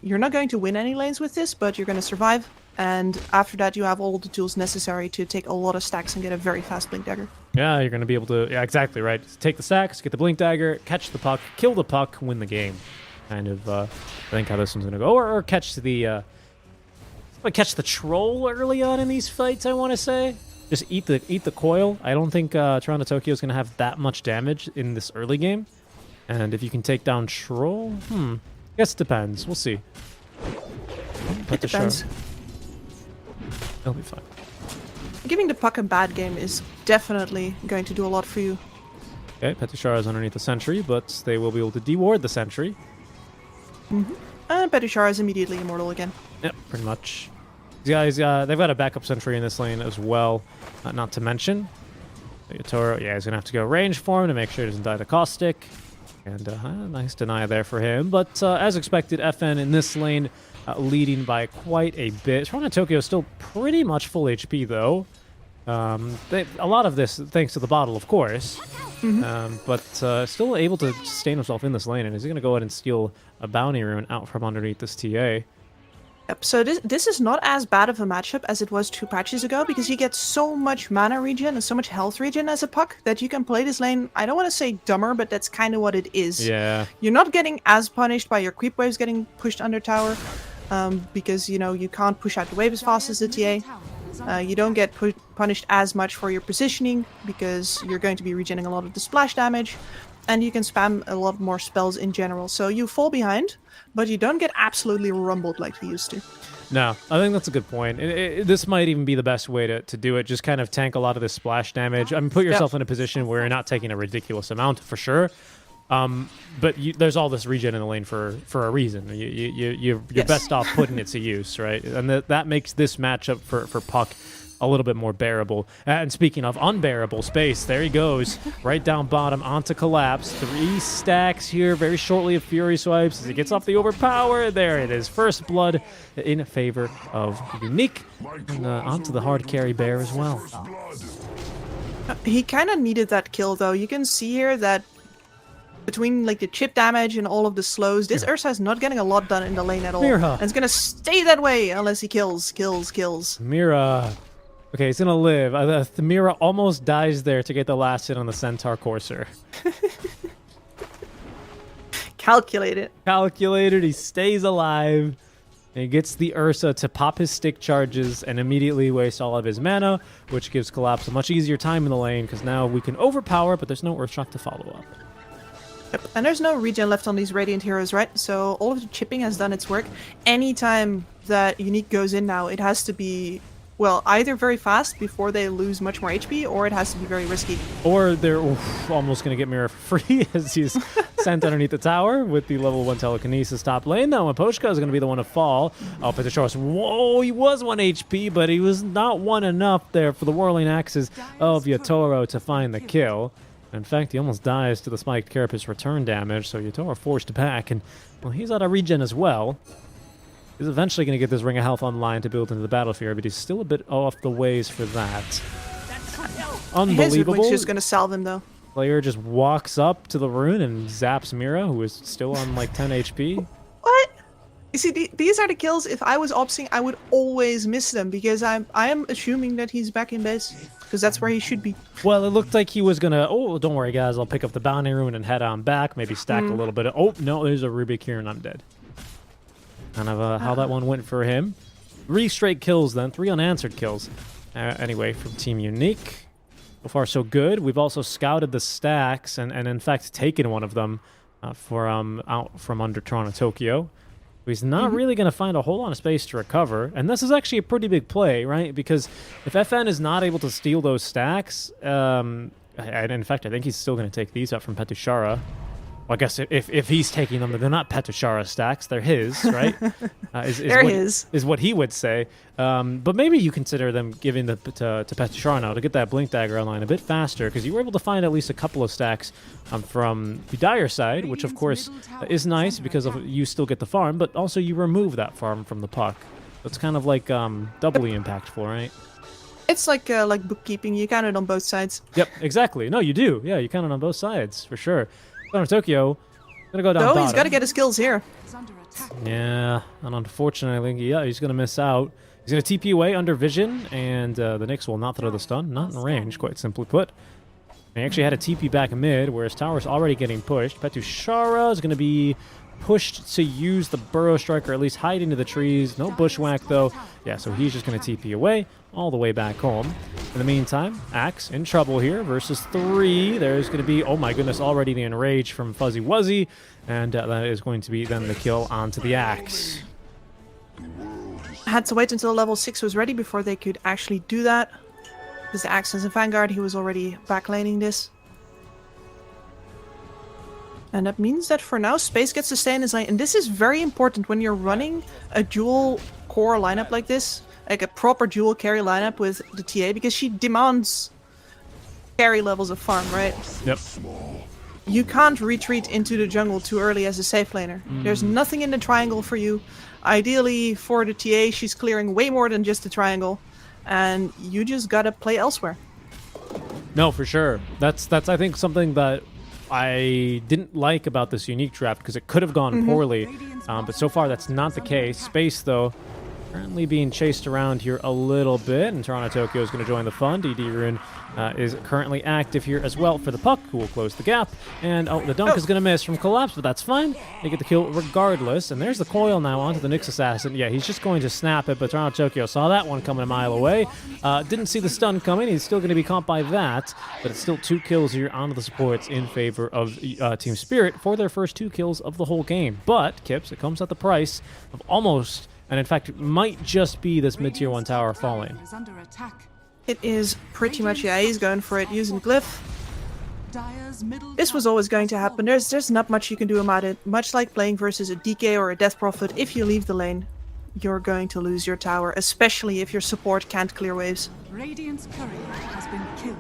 You're not going to win any lanes with this, but you're going to survive. And after that, you have all the tools necessary to take a lot of stacks and get a very fast Blink Dagger. Yeah, you're going to be able to... Yeah, exactly, right. Take the stacks, get the Blink Dagger, catch the puck, kill the puck, win the game. Kind of, I think how this one's going to go. Or catch the... catch the troll early on in these fights, I want to say. Just eat the coil. I don't think Toronto Tokyo is going to have that much damage in this early game. And if you can take down troll... I guess it depends. We'll see. It depends. It'll be fine. Giving the puck a bad game is definitely going to do a lot for you. Okay, Petushara is underneath the sentry, but they will be able to deward the sentry. And Petushara is immediately immortal again. Yep, pretty much. These guys, they've got a backup sentry in this lane as well, not to mention. Yatoro, yeah, he's going to have to go range for him to make sure he doesn't die to Caustic. And nice deny there for him. But as expected, FN in this lane leading by quite a bit. Toronto Tokyo is still pretty much full HP, though. A lot of this thanks to the bottle, of course. But still able to sustain himself in this lane. And he's going to go ahead and steal a bounty rune out from underneath this TA. Yep, so this is not as bad of a matchup as it was 2 patches ago, because you get so much mana regen and so much health regen as a puck that you can play this lane, I don't want to say dumber, but that's kind of what it is. Yeah. You're not getting as punished by your creep waves getting pushed under tower, because, you know, you can't push out the wave as fast as the TA. You don't get punished as much for your positioning, because you're going to be regenning a lot of the splash damage, and you can spam a lot more spells in general. So you fall behind, but you don't get absolutely rumbled like you used to. No, I think that's a good point. This might even be the best way to do it. Just kind of tank a lot of this splash damage. I mean, put yourself in a position where you're not taking a ridiculous amount, for sure. But there's all this regen in the lane for a reason. You're best off putting it to use, right? And that makes this matchup for Puck a little bit more bearable. And speaking of unbearable space, there he goes, right down bottom onto Collapse. 3 stacks here, very shortly of Fury swipes as he gets off the overpower. There it is, first blood in favor of Unique, and onto the hard carry bear as well. He kind of needed that kill, though. You can see here that between like the chip damage and all of the slows, this Ursa is not getting a lot done in the lane at all. Mira. And it's gonna stay that way unless he kills. Mira. Okay, he's gonna live. Mira almost dies there to get the last hit on the Centaur Courser. Calculated. Calculated, he stays alive. And he gets the Ursa to pop his stick charges and immediately waste all of his mana, which gives Collapse a much easier time in the lane, because now we can overpower, but there's no Earthshock to follow up. Yep. And there's no regen left on these Radiant heroes, right? So all of the chipping has done its work. Anytime that Unique goes in now, it has to be, well, either very fast before they lose much more HP, or it has to be very risky. Or they're almost going to get Mira for free as he's sent underneath the tower with the level 1 telekinesis top lane. Now, Aposhka is going to be the one to fall. Oh, Petashorus, whoa, he was 1 HP, but he was not 1 enough there for the Whirling Axes of Yatoro to find the kill. In fact, he almost dies to the spiked Carapace return damage, so Yatoro forced back, and, well, he's out of regen as well. He's eventually going to get this Ring of Health online to build into the battlefield, but he's still a bit off the ways for that. Unbelievable. His just going to salve him, though. Player just walks up to the rune and zaps Mira, who is still on like 10 HP. What? You see, these are the kills. If I was opsing, I would always miss them, because I am assuming that he's back in base, because that's where he should be. Well, it looked like he was going to, oh, don't worry, guys, I'll pick up the bounty rune and head on back, maybe stack a little bit of, oh, no, there's a Rubik here and I'm dead. Kind of how that one went for him. 3 straight kills then, 3 unanswered kills. Anyway, from Team Unique. So far, so good. We've also scouted the stacks and in fact taken one of them out from under Toronto Tokyo. He's not really going to find a whole lot of space to recover, and this is actually a pretty big play, right? Because if FN is not able to steal those stacks, and in fact, I think he's still going to take these out from Petushara. Well, I guess if he's taking them, they're not Petushara stacks, they're his, right? They're his. Is what he would say. But maybe you consider them giving to Petushara now to get that Blink Dagger online a bit faster, because you were able to find at least a couple of stacks from the Dire side, which of course is nice because you still get the farm, but also you remove that farm from the puck. It's kind of like doubly impactful, right? It's like bookkeeping. You count it on both sides. Yep, exactly. No, you do. Yeah, you count it on both sides, for sure. Toronto Tokyo gonna go down bottom. He's got to get his kills here. Yeah, and unfortunately, yeah, he's gonna miss out. He's gonna TP away under vision, and the Nyx will not throw the stun. Not in range, quite simply put. He actually had a TP back mid, whereas tower's already getting pushed. Petushara is gonna be pushed to use the Burrow Strike, or at least hide into the trees. No bushwhack, though. Yeah, so he's just going to TP away all the way back home. In the meantime, Axe in trouble here versus 3. There's going to be, oh my goodness, already the Enrage from Fuzzy Wuzzy. And that is going to be then the kill onto the Axe. Had to wait until level 6 was ready before they could actually do that. Because the Axe is a Vanguard, he was already backlaning this. And that means that for now, Space gets to stay in his lane. And this is very important when you're running a dual core lineup like this. Like a proper dual carry lineup with the TA. Because she demands carry levels of farm, right? Yep. You can't retreat into the jungle too early as a safe laner. There's nothing in the triangle for you. Ideally, for the TA, she's clearing way more than just the triangle. And you just gotta play elsewhere. No, for sure. That's I think, something that I didn't like about this Unique draft, because it could have gone poorly, but so far that's not the case. Space, though, currently being chased around here a little bit, and Toronto Tokyo is going to join the fun. DD Rune is currently active here as well for the puck, who will close the gap. And, the dunk is going to miss from Collapse, but that's fine. They get the kill regardless. And there's the coil now onto the Nyx Assassin. Yeah, he's just going to snap it, but Toronto Tokyo saw that one coming a mile away. Didn't see the stun coming. He's still going to be caught by that, but it's still 2 kills here onto the supports in favor of TeamSpirit for their first 2 kills of the whole game. But, Kips, it comes at the price of almost, and in fact, it might just be this mid-tier 1 tower falling. It is pretty much, yeah, he's going for it using Glyph. This was always going to happen. There's not much you can do about it. Much like playing versus a DK or a Death Prophet, if you leave the lane, you're going to lose your tower, especially if your support can't clear waves. Radiant's courier has been killed.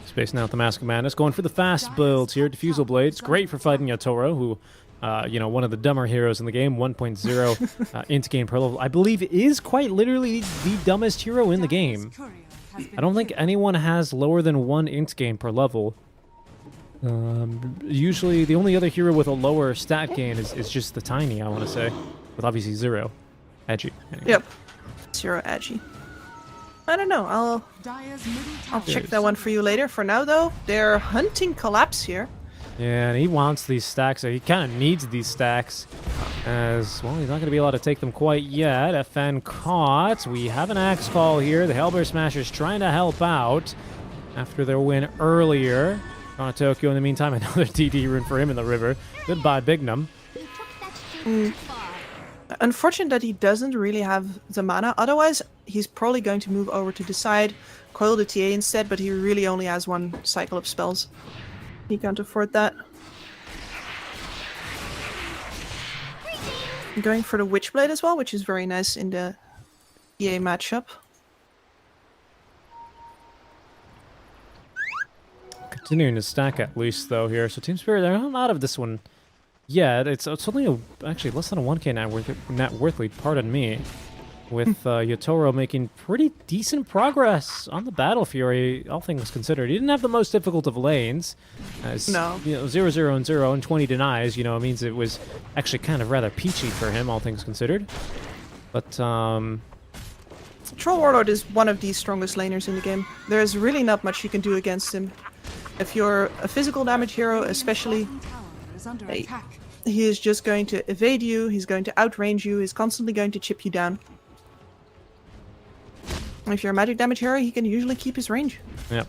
Spacing out the Mask of Madness, going for the fast builds here. Diffusal Blades, great for fighting Yatoro, who, one of the dumber heroes in the game. 1.0 int gain per level. I believe is quite literally the dumbest hero in the game. I don't think anyone has lower than 1 int gain per level. Usually, the only other hero with a lower stat gain is just the Tiny, I want to say. With obviously 0. Edgy. Anyway. Yep. 0 edgy. I don't know. I'll check that one for you later. For now, though, they're hunting Collapse here. Yeah, and he wants these stacks. He kind of needs these stacks. As, well, he's not going to be able to take them quite yet. FN caught. We have an Axe Call here. The Hellbear Smashers trying to help out after their win earlier. On Tokyo, in the meantime, another DD rune for him in the river. Goodbye, Bignum. Unfortunate that he doesn't really have the mana. Otherwise, he's probably going to move over to the side, coil the TA instead, but he really only has 1 cycle of spells. He can't afford that. I'm going for the Witchblade as well, which is very nice in the EA matchup. Continuing to stack at least, though, here. So TeamSpirit, they're not out of this one yet. It's only actually less than a 1k net worth lead, pardon me. With Yatoro making pretty decent progress on the Battle Fury, all things considered. He didn't have the most difficult of lanes. As, No. 0, 0, and 0, and 20 denies, it means it was actually kind of rather peachy for him, all things considered. But, Troll Warlord is one of the strongest laners in the game. There's really not much you can do against him. If you're a physical damage hero, especially, he is just going to evade you, he's going to outrange you, he's constantly going to chip you down. If you're a magic damage hero, he can usually keep his range. Yep.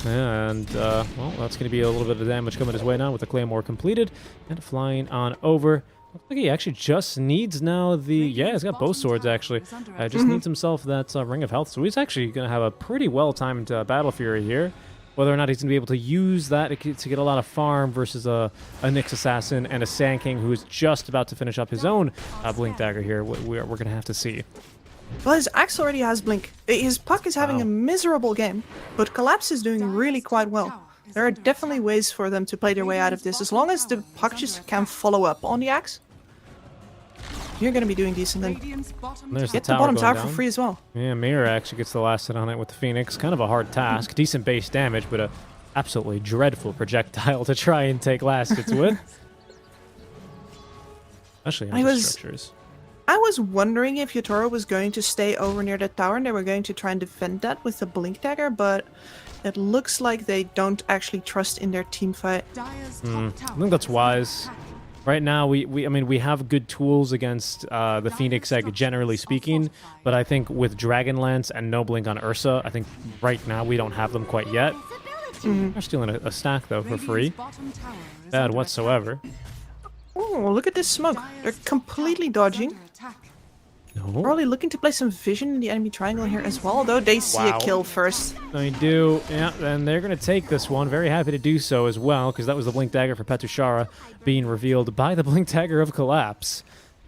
And, well, that's going to be a little bit of damage coming his way now with the Claymore completed. And flying on over. Looks like he actually just needs now the... Yeah, he's got both swords, actually. Just needs himself that Ring of Health. So he's actually going to have a pretty well-timed Battle Fury here. Whether or not he's going to be able to use that to get a lot of farm versus a Nyx Assassin and a Sand King who is just about to finish up his own Blink Dagger here, we're going to have to see. Well, his Axe already has Blink. His Puck is having a miserable game, but Collapse is doing really quite well. There are definitely ways for them to play their way out of this. As long as the Puck just can follow up on the Axe, you're going to be doing decent. And There's get the the bottom tower going for down. free as well. Yeah, Mirror actually gets the last hit on it with the Phoenix. Kind of a hard task. Decent base damage, but a absolutely dreadful projectile to try and take last hits with. Especially on the structures. I was wondering if Yatoro was going to stay over near that tower and they were going to try and defend that with the Blink Dagger, but it looks like they don't actually trust in their team fight. I think that's wise. Right now, we have good tools against the Phoenix Egg, generally speaking, but I think with Dragonlance and no Blink on Ursa, I think right now we don't have them quite yet. They're stealing a stack, though, for free. Bad whatsoever. Oh, look at this smoke. They're completely dodging. No. Probably looking to play some vision in the enemy triangle here as well, though they see a kill first. They do, yeah, and they're going to take this one. Very happy to do so as well, because that was the Blink Dagger for Petushara being revealed by the Blink Dagger of Collapse.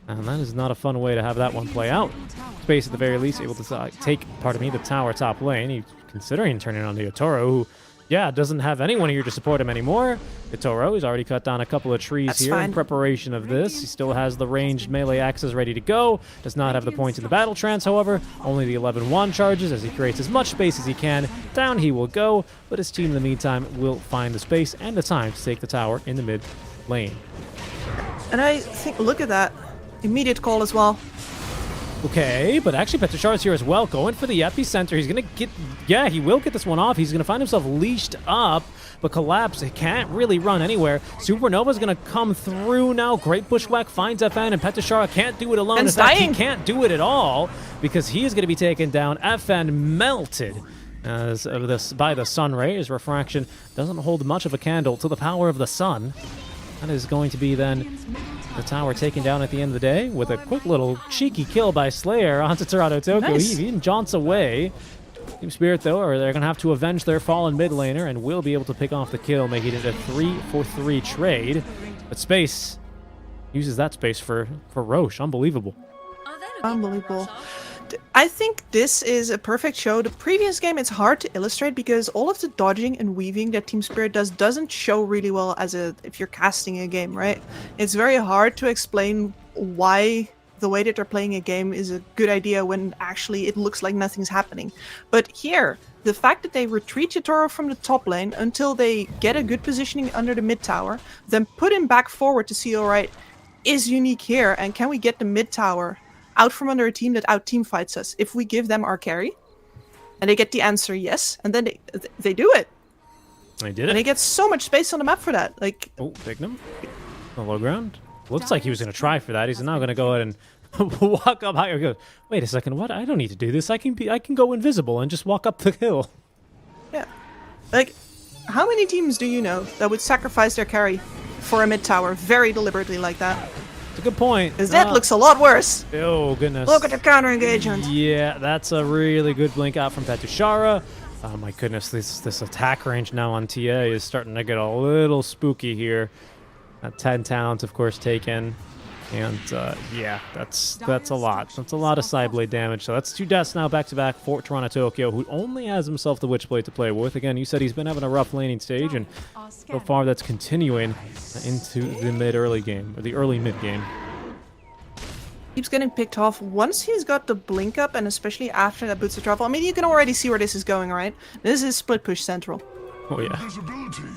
And that is not a fun way to have that one play out. Space, at the very least, able to take, the tower top lane. He's considering turning on the Yatoro, who, yeah, doesn't have anyone here to support him anymore. Yatoro, he's already cut down a couple of trees here in preparation of this. He still has the ranged melee axes ready to go. Does not have the points in the battle trance, however. Only the 11 wand charges as he creates as much space as he can. Down he will go, but his team in the meantime will find the space and the time to take the tower in the mid lane. And I think, look at that. Immediate call as well. Okay, but actually Petushara's here as well, going for the epicenter. He's going to get, yeah, he will get this one off. He's going to find himself leashed up, but Collapse, he can't really run anywhere. Supernova's going to come through now. Great Bushwhack finds FN, and Petushara can't do it alone. And in fact, dying. he can't do it at all, because he is going to be taken down. FN melted as of this by the sun ray. His refraction doesn't hold much of a candle to the power of the sun. That is going to be then the tower taken down at the end of the day with a quick little cheeky kill by Slayer onto Toronto Toko. Nice. He even jaunts away. TeamSpirit, though, they're going to have to avenge their fallen mid laner and will be able to pick off the kill, making it a 3-for-3 trade. But Space, Uses that space for Roche. Unbelievable. Unbelievable. I think this is a perfect show. The previous game, it's hard to illustrate because all of the dodging and weaving that TeamSpirit does doesn't show really well if you're casting a game, right? It's very hard to explain why the way that they're playing a game is a good idea when actually it looks like nothing's happening. But here, the fact that they retreat Yatoro from the top lane until they get a good positioning under the mid tower, then put him back forward to see, alright, is unique here, and can we get the mid tower out from under a team that out team fights us if we give them our carry? And they get the answer yes, and then they do it. They did it. And they get so much space on the map for that. Like, oh, Bignum, the low ground. Looks like he was going to try for that. He's now going to go ahead and walk up higher. Go, wait a second, what? I don't need to do this. I can go invisible and just walk up the hill. Yeah. Like, how many teams do you know that would sacrifice their carry for a mid tower very deliberately like that? It's a good point. Because that looks a lot worse. Oh, goodness. Look at the counter engagement. Yeah, that's a really good blink out from Petushara. Oh, my goodness. This attack range now on TA is starting to get a little spooky here. 10 talents, of course, taken. And, yeah, that's a lot. That's a lot of side blade damage. So that's 2 deaths now back-to-back for Toronto Tokyo, who only has himself the Witchblade to play with. Again, you said he's been having a rough laning stage, and so far that's continuing into the mid-early game, or the early-mid game. Keeps getting picked off. Once he's got the blink up, and especially after that boots of travel, I mean, you can already see where this is going, right? This is split push central. Oh, yeah.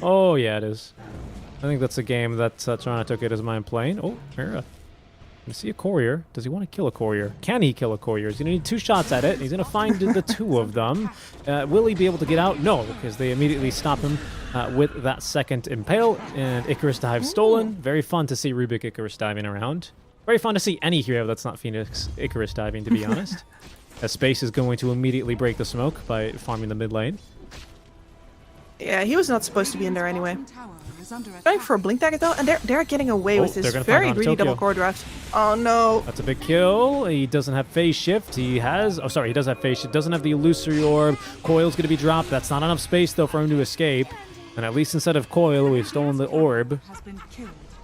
Oh, yeah, it is. I think that's a game that Toronto Tokyo doesn't mind playing. Oh, Mira. You see a courier. Does he want to kill a courier? Can he kill a courier? He's going to need 2 shots at it. He's going to find the 2 of them. Will he be able to get out? No, because they immediately stop him with that second impale. And Icarus dive stolen. Very fun to see Rubik Icarus diving around. Very fun to see any hero that's not Phoenix Icarus diving, to be honest. As Space is going to immediately break the smoke by farming the mid lane. Yeah, he was not supposed to be in there anyway. Going for a blink dagger though, and they're getting away with this very greedy double core draft. Oh no! That's a big kill. He doesn't have phase shift. He has. Oh, sorry, he does have phase shift. Doesn't have the illusory orb. Coil's gonna be dropped. That's not enough space though for him to escape. And at least instead of Coil, we've stolen the orb.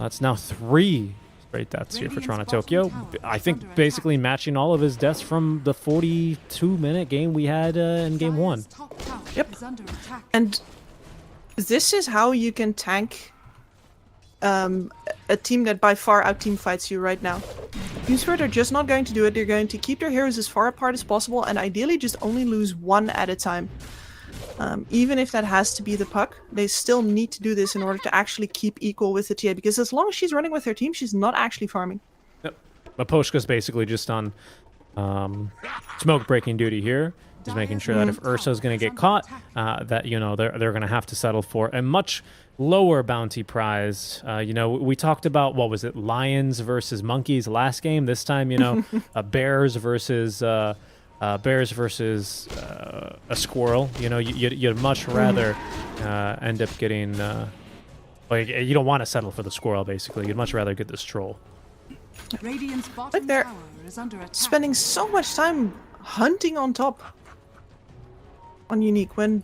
That's now 3 straight deaths here for Toronto Tokyo. I think basically matching all of his deaths from the 42-minute game we had in game 1. Yep. And this is how you can tank a team that by far out-team fights you right now. TeamSpirit are just not going to do it. They're going to keep their heroes as far apart as possible and ideally just only lose 1 at a time. Even if that has to be the puck, they still need to do this in order to actually keep equal with the TA, because as long as she's running with her team, she's not actually farming. Yep. But Poshka's basically just on smoke breaking duty here. Just making sure that if Ursa's going to get caught, that, you know, they're going to have to settle for a much lower bounty prize. You know, we talked about, what was it, lions versus monkeys last game. This time, you know, bears versus a squirrel. You know, you'd much rather end up getting, like, you don't want to settle for the squirrel, basically. You'd much rather get this troll. Like they're spending so much time hunting on top on Unique when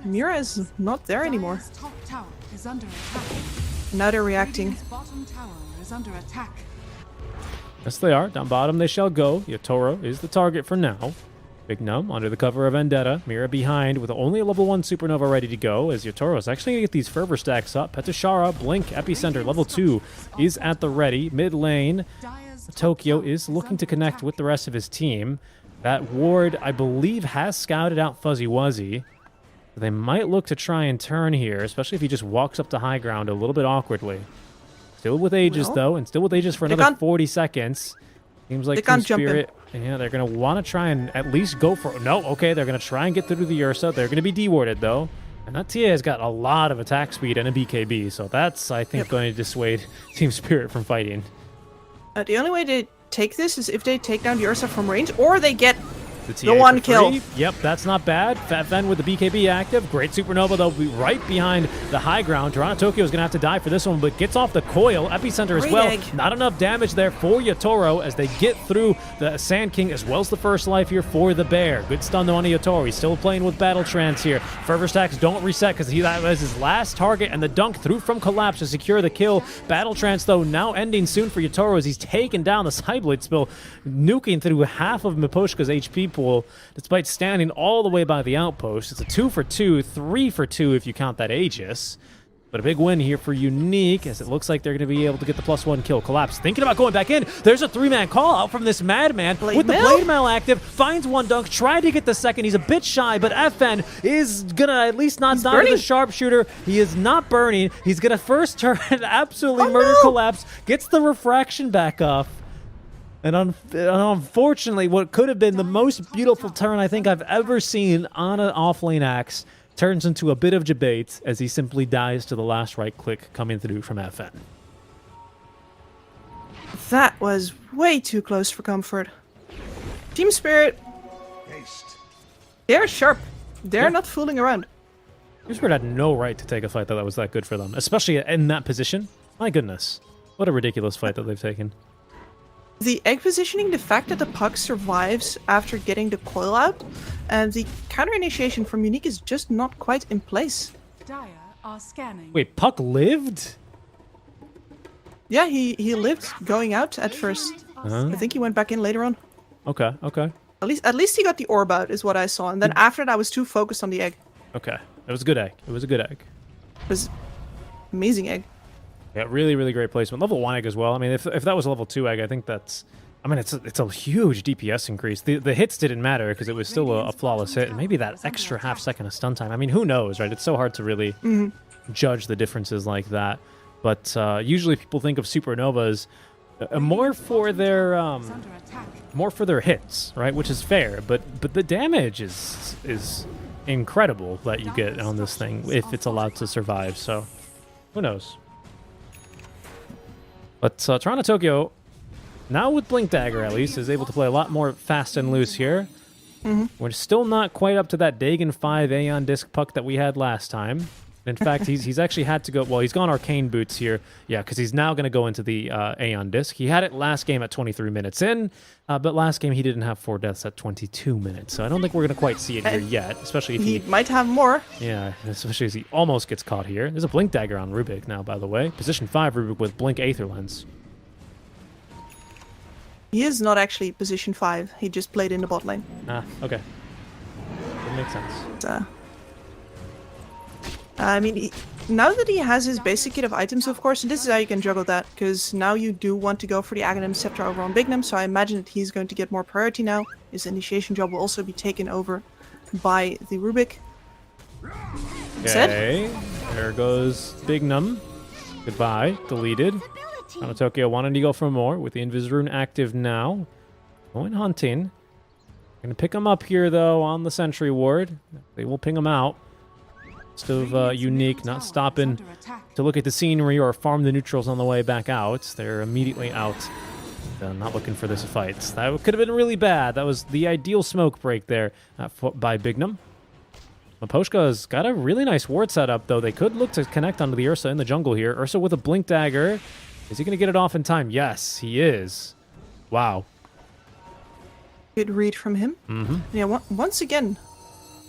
Mira is not there anymore. Now they're reacting. Yes, they are. Down bottom they shall go. Yatoro is the target for now. Big Num under the cover of Vendetta. Mira behind with only a level 1 Supernova ready to go as Yatoro is actually going to get these fervor stacks up. Petushara, Blink, Epicenter, level 2 is at the ready. Mid lane, Tokyo is looking to connect with the rest of his team. That ward, I believe, has scouted out Fuzzy Wuzzy. They might look to try and turn here, especially if he just walks up to high ground a little bit awkwardly. Still with Aegis, though, and still with Aegis for another 40 seconds. Seems like TeamSpirit, yeah, they're going to want to try and at least go for... No, okay, they're going to try and get through the Ursa. They're going to be dewarded, though. And that TA has got a lot of attack speed and a BKB, so that's, I think, going to dissuade TeamSpirit from fighting. The only way to take this is if they take down the Ursa from range, or they get The, TA The one for kill. free. Yep, that's not bad. Fat Fen with the BKB active. Great Supernova, though, be right behind the high ground. Toronto Tokyo is going to have to die for this one, but gets off the coil. Epicenter as Great well. egg. Not enough damage there for Yatoro as they get through the Sand King as well as the first life here for the Bear. Good stun, though, on Yatoro. He's still playing with Battle Trance here. Fervor Stacks don't reset because that was his last target, and the dunk through from Collapse to secure the kill. Battle Trance, though, now ending soon for Yatoro as he's taken down the Sideblade Spill, nuking through half of Miposhka's HP pool, despite standing all the way by the outpost. It's a 2 for 2, 3 for 2 if you count that Aegis. But a big win here for Unique, as it looks like they're going to be able to get the +1 kill. Collapse thinking about going back in. There's a 3-man call out from this Madman with the Blade Mail active. Finds one dunk, tried to get the second. He's a bit shy, but FN is going to at least not die to the sharpshooter. He is not burning. He's going to first turn and absolutely murder Collapse. Gets the refraction back off. And unfortunately, what could have been the most beautiful turn I think I've ever seen on an offlane axe turns into a bit of debate as he simply dies to the last right click coming through from FN. That was way too close for comfort. TeamSpirit. They're sharp. They're not fooling around. TeamSpirit had no right to take a fight that was that good for them, especially in that position. My goodness. What a ridiculous fight that they've taken. The egg positioning, the fact that the puck survives after getting the coil out, and the counter initiation from Unique is just not quite in place. Dire are scanning. Wait, Puck lived? Yeah, he lived going out at first. I think he went back in later on. Okay. At least he got the orb out, is what I saw. And then after that, I was too focused on the egg. Okay. It was a good egg. It was a good egg. It was amazing egg. Yeah, really, really great placement. Level 1 egg as well. I mean, if that was a level 2 egg, I think that's... I mean, it's a huge DPS increase. The hits didn't matter because it was still a flawless hit. And maybe that extra half second of stun time. I mean, who knows, right? It's so hard to really judge the differences like that. But usually people think of Supernovas more for their hits, right? Which is fair. But the damage is incredible that you get on this thing if it's allowed to survive. So who knows? But Toronto Tokyo, now with Blink Dagger at least, is able to play a lot more fast and loose here. We're still not quite up to that Dagon 5 Aeon Disc puck that we had last time. In fact, he's actually had to go... Well, he's gone Arcane Boots here. Yeah, because he's now going to go into the Aeon Disc. He had it last game at 23 minutes in, but last game he didn't have 4 deaths at 22 minutes. So I don't think we're going to quite see it here yet, especially if he might have more. Yeah, especially as he almost gets caught here. There's a Blink Dagger on Rubik now, by the way. Position 5 Rubik with Blink Aether Lens. He is not actually position 5. He just played in the bot lane. Ah, okay. That makes sense. I mean, now that he has his basic kit of items, of course, and this is how you can juggle that, because now you do want to go for the Aghanim Scepter over on Bignum, so I imagine that he's going to get more priority now. His initiation job will also be taken over by the Rubik. Okay, there goes Bignum. Goodbye, deleted. Toronto Tokyo wanted to go for more with the Invis Rune active now. Going hunting. Gonna pick him up here, though, on the Sentry Ward. They will ping him out. Still Unique, not stopping to look at the scenery or farm the neutrals on the way back out. They're immediately out, not looking for this fight. That could have been really bad. That was the ideal smoke break there by Bignum. Miposhka's got a really nice ward setup, though. They could look to connect onto the Ursa in the jungle here. Ursa with a Blink Dagger. Is he going to get it off in time? Yes, he is. Wow. Good read from him. Yeah, once again,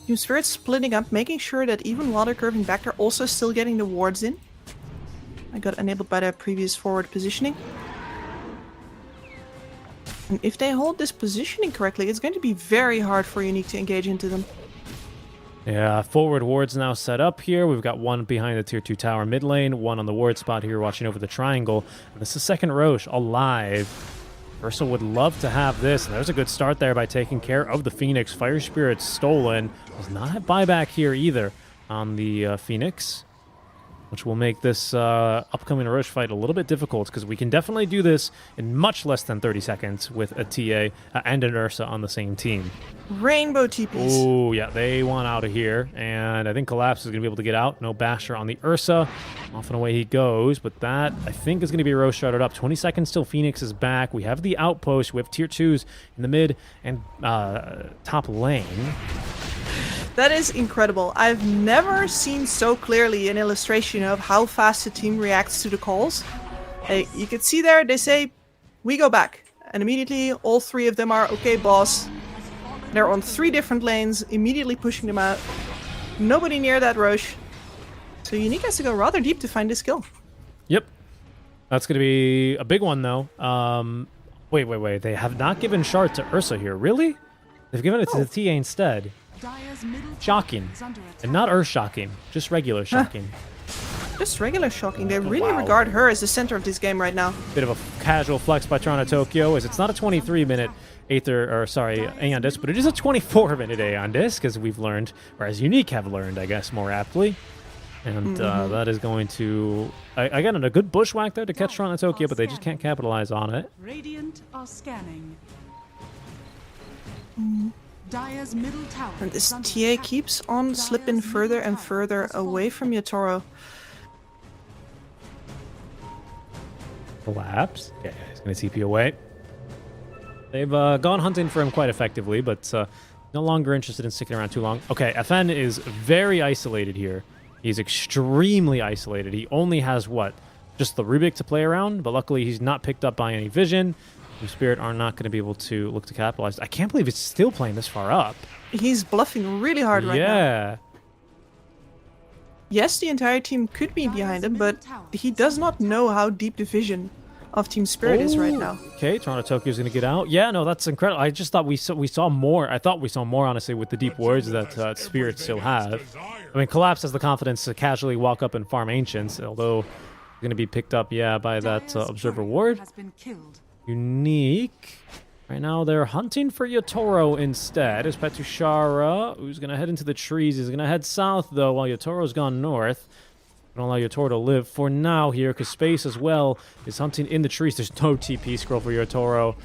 TeamSpirit splitting up, making sure that even while they're curving back, they're also still getting the wards in. I got enabled by the previous forward positioning. And if they hold this positioning correctly, it's going to be very hard for Unique to engage into them. Yeah, forward wards now set up here. We've got one behind the tier 2 tower mid lane, one on the ward spot here watching over the triangle. And this is second Roche alive. Ursa would love to have this, and there's a good start there by taking care of the Phoenix. Fire Spirit stolen. Does not have buyback here either on the Phoenix. which will make this upcoming Roche fight a little bit difficult, because we can definitely do this in much less than 30 seconds with a TA and an Ursa on the same team. Rainbow TPs. Oh, yeah, they want out of here, and I think Collapse is going to be able to get out. No Basher on the Ursa. Off and away he goes, but that, I think, is going to be Roche started up. 20 seconds till Phoenix is back. We have the outpost. We have tier 2s in the mid and top lane. That is incredible. I've never seen so clearly an illustration of how fast a team reacts to the calls. You can see there, they say, we go back. And immediately all three of them are, okay, boss. They're on 3 different lanes, immediately pushing them out. Nobody near that Roche. So Unique has to go rather deep to find this kill. Yep. That's going to be a big one, though. Wait. They have not given Shard to Ursa here. Really? They've given it to the TA instead. Shocking. And not Earth-shocking. Just regular shocking. Just regular shocking. They really regard her as the center of this game right now. Bit of a casual flex by Toronto Tokyo, as it's not a 23-minute Aeon Disc, but it is a 24-minute Aeon Disc, as we've learned, or as Unique have learned, I guess, more aptly. And that is going to... Again, a good bushwhack there to catch Toronto Tokyo, but they just can't capitalize on it. Radiant are scanning. Dire's middle tower. And this TA keeps on slipping further and further away from Yatoro. Collapse. Okay, he's going to TP away. They've gone hunting for him quite effectively, but no longer interested in sticking around too long. Okay, FN is very isolated here. He's extremely isolated. He only has, what, just the Rubik to play around, but luckily he's not picked up by any vision. TSpirit are not going to be able to look to capitalize. I can't believe he's still playing this far up. He's bluffing really hard right now. Yeah. Yes, the entire team could be behind him, but he does not know how deep the vision of TSpirit is right now. Okay, Toronto Tokyo's going to get out. Yeah, no, that's incredible. I just thought we saw more. I thought we saw more, honestly, with the deep wards that Spirit still have. I mean, Collapse has the confidence to casually walk up and farm Ancients, although he's going to be picked up, yeah, by that Observer ward. Unique. Right now, they're hunting for Yatoro instead. It's Petushara, who's going to head into the trees. He's going to head south, though, while Yatoro's gone north. Don't allow Yatoro to live for now here, because Space as well is hunting in the trees. There's no TP scroll for Yatoro.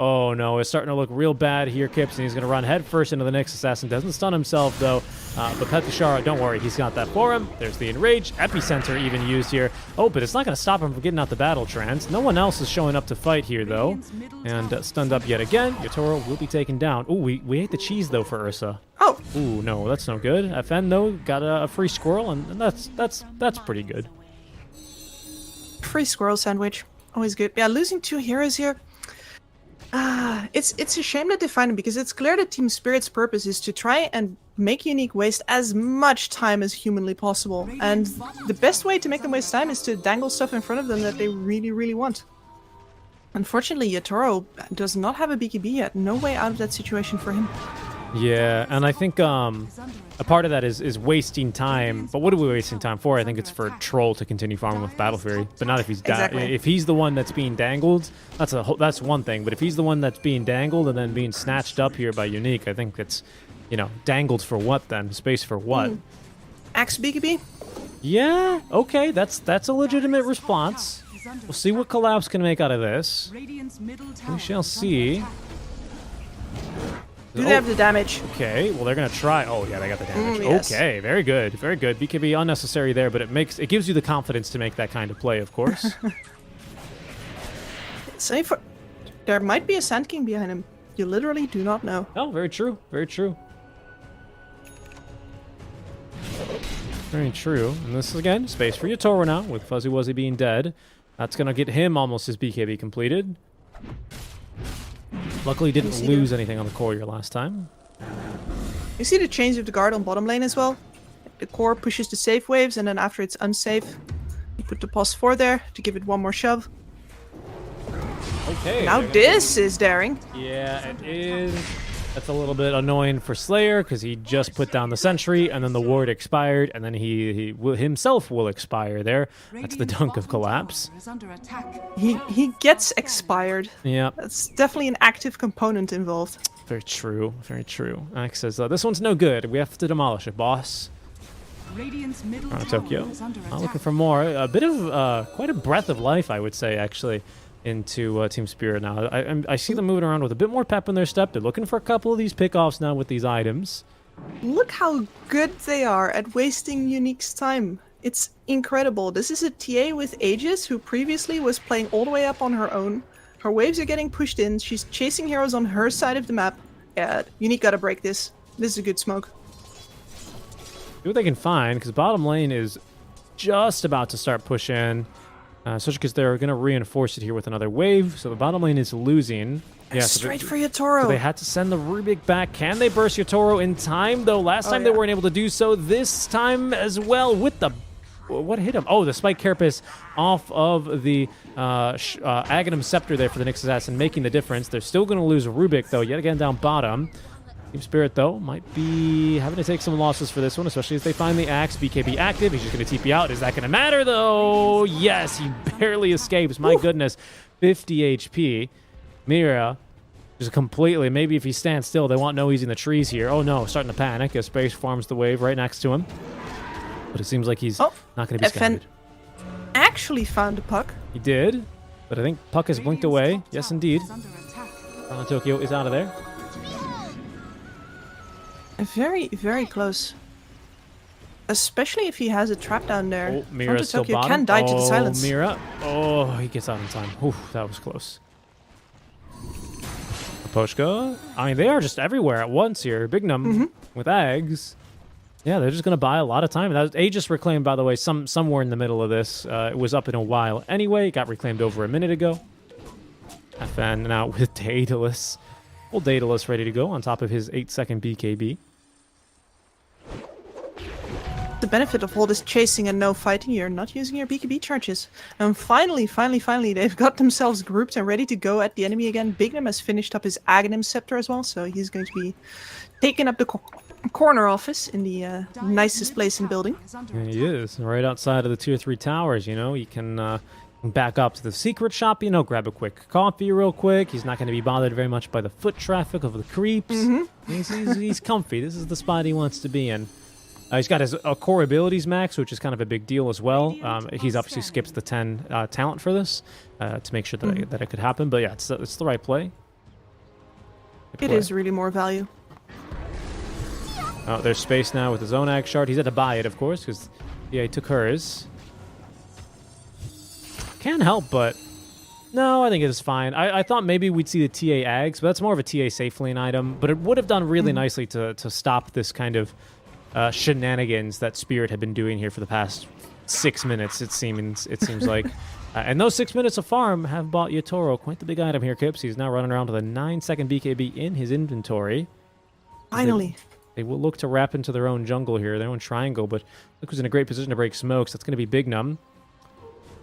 Oh no, it's starting to look real bad here, Kips, and he's going to run headfirst into the next assassin. Doesn't stun himself, though. But Petushara, don't worry, he's got that for him. There's the Enrage. Epicenter even used here. Oh, but it's not going to stop him from getting out the battle trance. No one else is showing up to fight here, though. And stunned up yet again. Yatoro will be taken down. Oh, we ate the cheese, though, for Ursa. Oh. Ooh, no, that's no good. FN, though, got a free squirrel, and that's pretty good. Free squirrel sandwich. Always good. Yeah, losing 2 heroes here. It's a shame that they find him, because it's clear that TSpirit's purpose is to try and make Unique waste as much time as humanly possible. And the best way to make them waste time is to dangle stuff in front of them that they really, really want. Unfortunately, Yatoro does not have a BKB yet. No way out of that situation for him. Yeah, and I think a part of that is wasting time. But what are we wasting time for? I think it's for Troll to continue farming with Battle Fury, but not if he's if he's the one that's being dangled. That's one thing. But if he's the one that's being dangled and then being snatched up here by Unique, I think it's, dangled for what then? Space for what? Axe BKB? Yeah. Okay, that's a legitimate response. We'll see what Collapse can make out of this. We shall see. Do they have the damage? Okay, well, they're going to try. Oh, yeah, they got the damage. Yes. Okay, very good. Very good. BKB unnecessary there, but it gives you the confidence to make that kind of play, of course. There might be a Sand King behind him. You literally do not know. Oh, very true. Very true. Very true. And this is, again, space for Yatoro now, with Fuzzy Wuzzy being dead. That's going to get him almost his BKB completed. Luckily, didn't lose anything on the courier last time. You see the change of the guard on bottom lane as well? The core pushes the safe waves, and then after it's unsafe, you put the pos 4 there to give it one more shove. Okay. Now this is daring. Yeah, it is. That's a little bit annoying for Slayer, because he just put down the sentry, and then the ward expired, and then he himself will expire there. That's the dunk of Collapse. He gets expired. Yeah. That's definitely an active component involved. Very true. Very true. Axe says, this one's no good. We have to demolish it, boss. Radiant's middle Toronto tower Tokyo. is under Not attack. looking for more. A bit of quite a breath of life, I would say, actually, into TeamSpirit now. I see them moving around with a bit more pep in their step. They're looking for a couple of these pickoffs now with these items. Look how good they are at wasting Unique's time. It's incredible. This is a TA with Aegis who previously was playing all the way up on her own. Her waves are getting pushed in. She's chasing heroes on her side of the map. Yeah, Unique gotta break this. This is a good smoke. See what they can find, because bottom lane is just about to start pushing. Especially because they're going to reinforce it here with another wave. So the bottom lane is losing. Yeah, Straight for Yatoro. So they had to send the Rubik back. Can they burst Yatoro in time, though? Last time they weren't able to do so. This time as well with the... What hit him? Oh, the Spike Carapace off of the Aghanim Scepter there for the Nyx Assassin, making the difference. They're still going to lose Rubik, though, yet again down bottom. TeamSpirit, though, might be having to take some losses for this one, especially as they find the Axe. BKB active. He's just going to TP out. Is that going to matter, though? Yes, he barely escapes. My goodness. 50 HP. Mira just completely... Maybe if he stands still, they won't know he's in the trees here. Oh, no. Starting to panic as Space farms the wave right next to him. But it seems like he's not going to be scouted. Actually found the puck. He did, but I think Puck has blinked away. Yes, indeed. Is under attack. Tokyo is out of there. Very, very close. Especially if he has a trap down there. Oh, Mira still Tokyo bottom. can die to the silence. Mira. Oh, he gets out in time. Ooh, that was close. Poshka. I mean, they are just everywhere at once here. Bignum with Ags. Yeah, they're just going to buy a lot of time. That was Aegis reclaimed, by the way, somewhere in the middle of this. It was up in a while anyway. It got reclaimed over a minute ago. FN now with Daedalus. Full Daedalus ready to go on top of his 8-second BKB. The benefit of all this chasing and no fighting, you're not using your BKB charges. And finally, they've got themselves grouped and ready to go at the enemy again. Bignum has finished up his Aghanim Scepter as well, so he's going to be taking up the corner office in the nicest place in the building. And he is right outside of the tier 3 towers. You know, you can back up to the secret shop, you know, grab a quick coffee real quick. He's not going to be bothered very much by the foot traffic of the creeps. He's comfy. This is the spot he wants to be in. He's got his core abilities max, which is kind of a big deal as well. He's obviously skips the 10 talent for this to make sure that it could happen. But yeah, it's the right play. It is really more value. Oh, there's space now with his own Ag Shard. He's had to buy it, of course, because he took hers. Can't help, but no, I think it is fine. I thought maybe we'd see the TA Ags, but that's more of a TA safe lane item. But it would have done really nicely to stop this kind of shenanigans that Spirit had been doing here for the past 6 minutes, it seems like. And those 6 minutes of farm have bought Yatoro quite the big item here, Kips. He's now running around with a 9-second BKB in his inventory. Finally. They will look to wrap into their own jungle here, their own triangle, but look who's in a great position to break smokes. That's going to be Bignum.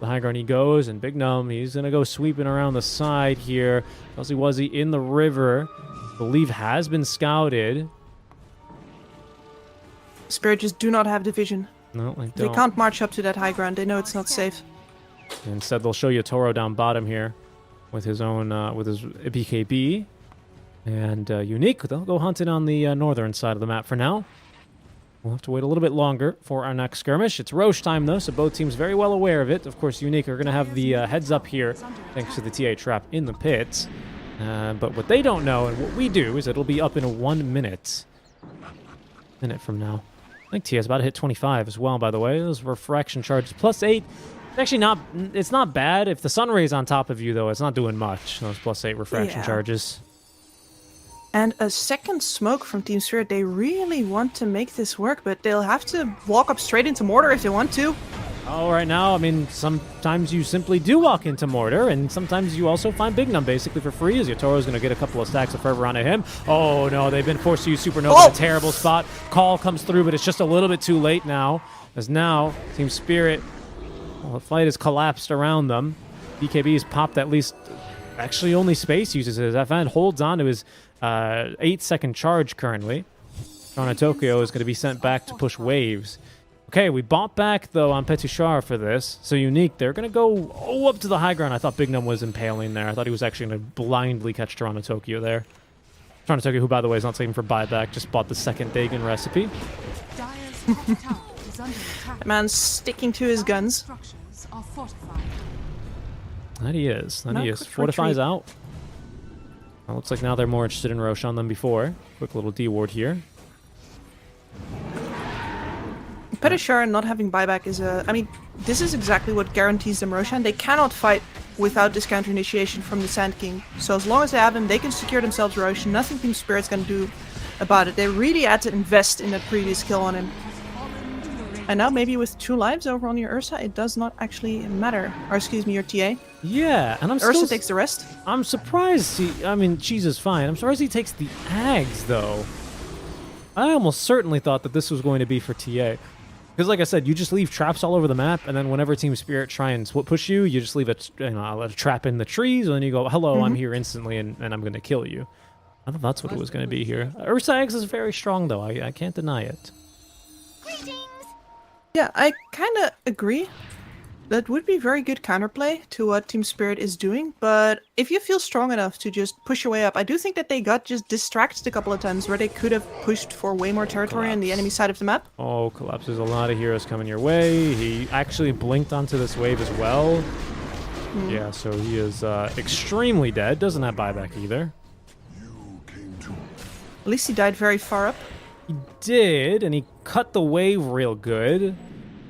The high ground he goes, and Bignum, he's going to go sweeping around the side here. Fuzzy Wuzzy in the river. I believe has been scouted. Spirit just do not have division. No, they don't. They can't march up to that high ground. They know it's not safe. Instead, they'll show you Toro down bottom here with his own with his BKB. And Unique, they'll go hunting on the northern side of the map for now. We'll have to wait a little bit longer for our next skirmish. It's Roche time, though, so both teams very well aware of it. Of course, Unique are going to have the heads up here thanks to the TA trap in the pit. But what they don't know, and what we do, is it'll be up in 1 minute. Minute from now. I think TA's about to hit 25 as well, by the way. Those refraction charges. +8. It's actually not... It's not bad. If the sun ray's on top of you, though, it's not doing much. Those +8 refraction charges. And a second smoke from TeamSpirit. They really want to make this work, but they'll have to walk up straight into Mortar if they want to. Oh, right now, I mean, sometimes you simply do walk into Mortar, and sometimes you also find Bignum basically for free, as Yatoro's going to get a couple of stacks of Fervor onto him. Oh, no, they've been forced to use Supernova in a terrible spot. Call comes through, but it's just a little bit too late now, as now TeamSpirit, well, the fight has collapsed around them. BKB has popped at least, actually only Space uses his FN, holds on to his 8-second charge currently. Toronto Tokyo is going to be sent back to push waves. Okay, we bought back, though, on Petushar for this. So Unique, they're going to go up to the high ground. I thought Bignum was impaling there. I thought he was actually going to blindly catch Toronto Tokyo there. Toronto Tokyo, who, by the way, is not saving for buyback, just bought the second Dagon recipe. Dire's top tower is is under attack. The man's sticking to his guns. Structures are fortified. That he is. That No, he is. quick Fortifies retreat. out. Well, looks like now they're more interested in Roshan than before. Quick little D-ward here. Petishar not having buyback is a... I mean, this is exactly what guarantees them Roshan. They cannot fight without this counter initiation from the Sand King. So as long as they have him, they can secure themselves Roshan. Nothing TeamSpirit's gonna do about it. They really had to invest in that previous kill on him. And now maybe with 2 lives over on your Ursa, it does not actually matter. Or excuse me, your TA. Yeah, and I'm Ursa still... takes the rest. I'm surprised I mean, Cheese is fine. I'm surprised he takes the Ags, though. I almost certainly thought that this was going to be for TA. Because like I said, you just leave traps all over the map, and then whenever TeamSpirit try and push you, you just leave a trap in the trees, and then you go, hello, I'm here instantly, and I'm going to kill you. I thought that's what it was going to be here. Ursa Ags is very strong, though. I can't deny it. Greetings! Yeah, I kind of agree. That would be very good counterplay to what TeamSpirit is doing, but if you feel strong enough to just push your way up, I do think that they got just distracted a couple of times where they could have pushed for way more territory on the enemy side of the map. Oh, Collapse. There's a lot of heroes coming your way. He actually blinked onto this wave as well. Yeah, so he is extremely dead. Doesn't have buyback either. At least he died very far up. He did, and he cut the wave real good.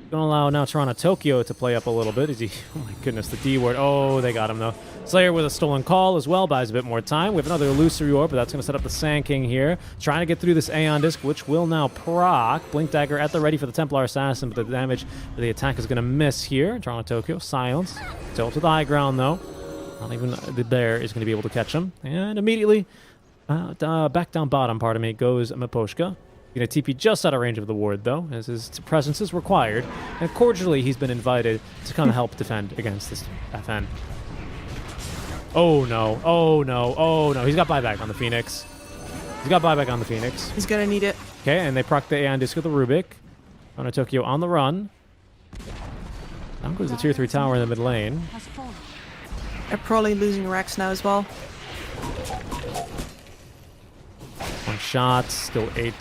Gonna allow now Toronto Tokyo to play up a little bit. Is he? Oh my goodness, the D word. Oh, they got him though. Slayer with a stolen call as well, buys a bit more time. We have another illusory orb, but that's gonna set up the Sand King here. Trying to get through this Aeon Disc, which will now proc. Blink Dagger at the ready for the Templar Assassin, but the damage for the attack is gonna miss here. Toronto Tokyo, silence. Still to the high ground though. Not even the bear is gonna be able to catch him. And immediately, back down bottom, pardon me, goes Miposhka. Gonna TP just out of range of the ward, though, as his presence is required. And cordially, he's been invited to come help defend against this FN. Oh no, oh no, oh no. He's got buyback on the Phoenix. He's got buyback on the Phoenix. He's gonna need it. Okay, and they proc the Aeon Disc with the Rubik. Toronto Tokyo on the run. Down goes the tier 3 tower in the mid lane. Has fallen. They're probably losing Rex now as well. One shot, still 8,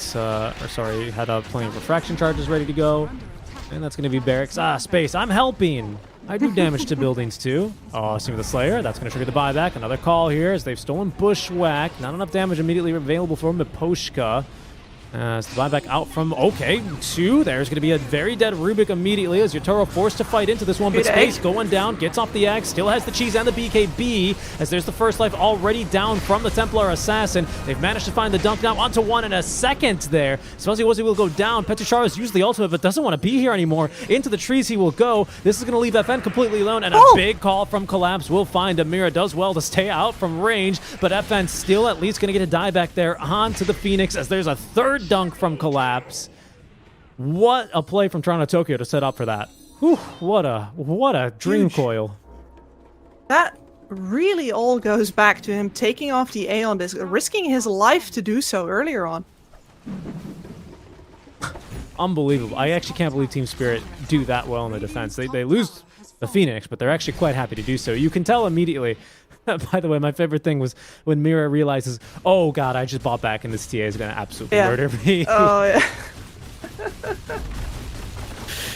had plenty of refraction charges ready to go. And that's going to be barracks. Space, I'm helping! I do damage to buildings too. Oh, see with the Slayer, that's going to trigger the buyback. Another call here as they've stolen Bushwhack. Not enough damage immediately available for Miposhka. As the buyback out from, okay, 2. There's going to be a very dead Rubik immediately as Yotaro forced to fight into this one, but Good Space egg. going down, gets off the axe, still has the cheese and the BKB, as there's the first life already down from the Templar Assassin. They've managed to find the dunk now onto 1 in a second there. Swazi will go down. Petrushar has used the ultimate, but doesn't want to be here anymore. Into the trees he will go. This is going to leave FN completely alone, and a big call from Collapse will find Amira. Does well to stay out from range, but FN still at least going to get a die back there onto the Phoenix, as there's a third dunk from Collapse. What a play from Toronto Tokyo to set up for that. Whew, what a dream Huge. coil. That really all goes back to him taking off the Aeon Disc, risking his life to do so earlier on. Unbelievable. I actually can't believe TeamSpirit do that well in the defense. They lose the Phoenix, but they're actually quite happy to do so. You can tell immediately. By the way, my favorite thing was when Mira realizes, oh god, I just bought back and this TA is going to absolutely murder me. Oh, yeah.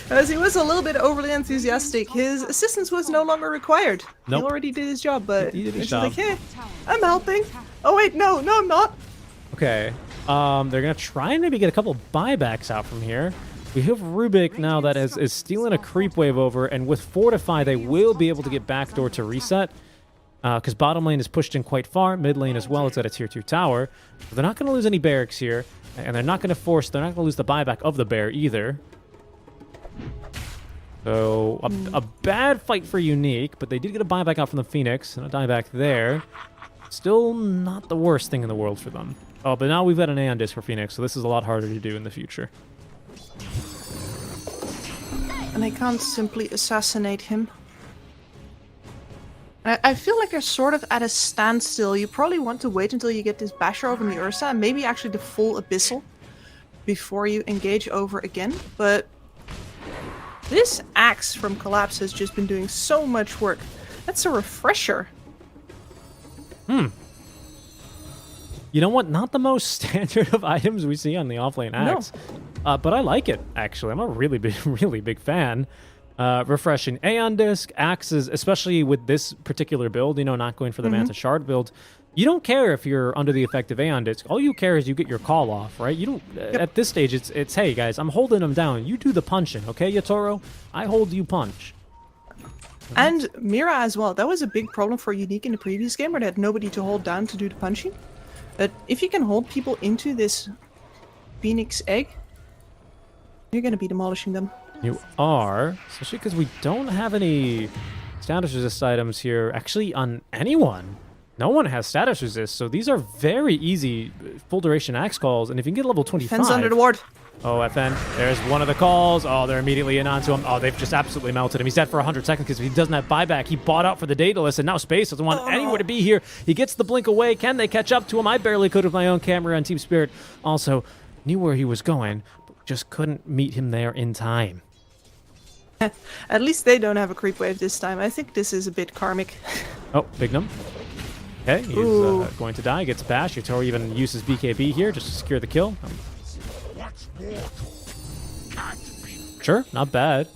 As he was a little bit overly enthusiastic, his assistance was no longer required. Nope. He already did his job, but He did his he's job. like, hey, I'm helping. Oh wait, no, I'm not. Okay. They're going to try and maybe get a couple buybacks out from here. We have Rubik now that is stealing a creep wave over, and with Fortify, they will be able to get backdoor to reset. Because bottom lane is pushed in quite far, mid lane as well, it's at a tier 2 tower. But they're not going to lose any barracks here, and they're not going to lose the buyback of the bear either. So, a bad fight for Unique, but they did get a buyback out from the Phoenix, and a dieback there. Still not the worst thing in the world for them. Oh, but now we've got an Aeon Disc for Phoenix, so this is a lot harder to do in the future. And they can't simply assassinate him. I feel like they're sort of at a standstill. You probably want to wait until you get this Basher over the Ursa, and maybe actually the full Abyssal, before you engage over again. But this axe from Collapse has just been doing so much work. That's a refresher. You know what? Not the most standard of items we see on the offlane axe. but I like it, actually. I'm a really big, really big fan. Refreshing Aeon Disc, Axes, especially with this particular build, you know, not going for the Manta Shard build. You don't care if you're under the effect of Aeon Disc. All you care is you get your call off, right? You don't. At this stage, it's hey guys, I'm holding them down. You do the punching, okay, Yatoro? I hold you punch. And Mira as well. That was a big problem for Unique in the previous game, where they had nobody to hold down to do the punching. But if you can hold people into this Phoenix egg, you're gonna be demolishing them. You are, especially because we don't have any status resist items here, actually, on anyone. No one has status resist, so these are very easy full duration axe calls. And if you can get level 25... Fence under the ward. Oh, FN, there's one of the calls. Oh, they're immediately in onto him. Oh, they've just absolutely melted him. He's dead for 100 seconds because he doesn't have buyback. He bought out for the Daedalus, and now Space doesn't want anywhere to be here. He gets the blink away. Can they catch up to him? I barely could with my own camera, and TSpirit also knew where he was going, but just couldn't meet him there in time. At least they don't have a creep wave this time. I think this is a bit karmic. Oh, Bignum. Okay, he's going to die. Gets bashed. Yatoro even uses BKB here just to secure the kill. Sure, not bad.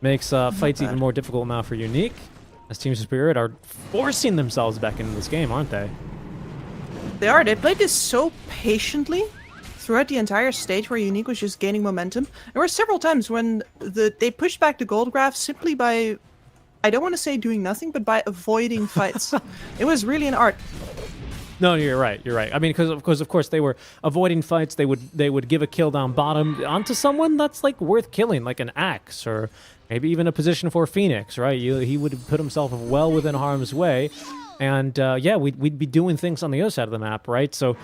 Makes fights even more difficult now for Unique, as TSpirit are forcing themselves back into this game, aren't they? They are. They played this so patiently throughout the entire stage where Unique was just gaining momentum. There were several times when they pushed back the gold graph simply by, I don't want to say doing nothing, but by avoiding fights. It was really an art. No, you're right. You're right. I mean, because of course they were avoiding fights. They would give a kill down bottom onto someone that's like worth killing, like an Axe or maybe even a position for Phoenix, right? He would put himself well within harm's way. And yeah, we'd be doing things on the other side of the map, right? So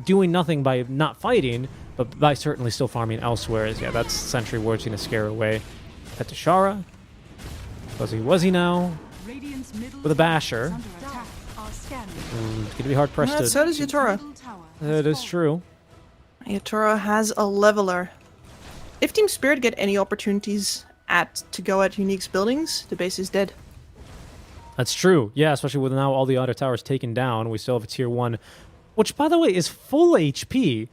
doing nothing by not fighting, but by certainly still farming elsewhere. Yeah, that's Sentry Ward's going to scare away Petashara. Was he now? With a basher. It's going to be hard pressed to... So does Yatoro. That is true. Yatoro has a leveler. If TSpirit get any opportunities to go at Unique's buildings, the base is dead. That's true. Yeah, especially with now all the other towers taken down. We still have a tier 1, which, by the way, is full HP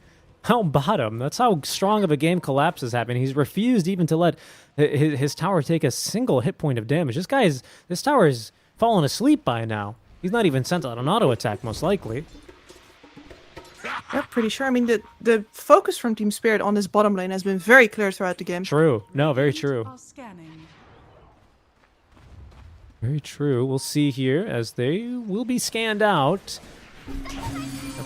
out bottom. That's how strong of a game Collapse is happening. He's refused even to let his tower take a single hit point of damage. This tower is fallen asleep by now. He's not even sent out an auto attack, most likely. Yeah, pretty sure. I mean, the focus from TSpirit on this bottom lane has been very clear throughout the game. True. No, very true. Very true. We'll see here as they will be scanned out.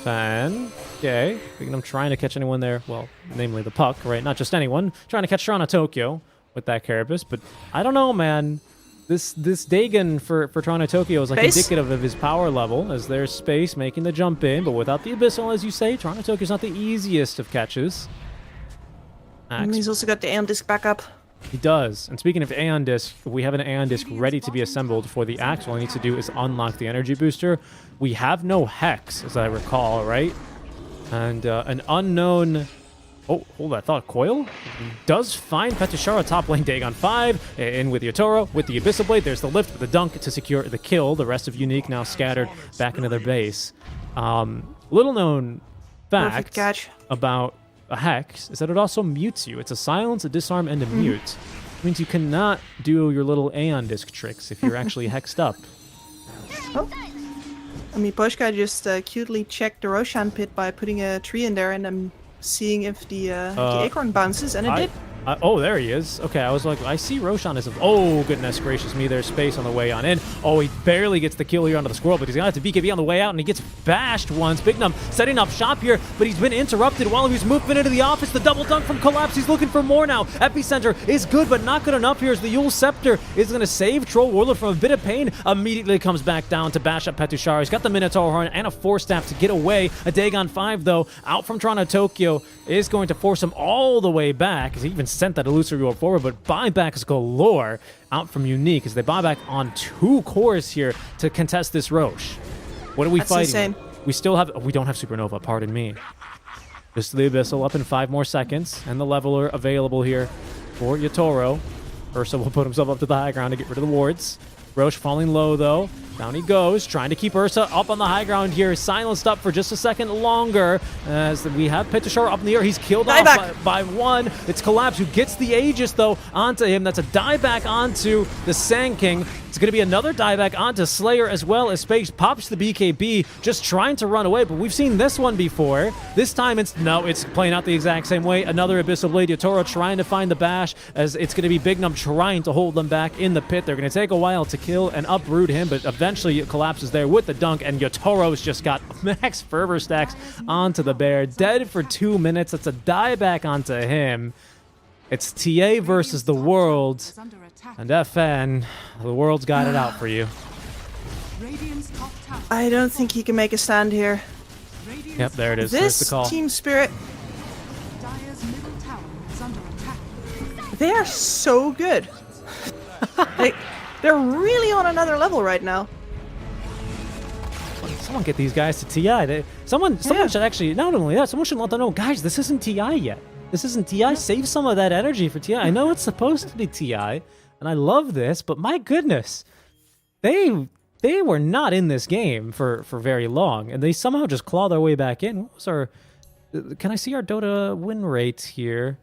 Fan. Okay. I'm trying to catch anyone there. Well, namely the puck, right? Not just anyone. Trying to catch Toronto Tokyo with that Carapace, but I don't know, man. This Dagon for Toronto Tokyo is like indicative of his power level, as there's Space making the jump in, but without the Abyssal, as you say, Toronto Tokyo's not the easiest of catches. And he's also got the Aeon Disc back up. He does. And speaking of Aeon Disc, we have an Aeon Disc ready to be assembled for the Axe. All I need to do is unlock the energy booster. We have no Hex, as I recall, right? And an unknown... Oh, hold on. I thought Coil does find Petashara top lane. Dagon 5 in with Yatoro with the Abyssal Blade. There's the lift with the dunk to secure the kill. The rest of Unique now scattered back into their base. Little known fact about a Hex is that it also mutes you. It's a silence, a disarm, and a mute. It means you cannot do your little Aeon Disc tricks if you're actually hexed up. Oh. I mean, Poshka just cutely checked the Roshan pit by putting a tree in there and then seeing if the acorn bounces, and it did. Oh, there he is. Okay, I was like, I see Roshan as a... Oh, goodness gracious me. There's Space on the way on in. Oh, he barely gets the kill here onto the squirrel, but he's going to have to BKB on the way out, and he gets bashed once. Bignum setting up shop here, but he's been interrupted while he was moving into the office. The double dunk from Collapse. He's looking for more now. Epicenter is good, but not good enough here as the Yule Scepter is going to save Troll Warlord from a bit of pain. Immediately comes back down to bash up Petashara. He's got the Minotaur Horn and a Force Staff to get away. A Dagon 5, though, out from Toronto Tokyo is going to force him all the way back. He even sent that Illusory Orb forward, but buybacks galore out from Unique as they buy back on 2 cores here to contest this Roche. What are we fighting? Insane. We don't have Supernova, pardon me. Just the Abyssal up in 5 more seconds, and the Leveler available here for Yatoro. Ursa will put himself up to the high ground to get rid of the wards. Roche falling low, though. Down he goes, trying to keep Ursa up on the high ground here. Silenced up for just a second longer. As we have Petashar up in the air. He's killed off by one. It's Collapse who gets the Aegis, though, onto him. That's a dieback onto the Sand King. It's going to be another dieback onto Slayer as well as Space pops the BKB, just trying to run away. But we've seen this one before. This time it's playing out the exact same way. Another Abyssal Blade. Yotaro trying to find the bash as it's going to be Big Num trying to hold them back in the pit. They're going to take a while to kill and uproot him, but eventually it collapses there with the dunk, and Yotoro's just got max fervor stacks onto the bear. Dead for 2 minutes. That's a dieback onto him. It's TA versus the world. And FN, the world's got it out for you. I don't think he can make a stand here. Yep, there it is. There's the This call. TSpirit, they are so good. They're really on another level right now. Someone get these guys to TI. Someone should actually, not only that, someone should let them know, guys, this isn't TI yet. This isn't TI. Save some of that energy for TI. I know it's supposed to be TI, and I love this, but my goodness, they were not in this game for very long, and they somehow just claw their way back in. What was our... Can I see our Dota win rate here?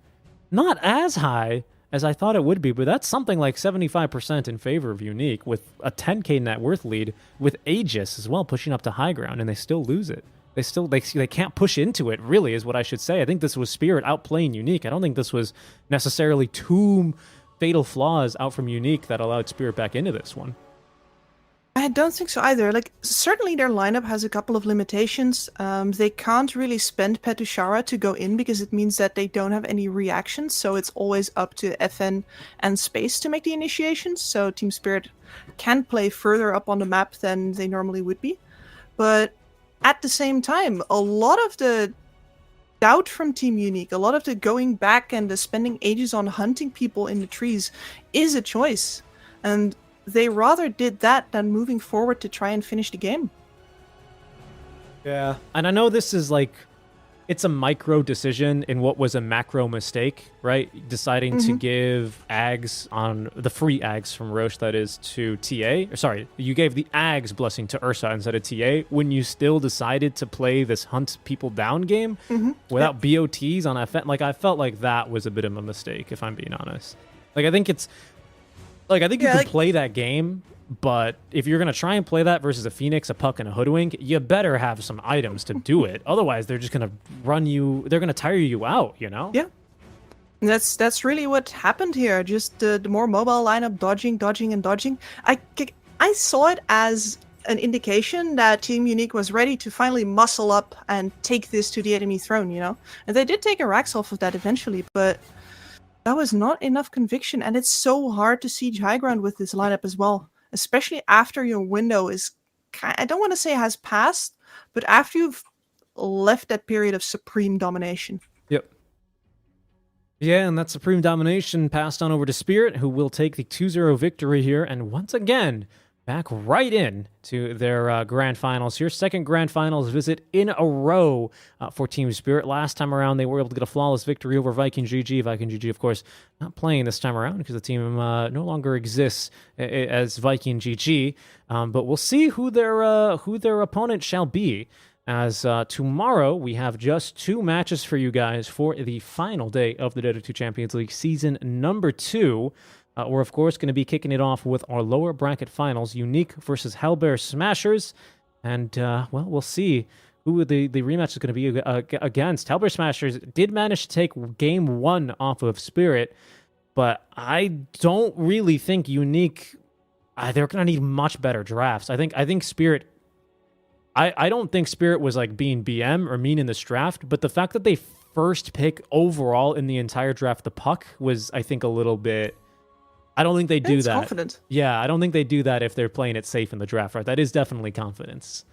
Not as high as I thought it would be, but that's something like 75% in favor of Unique, with a 10k net worth lead, with Aegis as well pushing up to high ground, and they still lose it. They can't push into it, really, is what I should say. I think this was Spirit outplaying Unique. I don't think this was necessarily too fatal flaws out from Unique that allowed Spirit back into this one. I don't think so either. Like, certainly their lineup has a couple of limitations. They can't really spend Petushara to go in because it means that they don't have any reactions, so it's always up to FN and Space to make the initiations, so TeamSpirit can play further up on the map than they normally would be. But at the same time, a lot of the doubt from Team Unique, a lot of the going back and the spending ages on hunting people in the trees is a choice. And they rather did that than moving forward to try and finish the game. Yeah. And I know this is like, it's a micro decision in what was a macro mistake, right? Deciding to give Ags on the free Ags from Roche, that is, to TA. Or sorry, you gave the Ags blessing to Ursa instead of TA when you still decided to play this hunt people down game without BOTs on FN. Like, I felt like that was a bit of a mistake, if I'm being honest. Like, I think it's... Like, I think you can play that game, but if you're going to try and play that versus a Phoenix, a Puck, and a Hoodwink, you better have some items to do it. Otherwise, they're just going to run you... They're going to tire you out, you know? Yeah. That's really what happened here. Just the more mobile lineup, dodging, and dodging. I saw it as an indication that Team Unique was ready to finally muscle up and take this to the enemy throne, you know? And they did take a Rax off of that eventually, but... that was not enough conviction, and it's so hard to siege high ground with this lineup as well, especially after your window is, I don't want to say has passed, but after you've left that period of supreme domination. Yep. Yeah, and that supreme domination passed on over to Spirit, who will take the 2-0 victory here, and once again, back right in to their grand finals here. Second grand finals visit in a row for Team Spirit. Last time around, they were able to get a flawless victory over Viking GG. Viking GG, of course, not playing this time around because the team no longer exists as Viking GG. But we'll see who their opponent shall be. As tomorrow, we have just 2 matches for you guys for the final day of the Dota 2 Champions League Season number 2. We're, of course, going to be kicking it off with our lower bracket finals, Unique versus Hellbear Smashers. And, well, we'll see who the rematch is going to be against. Hellbear Smashers did manage to take game 1 off of Spirit, but I don't really think Unique... they're going to need much better drafts. I think Spirit... I don't think Spirit was, like, being BM or mean in this draft, but the fact that they first pick overall in the entire draft the Puck was, I think, a little bit... I don't think they do that. Confident. Yeah, I don't think they do that if they're playing it safe in the draft, right? That is definitely confidence.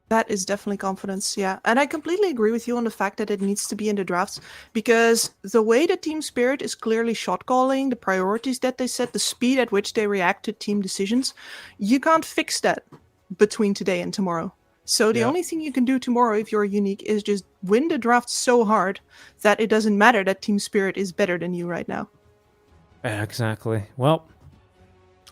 That is definitely confidence, yeah. And I completely agree with you on the fact that it needs to be in the drafts, because the way that Team Spirit is clearly shot calling, the priorities that they set, the speed at which they react to team decisions, you can't fix that between today and tomorrow. So the only thing you can do tomorrow if you're Unique is just win the draft so hard that it doesn't matter that Team Spirit is better than you right now. Exactly. Well,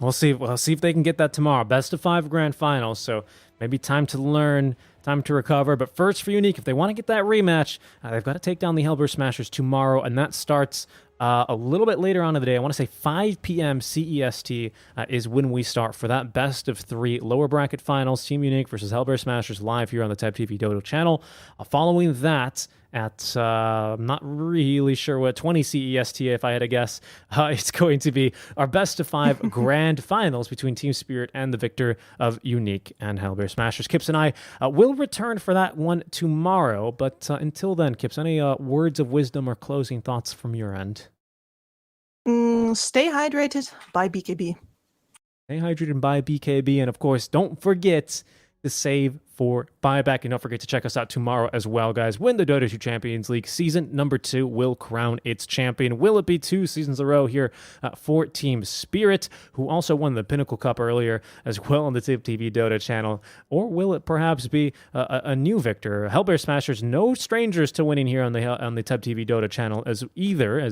We'll see. We'll see if they can get that tomorrow. Best of 5 grand finals. So maybe time to learn, time to recover. But first for Unique, if they want to get that rematch, they've got to take down the Hellbear Smashers tomorrow, and that starts a little bit later on in the day. I want to say 5 p.m. CEST is when we start for that best of 3 lower bracket finals. Team Unique versus Hellbear Smashers live here on the TSpirit Dota channel. Following that, at I'm not really sure what 20 CEST, if I had to guess, it's going to be our best of 5 grand finals between TSpirit and the victor of Unique and Hellbear Smashers. Kips and I will return for that one tomorrow, but until then, Kips, any words of wisdom or closing thoughts from your end? Stay hydrated. Bye, BKB. Stay hydrated and buy BKB, and of course, don't forget to save for buyback, and don't forget to check us out tomorrow as well, guys. When the Dota 2 Champions League season number 2 will crown its champion. Will it be 2 seasons in a row here for TSpirit, who also won the Pinnacle Cup earlier as well on the TSpirit Dota channel, or will it perhaps be a new victor? Hellbear Smashers, no strangers to winning here on the TSpirit Dota channel as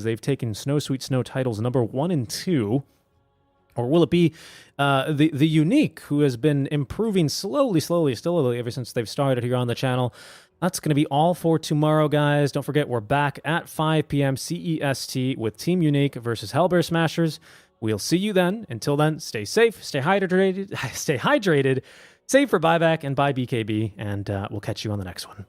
they've taken Snow Sweet Snow titles number 1 and 2. Or will it be the Unique, who has been improving slowly, ever since they've started here on the channel? That's going to be all for tomorrow, guys. Don't forget, we're back at 5 p.m. CEST with Team Unique versus Hellbear Smashers. We'll see you then. Until then, stay safe, stay hydrated, save for buyback, and buy BKB, and we'll catch you on the next one.